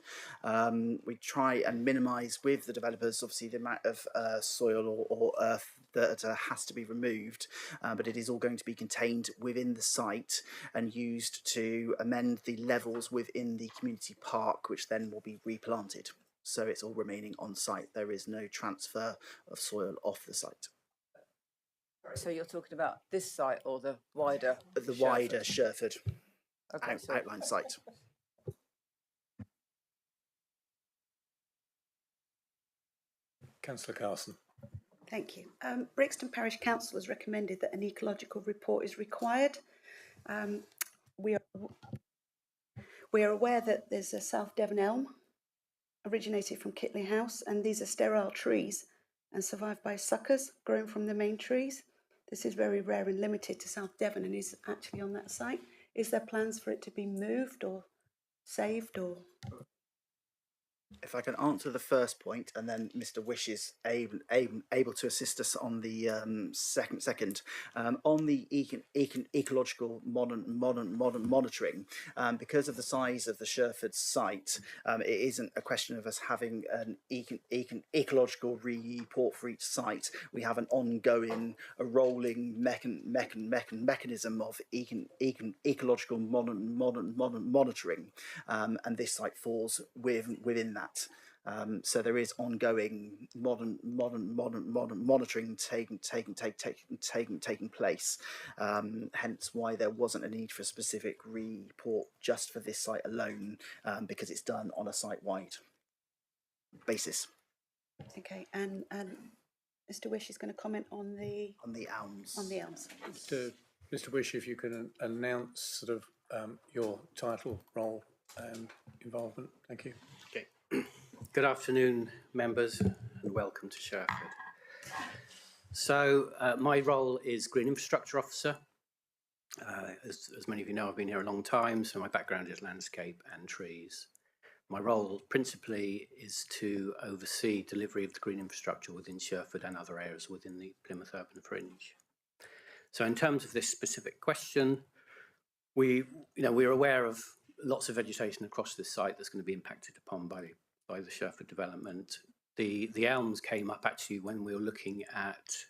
We try and minimise with the developers, obviously, the amount of soil or earth that has to be removed, but it is all going to be contained within the site and used to amend the levels within the community park, which then will be replanted. So it's all remaining on site. There is no transfer of soil off the site. So you're talking about this site or the wider? The wider Sherford Okay, outline site. Councillor Carson. Thank you. Brixton Parish Council has recommended that an ecological report is required. We are aware that there's a South Devon elm originated from Kitley House, and these are sterile trees and survived by suckers growing from the main trees. This is very rare and limited to South Devon and is actually on that site. Is there plans for it to be moved or saved or? If I can answer the first point, and then Mr. Wish is able to assist us on the second. On the ecological monitoring, because of the size of the Sherford site, it isn't a question of us having an ecological report for each site. We have an ongoing, rolling mechanism of ecological monitoring, and this site falls within that. So there is ongoing modern monitoring taking place. Hence why there wasn't a need for a specific report just for this site alone, because it's done on a site-wide basis. Okay, and Mr. Wish is going to comment on the elms. On the elms. Mr. Wish, if you can announce sort of your title, role, and involvement. Thank you. Okay. Good afternoon, members, and welcome to Sherford. So my role is Green Infrastructure Officer. As many of you know, I've been here a long time, so my background is landscape and trees. My role principally is to oversee delivery of the green infrastructure within Sherford and other areas within the Plymouth Urban Fringe. So in terms of this specific question, we're aware of lots of vegetation across this site that's going to be impacted upon by the Sherford development. The elms came up actually when we were looking at,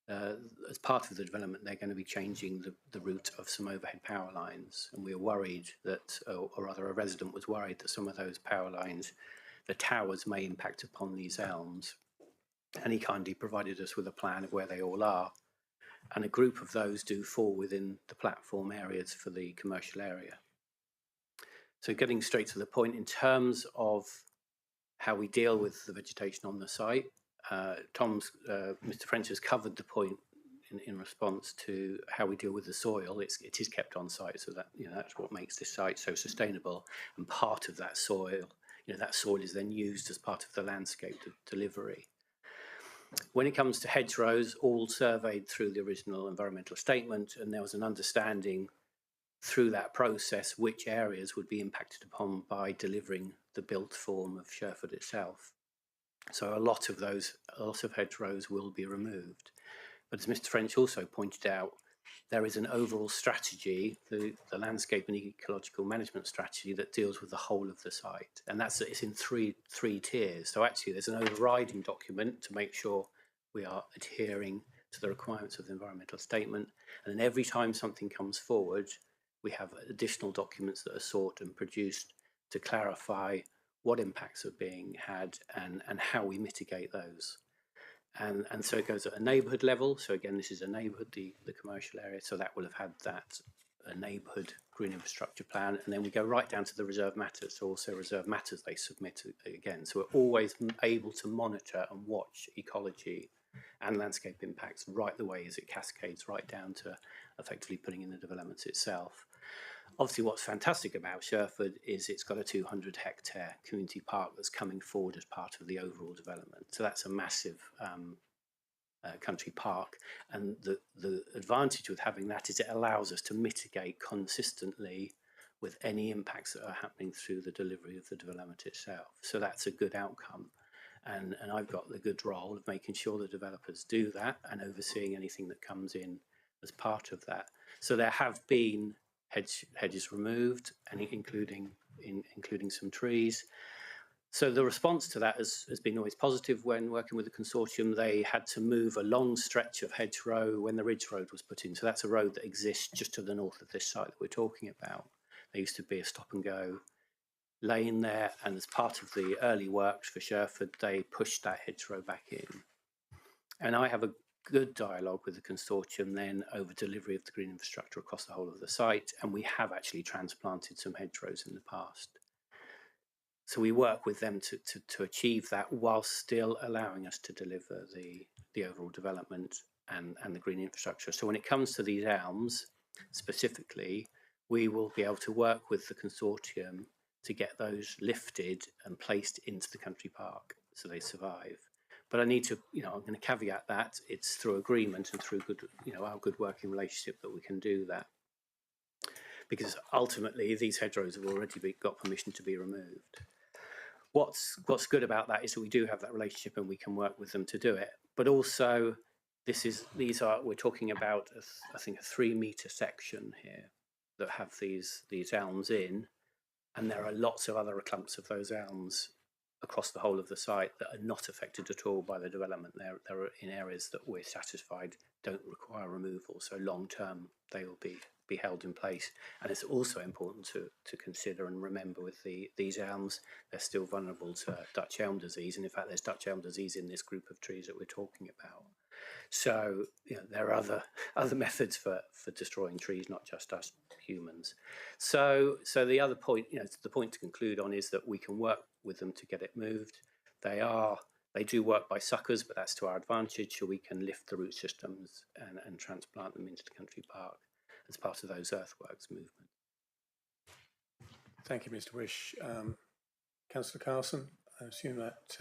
as part of the development, they're going to be changing the route of some overhead power lines, and we were worried that, or rather a resident was worried that some of those power lines, the towers may impact upon these elms, and he kindly provided us with a plan of where they all are. and a group of those do fall within the platform areas for the commercial area. So getting straight to the point, in terms of how we deal with the vegetation on the site, Mr. French has covered the point in response to how we deal with the soil. It is kept on site, so that that's what makes this site so sustainable. And part of that soil, that soil is then used as part of the landscape delivery. When it comes to hedgerows, all surveyed through the original environmental statement, and there was an understanding through that process which areas would be impacted upon by delivering the built form of Sherford itself. So a lot of hedgerows will be removed. But as Mr. French also pointed out, there is an overall strategy, the landscape and ecological management strategy, that deals with the whole of the site. And it's in three tiers. So actually there's an overriding document to make sure we are adhering to the requirements of the environmental statement. And then every time something comes forward, we have additional documents that are sought and produced to clarify what impacts are being had and how we mitigate those. And so it goes at a neighbourhood level. So again, this is a neighbourhood, the commercial area. So that will have had that neighbourhood green infrastructure plan. And then we go right down to the reserve matters. So also reserve matters they submit again. So we're always able to monitor and watch ecology and landscape impacts right the way as it cascades right down to effectively putting in the developments itself. Obviously, what's fantastic about Sherford is it's got a 200-hectare community park that's coming forward as part of the overall development. So that's a massive country park. And the advantage with having that is it allows us to mitigate consistently with any impacts that are happening through the delivery of the development itself. So that's a good outcome. And I've got the good role of making sure the developers do that and overseeing anything that comes in as part of that. So there have been hedges removed, and including some trees. So the response to that has been always positive. When working with the consortium, they had to move a long stretch of hedgerow when the Ridge Road was put in. So that's a road that exists just to the north of this site that we're talking about. There used to be a stop and go lane there, and as part of the early works for Sherford, they pushed that hedgerow back in. And I have a good dialogue with the consortium then over delivery of the green infrastructure across the whole of the site, and we have actually transplanted some hedgerows in the past. So we work with them to achieve that while still allowing us to deliver the overall development and the green infrastructure. So when it comes to these elms specifically, we will be able to work with the consortium to get those lifted and placed into the country park so they survive. But I need to, I'm going to caveat that it's through agreement and through good, our good working relationship that we can do that. Because ultimately these hedgerows have already got permission to be removed. What's good about that is that we do have that relationship and we can work with them to do it. But also, we're talking about I think a 3-metre section here that have these elms in, and there are lots of other clumps of those elms across the whole of the site that are not affected at all by the development. They're in areas that we're satisfied don't require removal, so long term they will be held in place. And it's also important to consider and remember with these elms, they're still vulnerable to Dutch elm disease, and in fact there's Dutch elm disease in this group of trees that we're talking about. So there are other methods for destroying trees, not just us humans. So the other point, the point to conclude on is that we can work with them to get it moved. They do work by suckers, but that's to our advantage. So we can lift the root systems and transplant them into the country park as part of those earthworks movement. Thank you, Mr. Wish. Councillor Carson, I assume that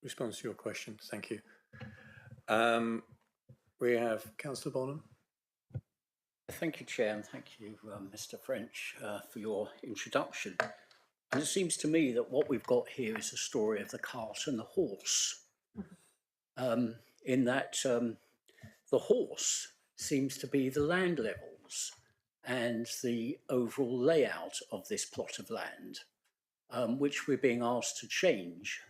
responds to your question. Thank you. We have Councillor Bonham. Thank you, Chair, and thank you, Mr. French, for your introduction. And it seems to me that what we've got here is a story of the cart and the horse, in that the horse seems to be the land levels and the overall layout of this plot of land, which we're being asked to change.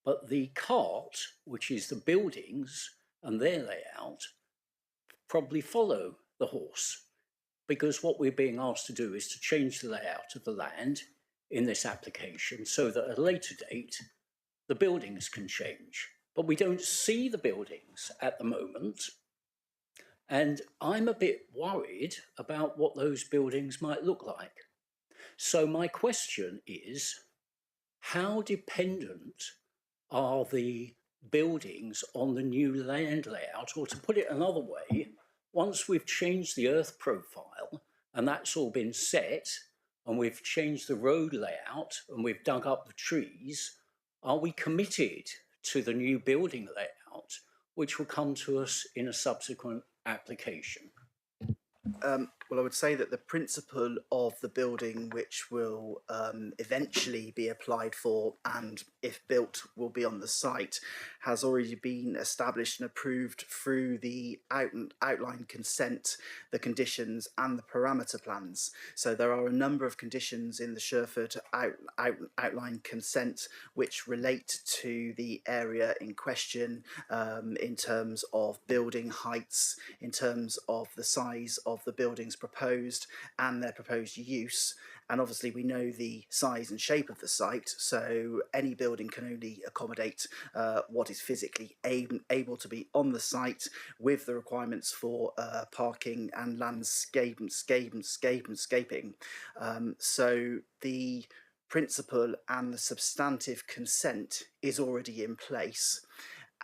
But the cart, which is the buildings and their layout, probably follow the horse, because what we're being asked to do is to change the layout of the land in this application so that at a later date the buildings can change. But we don't see the buildings at the moment, And I'm a bit worried about what those buildings might look like. So my question is, how dependent are the buildings on the new land layout? Or to put it another way, once we've changed the earth profile and that's all been set, and we've changed the road layout and we've dug up the trees, are we committed to the new building layout, which will come to us in a subsequent application? Well, I would say that the principle of the building which will eventually be applied for and, if built, will be on the site has already been established and approved through the outline consent, the conditions and the parameter plans. So there are a number of conditions in the Sherford outline consent which relate to the area in question, in terms of building heights, in terms of the size of the buildings proposed and their proposed use. And obviously we know the size and shape of the site, so any building can only accommodate what is physically able to be on the site, with the requirements for parking and landscaping. So the principle and the substantive consent is already in place,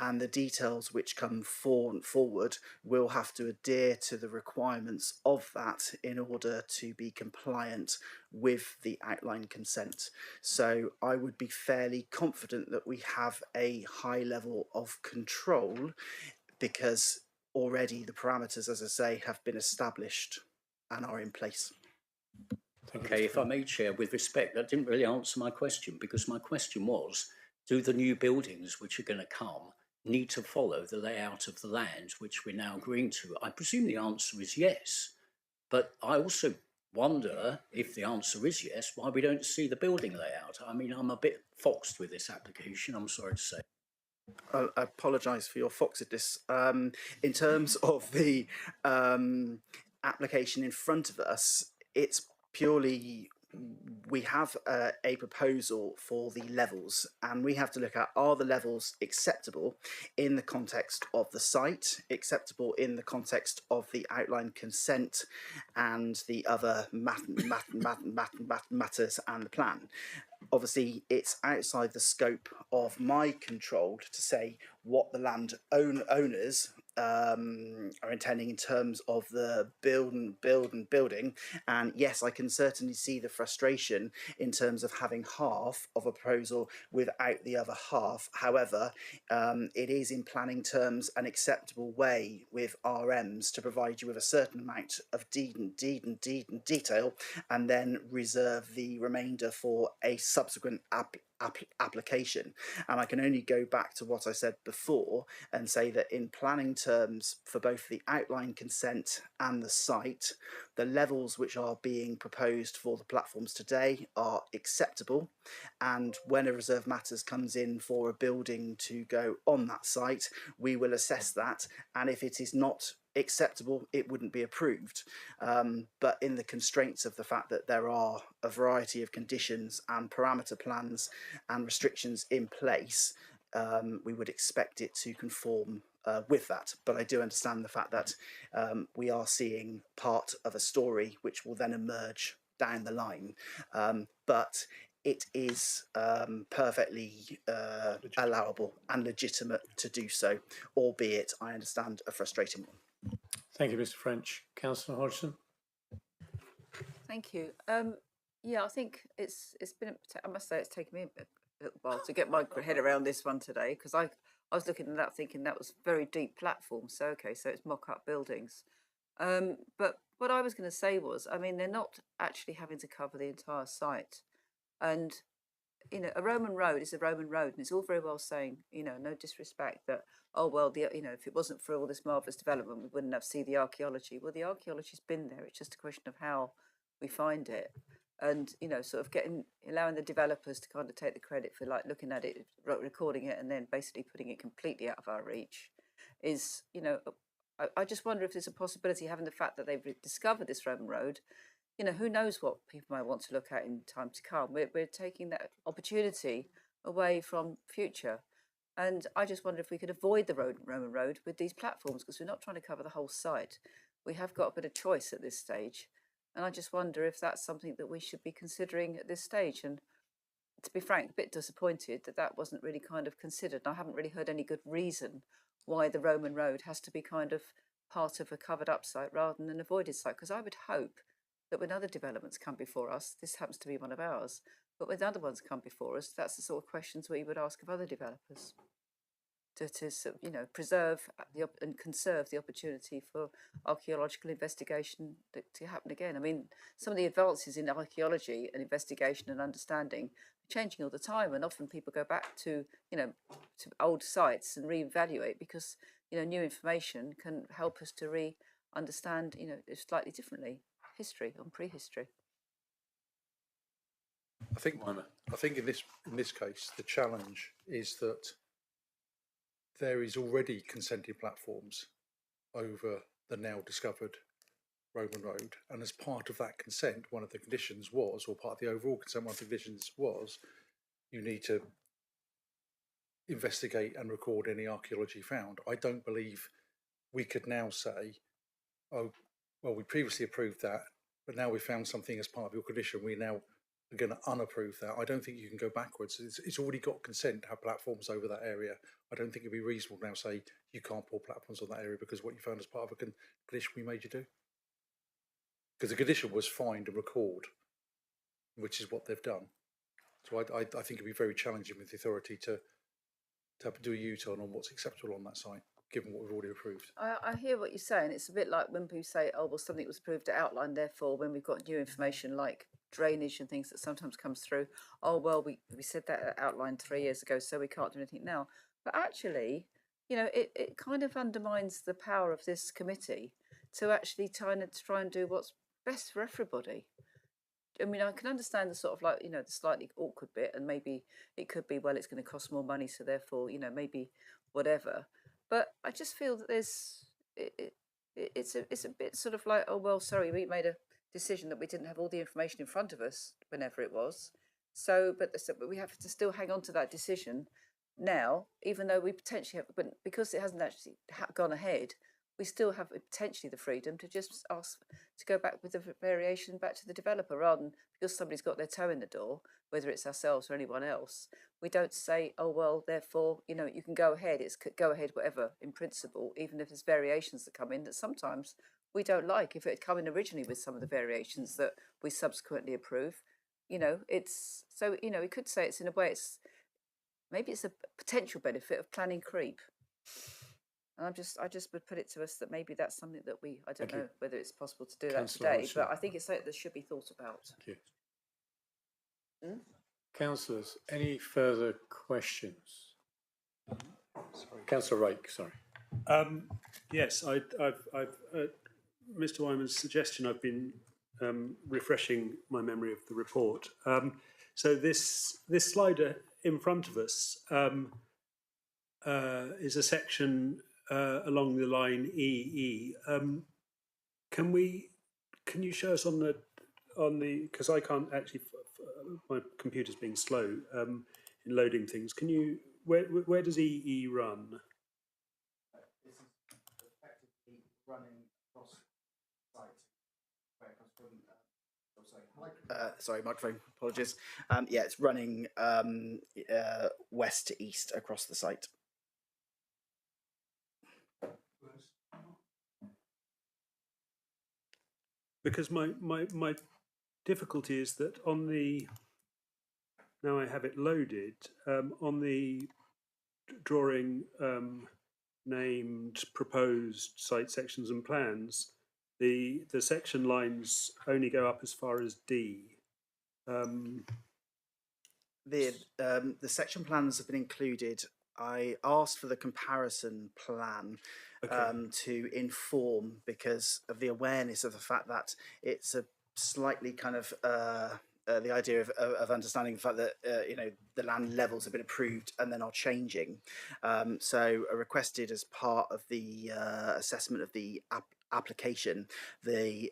and the details which come forward will have to adhere to the requirements of that in order to be compliant with the outline consent. So I would be fairly confident that we have a high level of control, because already the parameters, as I say, have been established and are in place. Okay, if I may, Chair, with respect, that didn't really answer my question, because my question was, do the new buildings which are going to come need to follow the layout of the land which we're now agreeing to? I presume the answer is yes, but I also wonder, if the answer is yes, why we don't see the building layout. I mean, I'm a bit foxed with this application, I'm sorry to say. I apologise for your foxedness. In terms of the application in front of us, it's purely, we have a proposal for the levels, and we have to look at, are the levels acceptable in the context of the site, acceptable in the context of the outline consent and the other matters and the plan. Obviously, it's outside the scope of my control to say what the land owners are intending in terms of the building. And yes, I can certainly see the frustration in terms of having half of a proposal without the other half. However, it is in planning terms an acceptable way with RMs to provide you with a certain amount of detail, and then reserve the remainder for a subsequent application. And I can only go back to what I said before and say that in planning terms for both the outline consent and the site, the levels which are being proposed for the platforms today are acceptable, and when a reserve matters comes in for a building to go on that site, we will assess that, and if it is not acceptable, it wouldn't be approved. But in the constraints of the fact that there are a variety of conditions and parameter plans and restrictions in place, we would expect it to conform with that. But I do understand the fact that we are seeing part of a story which will then emerge down the line. But it is perfectly allowable and legitimate to do so, albeit I understand a frustrating one. Thank you, Mr. French. Councillor Hodgson. Thank you. Yeah, I think it's been, I must say, it's taken me a little while to get my head around this one today, because I was looking at that thinking that was very deep platform. So, okay, so it's mock-up buildings. But what I was going to say was, I mean, they're not actually having to cover the entire site. And, you know, a Roman road is a Roman road, and it's all very well saying, you know, no disrespect, that, oh, well, you know, if it wasn't for all this marvellous development, we wouldn't have seen the archaeology. Well, the archaeology's been there. It's just a question of how we find it. And, you know, sort of allowing the developers to kind of take the credit for, like, looking at it, recording it, and then basically putting it completely out of our reach is, you know, I just wonder if there's a possibility, having the fact that they've discovered this Roman road, you know, who knows what people might want to look at in time to come. We're taking that opportunity away from future. And I just wonder if we could avoid the Roman road with these platforms, because we're not trying to cover the whole site. We have got a bit of choice at this stage. And I just wonder if that's something that we should be considering at this stage. And to be frank, a bit disappointed that that wasn't really kind of considered. I haven't really heard any good reason why the Roman road has to be kind of part of a covered up site rather than an avoided site. Because I would hope that when other developments come before us, this happens to be one of ours, but when other ones come before us, that's the sort of questions we would ask of other developers to preserve and conserve the opportunity for archaeological investigation to happen again. I mean, some of the advances in archaeology and investigation and understanding are changing all the time, and often people go back to to old sites and reevaluate because new information can help us to understand slightly differently history and prehistory. I think in this case the challenge is that there is already consented platforms over the now discovered Roman road, and as part of that consent, one of the conditions was, or part of the overall consent, one of the conditions was, you need to investigate and record any archaeology found. I don't believe we could now say, oh, well, we previously approved that, but now we found something as part of your condition, we now are going to unapprove that. I don't think you can go backwards. It's already got consent to have platforms over that area. I don't think it'd be reasonable now to say you can't pour platforms on that area because what you found as part of a condition we made you do. Because the condition was find and record, which is what they've done. So I think it'd be very challenging with the authority to do a U-turn on what's acceptable on that site, given what we've already approved. I hear what you're saying. It's a bit like when people say, oh, well, something was approved at outline, therefore, when we've got new information like drainage and things that sometimes comes through, oh, well, we said that at outline 3 years ago, so we can't do anything now. But actually, it kind of undermines the power of this committee to actually try and do what's best for everybody. I mean, I can understand the sort of the slightly awkward bit, and maybe it could be, well, it's going to cost more money, so therefore, maybe whatever. But I just feel that it's a bit sort of like, oh, well, sorry, we made a decision that we didn't have all the information in front of us whenever it was. So, but we have to still hang on to that decision now, even though we potentially have, but because it hasn't actually gone ahead, we still have potentially the freedom to just ask to go back with the variation back to the developer, rather than because somebody's got their toe in the door, whether it's ourselves or anyone else. We don't say, oh, well, therefore, you can go ahead. It's go ahead, whatever, in principle, even if there's variations that come in that sometimes we don't like. If it had come in originally with some of the variations that we subsequently approve, it's so, we could say it's in a way, maybe it's a potential benefit of planning creep. And I just would put it to us that maybe that's something that I don't know whether it's possible to do that today, but I think it's something that should be thought about. Thank you. Councillors, any further questions? Councillor Rake, sorry. Yes, I've Mr. Wyman's suggestion, I've been refreshing my memory of the report. So this slide in front of us is a section along the line EE. Can you show us on the because I can't actually, my computer's being slow in loading things. Can you, where does EE run? This is effectively running across site. Sorry, microphone, apologies. Yeah, it's running west to east across the site. Because my difficulty is that on the, now I have it loaded, on the drawing named proposed site sections and plans, the section lines only go up as far as D. The section plans have been included. I asked for the comparison plan to inform, because of the awareness of the fact that it's a slightly kind of the idea of understanding the fact that the land levels have been approved and then are changing. So I requested, as part of the assessment of the application, the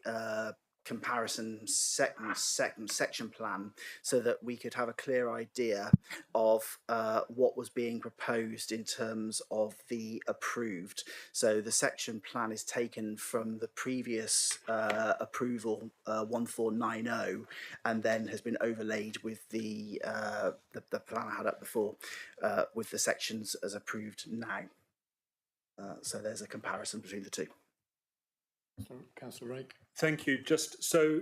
comparison section plan so that we could have a clear idea of what was being proposed in terms of the approved. So the section plan is taken from the previous approval 1490 and then has been overlaid with the plan I had up before with the sections as approved now. So there's a comparison between the two. Councillor Rake. Thank you. Just so,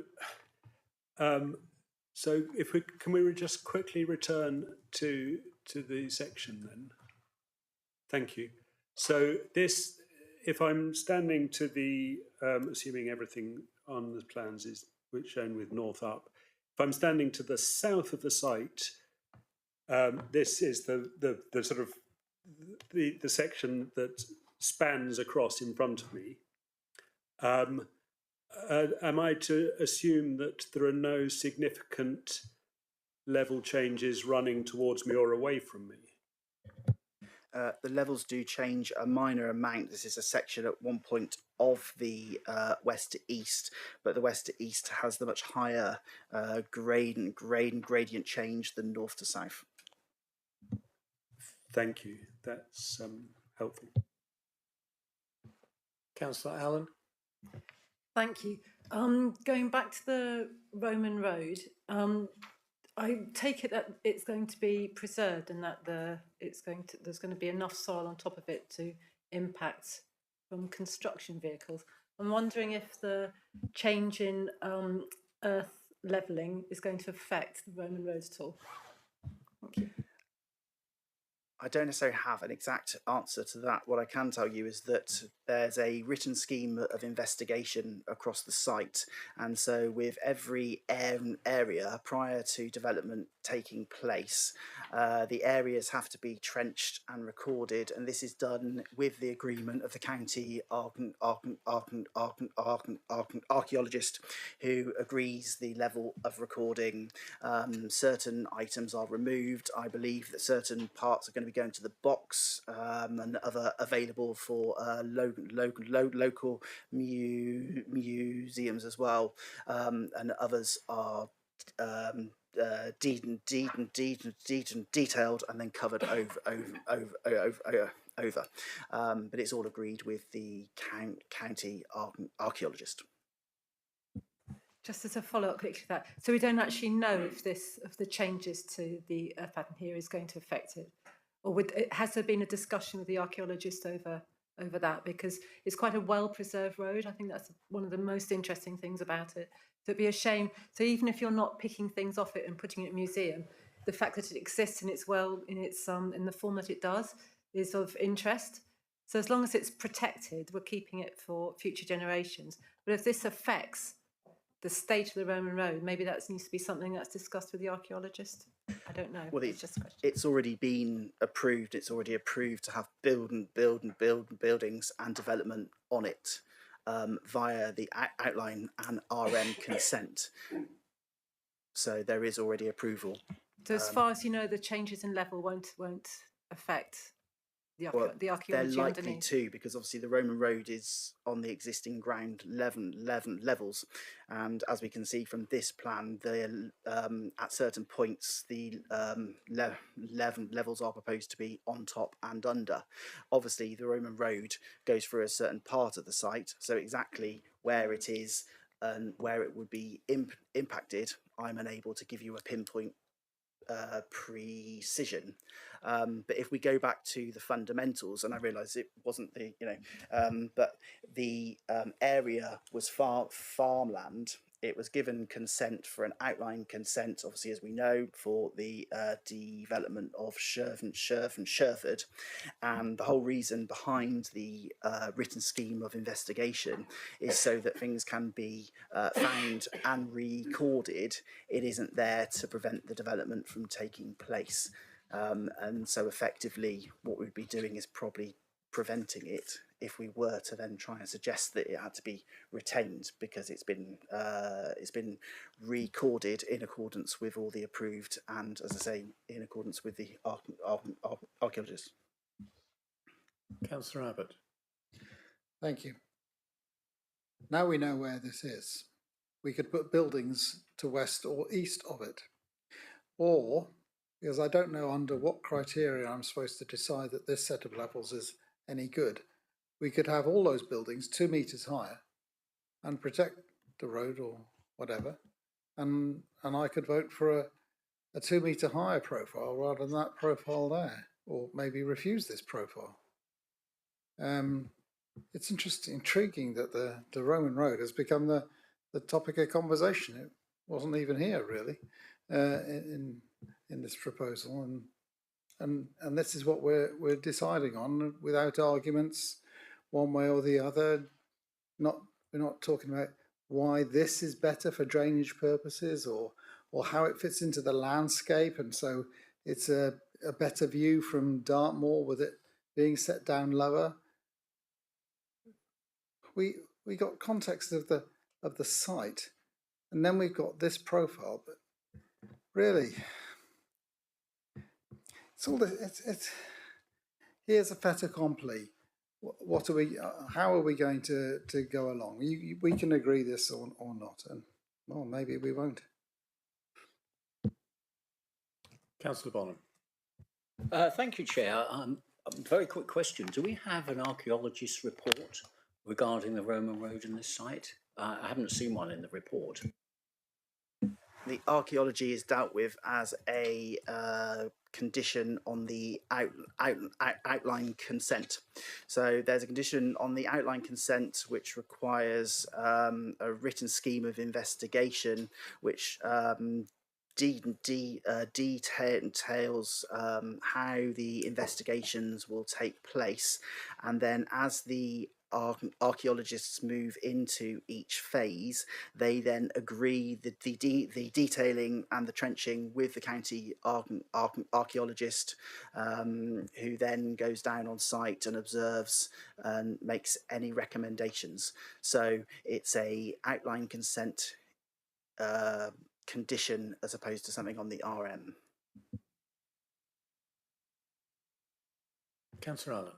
so if we can we just quickly return to the section then? Thank you. So this, if I'm standing to the, assuming everything on the plans is shown with north up, if I'm standing to the south of the site, this is the sort of the section that spans across in front of me. Am I to assume that there are no significant level changes running towards me or away from me? The levels do change a minor amount. This is a section at one point of the west to east, but the west to east has the much higher gradient change than north to south. Thank you. That's helpful. Councillor Allen. Thank you. Going back to the Roman road, I take it that it's going to be preserved and that there's going to be enough soil on top of it to impact from construction vehicles. I'm wondering if the change in earth levelling is going to affect the Roman road at all. Thank you. I don't necessarily have an exact answer to that. What I can tell you is that there's a written scheme of investigation across the site, and so with every area prior to development taking place, the areas have to be trenched and recorded, and this is done with the agreement of the county archaeologist who agrees the level of recording. Certain items are removed. I believe that certain parts are going to be going to the box and other available for local museums as well, and others are detailed and then covered over. But it's all agreed with the county archaeologist. Just as a follow-up quickly to that, so we don't actually know if the changes to the earth pattern here is going to affect it, or has there been a discussion with the archaeologist over that, because it's quite a well-preserved road. I think that's one of the most interesting things about it. So it'd be a shame. So even if you're not picking things off it and putting it in a museum, the fact that it exists in its in the form that it does is of interest. So as long as it's protected, we're keeping it for future generations. But if this affects the state of the Roman road, maybe that needs to be something that's discussed with the archaeologist. I don't know. Well, it's just a question. It's already been approved. It's already approved to have buildings and development on it via the outline and RM consent. So there is already approval. So as far as you know, the changes in level won't affect the archaeology they're likely underneath. to, because obviously the Roman road is on the existing ground levels, and as we can see from this plan, at certain points the levels are proposed to be on top and under. Obviously the Roman road goes through a certain part of the site, so exactly where it is and where it would be impacted, I'm unable to give you a pinpoint precision. But if we go back to the fundamentals, and I realise it wasn't the, but the area was farmland. It was given consent for an outline consent, obviously, as we know, for the development of Sherford. And the whole reason behind the written scheme of investigation is so that things can be found and recorded. It isn't there to prevent the development from taking place. And so effectively, what we'd be doing is probably preventing it if we were to then try and suggest that it had to be retained, because it's been recorded in accordance with all the approved and, as I say, in accordance with the archaeologists. Councillor Abbott. Thank you. Now we know where this is. we could put buildings to west or east of it. Or, because I don't know under what criteria I'm supposed to decide that this set of levels is any good, we could have all those buildings 2 metres higher and protect the road or whatever, and I could vote for a 2 metre higher profile rather than that profile there, or maybe refuse this profile. It's interesting, intriguing that the Roman road has become the topic of conversation. It wasn't even here really in this proposal, and this is what we're deciding on without arguments one way or the other. We're not talking about why this is better for drainage purposes or how it fits into the landscape, and so it's a better view from Dartmoor with it being set down lower. We got context of the site, and then we've got this profile, but really it's all this, it's here's a fait accompli. What are we? How are we going to go along? We can agree this or not, and well, maybe we won't. Councillor Bonham. Thank you, Chair. A very quick question. Do we have an archaeologist's report regarding the Roman road in this site? I haven't seen one in the report. The archaeology is dealt with as a condition on the outline consent. So there's a condition on the outline consent which requires a written scheme of investigation which details how the investigations will take place, and then as the archaeologists move into each phase, they then agree the detailing and the trenching with the county archaeologist, who then goes down on site and observes and makes any recommendations. So it's a outline consent condition as opposed to something on the RM. Councillor Allen.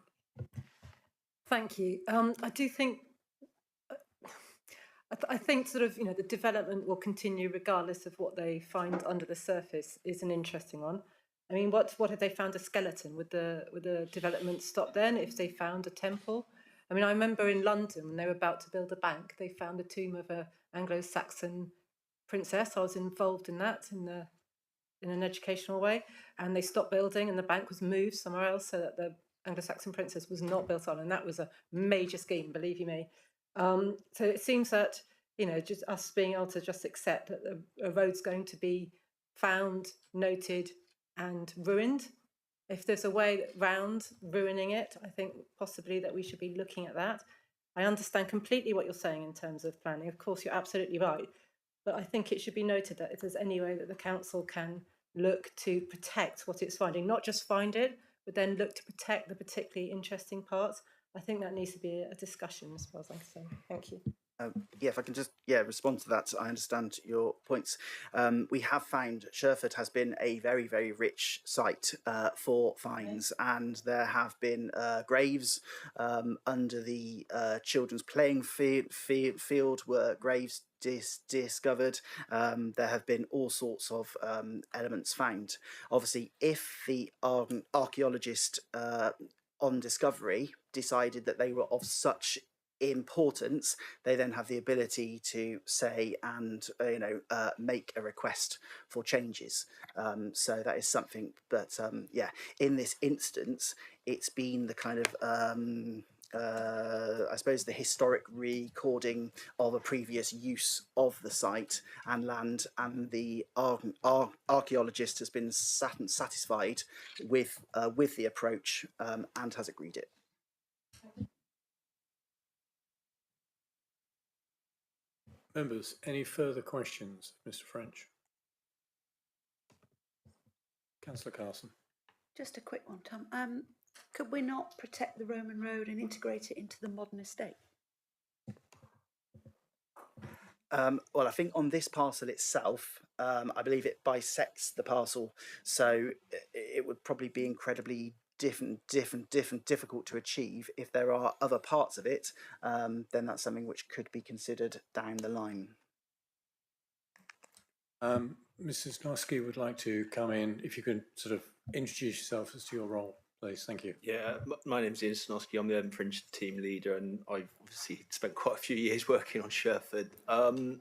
Thank you. I do think, I think sort of, the development will continue regardless of what they find under the surface is an interesting one. I mean, what if they found a skeleton? Would the development stop then if they found a temple? I mean, I remember in London when they were about to build a bank, they found a tomb of an Anglo-Saxon princess. I was involved in that in an educational way, and they stopped building and the bank was moved somewhere else so that the Anglo-Saxon princess was not built on, and that was a major scheme, believe you me. So it seems that, just us being able to just accept that a road's going to be found, noted and ruined. If there's a way round ruining it, I think possibly that we should be looking at that. I understand completely what you're saying in terms of planning. Of course, you're absolutely right. But I think it should be noted that if there's any way that the council can look to protect what it's finding, not just find it, but then look to protect the particularly interesting parts, I think that needs to be a discussion as far as I'm concerned. Thank you. If I can just respond to that. I understand your points. We have found Sherford has been a very, very rich site for finds, and there have been graves under the children's playing field were graves discovered. There have been all sorts of elements found. Obviously, if the archaeologist on discovery decided that they were of such importance, they then have the ability to say and make a request for changes. So that is something that in this instance it's been the kind of I suppose the historic recording of a previous use of the site and land, and the archaeologist has been satisfied with the approach and has agreed it. Members, any further questions, Mr. French? Councillor Carson. Just a quick one, Tom. Could we not protect the Roman road and integrate it into the modern estate? Well, I think on this parcel itself, I believe it bisects the parcel, so it would probably be incredibly difficult to achieve. If there are other parts of it, then that's something which could be considered down the line. Mrs. Nosky would like to come in. If you could sort of introduce yourself as to your role, please. Thank you. Yeah, my name's Ian Snosky. I'm the Urban Fringe team leader, and I've obviously spent quite a few years working on Sherford. I've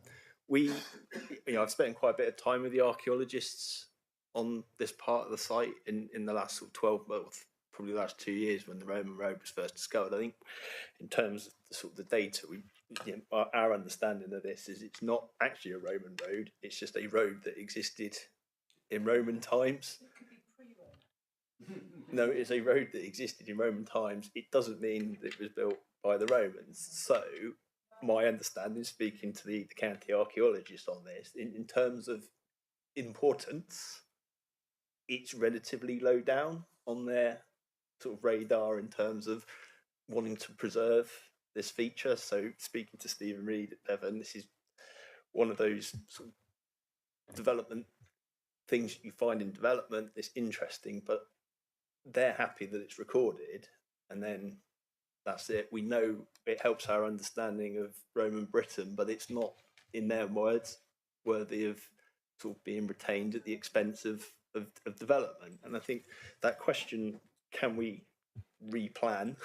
spent quite a bit of time with the archaeologists on this part of the site in the last sort of 12 months, probably the last 2 years when the Roman road was first discovered. I think in terms of the sort of the data, our understanding of this is it's not actually a Roman road. It's just a road that existed in Roman times. No, it's a road that existed in Roman times. It doesn't mean that it was built by the Romans. So my understanding, speaking to the county archaeologist on this, in terms of importance, it's relatively low down on their sort of radar in terms of wanting to preserve this feature. So speaking to Stephen Reed at Devon, this is one of those sort of development things you find in development. It's interesting, but they're happy that it's recorded, and then that's it. We know it helps our understanding of Roman Britain, but it's not, in their words, worthy of sort of being retained at the expense of development. And I think that question, can we replan?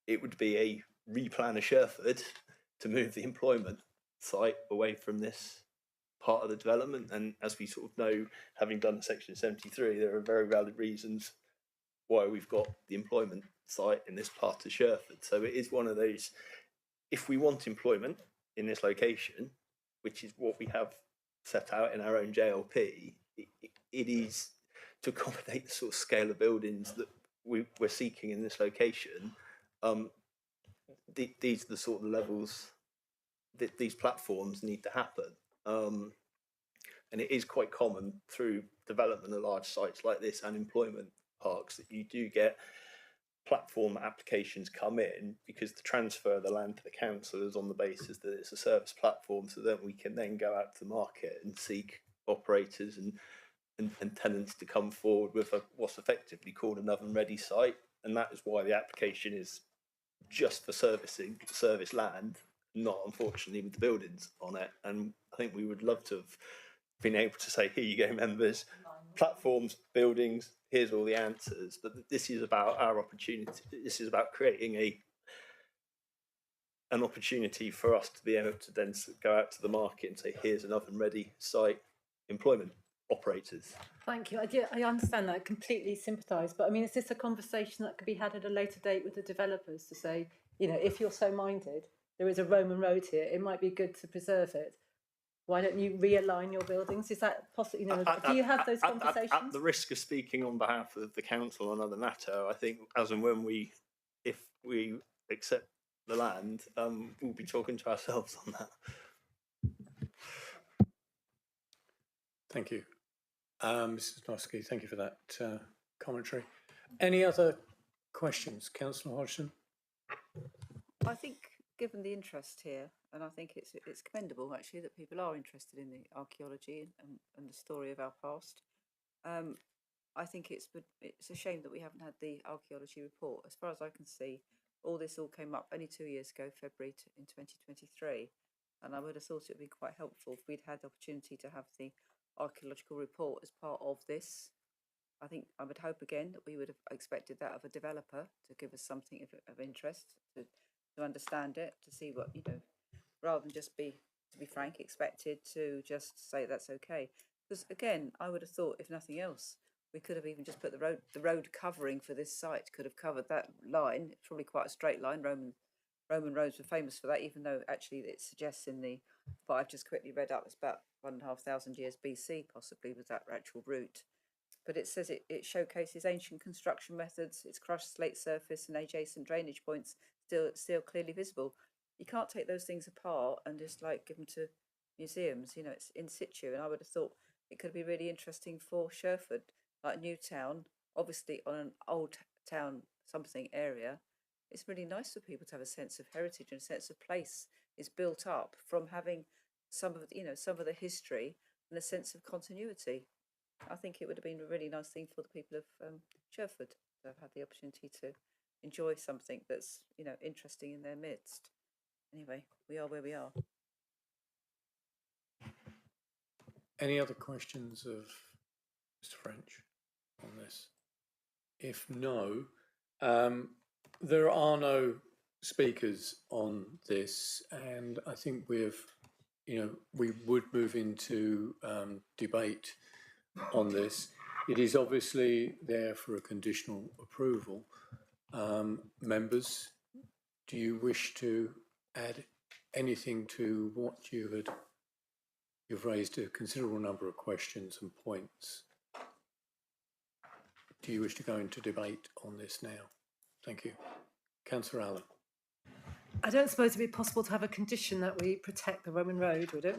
It would be a replan of Sherford to move the employment site away from this part of the development. And as we sort of know, having done Section 73, there are very valid reasons why we've got the employment site in this part of Sherford. So it is one of those, if we want employment in this location, which is what we have set out in our own JLP, it is to accommodate the sort of scale of buildings that we're seeking in this location. These are the sort of levels that these platforms need to happen. And it is quite common through development of large sites like this and employment parks that you do get platform applications come in, because the transfer of the land to the council is on the basis that it's a service platform, so that we can then go out to the market and seek operators and tenants to come forward with what's effectively called an oven ready site. And that is why the application is just for service land, not unfortunately with the buildings on it. And I think we would love to have been able to say, here you go, members, platforms, buildings, here's all the answers. But this is about our opportunity. This is about creating an opportunity for us to be able to then go out to the market and say, here's an oven ready site, employment operators. Thank you. I understand that. I completely sympathise. But I mean, is this a conversation that could be had at a later date with the developers to say, if you're so minded, there is a Roman road here, it might be good to preserve it. Why don't you realign your buildings? Is that possible? Do you have those conversations? At the risk of speaking on behalf of the council on another matter, I think as and when if we accept the land, we'll be talking to ourselves on that. Thank you. Mrs. Nosky, thank you for that commentary. Any other questions? Councillor Hodgson? I think, given the interest here, and I think it's commendable actually that people are interested in the archaeology and the story of our past. I think it's a shame that we haven't had the archaeology report. As far as I can see, all came up only 2 years ago, February in 2023, and I would have thought it would be quite helpful if we'd had the opportunity to have the archaeological report as part of this. I would hope again that we would have expected that of a developer to give us something of interest, to understand it, to see what, rather than just to be frank, expected to just say that's okay. Because again, I would have thought, if nothing else, we could have even just put the road covering for this site could have covered that line. It's probably quite a straight line. Roman roads were famous for that, even though actually it suggests what I've just quickly read up, it's about 1,500 years BC possibly was that actual route. But it says it showcases ancient construction methods, its crushed slate surface and adjacent drainage points still clearly visible. You can't take those things apart and just give them to museums. It's in situ, and I would have thought it could be really interesting for Sherford, like Newtown, obviously on an old town something area. It's really nice for people to have a sense of heritage and a sense of place is built up from having some of the history and a sense of continuity. I think it would have been a really nice thing for the people of Sherford to have had the opportunity to enjoy something that's interesting in their midst. Anyway, we are where we are. Any other questions of Mr. French on this? If no, there are no speakers on this, and I think we would move into debate on this. It is obviously there for a conditional approval. Members, do you wish to add anything to what you've raised a considerable number of questions and points? Do you wish to go into debate on this now? Thank you. Councillor Allen. I don't suppose it'd be possible to have a condition that we protect the Roman road, would it?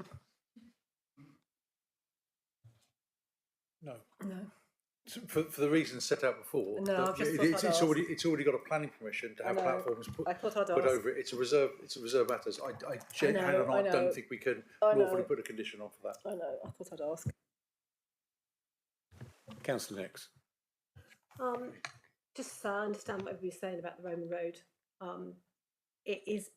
No. No. For the reasons set out before, No, I've just it's already got a planning permission to have platforms put over it. It's a reserve matters. I don't think we can lawfully put a condition on for that. I know. I thought I'd ask. Councillor Nix. Just so I understand what everybody's saying about the Roman road. It is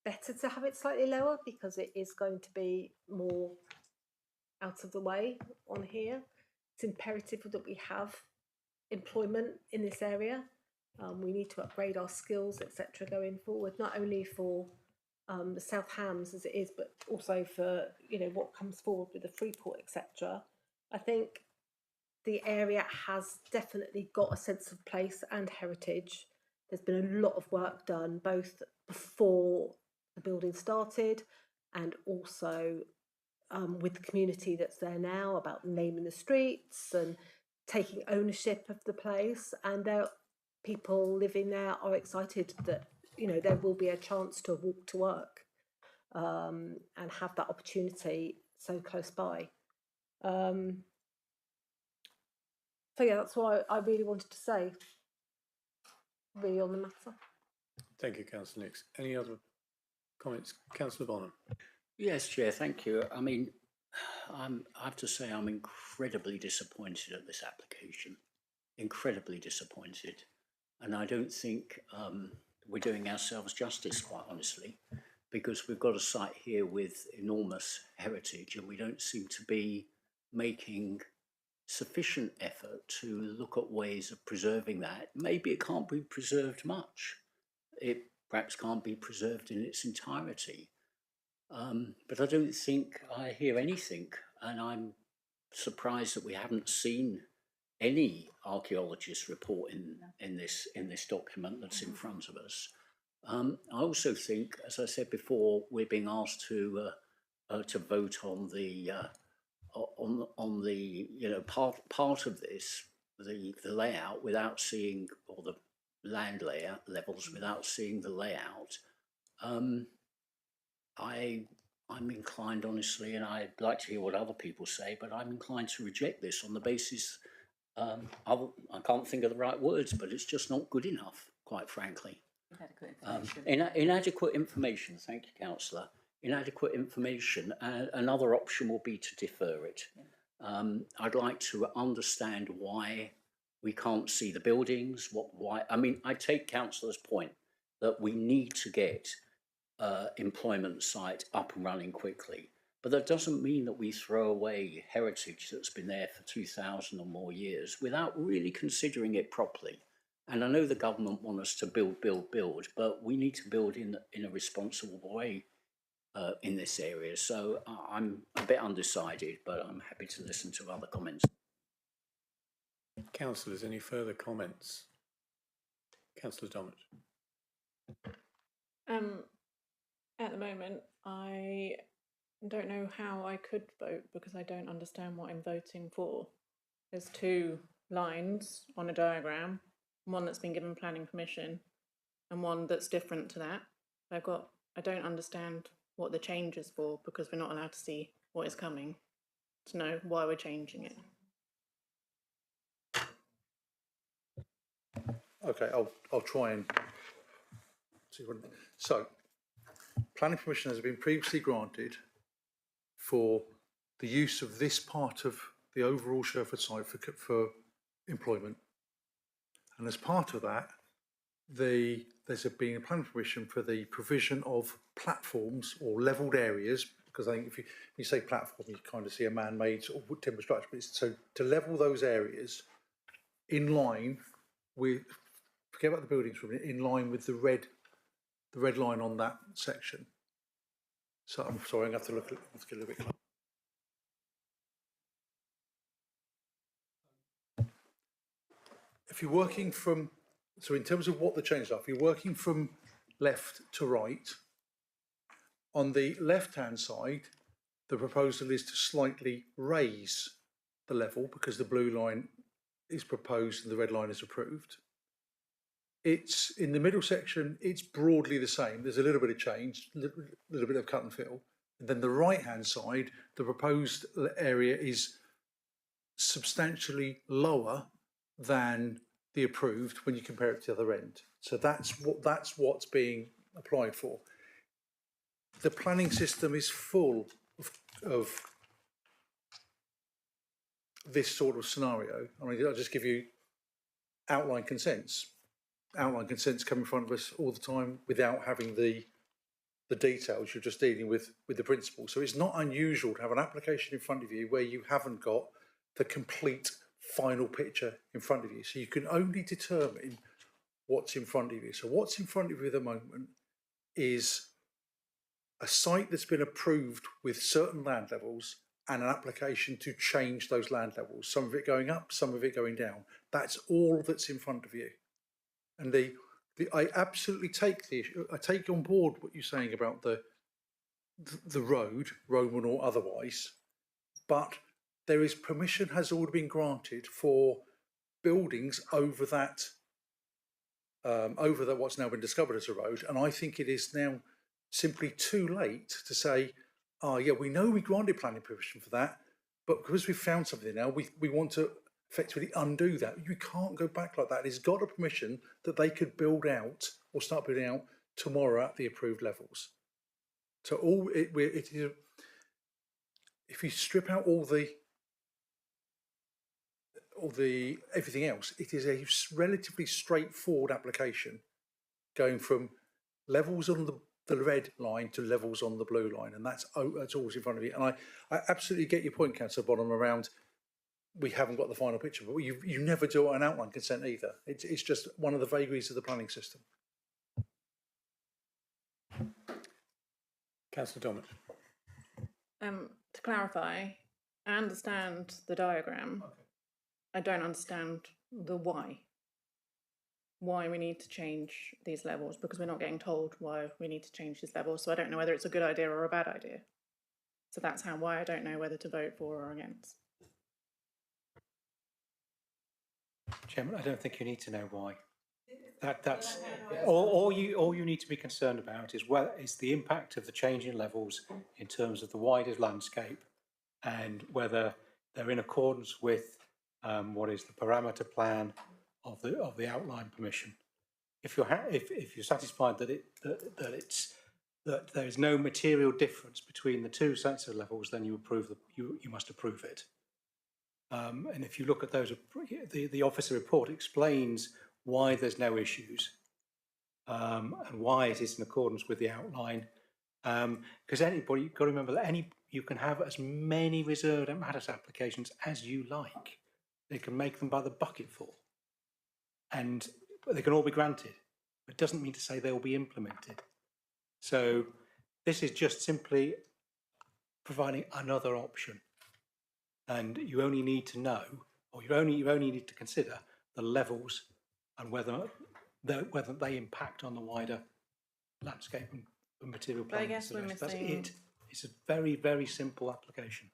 better to have it slightly lower because it is going to be more out of the way on here. It's imperative that we have employment in this area. We need to upgrade our skills, etc., going forward, not only for the South Hams as it is, but also for what comes forward with the Freeport, etc. I think the area has definitely got a sense of place and heritage. There's been a lot of work done both before the building started and also with the community that's there now about naming the streets and taking ownership of the place. And people living there are excited that there will be a chance to walk to work and have that opportunity so close by. So yeah, that's what I really wanted to say, really, on the matter. Thank you, Councillor Nix. Any other comments? Councillor Bonham. Yes, Chair, thank you. I mean, I have to say I'm incredibly disappointed at this application. Incredibly disappointed. And I don't think we're doing ourselves justice, quite honestly, because we've got a site here with enormous heritage and we don't seem to be making sufficient effort to look at ways of preserving that. Maybe it can't be preserved much. It perhaps can't be preserved in its entirety. But I don't think I hear anything, and I'm surprised that we haven't seen any archaeologist report in this document that's in front of us. I also think, as I said before, we're being asked to vote on the part of this, the layout, without seeing, or the land layout levels without seeing the layout. I'm inclined, honestly, and I'd like to hear what other people say, but I'm inclined to reject this on the basis, I can't think of the right words, but it's just not good enough, quite frankly. Inadequate information, thank you, Councillor. Inadequate information. Another option will be to defer it. I'd like to understand why we can't see the buildings, why. I mean, I take Councillor's point that we need to get employment site up and running quickly, but that doesn't mean that we throw away heritage that's been there for 2,000 or more years without really considering it properly. And I know the government want us to build, but we need to build in a responsible way in this area. So I'm a bit undecided, but I'm happy to listen to other comments. Councillors, any further comments? Councillor Dommett. At the moment, I don't know how I could vote because I don't understand what I'm voting for. There's two lines on a diagram, one that's been given planning permission and one that's different to that. I don't understand what the change is for because we're not allowed to see what is coming to know why we're changing it. Okay, I'll try and see what. So, planning permission has been previously granted for the use of this part of the overall Sherford site for employment, and as part of that, there's been a planning permission for the provision of platforms or levelled areas because I think if you say platform, you kind of see a man-made sort of timber structure. But it's to level those areas in line with, forget about the buildings for a minute, in line with the red line on that section. So I'm sorry, I'm going to have to get a little bit closer. If you're working from, so in terms of what the changes are, if you're working from left to right, on the left-hand side, the proposal is to slightly raise the level because the blue line is proposed and the red line is approved. It's in the middle section, it's broadly the same. There's a little bit of change, a little bit of cut and fill. And then the right-hand side, the proposed area is substantially lower than the approved when you compare it to the other end. So that's what's being applied for. The planning system is full of this sort of scenario. I mean, I'll just give you outline consents. Outline consents come in front of us all the time without having the details. You're just dealing with the principle. So it's not unusual to have an application in front of you where you haven't got the complete final picture in front of you. So you can only determine what's in front of you. So what's in front of you at the moment is a site that's been approved with certain land levels and an application to change those land levels, some of it going up, some of it going down. That's all that's in front of you. And I absolutely take the issue, I take on board what you're saying about the road, Roman or otherwise, but there is permission has already been granted for buildings over that what's now been discovered as a road, and I think it is now simply too late to say, oh yeah, we know we granted planning permission for that, but because we've found something now, we want to effectively undo that. You can't go back like that. It's got a permission that they could build out or start building out tomorrow at the approved levels. So it is, if you strip out all the everything else, it is a relatively straightforward application going from levels on the red line to levels on the blue line, and that's always in front of you. And I absolutely get your point, Councillor Bonham, around we haven't got the final picture, but you never do an outline consent either. It's just one of the vagaries of the planning system. Councillor Dommett. To clarify, I understand the diagram. Okay. I don't understand the why we need to change these levels, because we're not getting told why we need to change these levels. So I don't know whether it's a good idea or a bad idea. So that's why I don't know whether to vote for or against. Chairman, I don't think you need to know why. That's all you need to be concerned about is the impact of the change in levels in terms of the wider landscape, and whether they're in accordance with what is the parameter plan of the outline permission. If you're satisfied that there is no material difference between the two sets of levels, then you must approve it. And if you look at those, the officer report explains why there's no issues and why it is in accordance with the outline. Because anybody, you've got to remember that you can have as many reserved matters applications as you like. They can make them by the bucketful, and they can all be granted. But it doesn't mean to say they will be implemented. So this is just simply providing another option. And you only need to know, or you only need to consider the levels and whether they impact on the wider landscape and material planning. I guess we're missing. That's it. It's a very, very simple application.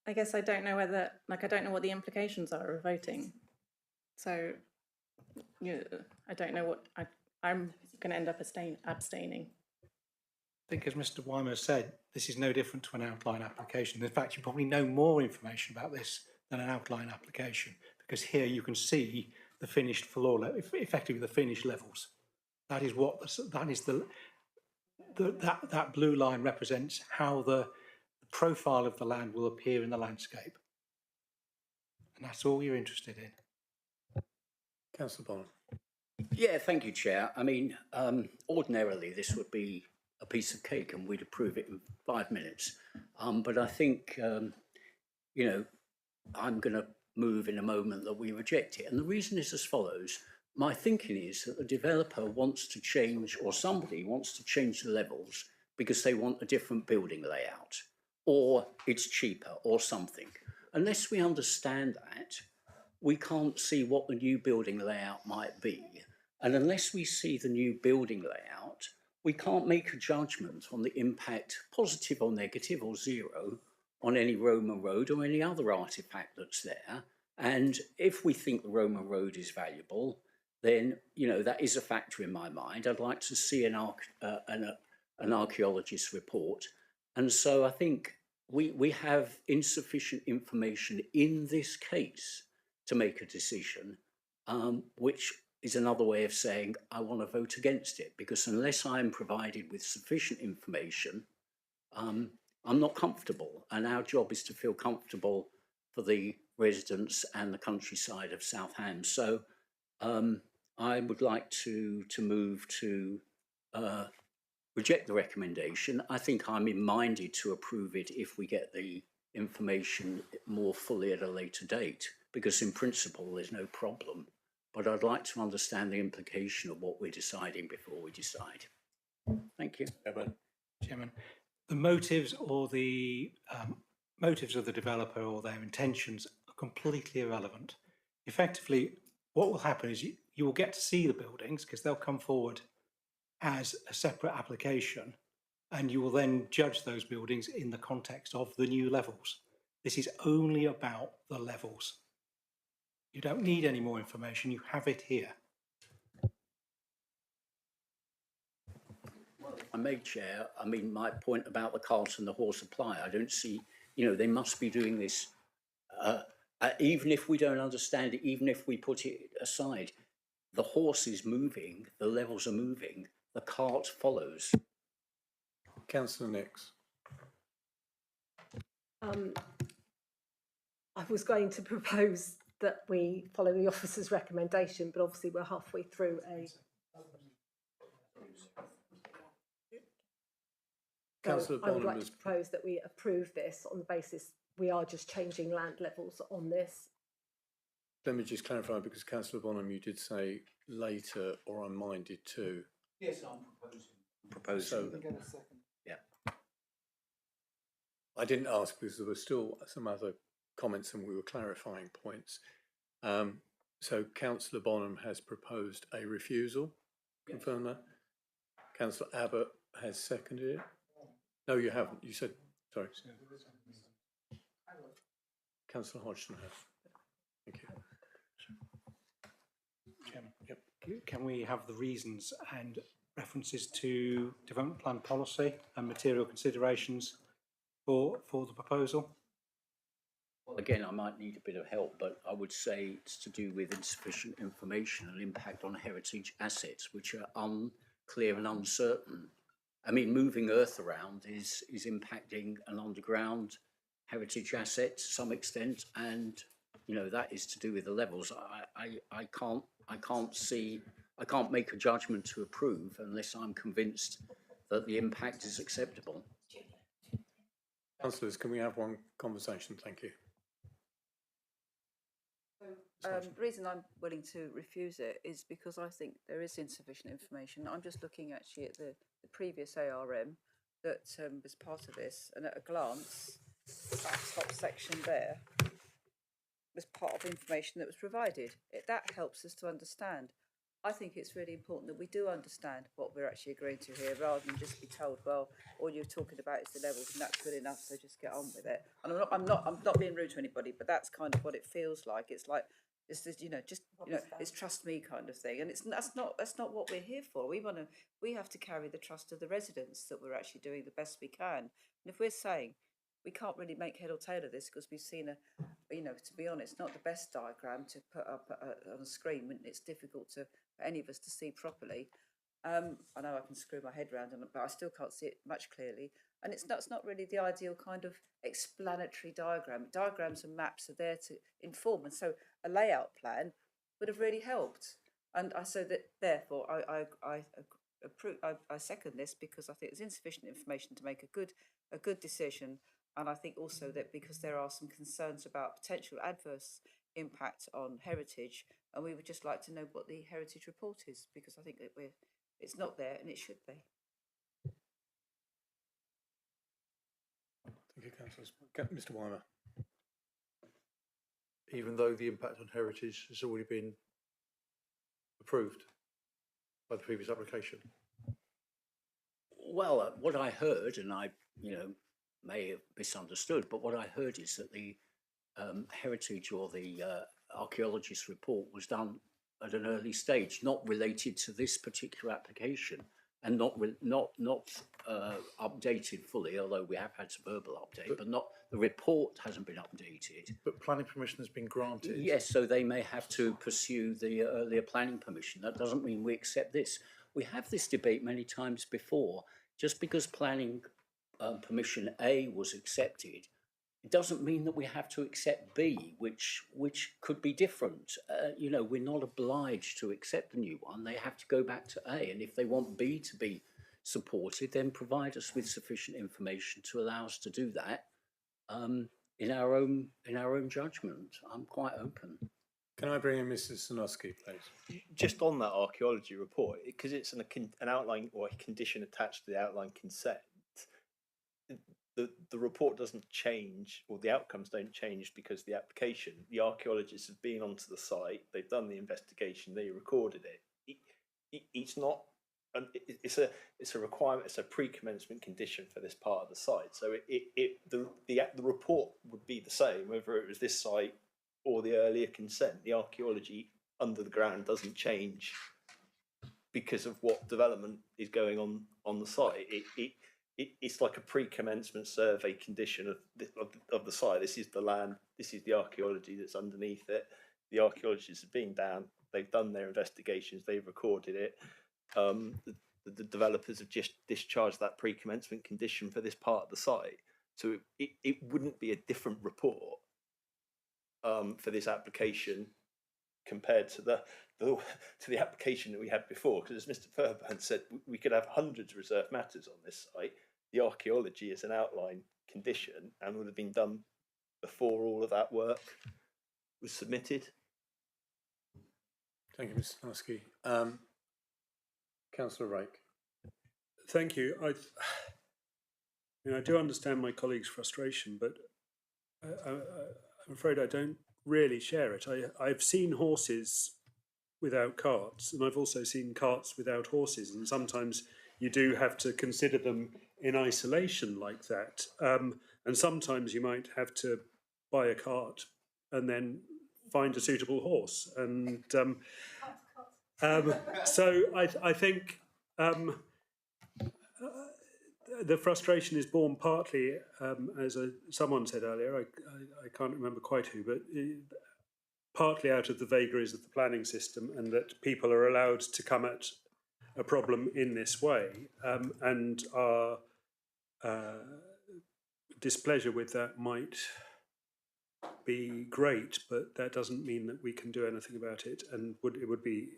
I guess I don't know whether, I don't know what the implications are of voting. So, I don't know what I'm going to end up abstaining. I think, as Mr. Weimer said, this is no different to an outline application. In fact, you probably know more information about this than an outline application, because here you can see the finished floor, effectively the finished levels. That is that blue line represents how the profile of the land will appear in the landscape, and that's all you're interested in. Councillor Bonham. Yeah, thank you, Chair. I mean, ordinarily this would be a piece of cake and we'd approve it in 5 minutes. But I think, you know, I'm going to move in a moment that we reject it. And the reason is as follows. My thinking is that the developer wants to change, or somebody wants to change the levels because they want a different building layout, or it's cheaper, or something. Unless we understand that, we can't see what the new building layout might be. And unless we see the new building layout, we can't make a judgment on the impact, positive or negative or zero, on any Roman road or any other artifact that's there. And if we think the Roman road is valuable, then, you know, that is a factor in my mind. I'd like to see an archaeologist's report. And so I think we have insufficient information in this case to make a decision, which is another way of saying I want to vote against it, because unless I'm provided with sufficient information, I'm not comfortable, and our job is to feel comfortable for the residents and the countryside of South Ham. So I would like to move to reject the recommendation. I think I'm minded to approve it if we get the information more fully at a later date, because in principle there's no problem. But I'd like to understand the implication of what we're deciding before we decide. Thank you. Chairman, the motives or the motives of the developer or their intentions are completely irrelevant. Effectively, what will happen is you will get to see the buildings because they'll come forward as a separate application, and you will then judge those buildings in the context of the new levels. This is only about the levels. You don't need any more information, you have it here. Well, I may, Chair, I mean, my point about the cart and the horse apply, I don't see, you know, they must be doing this, even if we don't understand it, even if we put it aside, the horse is moving, the levels are moving, the cart follows. Councillor Nix. I was going to propose that we follow the officer's recommendation, but obviously we're halfway through a... Councillor I would Bonham like has to propose that we approve this on the basis we are just changing land levels on this. Let me just clarify, because Councillor Bonham, you did say later, or I'm minded to. Yes, I'm proposing. So, yeah. I didn't ask because there were still some other comments and we were clarifying points. So Councillor Bonham has proposed a refusal. Confirm that. Councillor Abbott has seconded it. No, you haven't. You said, sorry. Councillor Hodgson has. Thank you. Chairman, yep. Can we have the reasons and references to development plan policy and material considerations for the proposal? Well, again, I might need a bit of help, but I would say it's to do with insufficient information and impact on heritage assets, which are unclear and uncertain. I mean, moving earth around is impacting an underground heritage asset to some extent, and you know that is to do with the levels. I can't make a judgment to approve unless I'm convinced that the impact is acceptable. Councillors, can we have one conversation? Thank you. The reason I'm willing to refuse it is because I think there is insufficient information. I'm just looking actually at the previous ARM that was part of this, and at a glance, that top section there was part of information that was provided. That helps us to understand. I think it's really important that we do understand what we're actually agreeing to here, rather than just be told, well, all you're talking about is the levels and that's good enough, so just get on with it. And I'm not being rude to anybody, but that's kind of what it feels like. It's like, it's it's trust me kind of thing, and that's not what we're here for. We have to carry the trust of the residents that we're actually doing the best we can. And if we're saying we can't really make head or tail of this because we've seen to be honest, not the best diagram to put up on a screen when it's difficult for any of us to see properly. I know I can screw my head around it, but I still can't see it much clearly. And that's not really the ideal kind of explanatory diagram. Diagrams and maps are there to inform, and so a layout plan would have really helped. And I so that therefore I second this because I think there's insufficient information to make a good decision, and I think also that because there are some concerns about potential adverse impact on heritage, and we would just like to know what the heritage report is, because I think that it's not there and it should be. Thank you, councillors. Mr. Weimer. Even though the impact on heritage has already been approved by the previous application. Well, what I heard, and I, may have misunderstood, but what I heard is that the heritage or the archaeologist report was done at an early stage, not related to this particular application, and not updated fully. Although we have had some verbal update, but not the report hasn't been updated. But planning permission has been granted. Yes, so they may have to pursue the earlier planning permission. That doesn't mean we accept this. We have this debate many times before. Just because planning permission A was accepted, it doesn't mean that we have to accept B, which could be different. We're not obliged to accept the new one. They have to go back to A, and if they want B to be supported, then provide us with sufficient information to allow us to do that in our own judgment. I'm quite open. Can I bring in Mrs. Sanoski, please? Just on that archaeology report, because it's an outline or a condition attached to the outline consent, the report doesn't change, or the outcomes don't change because the application, the archaeologists have been onto the site, they've done the investigation, they recorded it. It's not. It's a requirement. It's a pre-commencement condition for this part of the site. So the report would be the same whether it was this site or the earlier consent. The archaeology under the ground doesn't change because of what development is going on the site. It's like a pre-commencement survey condition of the site. This is the land. This is the archaeology that's underneath it. The archaeologists have been down. They've done their investigations. They've recorded it. The developers have just discharged that pre-commencement condition for this part of the site. So it wouldn't be a different report for this application compared to the application that we had before. Because as Mr. Fairbairn said, we could have hundreds of reserved matters on this site. The archaeology is an outline condition and would have been done before all of that work was submitted. Thank you, Mr. Sanoski. Councillor Rake. Thank you. I do understand my colleague's frustration, but I'm afraid I don't really share it. I've seen horses without carts, and I've also seen carts without horses, and sometimes you do have to consider them in isolation like that. And sometimes you might have to buy a cart and then find a suitable horse. And so I think the frustration is born partly, as someone said earlier, I can't remember quite who, but partly out of the vagaries of the planning system, and that people are allowed to come at a problem in this way, and our displeasure with that might be great, but that doesn't mean that we can do anything about it, and it would be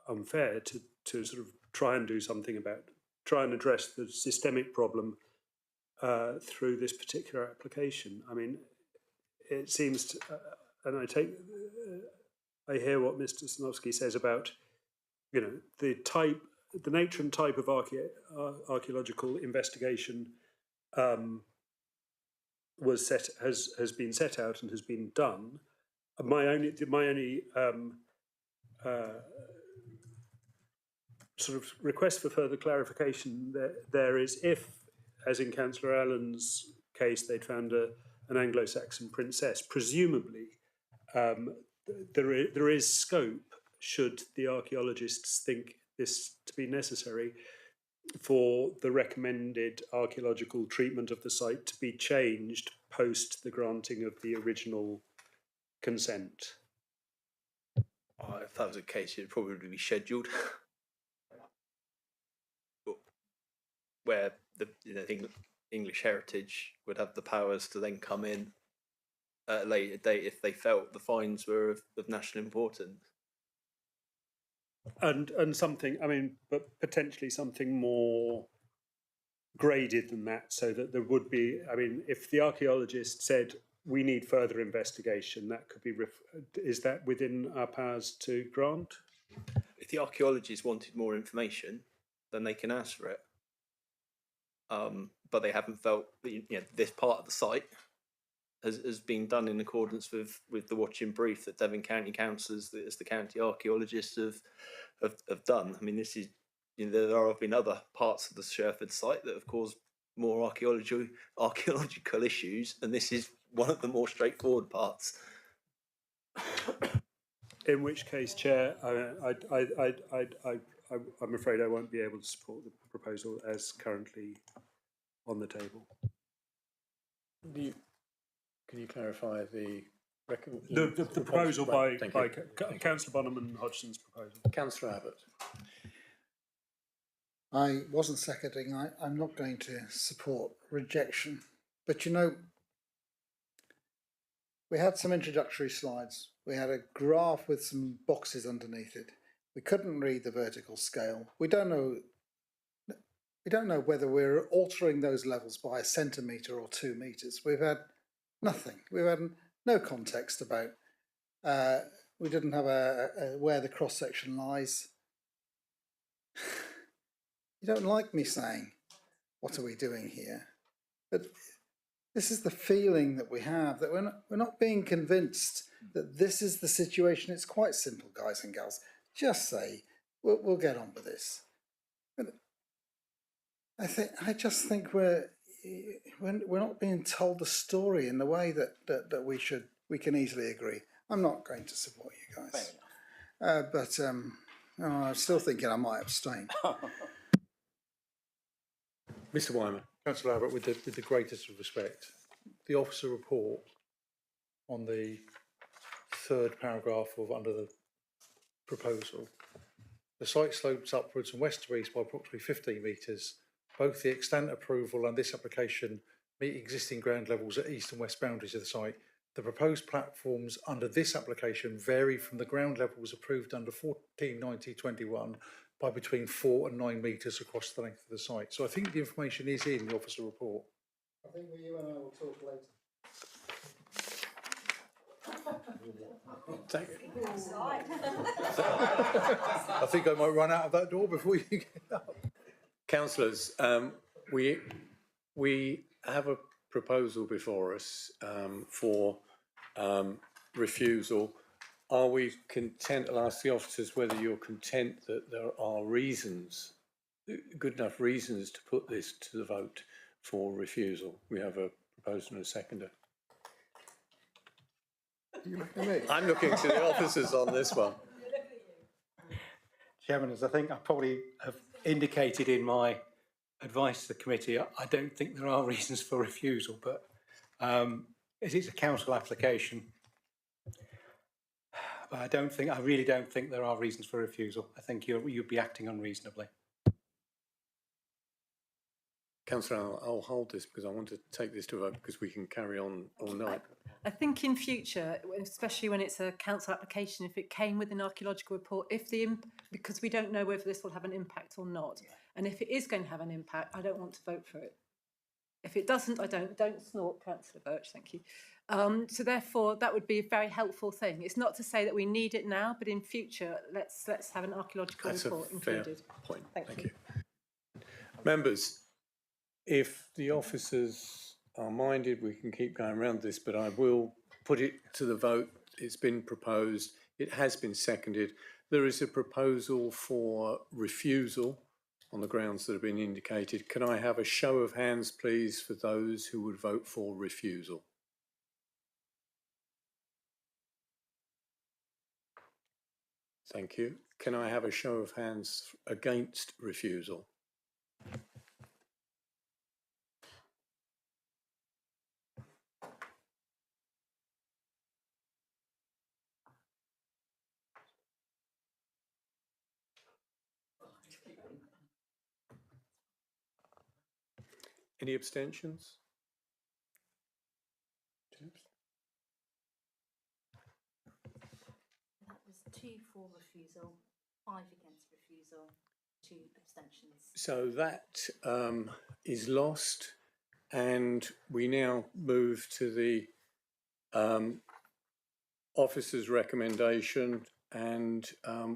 unfair to sort of try and do something about, try and address the systemic problem through this particular application. I mean, it seems to, and I hear what Mr. Sanowski says about, the nature and type of archaeological investigation has been set out and has been done. My only sort of request for further clarification there is, if, as in Councillor Allen's case, they'd found an Anglo-Saxon princess, presumably there is scope, should the archaeologists think this to be necessary, for the recommended archaeological treatment of the site to be changed post the granting of the original consent. If that was the case, it'd probably be scheduled. Where the English Heritage would have the powers to then come in at a later date if they felt the finds were of national importance. And something, I mean, but potentially something more graded than that, so that there would be, I mean, if the archaeologist said we need further investigation, that could be, is that within our powers to grant? If the archaeologists wanted more information, then they can ask for it. But they haven't felt that this part of the site has been done in accordance with the watching brief that Devon County councillors, as the county archaeologists have done. I mean, this is, there have been other parts of the Sherford site that have caused more archaeological issues, and this is one of the more straightforward parts. In which case, Chair, I'm afraid I won't be able to support the proposal as currently on the table. Can you clarify the the proposal by Councillor Bonham and Hodgson's proposal? Councillor Abbott. I wasn't seconding. I'm not going to support rejection. But you know, we had some introductory slides. We had a graph with some boxes underneath it. We couldn't read the vertical scale. We don't know whether we're altering those levels by a centimetre or 2 metres. We've had nothing. We've had no context about. We didn't have where the cross section lies. You don't like me saying, "What are we doing here?" But this is the feeling that we have, that we're not being convinced that this is the situation. It's quite simple, guys and gals. Just say, we'll get on with this. But I just think we're not being told the story in the way that we can easily agree. I'm not going to support you guys. But I'm still thinking I might abstain. Mr. Wyman. Councillor Abbott, with the greatest of respect, the officer report on the third paragraph of under the proposal, the site slopes upwards from west to east by approximately 15 metres. Both the extant approval and this application meet existing ground levels at east and west boundaries of the site. The proposed platforms under this application vary from the ground levels approved under 1490/21 by between 4 and 9 metres across the length of the site. So I think the information is in the officer report. I think you and I will talk later. I think I might run out of that door before you get up. Councillors, we have a proposal before us for refusal. Are we content? I'll ask the officers whether you're content that there are reasons, good enough reasons, to put this to the vote for refusal. We have a proposer and a seconder. I'm looking to the officers on this one. Chairman, as I think I probably have indicated in my advice to the committee, I don't think there are reasons for refusal, but it is a council application. But I really don't think there are reasons for refusal. I think you'd be acting unreasonably. Councillor, I'll hold this because I want to take this to a vote because we can carry on all night. I think in future, especially when it's a council application, if it came with an archaeological report, because we don't know whether this will have an impact or not, and if it is going to have an impact, I don't want to vote for it. If it doesn't, I don't snort, Councillor Birch, thank you. So therefore, that would be a very helpful thing. It's not to say that we need it now, but in future, let's have an archaeological report included. That's a fair point. Thank you. Members, if the officers are minded, we can keep going around this, but I will put it to the vote. It's been proposed. It has been seconded. There is a proposal for refusal on the grounds that have been indicated. Can I have a show of hands, please, for those who would vote for refusal? Thank you. Can I have a show of hands against refusal? Any abstentions? That was 2 for refusal 5 against refusal, 2 abstentions. So that is lost, and we now move to the officer's recommendation and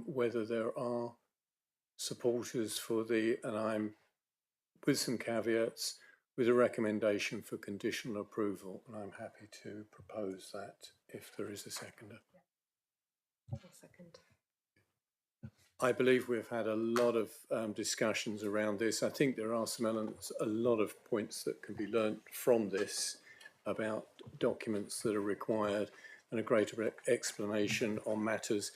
whether there are supporters for the, and I'm with some caveats, with a recommendation for conditional approval, and I'm happy to propose that if there is a seconder. I'll second. I believe we've had a lot of discussions around this. I think there are some elements, a lot of points that can be learnt from this about documents that are required and a greater explanation on matters.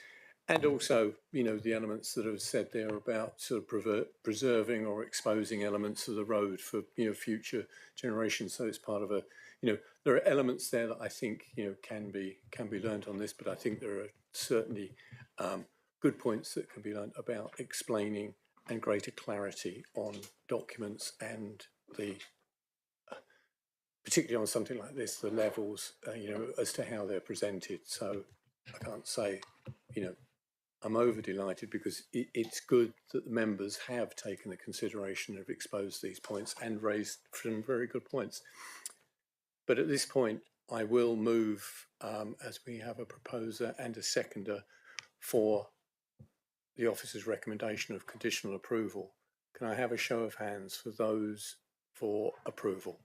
And also, you know, the elements that have said there about sort of preserving or exposing elements of the road for, you know, future generations. So it's part of a, you know, there are elements there that I think, you know, can be learnt on this, but I think there are certainly good points that can be learnt about explaining and greater clarity on documents and the, particularly on something like this, the levels, you know, as to how they're presented. So I can't say, you know, I'm over delighted because it's good that the members have taken the consideration of exposed these points and raised some very good points. But at this point, I will move, as we have a proposer and a seconder for the officer's recommendation of conditional approval. Can I have a show of hands for those for approval?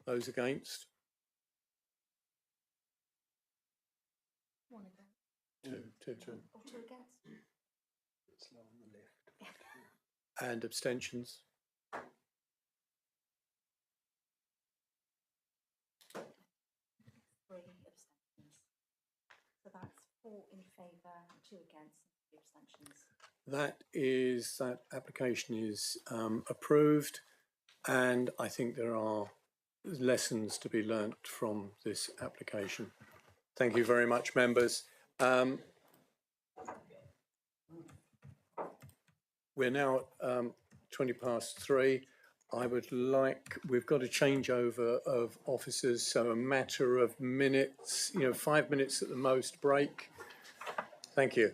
Those against? 1 against. Two. Or 2 against. Slow on the left. And abstentions? 3 abstentions. So that's 4 in favour, 2 against, and 3 abstentions. That application is approved, and I think there are lessons to be learnt from this application. Thank you very much, members. We're now at 3:20. I would like, we've got a changeover of officers, so a matter of minutes, you know, 5 minutes at the most break. Thank you.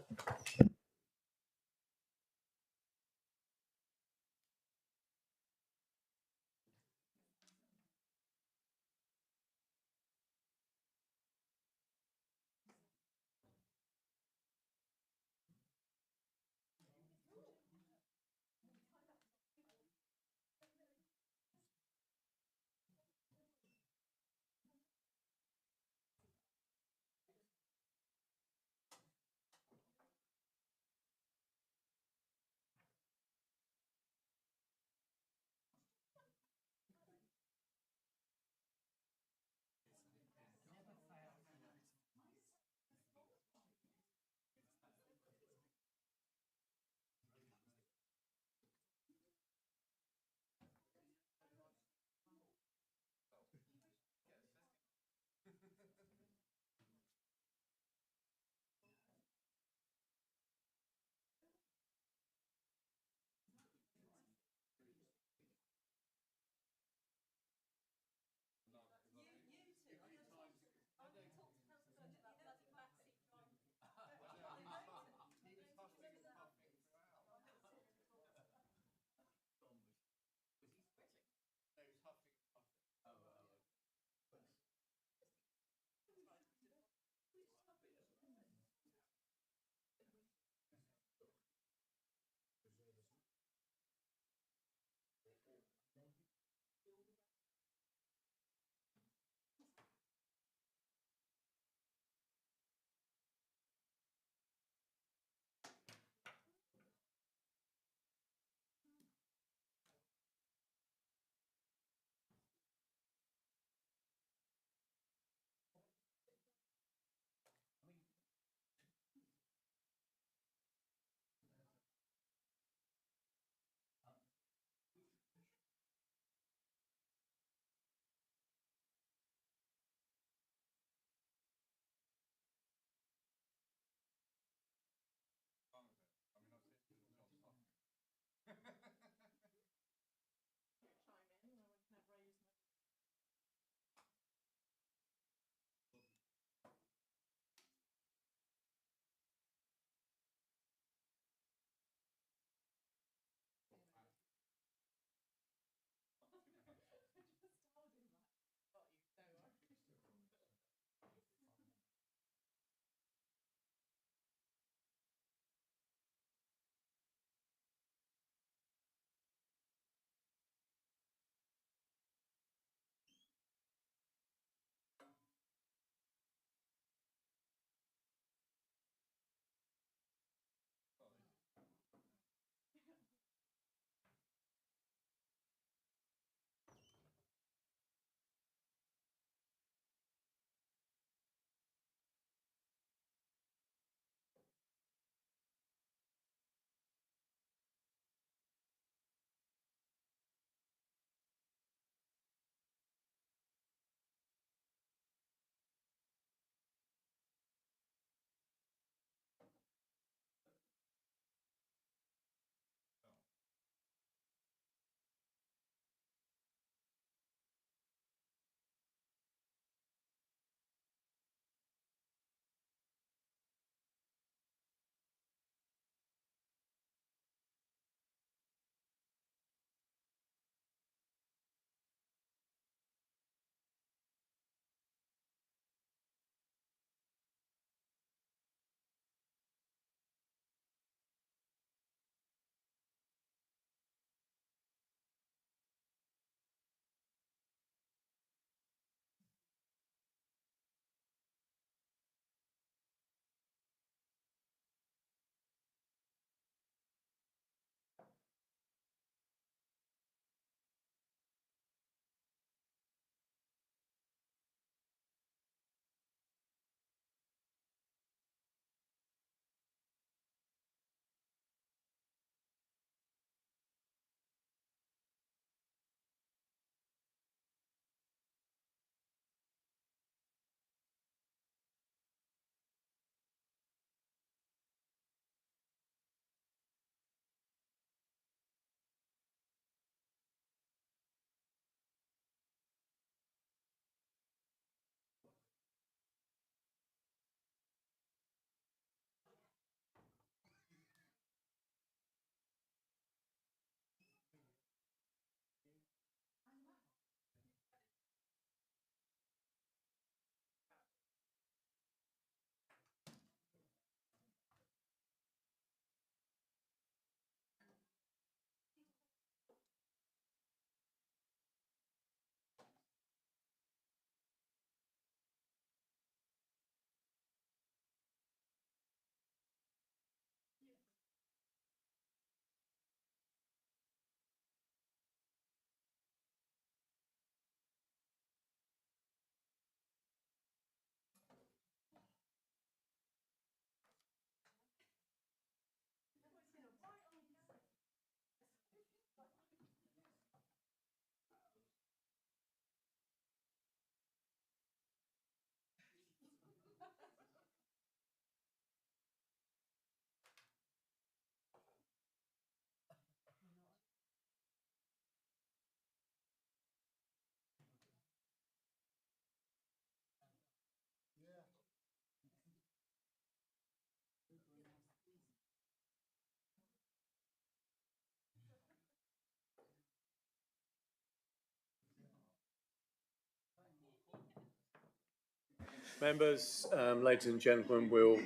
Members, ladies and gentlemen, will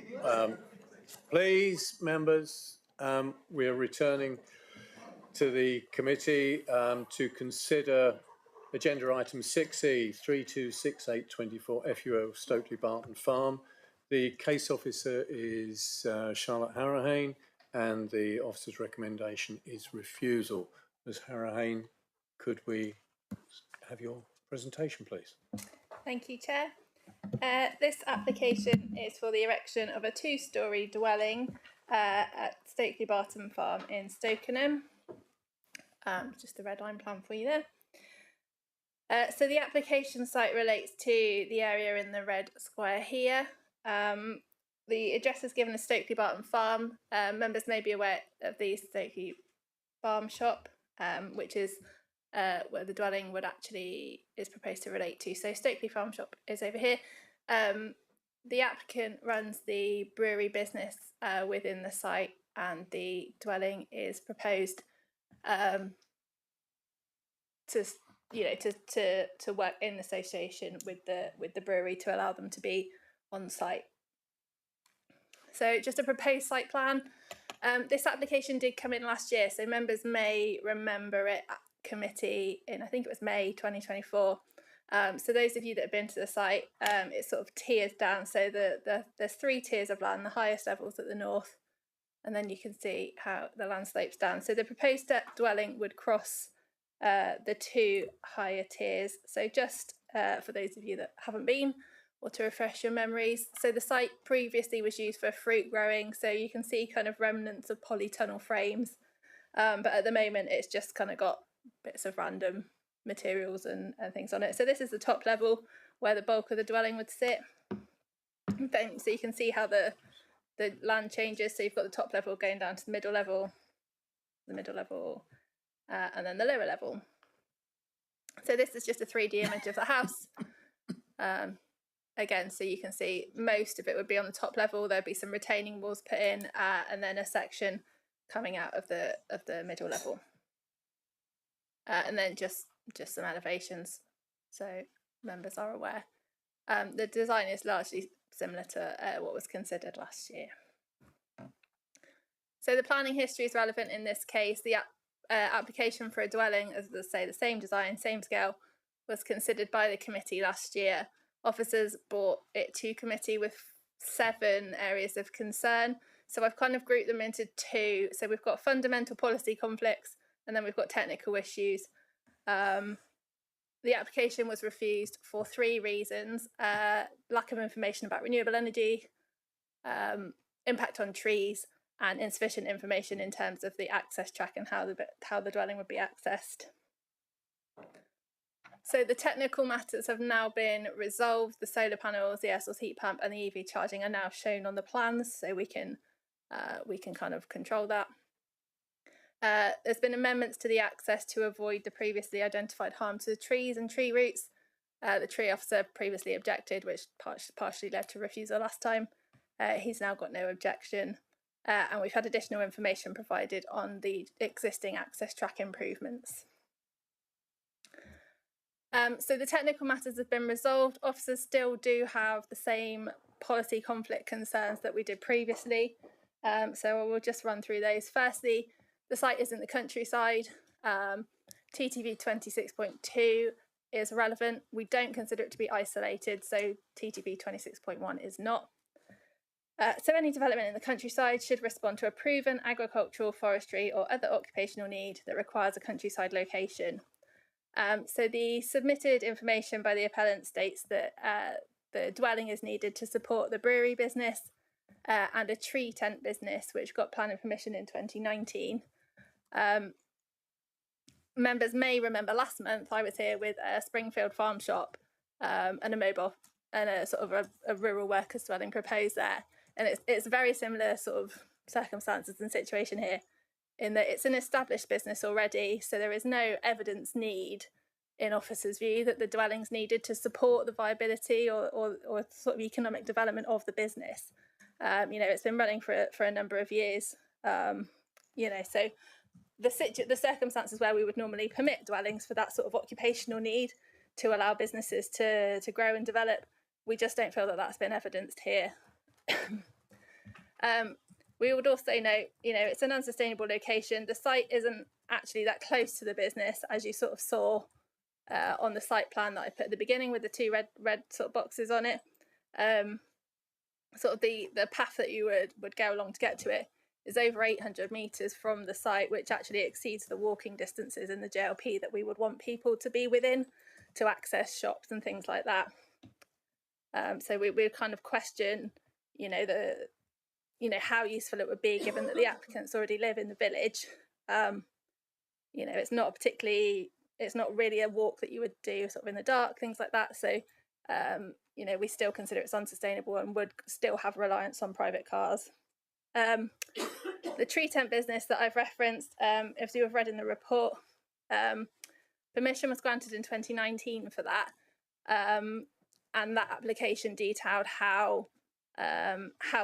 please, members, we are returning to the committee to consider agenda item 6E 326824 FUL Stokely Barton Farm. The case officer is Charlotte Harrahane, and the officer's recommendation is refusal. Ms. Harrahane, could we have your presentation, please? Thank you, Chair. This application is for the erection of a two-storey dwelling at Stokely Barton Farm in Stokenham. Just the red line plan for you there. So the application site relates to the area in the red square here. The address is given as Stokely Barton Farm. Members may be aware of the Stokely Farm Shop, which is where the dwelling is proposed to relate to. So Stokely Farm Shop is over here. The applicant runs the brewery business within the site, and the dwelling is proposed to work in association with the brewery to allow them to be on site. So just a proposed site plan. This application did come in last year, so members may remember it at committee in, I think it was May 2024. So those of you that have been to the site, it's sort of tiers down. So there's 3 tiers of land. The highest level's at the north, and then you can see how the land slopes down. So the proposed dwelling would cross the 2 higher tiers. So just for those of you that haven't been, or to refresh your memories, so the site previously was used for fruit growing, so you can see kind of remnants of polytunnel frames, but at the moment it's just kind of got bits of random materials and things on it. So this is the top level where the bulk of the dwelling would sit. Then, so you can see how the land changes. So you've got the top level going down to the middle level, and then the lower level. So this is just a 3D image of the house. Again, so you can see most of it would be on the top level. There'd be some retaining walls put in, and then a section coming out of the middle level, and then just some elevations, so members are aware. The design is largely similar to what was considered last year. So the planning history is relevant in this case. The application for a dwelling, as I say, the same design, same scale, was considered by the committee last year. Officers brought it to committee with 7 areas of concern. So I've kind of grouped them into 2. So we've got fundamental policy conflicts, and then we've got technical issues. The application was refused for 3 reasons: lack of information about renewable energy, impact on trees, and insufficient information in terms of the access track and how the dwelling would be accessed. So the technical matters have now been resolved. The solar panels, the air source heat pump, and the EV charging are now shown on the plans, so we can kind of control that. There's been amendments to the access to avoid the previously identified harm to the trees and tree roots. The tree officer previously objected, which partially led to refusal last time. He's now got no objection. And we've had additional information provided on the existing access track improvements. So the technical matters have been resolved. Officers still do have the same policy conflict concerns that we did previously. So I will just run through those. Firstly, the site is in the countryside. TTV 26.2 is relevant. We don't consider it to be isolated, so TTV 26.1 is not. So any development in the countryside should respond to a proven agricultural, forestry or other occupational need that requires a countryside location. So the submitted information by the appellant states that the dwelling is needed to support the brewery business and a tree tent business, which got planning permission in 2019. Members may remember last month I was here with a Springfield farm shop and a mobile and a sort of a rural workers dwelling proposed there. And it's very similar sort of circumstances and situation here, in that it's an established business already, so there is no evidence need in officers' view that the dwelling's needed to support the viability or sort of economic development of the business. It's been running for a number of years. So the circumstances where we would normally permit dwellings for that sort of occupational need to allow businesses to grow and develop we just don't feel that that's been evidenced here. We would also note, it's an unsustainable location. The site isn't actually that close to the business, as you sort of saw on the site plan that I put at the beginning with the two red sort of boxes on it. Sort of the path that you would go along to get to it is over 800 metres from the site, which actually exceeds the walking distances in the JLP that we would want people to be within to access shops and things like that. So we kind of question, how useful it would be, given that the applicants already live in the village. It's not really a walk that you would do sort of in the dark, things like that. So, we still consider it's unsustainable and would still have reliance on private cars. The tree tent business that I've referenced, if you have read in the report, permission was granted in 2019 for that. And that application detailed how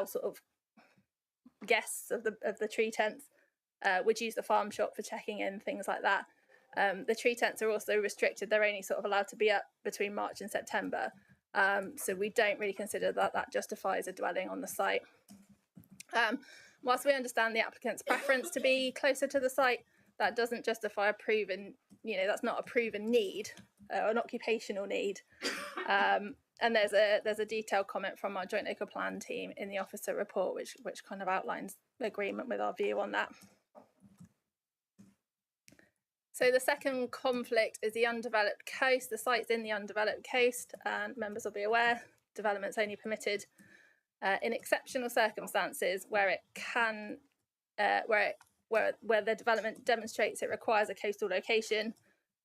sort of guests of the tree tents would use the farm shop for checking in, things like that. The tree tents are also restricted. They're only sort of allowed to be up between March and September. So we don't really consider that justifies a dwelling on the site. Whilst we understand the applicant's preference to be closer to the site, that doesn't justify that's not a proven need, an occupational need. And there's a detailed comment from our joint local plan team in the officer report, which kind of outlines the agreement with our view on that. So the second conflict is the undeveloped coast. The site's in the undeveloped coast, and members will be aware development's only permitted in exceptional circumstances where it can, where the development demonstrates it requires a coastal location,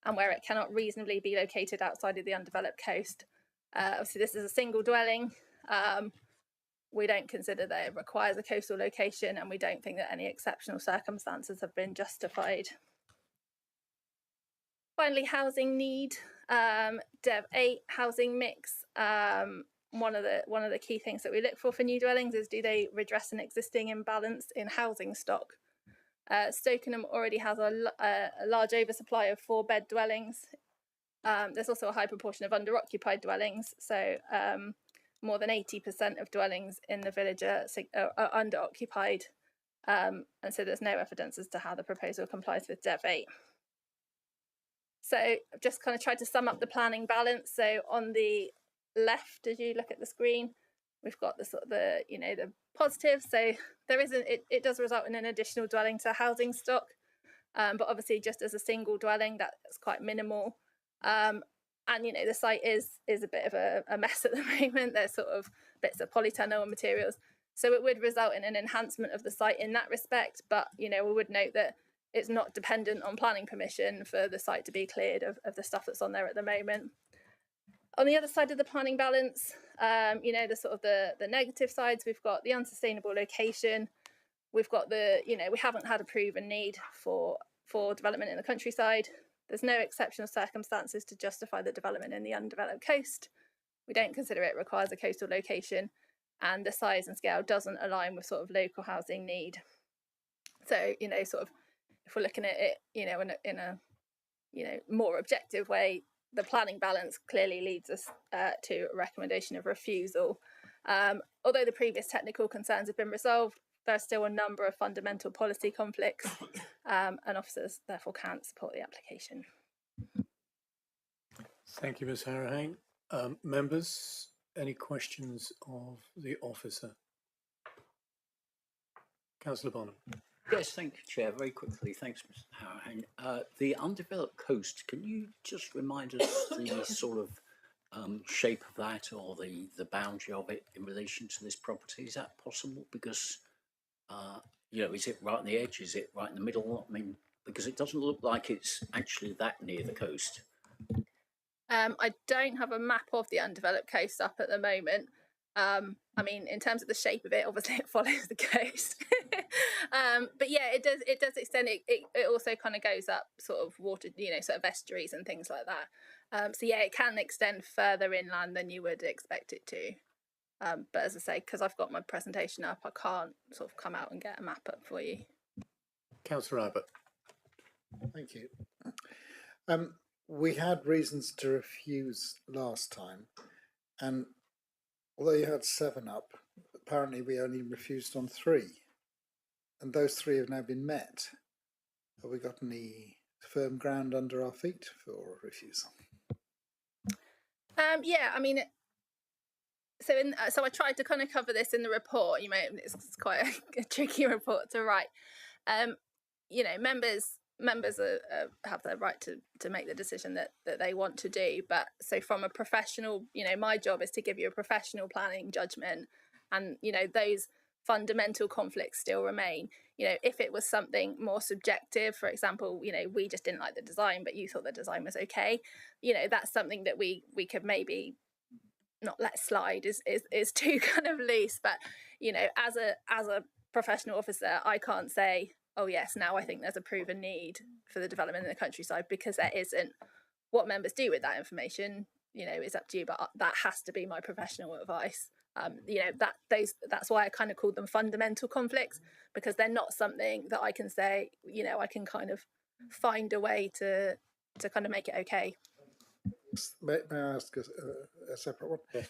and where it cannot reasonably be located outside of the undeveloped coast. Obviously, this is a single dwelling. We don't consider that it requires a coastal location, and we don't think that any exceptional circumstances have been justified. Finally, housing need. Dev 8 housing mix. One of the key things that we look for new dwellings is, do they redress an existing imbalance in housing stock? Stokenham already has a large oversupply of 4-bed dwellings. There's also a high proportion of underoccupied dwellings, so more than 80% of dwellings in the village are underoccupied, and so there's no evidence as to how the proposal complies with Dev 8. So I've just kind of tried to sum up the planning balance. So on the left, as you look at the screen, we've got the sort of the positives. So there isn't, it does result in an additional dwelling to housing stock, but obviously just as a single dwelling, that's quite minimal. And the site is a bit of a mess at the moment. There's sort of bits of polytunnel materials, so it would result in an enhancement of the site in that respect. But we would note that it's not dependent on planning permission for the site to be cleared of the stuff that's on there at the moment. On the other side of the planning balance, the sort of the negative sides, we've got the unsustainable location. We've got we haven't had a proven need for development in the countryside. There's no exceptional circumstances to justify the development in the undeveloped coast. We don't consider it requires a coastal location, and the size and scale doesn't align with sort of local housing need. So, sort of, if we're looking at it, in a more objective way, the planning balance clearly leads us to a recommendation of refusal. Although the previous technical concerns have been resolved, there are still a number of fundamental policy conflicts, and officers therefore can't support the application. Thank you, Ms. Harrahane. Members, any questions of the officer? Councillor Bonham. Yes, thank you, Chair. Very quickly, thanks, Mr. Harrahane. The undeveloped coast, can you just remind us the sort of shape of that, or the boundary of it in relation to this property? Is that possible? Because, is it right on the edge? Is it right in the middle? I mean, because it doesn't look like it's actually that near the coast. I don't have a map of the undeveloped coast up at the moment. I mean, in terms of the shape of it, obviously it follows the coast. But yeah, it does extend. It also kind of goes up sort of water, sort of estuaries and things like that. So yeah, it can extend further inland than you would expect it to. But as I say, because I've got my presentation up, I can't sort of come out and get a map up for you. Councillor Abbott. Thank you. We had reasons to refuse last time, and although you had 7 up, apparently we only refused on 3, and those 3 have now been met. Have we got any firm ground under our feet for refusal? Yeah, I mean, so I tried to kind of cover this in the report. It's quite a tricky report to write. Members have the right to make the decision that they want to do. But so from a professional, my job is to give you a professional planning judgment, and those fundamental conflicts still remain. If it was something more subjective, for example, we just didn't like the design, but you thought the design was okay. That's something that we could maybe not let slide is too kind of loose. But as a professional officer, I can't say, oh yes, now I think there's a proven need for the development in the countryside, because there isn't. What members do with that information, is up to you, but that has to be my professional advice. That's why I kind of called them fundamental conflicts, because they're not something that I can say, I can kind of find a way to kind of make it okay. May I ask a separate one? Yes.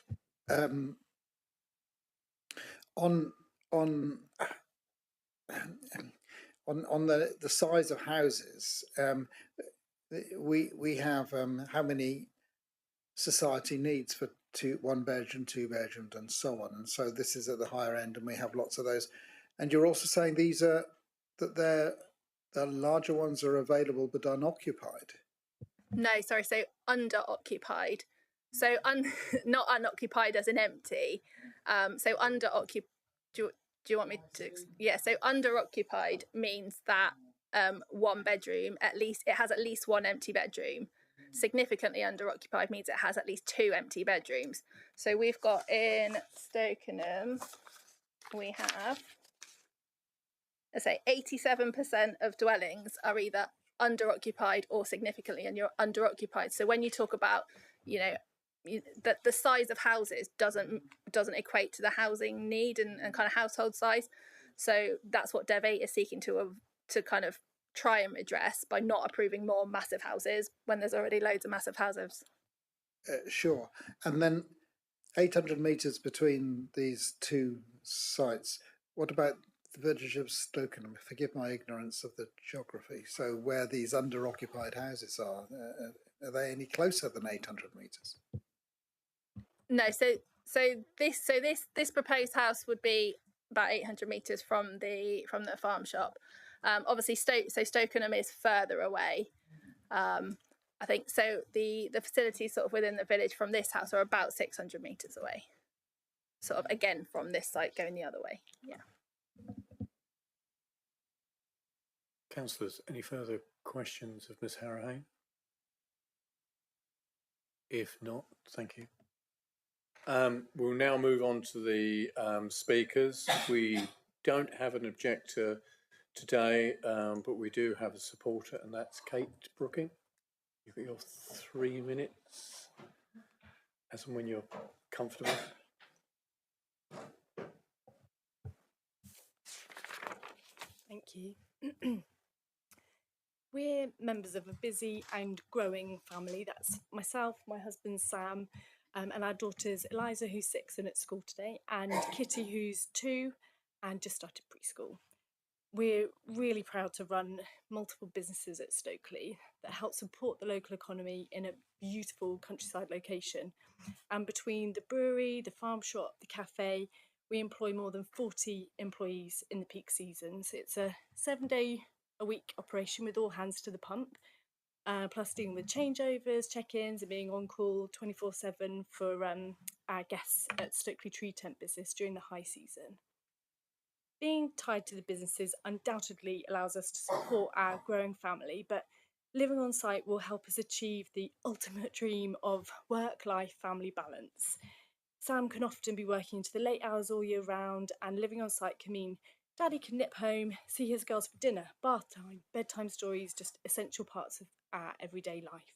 On the size of houses, we have how many society needs for 1 bedroom, 2 bedroom, and so on. And so this is at the higher end, and we have lots of those. And you're also saying the larger ones are available but unoccupied. No, sorry. So under occupied. So not unoccupied as in empty. So under occupied. Do you want me to? Yeah. So under occupied means that 1 bedroom, it has at least 1 empty bedroom. Significantly under occupied means it has at least 2 empty bedrooms. So we've got in Stokenham, we have, let's say 87% of dwellings are either under occupied or significantly under occupied. So when you talk about, that the size of houses doesn't equate to the housing need and kind of household size. So that's what Dev 8 is seeking to kind of try and address by not approving more massive houses when there's already loads of massive houses. Sure. And then 800 metres between these 2 sites. What about the village of Stokenham? Forgive my ignorance of the geography. So where these under-occupied houses are they any closer than 800 metres? No. So this proposed house would be about 800 metres from the farm shop. Obviously, Stokenham is further away. I think so. The facilities sort of within the village from this house are about 600 metres away. Sort of again from this site going the other way. Yeah. Councillors, any further questions of Ms Harrahane? If not, thank you. We'll now move on to the speakers. We don't have an objector today, but we do have a supporter, and that's Kate Brooking. You've got your 3 minutes, as and when you're comfortable. Thank you. We're members of a busy and growing family. That's myself, my husband Sam, and our daughters Eliza, who's 6 and at school today, and Kitty, who's 2 and just started preschool. We're really proud to run multiple businesses at Stokely that help support the local economy in a beautiful countryside location. And between the brewery, the farm shop, the cafe, we employ more than 40 employees in the peak seasons. It's a 7-day-a-week operation with all hands to the pump, plus dealing with changeovers, check-ins, and being on call 24/7 for our guests at Stokely Tree Tent business during the high season. Being tied to the businesses undoubtedly allows us to support our growing family, but living on site will help us achieve the ultimate dream of work-life family balance. Sam can often be working into the late hours all year round, and living on site can mean Daddy can nip home, see his girls for dinner, bath time, bedtime stories, just essential parts of our everyday life.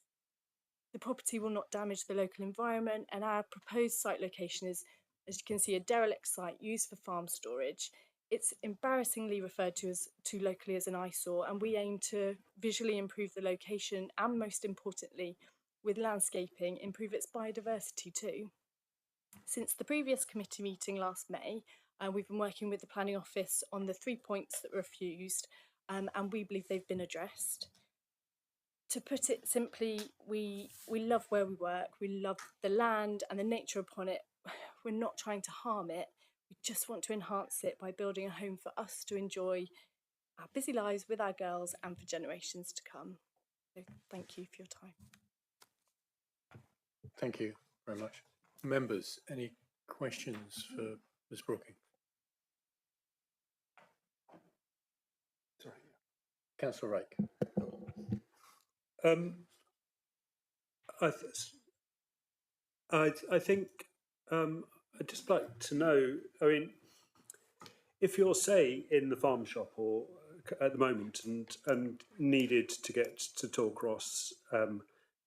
The property will not damage the local environment, and our proposed site location is, as you can see, a derelict site used for farm storage. It's embarrassingly referred to locally as an eyesore, and we aim to visually improve the location and, most importantly, with landscaping, improve its biodiversity too. Since the previous committee meeting last May, we've been working with the planning office on the 3 points that were refused, and we believe they've been addressed. To put it simply, we love where we work, we love the land and the nature upon it. We're not trying to harm it, we just want to enhance it by building a home for us to enjoy our busy lives with our girls and for generations to come. So thank you for your time. Thank you very much. Members, any questions for Ms Brooking? Sorry. Councillor Rake. I think I'd just like to know, I mean, if you're, say, in the farm shop or at the moment and needed to get to Torcross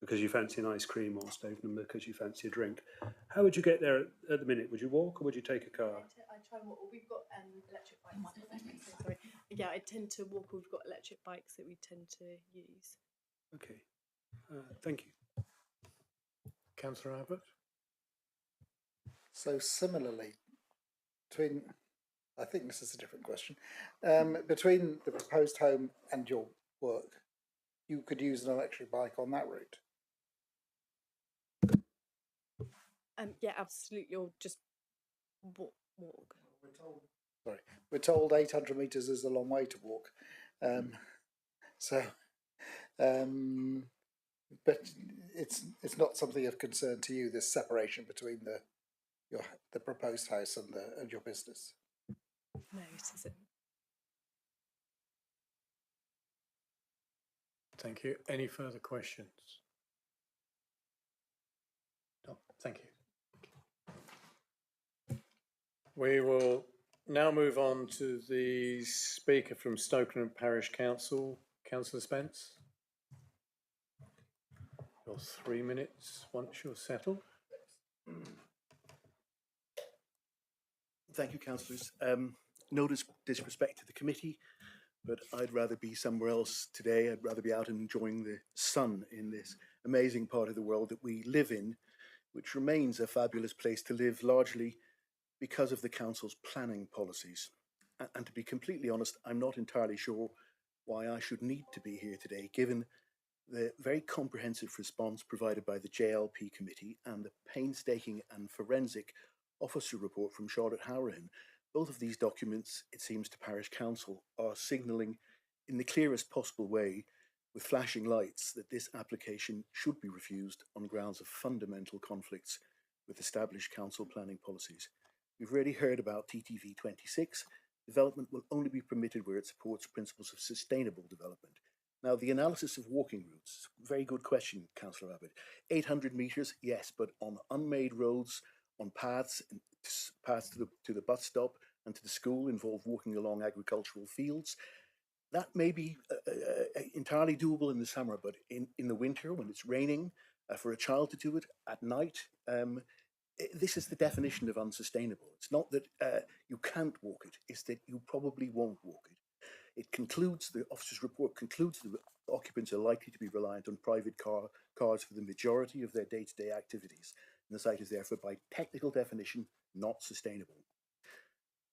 because you fancy an ice cream, or Stovenham because you fancy a drink, how would you get there at the minute? Would you walk or would you take a car? I try and walk. We've got electric bikes. Sorry. Yeah, I tend to walk. We've got electric bikes that we tend to use. Okay, thank you. Councillor Abbott? So similarly, between, I think this is a different question, between the proposed home and your work, you could use an electric bike on that route? Yeah, absolutely. Or just walk. We're told 800 metres is a long way to walk. But it's not something of concern to you, this separation between the proposed house and your business? No, it isn't. Thank you. Any further questions? No, thank you. We will now move on to the speaker from Stokenham Parish Council, Councillor Spence. Your 3 minutes once you're settled. Thank you, councillors. No disrespect to the committee, but I'd rather be somewhere else today. I'd rather be out and enjoying the sun in this amazing part of the world that we live in, which remains a fabulous place to live, largely because of the council's planning policies. And to be completely honest, I'm not entirely sure why I should need to be here today, given the very comprehensive response provided by the JLP committee and the painstaking and forensic officer report from Charlotte Howrahan. Both of these documents, it seems to Parish Council, are signalling in the clearest possible way with flashing lights that this application should be refused on grounds of fundamental conflicts with established council planning policies. We've already heard about TTV 26. Development will only be permitted where it supports principles of sustainable development. Now, the analysis of walking routes, very good question, Councillor Abbott. 800 metres, yes, but on unmade roads, on paths to the bus stop and to the school involve walking along agricultural fields. That may be entirely doable in the summer, but in the winter, when it's raining, for a child to do it at night, this is the definition of unsustainable. It's not that you can't walk it, it's that you probably won't walk it. It concludes, the officer's report concludes that the occupants are likely to be reliant on private cars for the majority of their day-to-day activities, and the site is therefore by technical definition not sustainable.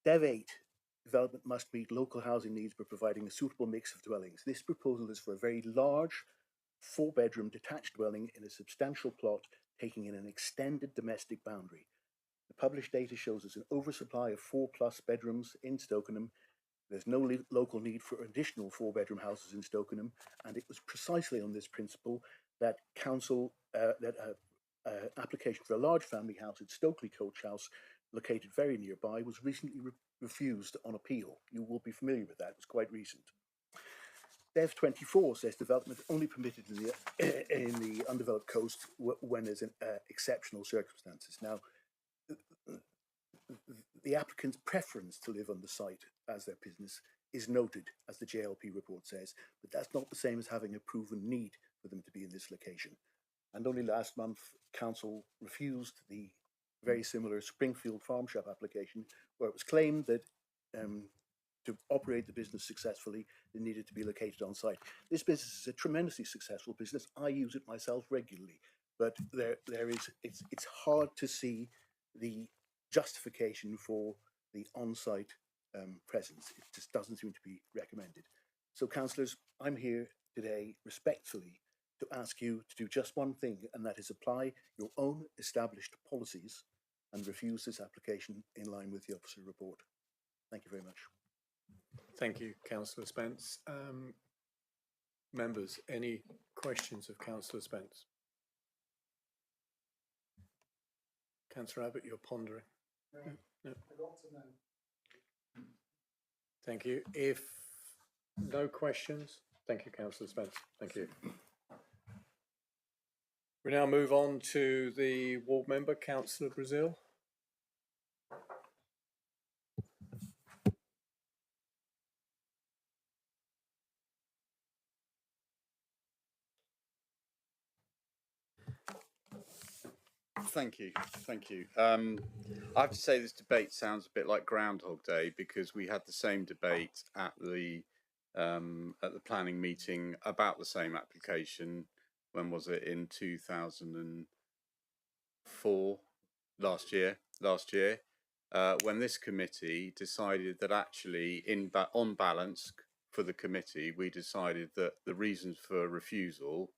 Dev 8, development must meet local housing needs by providing a suitable mix of dwellings. This proposal is for a very large 4-bedroom detached dwelling in a substantial plot taking in an extended domestic boundary. The published data shows us an oversupply of 4+ bedrooms in Stokenham. There's no local need for additional 4-bedroom houses in Stokenham, and it was precisely on this principle that council, application for a large family house at Stokely Coach House, located very nearby, was recently refused on appeal. You will be familiar with that, it was quite recent. Dev 24 says development only permitted in the undeveloped coast when there's exceptional circumstances. Now, the applicant's preference to live on the site as their business is noted, as the JLP report says, but that's not the same as having a proven need for them to be in this location. And only last month, council refused the very similar Springfield Farm Shop application, where it was claimed that to operate the business successfully, it needed to be located on site. This business is a tremendously successful business. I use it myself regularly, but it's hard to see the justification for the on-site presence. It just doesn't seem to be recommended. So, councillors, I'm here today respectfully to ask you to do just one thing, and that is apply your own established policies and refuse this application in line with the officer report. Thank you very much. Thank you, Councillor Spence. Members, any questions of Councillor Spence? Councillor Abbott, you're pondering. No. Thank you. If no questions, thank you, Councillor Spence. Thank you. We now move on to the ward member, Councillor Brazil. Thank you. Thank you. I have to say this debate sounds a bit like Groundhog Day, because we had the same debate at the planning meeting about the same application. When was it? In 2004, last year, when this committee decided that actually, on balance for the committee, we decided that the reasons for refusal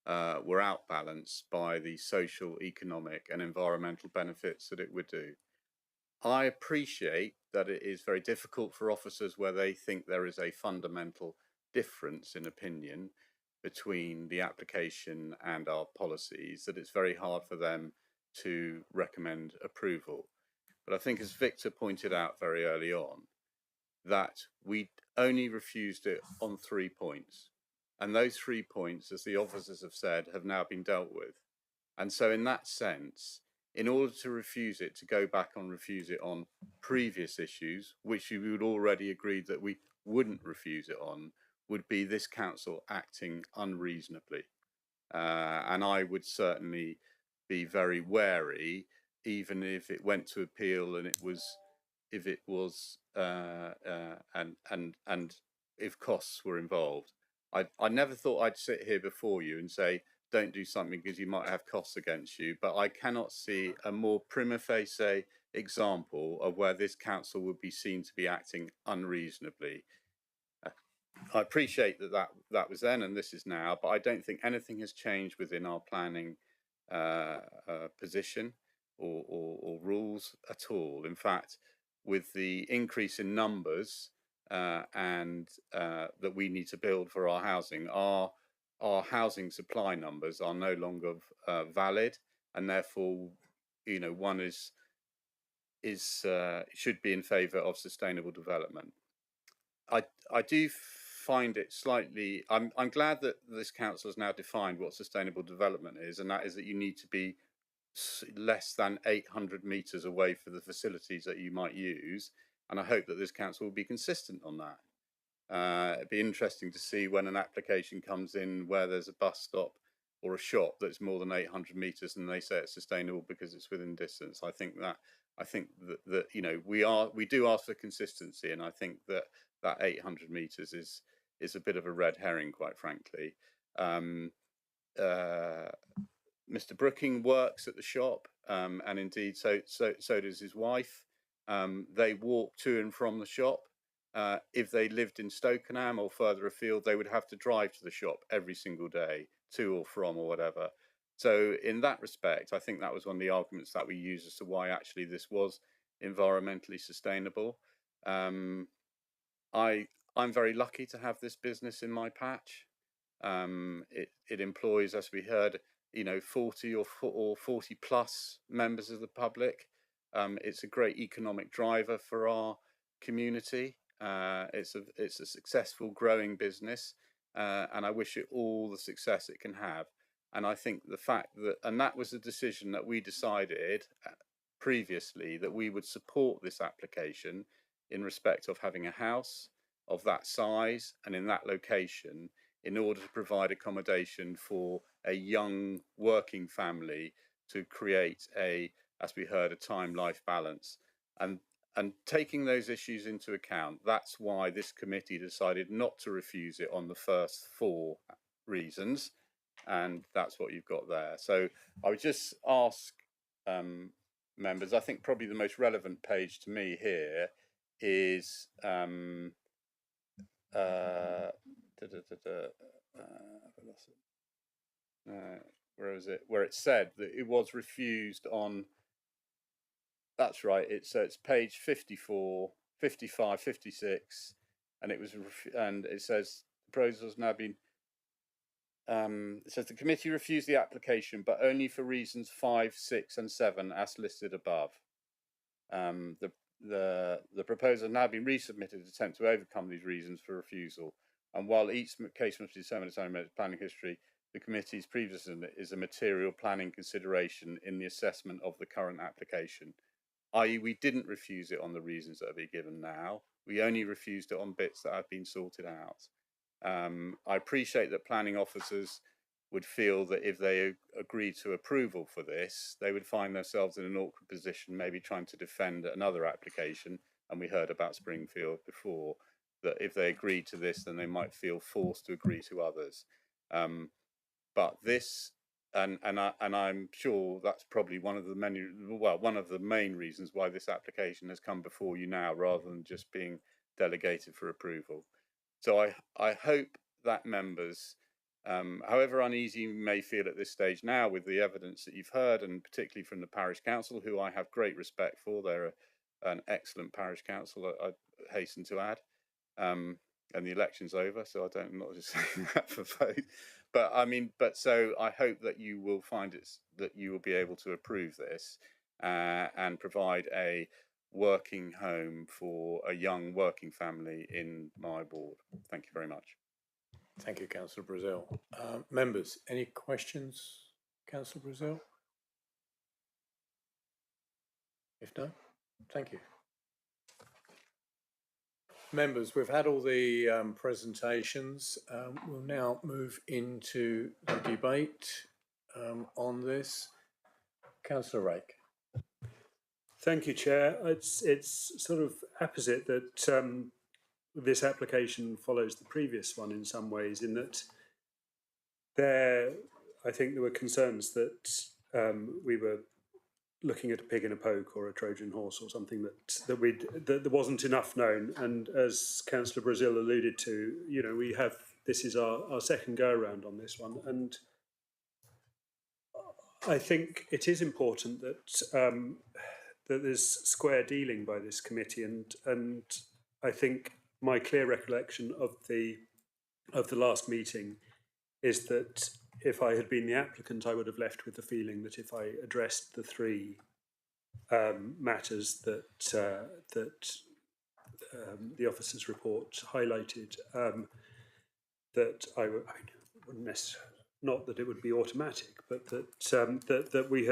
were outbalanced by the social, economic and environmental benefits that it would do. I appreciate that it is very difficult for officers where they think there is a fundamental difference in opinion between the application and our policies, that it's very hard for them to recommend approval. But I think, as Victor pointed out very early on, that we only refused it on 3 points. And those 3 points, as the officers have said, have now been dealt with. And so in that sense, in order to refuse it, to go back and refuse it on previous issues, which we would already agreed that we wouldn't refuse it on, would be this council acting unreasonably. And I would certainly be very wary, even if it went to appeal and if costs were involved. I never thought I'd sit here before you and say, don't do something because you might have costs against you, but I cannot see a more prima facie example of where this council would be seen to be acting unreasonably. I appreciate that was then and this is now, but I don't think anything has changed within our planning position or rules at all. In fact, with the increase in numbers and that we need to build for our housing, our housing supply numbers are no longer valid, and therefore, one should be in favour of sustainable development. I do find it slightly. I'm glad that this council has now defined what sustainable development is, and that is that you need to be less than 800 metres away for the facilities that you might use. And I hope that this council will be consistent on that. It'd be interesting to see when an application comes in where there's a bus stop or a shop that's more than 800 metres and they say it's sustainable because it's within distance. I think that we do ask for consistency, and I think that 800 metres is a bit of a red herring, quite frankly. Mr. Brooking works at the shop, and indeed so does his wife. They walk to and from the shop. If they lived in Stokenham or further afield, they would have to drive to the shop every single day, to or from or whatever. So in that respect, I think that was one of the arguments that we used as to why actually this was environmentally sustainable. I'm very lucky to have this business in my patch. It employs, as we heard, 40 or 40 plus members of the public. It's a great economic driver for our community. It's a successful, growing business, and I wish it all the success it can have. And I think the fact that was a decision that we decided previously, that we would support this application in respect of having a house of that size and in that location, in order to provide accommodation for a young working family to create as we heard, a time-life balance. And taking those issues into account, that's why this committee decided not to refuse it on the first 4 reasons, and that's what you've got there. So I would just ask members, I think probably the most relevant page to me here is where is it? Where it said that it was refused on. That's right. It's page 54, 55, 56, and it was and it says the proposal has now been. It says the committee refused the application, but only for reasons 5, 6, and 7 as listed above. The proposal has now been resubmitted to attempt to overcome these reasons for refusal. And while each case must be determined its own planning history, the committee's previous is a material planning consideration in the assessment of the current application. I.e., we didn't refuse it on the reasons that are being given now. We only refused it on bits that have been sorted out. I appreciate that planning officers would feel that if they agreed to approval for this, they would find themselves in an awkward position, maybe trying to defend another application. And we heard about Springfield before, that if they agreed to this, then they might feel forced to agree to others. But this, and I'm sure that's probably one of the main reasons why this application has come before you now, rather than just being delegated for approval. So I hope that members, however uneasy you may feel at this stage now with the evidence that you've heard, and particularly from the parish council, who I have great respect for, they're an excellent parish council, I hasten to add. And the election's over, so I'm not just saying that for vote. But I mean, so I hope that you will find that you will be able to approve this and provide a working home for a young working family in my ward. Thank you very much. Thank you, Councillor Brazil. Members, any questions, Councillor Brazil? If no, thank you. Members, we've had all the presentations. We'll now move into the debate on this. Councillor Rake. Thank you, Chair. It's sort of apposite that this application follows the previous one in some ways, in that I think there were concerns that we were looking at a pig in a poke or a Trojan horse or something that there wasn't enough known. And as Councillor Brazil alluded to, this is our second go around on this one, and I think it is important that that there's square dealing by this committee, and I think my clear recollection of the last meeting is that if I had been the applicant, I would have left with the feeling that if I addressed the three matters that the officer's report highlighted, that I wouldn't necessarily, not that it would be automatic, but that we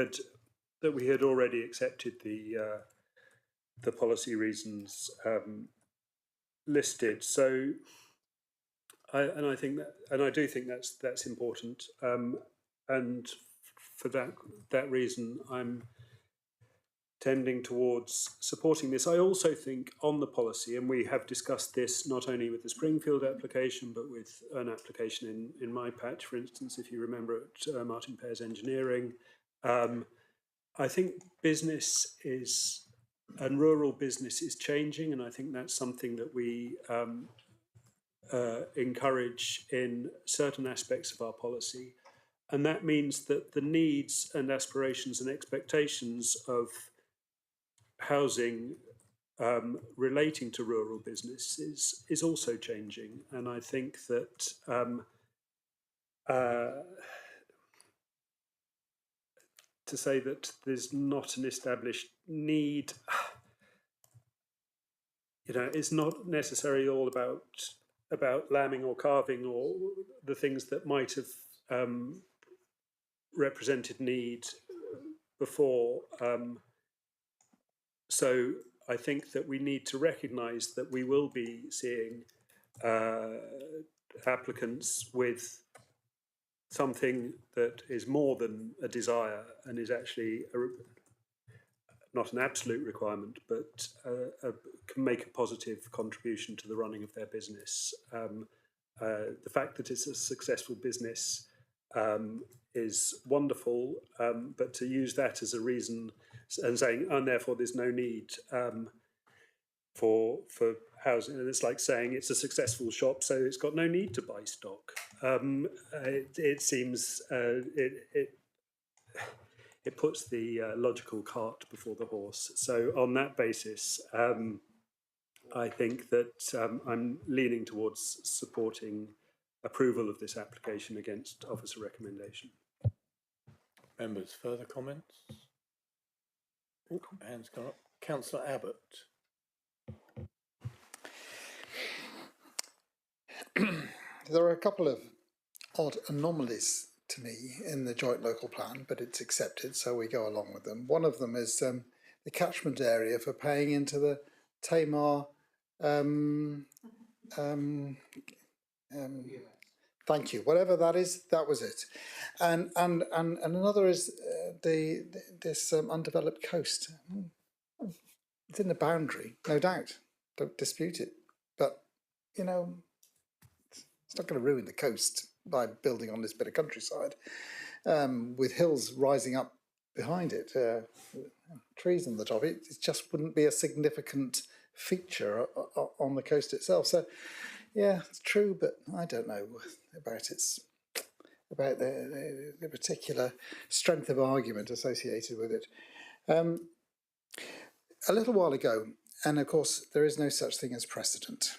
had already accepted the policy reasons listed. So, I do think that's important, and for that reason, I'm tending towards supporting this. I also think on the policy, and we have discussed this not only with the Springfield application, but with an application in my patch, for instance, if you remember at Martin Pears Engineering. I think business and rural business is changing, and I think that's something that we encourage in certain aspects of our policy. And that means that the needs and aspirations and expectations of housing relating to rural business is also changing. And I think that to say that there's not an established need, it's not necessarily all about lambing or carving or the things that might have represented need before. So I think that we need to recognise that we will be seeing applicants with something that is more than a desire and is actually not an absolute requirement, but can make a positive contribution to the running of their business. The fact that it's a successful business is wonderful, but to use that as a reason and saying, and therefore there's no need for housing. And it's like saying it's a successful shop, so it's got no need to buy stock. It seems it puts the logical cart before the horse. So on that basis, I think that I'm leaning towards supporting approval of this application against officer recommendation. Members, further comments? Ooh, hands gone up. Councillor Abbott. There are a couple of odd anomalies to me in the joint local plan, but it's accepted, so we go along with them. One of them is the catchment area for paying into the Tamar. Thank you. Whatever that is, that was it. And another is this undeveloped coast. It's in the boundary, no doubt. Don't dispute it. But you know, it's not going to ruin the coast by building on this bit of countryside, with hills rising up behind it, trees on the top. It just wouldn't be a significant feature on the coast itself. So, yeah, it's true, but I don't know about the particular strength of argument associated with it. A little while ago, and of course there is no such thing as precedent,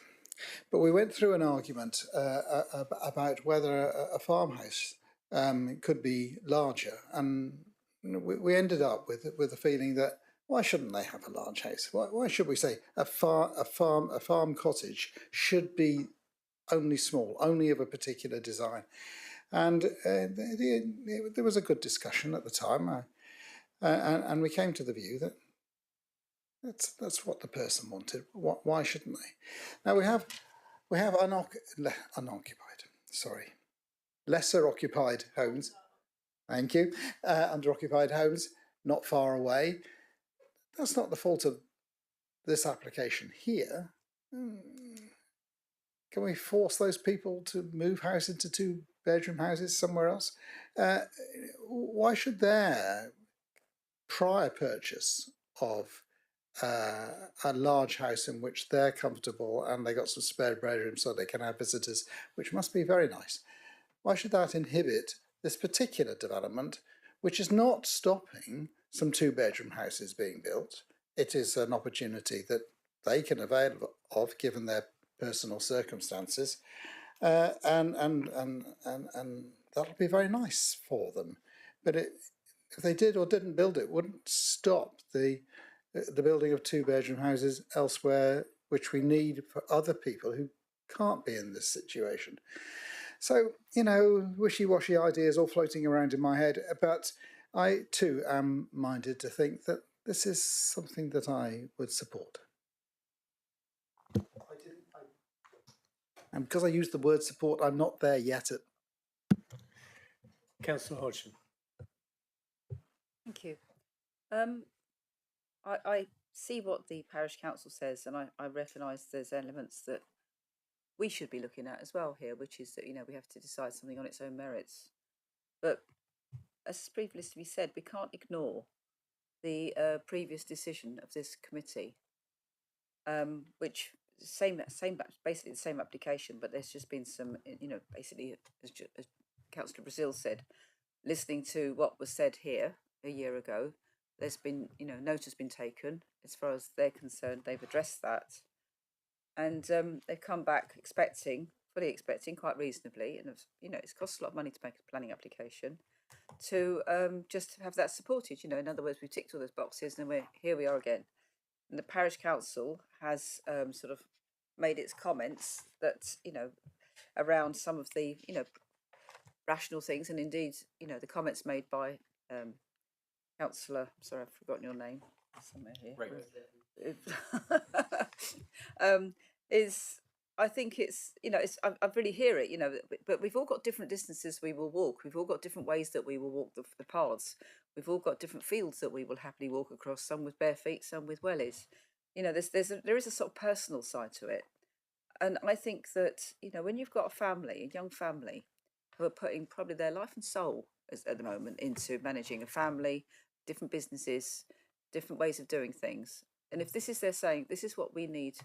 but we went through an argument about whether a farmhouse could be larger, and we ended up with the feeling that why shouldn't they have a large house? Why should we say a farm cottage should be only small, only of a particular design? And there was a good discussion at the time, and we came to the view that that's what the person wanted. Why shouldn't they? Now we have lesser occupied homes. Thank you. Under-occupied homes not far away. That's not the fault of this application here. Can we force those people to move house into 2-bedroom houses somewhere else? Why should their prior purchase of a large house in which they're comfortable and they got some spare bedrooms so they can have visitors, which must be very nice, why should that inhibit this particular development, which is not stopping some 2-bedroom houses being built? It is an opportunity that they can avail of given their personal circumstances, and that'll be very nice for them. But if they did or didn't build it, wouldn't stop the building of 2-bedroom houses elsewhere, which we need for other people who can't be in this situation. So, you know, wishy-washy ideas all floating around in my head, but I too am minded to think that this is something that I would support. And because I used the word support, I'm not there yet. Councillor Hodgson. Thank you. I see what the parish council says, and I recognise there's elements that we should be looking at as well here, which is that, you know, we have to decide something on its own merits. But as previously said, we can't ignore the previous decision of this committee, which basically the same application, but there's just been some, you know, basically as Councillor Brazil said, listening to what was said here a year ago, there's been, you know, note has been taken as far as they're concerned. They've addressed that, and they've come back fully expecting, quite reasonably, and you know, it's cost a lot of money to make a planning application, to just have that supported. You know, in other words, we've ticked all those boxes, and here we are again. And the parish council has sort of made its comments that, you know, around some of the, you know, rational things, and indeed, you know, the comments made by Councillor, sorry, I've forgotten your name, somewhere here. Is, I think it's, you know, it's, I really hear it, you know, but we've all got different distances we will walk. We've all got different ways that we will walk the paths. We've all got different fields that we will happily walk across, some with bare feet, some with wellies. You know, there is a sort of personal side to it. And I think that, you know, when you've got a young family, who are putting probably their life and soul at the moment into managing a family, different businesses, different ways of doing things. And if this is they're saying this is what we need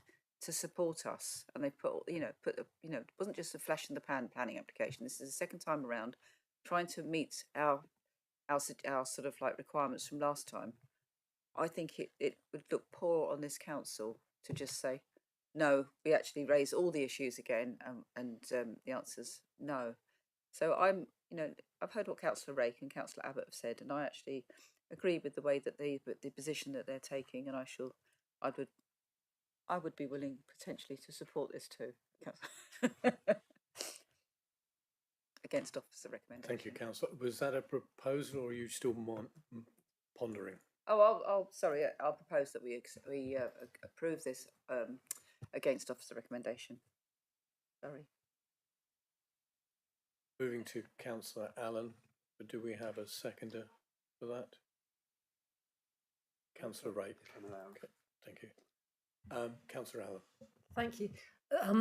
to support us, and they put it wasn't just a flash in the pan planning application. This is the second time around, trying to meet our sort of like requirements from last time. I think it would look poor on this council to just say, no, we actually raise all the issues again, and the answer's no. So I've heard what Councillor Rake and Councillor Abbott have said, and I actually agree with the way that the position that they're taking, and I would be willing potentially to support this too. Against officer recommendation. Thank you, Councillor. Was that a proposal, or are you still pondering? Oh, sorry. I'll propose that we approve this against officer recommendation. Sorry. Moving to Councillor Allen, but do we have a seconder for that? Councillor Rake. Okay, thank you. Councillor Allen. Thank you.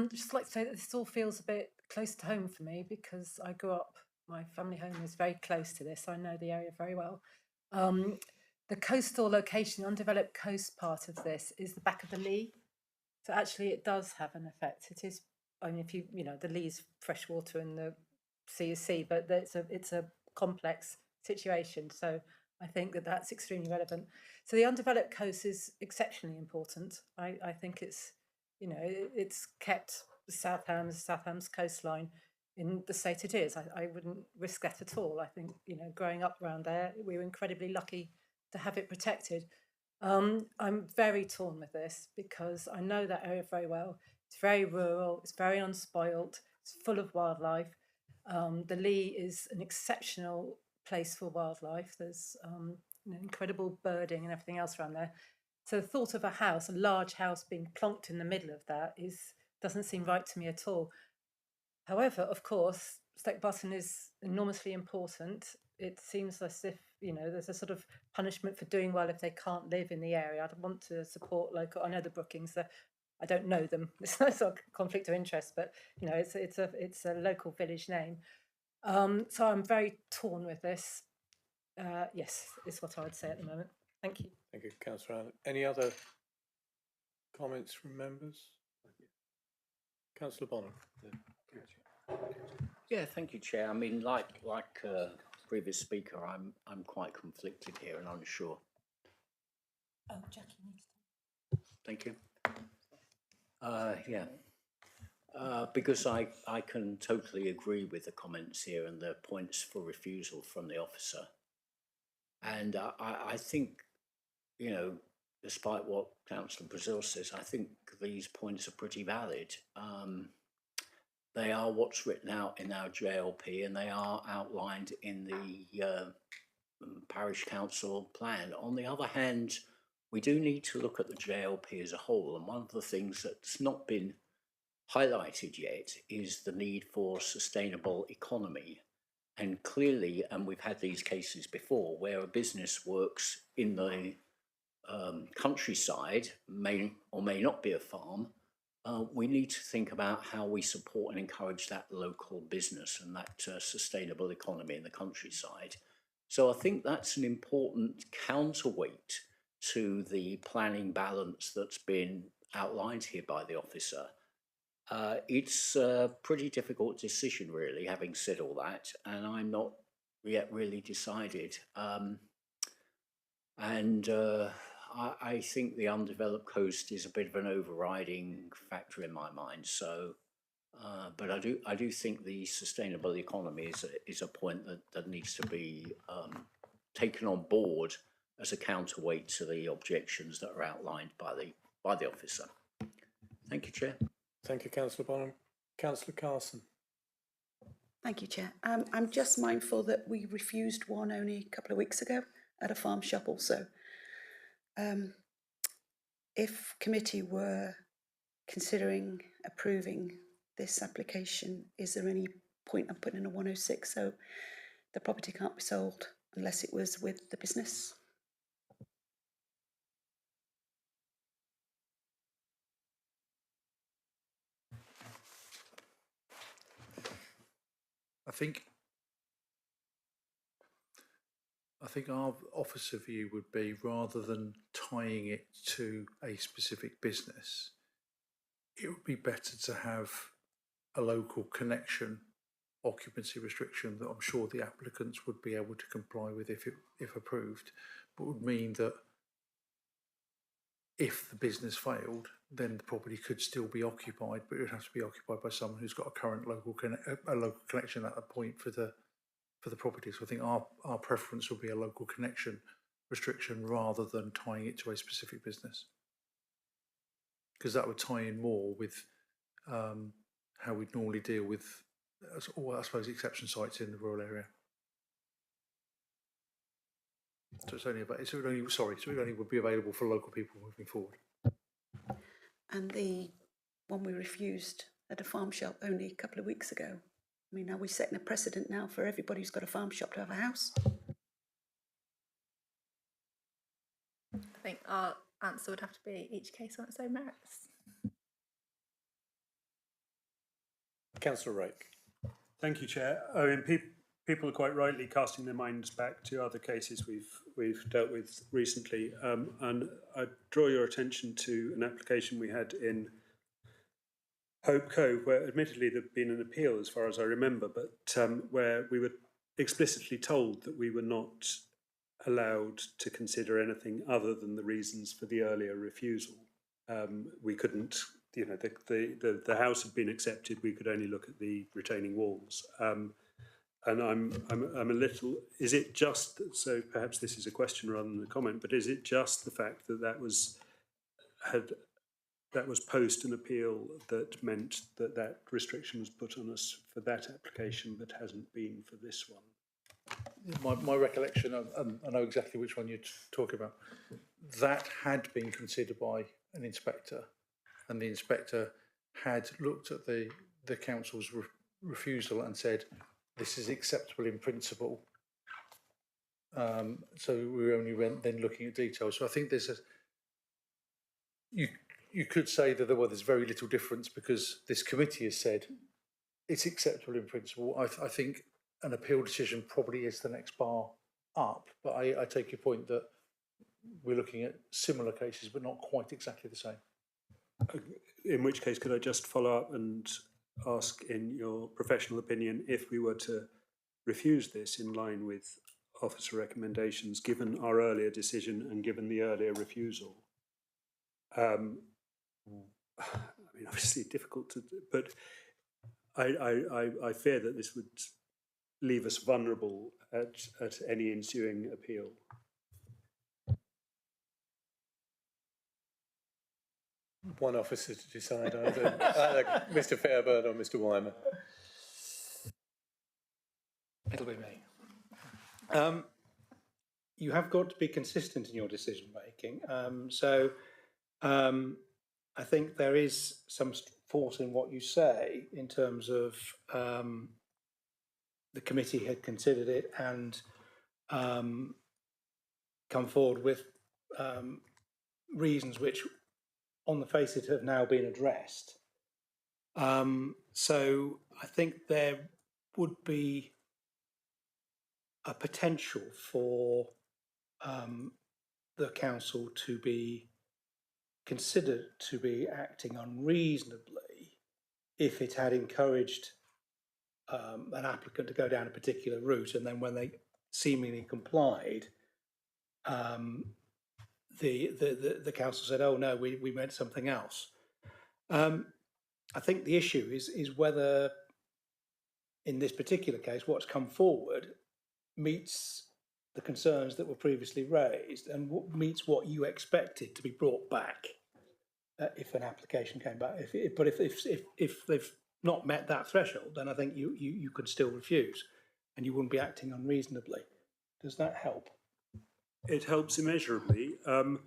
Just like to say that this all feels a bit close to home for me because I grew up, my family home is very close to this. I know the area very well. The coastal location, the undeveloped coast part of this is the back of the Lee. So actually it does have an effect. It is, I mean, if the Lee is fresh water and the sea is sea, but it's a complex situation. So I think that that's extremely relevant. So the undeveloped coast is exceptionally important. I think it's, it's kept Southam's coastline in the state it is. I wouldn't risk that at all. I think, growing up around there, we were incredibly lucky to have it protected. I'm very torn with this because I know that area very well. It's very rural, it's very unspoilt, it's full of wildlife. The Lee is an exceptional place for wildlife. There's incredible birding and everything else around there. So the thought of a large house being plonked in the middle of that doesn't seem right to me at all. However, of course, Stoke Button is enormously important. It seems as if, there's a sort of punishment for doing well if they can't live in the area. I'd want to support local. I know the Brookings. I don't know them. There's no sort of conflict of interest, but it's a local village name. So I'm very torn with this. Yes, is what I would say at the moment. Thank you. Thank you, Councillor Allen. Any other comments from members? Councillor Bonham. Yeah, thank you, Chair. I mean, like previous speaker, I'm quite conflicted here and unsure. Oh, Jackie needs to. Thank you. Yeah. Because I can totally agree with the comments here and the points for refusal from the officer. And I think, despite what Councillor Brazil says, I think these points are pretty valid. They are what's written out in our JLP and they are outlined in the parish council plan. On the other hand, we do need to look at the JLP as a whole, and one of the things that's not been highlighted yet is the need for sustainable economy. And clearly, and we've had these cases before, where a business works in the countryside, may or may not be a farm, we need to think about how we support and encourage that local business and that sustainable economy in the countryside. So I think that's an important counterweight to the planning balance that's been outlined here by the officer. It's a pretty difficult decision, really, having said all that, and I'm not yet really decided. I think the undeveloped coast is a bit of an overriding factor in my mind. So, but I do think the sustainable economy is a point that needs to be taken on board as a counterweight to the objections that are outlined by the officer. Thank you, Chair. Thank you, Councillor Bonham. Councillor Carson. Thank you, Chair. I'm just mindful that we refused one only a couple of weeks ago at a farm shop also. If committee were considering approving this application, is there any point of putting in a 106 so the property can't be sold unless it was with the business? I think I think our officer view would be, rather than tying it to a specific business, it would be better to have a local connection occupancy restriction that I'm sure the applicants would be able to comply with if approved, but would mean that if the business failed, then the property could still be occupied, but it would have to be occupied by someone who's got a current local connection at that point for the property. So I think our preference would be a local connection restriction rather than tying it to a specific business, because that would tie in more with how we'd normally deal with, I suppose, exception sites in the rural area. So it only would be available for local people moving forward. And the one we refused at a farm shop only a couple of weeks ago. I mean, are we setting a precedent now for everybody who's got a farm shop to have a house? I think our answer would have to be each case on its own merits. Councillor Rake. Thank you, Chair. I mean, people are quite rightly casting their minds back to other cases we've dealt with recently, and I draw your attention to an application we had in Hope Cove, where admittedly there'd been an appeal as far as I remember, but where we were explicitly told that we were not allowed to consider anything other than the reasons for the earlier refusal. We couldn't, you know, the house had been accepted. We could only look at the retaining walls. And I'm a little. Is it just, so perhaps this is a question rather than a comment, but is it just the fact that that was post an appeal that meant that that restriction was put on us for that application, but hasn't been for this one? My recollection, I know exactly which one you're talking about, that had been considered by an inspector, and the inspector had looked at the council's refusal and said, this is acceptable in principle. So we only went then looking at details. So I think there's you could say that there's very little difference because this committee has said it's acceptable in principle. I think an appeal decision probably is the next bar up, but I take your point that we're looking at similar cases, but not quite exactly the same. In which case, could I just follow up and ask, in your professional opinion, if we were to refuse this in line with officer recommendations, given our earlier decision and given the earlier refusal? I mean, obviously difficult to, but I fear that this would leave us vulnerable at any ensuing appeal. One officer to decide either Mr. Fairburn or Mr. Weimer. It'll be me. You have got to be consistent in your decision making. I think there is some force in what you say in terms of the committee had considered it and come forward with reasons which, on the face of it, have now been addressed. So I think there would be a potential for the council to be considered to be acting unreasonably if it had encouraged an applicant to go down a particular route, and then when they seemingly complied, the council said, "Oh no, we meant something else." I think the issue is whether, in this particular case, what's come forward meets the concerns that were previously raised and meets what you expected to be brought back if an application came back. If they've not met that threshold, then I think you could still refuse, and you wouldn't be acting unreasonably. Does that help? It helps immeasurably, and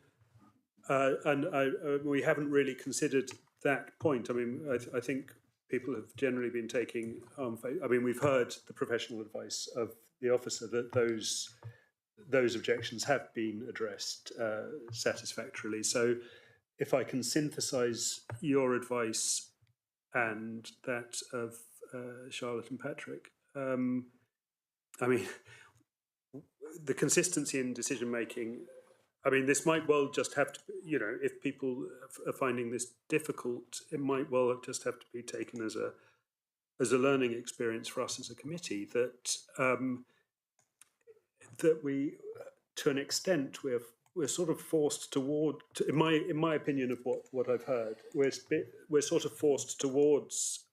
we haven't really considered that point. I mean, I think people have generally been taking I mean, we've heard the professional advice of the officer that those objections have been addressed satisfactorily. So if I can synthesise your advice and that of Charlotte and Patrick, I mean, the consistency in decision making. I mean, this might well just have to, if people are finding this difficult, it might well just have to be taken as a learning experience for us as a committee, that that we, to an extent, we're sort of forced toward, in my opinion of what I've heard, we're sort of forced towards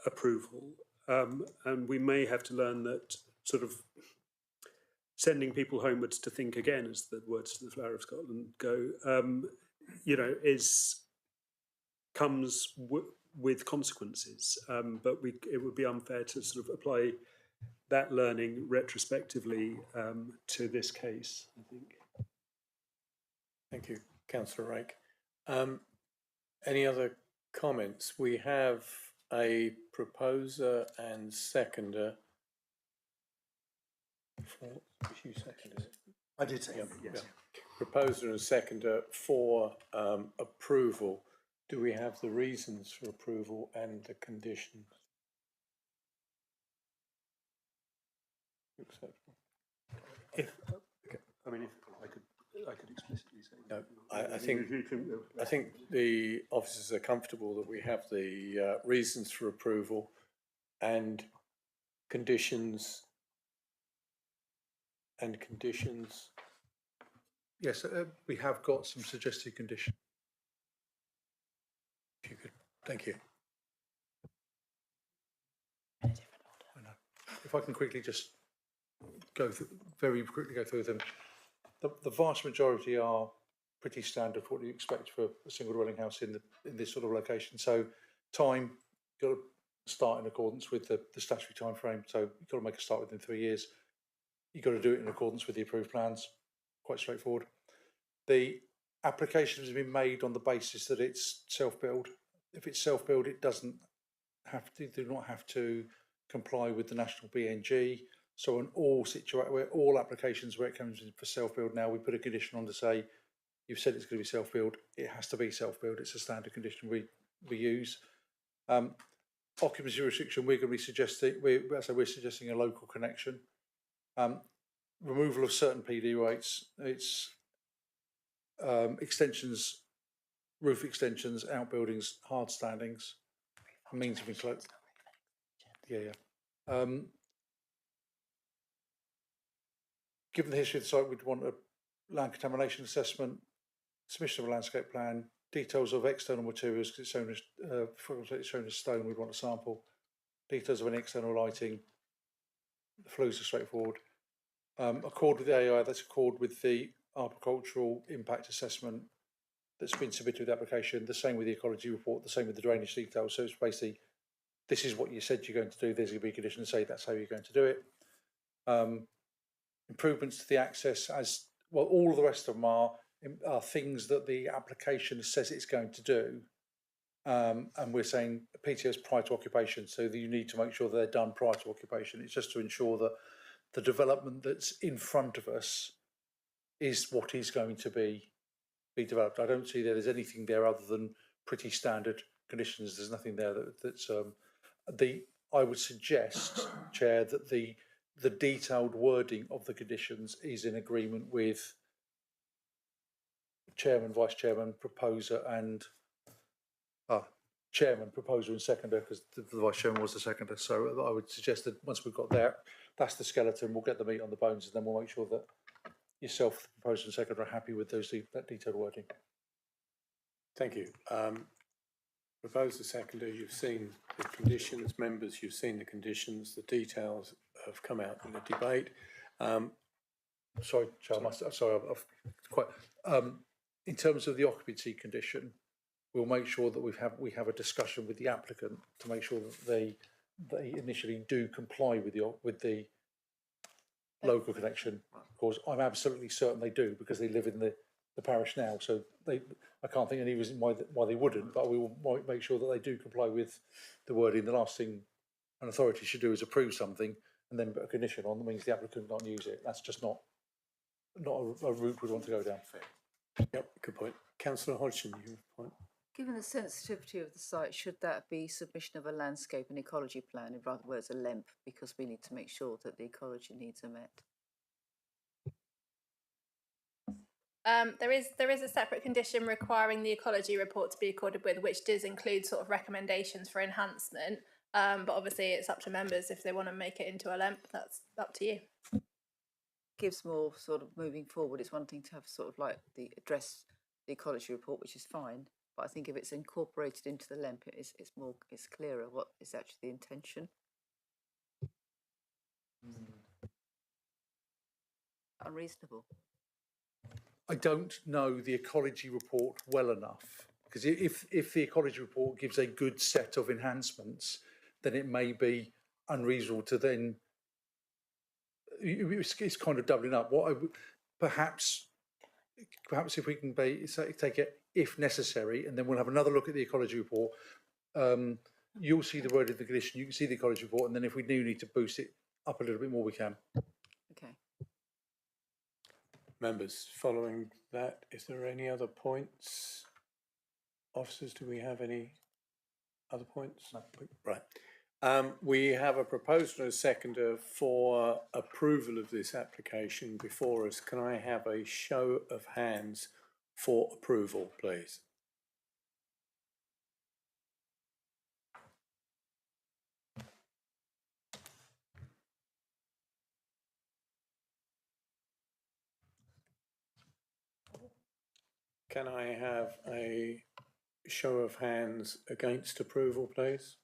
approval, and we may have to learn that sort of sending people homewards to think again, as the words to the Flower of Scotland go, comes with consequences. But it would be unfair to sort of apply that learning retrospectively to this case, I think. Thank you, Councillor Rake. Any other comments? We have a proposer and seconder. You seconded it. I did say yes. Yeah. Proposer and seconder for approval. Do we have the reasons for approval and the conditions? Acceptable. I mean, if I could explicitly say. No, I think the officers are comfortable that we have the reasons for approval and conditions. Yes, we have got some suggested conditions. If you could, thank you. If I can quickly just very quickly go through them. The vast majority are pretty standard for what you expect for a single dwelling house in this sort of location. So time, got to start in accordance with the statutory time frame. So you've got to make a start within 3 years. You've got to do it in accordance with the approved plans. Quite straightforward. The application has been made on the basis that it's self-build. If it's self-build, it do not have to comply with the national BNG. So in all applications where it comes in for self-build now, we put a condition on to say, you've said it's going to be self-build, it has to be self-build. It's a standard condition we use. Occupancy restriction, we're going to be suggesting, we're suggesting a local connection. Removal of certain PD rates, it's extensions, roof extensions, outbuildings, hard standings, means of enclosure. Yeah. Given the history of the site, we'd want a land contamination assessment, submission of a landscape plan, details of external materials, because it's shown as stone, we'd want a sample, details of any external lighting. The flues are straightforward. Accord with the AII, that's accord with the arboricultural impact assessment that's been submitted with the application, the same with the ecology report, the same with the drainage details. So it's basically, this is what you said you're going to do, there's going to be a condition to say that's how you're going to do it. Improvements to the access, as well, all of the rest of them are things that the application says it's going to do. And we're saying PTOs prior to occupation, so that you need to make sure they're done prior to occupation. It's just to ensure that the development that's in front of us is what is going to be developed. I don't see there's anything there other than pretty standard conditions. There's nothing there that's I would suggest, Chair, that the detailed wording of the conditions is in agreement with Chairman, Vice Chairman, Proposer and Chairman, Proposer and Seconder, because the Vice Chairman was the Seconder. So I would suggest that once we've got there, that's the skeleton, we'll get the meat on the bones, and then we'll make sure that yourself, the Proposer and Seconder, are happy with that detailed wording. Thank you. Proposer, Seconder, you've seen the conditions. Members, you've seen the conditions. The details have come out in the debate. Sorry, Charles, I've quite. In terms of the occupancy condition, we'll make sure that we have a discussion with the applicant to make sure that they initially do comply with the local connection. Of course, I'm absolutely certain they do because they live in the parish now. So I can't think of any reason why they wouldn't. But we will make sure that they do comply with the wording. The last thing an authority should do is approve something and then put a condition on that means the applicant can't use it. That's just not a route we'd want to go down. Yep, good point. Councillor Hodgson, you have a point. Given the sensitivity of the site, should that be submission of a landscape and ecology plan, in other words, a LEMP, because we need to make sure that the ecology needs are met? There is a separate condition requiring the ecology report to be accorded with, which does include sort of recommendations for enhancement. But obviously, it's up to members if they want to make it into a LEMP. That's up to you. Gives more sort of moving forward. It's one thing to have sort of like the address the ecology report, which is fine. But I think if it's incorporated into the LEMP, it's clearer what is actually the intention. Unreasonable. I don't know the ecology report well enough, because if the ecology report gives a good set of enhancements, then it may be unreasonable to then. It's kind of doubling up. What I would perhaps if we can take it if necessary, and then we'll have another look at the ecology report. You'll see the word of the condition. You can see the ecology report, and then if we do need to boost it up a little bit more, we can. Okay. Members, following that, is there any other points? Officers, do we have any other points? No. Right. We have a proposal and a seconder for approval of this application before us. Can I have a show of hands for approval, please? Can I have a show of hands against approval, please?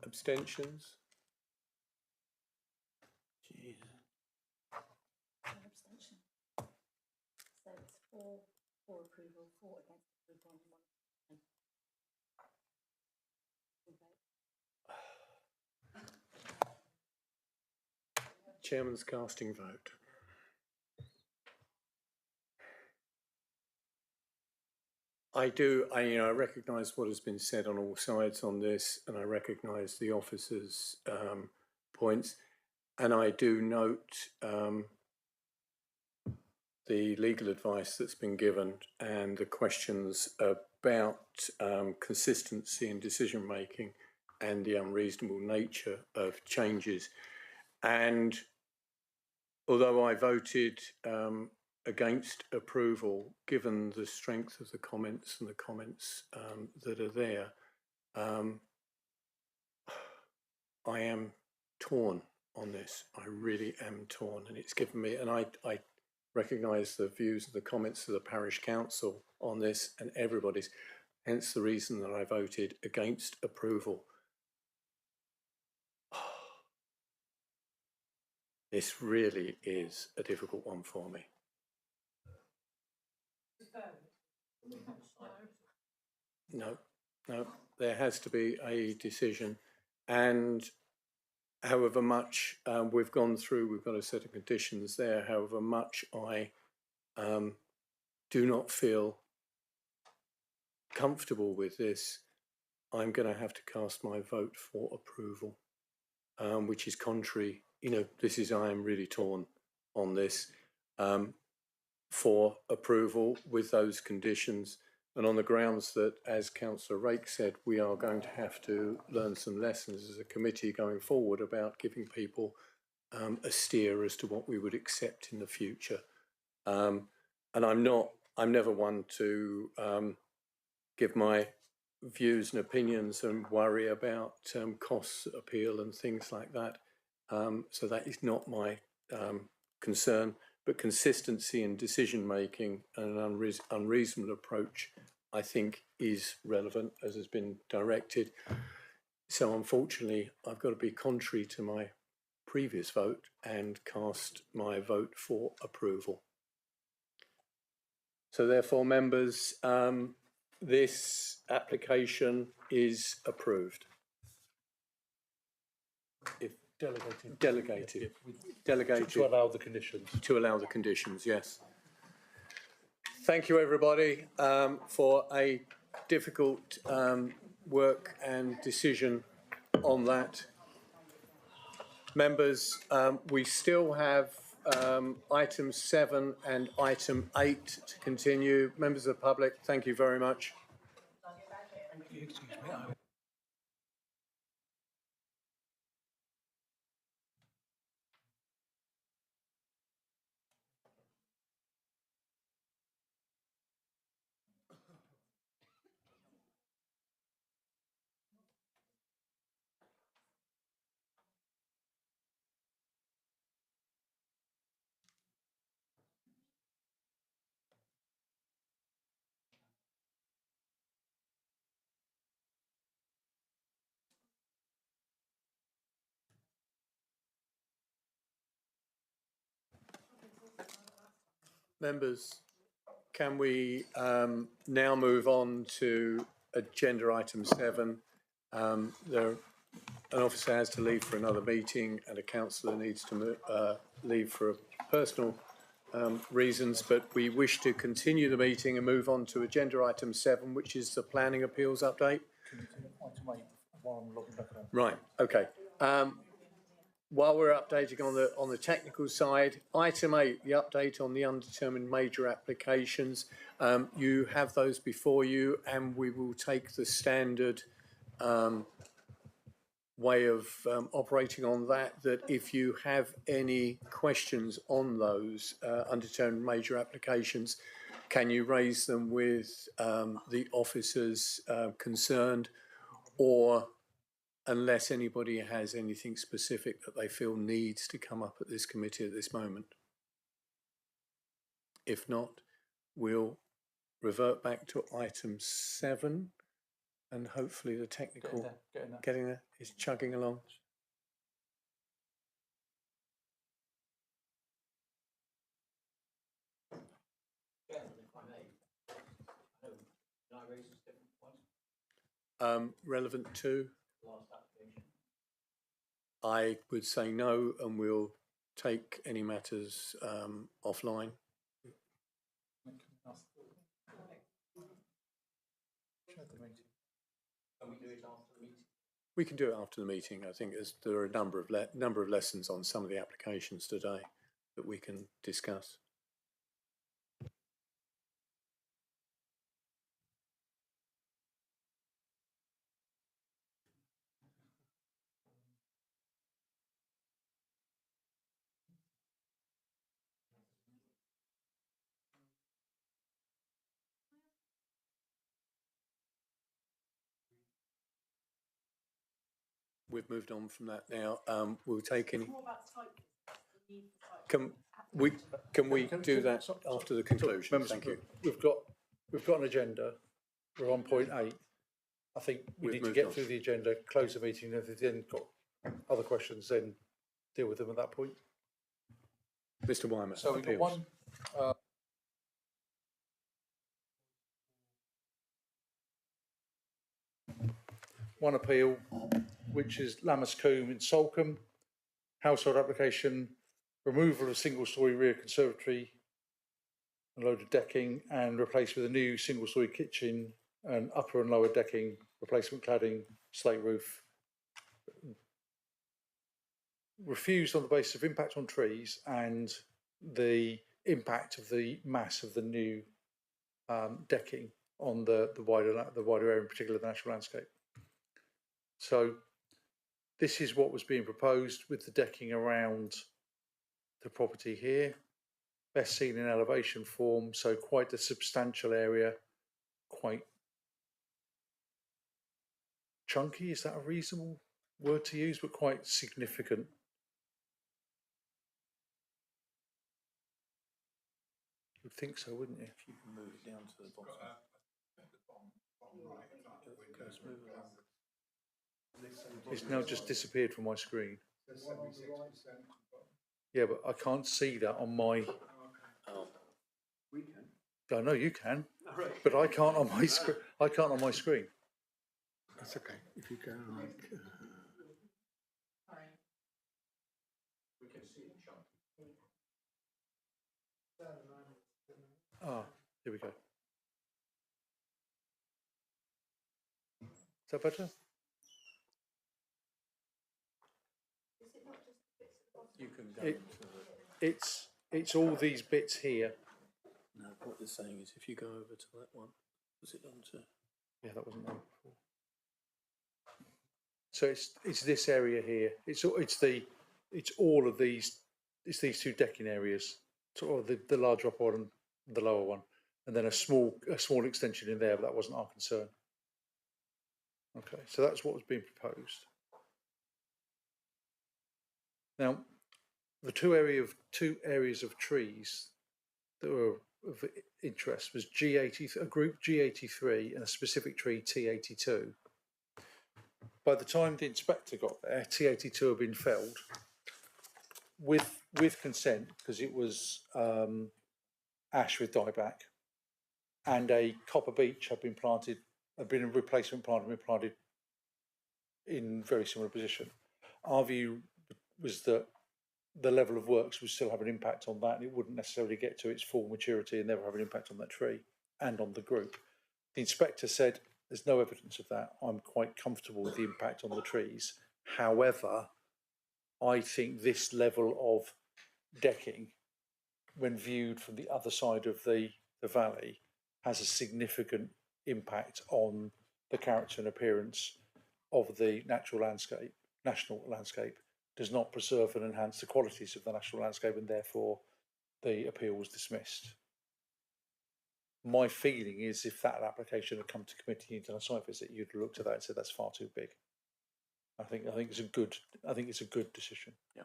Abstentions? Jeez. Abstention. So it's for approval, 4 against approval, and 1 abstention. Chairman's casting vote. I recognise what has been said on all sides on this, and I recognise the officers' points, and I do note the legal advice that's been given and the questions about consistency in decision making and the unreasonable nature of changes. And although I voted against approval, given the strength of the comments and the comments that are there, I am torn on this. I really am torn, and it's given me, and I recognise the views and the comments of the parish council on this and everybody's, hence the reason that I voted against approval. This really is a difficult one for me. No, there has to be a decision, and however much we've gone through, we've got a set of conditions there, however much I do not feel comfortable with this, I'm going to have to cast my vote for approval, which is contrary. I am really torn on this, for approval with those conditions, and on the grounds that, as Councillor Rake said, we are going to have to learn some lessons as a committee going forward about giving people a steer as to what we would accept in the future. And I'm never one to give my views and opinions and worry about costs appeal and things like that. So that is not my concern, but consistency in decision making and an unreasonable approach, I think, is relevant, as has been directed. So unfortunately, I've got to be contrary to my previous vote and cast my vote for approval. So therefore, members, this application is approved. If delegated To allow the conditions. To allow the conditions, yes. Thank you, everybody, for a difficult work and decision on that. Members, we still have item 7 and item 8 to continue. Members of the public, thank you very much. Members, can we now move on to agenda item 7? An officer has to leave for another meeting and a councillor needs to leave for personal reasons, but we wish to continue the meeting and move on to agenda item 7, which is the planning appeals update. Right, okay. While we're updating on the technical side, item 8, the update on the undetermined major applications. You have those before you, and we will take the standard way of operating on that, that if you have any questions on those undetermined major applications, can you raise them with the officers concerned, or unless anybody has anything specific that they feel needs to come up at this committee at this moment. If not, we'll revert back to item 7, and hopefully the technical getting there is chugging along. Relevant to? I would say no, and we'll take any matters offline. We can do it after the meeting. I think there are a number of lessons on some of the applications today that we can discuss. We've moved on from that now. We'll take any. Can we do that after the conclusion? Members, thank you. We've got an agenda. We're on point 8. I think we need to get through the agenda, close the meeting, and if they've then got other questions, then deal with them at that point. Mr. Wyman. So we've got one. One appeal, which is Lammascombe in Salcombe, household application, removal of single-storey rear conservatory, a load of decking, and replaced with a new single-storey kitchen and upper and lower decking, replacement cladding, slate roof. Refused on the basis of impact on trees and the impact of the mass of the new decking on the wider area, in particular the natural landscape. So this is what was being proposed with the decking around the property here, best seen in elevation form, so quite a substantial area, quite chunky, is that a reasonable word to use, but quite significant. You'd think so, wouldn't you? If you can move it down to the bottom. It's now just disappeared from my screen. Yeah, but I can't see that on my. Oh, we can. I know you can, but I can't on my screen. I can't on my screen. That's okay. If you go like. We can see it, Sean. Ah, here we go. Is that better? You can go it's all these bits here. No, what they're saying is if you go over to that one, was it onto? Yeah, that wasn't there before. So it's this area here. It's all of these. It's these two decking areas, sort of the large upper one and the lower one, and then a small extension in there. But that wasn't our concern. Okay, so that's what was being proposed. Now, the two areas of trees that were of interest was a group G83 and a specific tree T82. By the time the inspector got there, T82 had been felled with consent, because it was ash with dieback, and a copper beech had been a replacement plant had been planted in very similar position. Our view was that the level of works would still have an impact on that, and it wouldn't necessarily get to its full maturity and never have an impact on that tree and on the group. The inspector said there's no evidence of that. I'm quite comfortable with the impact on the trees. However, I think this level of decking, when viewed from the other side of the valley, has a significant impact on the character and appearance of the national landscape, does not preserve and enhance the qualities of the national landscape, and therefore the appeal was dismissed. My feeling is if that application had come to committee and done a site visit, you'd looked at that and said that's far too big. I think it's a good decision. Yeah.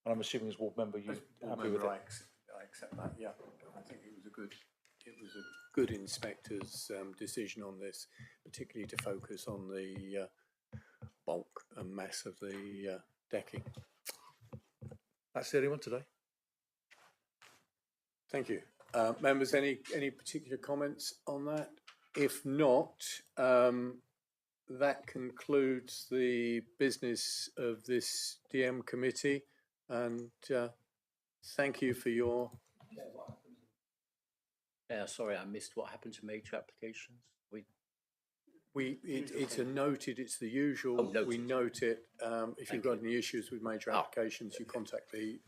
And I'm assuming as ward member you're happy with it. I accept that. Yeah, I think it was a good inspector's decision on this, particularly to focus on the bulk and mass of the decking. That's the only one today. Thank you. Members, any particular comments on that? If not, that concludes the business of this DM committee, and thank you for your... Sorry, I missed what happened to major applications. It's noted, it's the usual, we note it. If you've got any issues with major applications, you contact the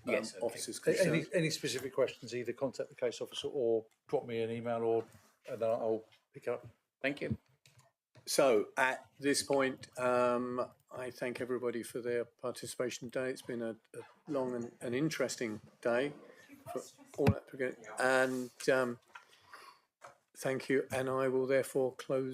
officers concerned. Any specific questions, either contact the case officer or drop me an email, and then I'll pick up. Thank you. So at this point, I thank everybody for their participation today. It's been a long and interesting day for all applicants, and thank you, and I will therefore close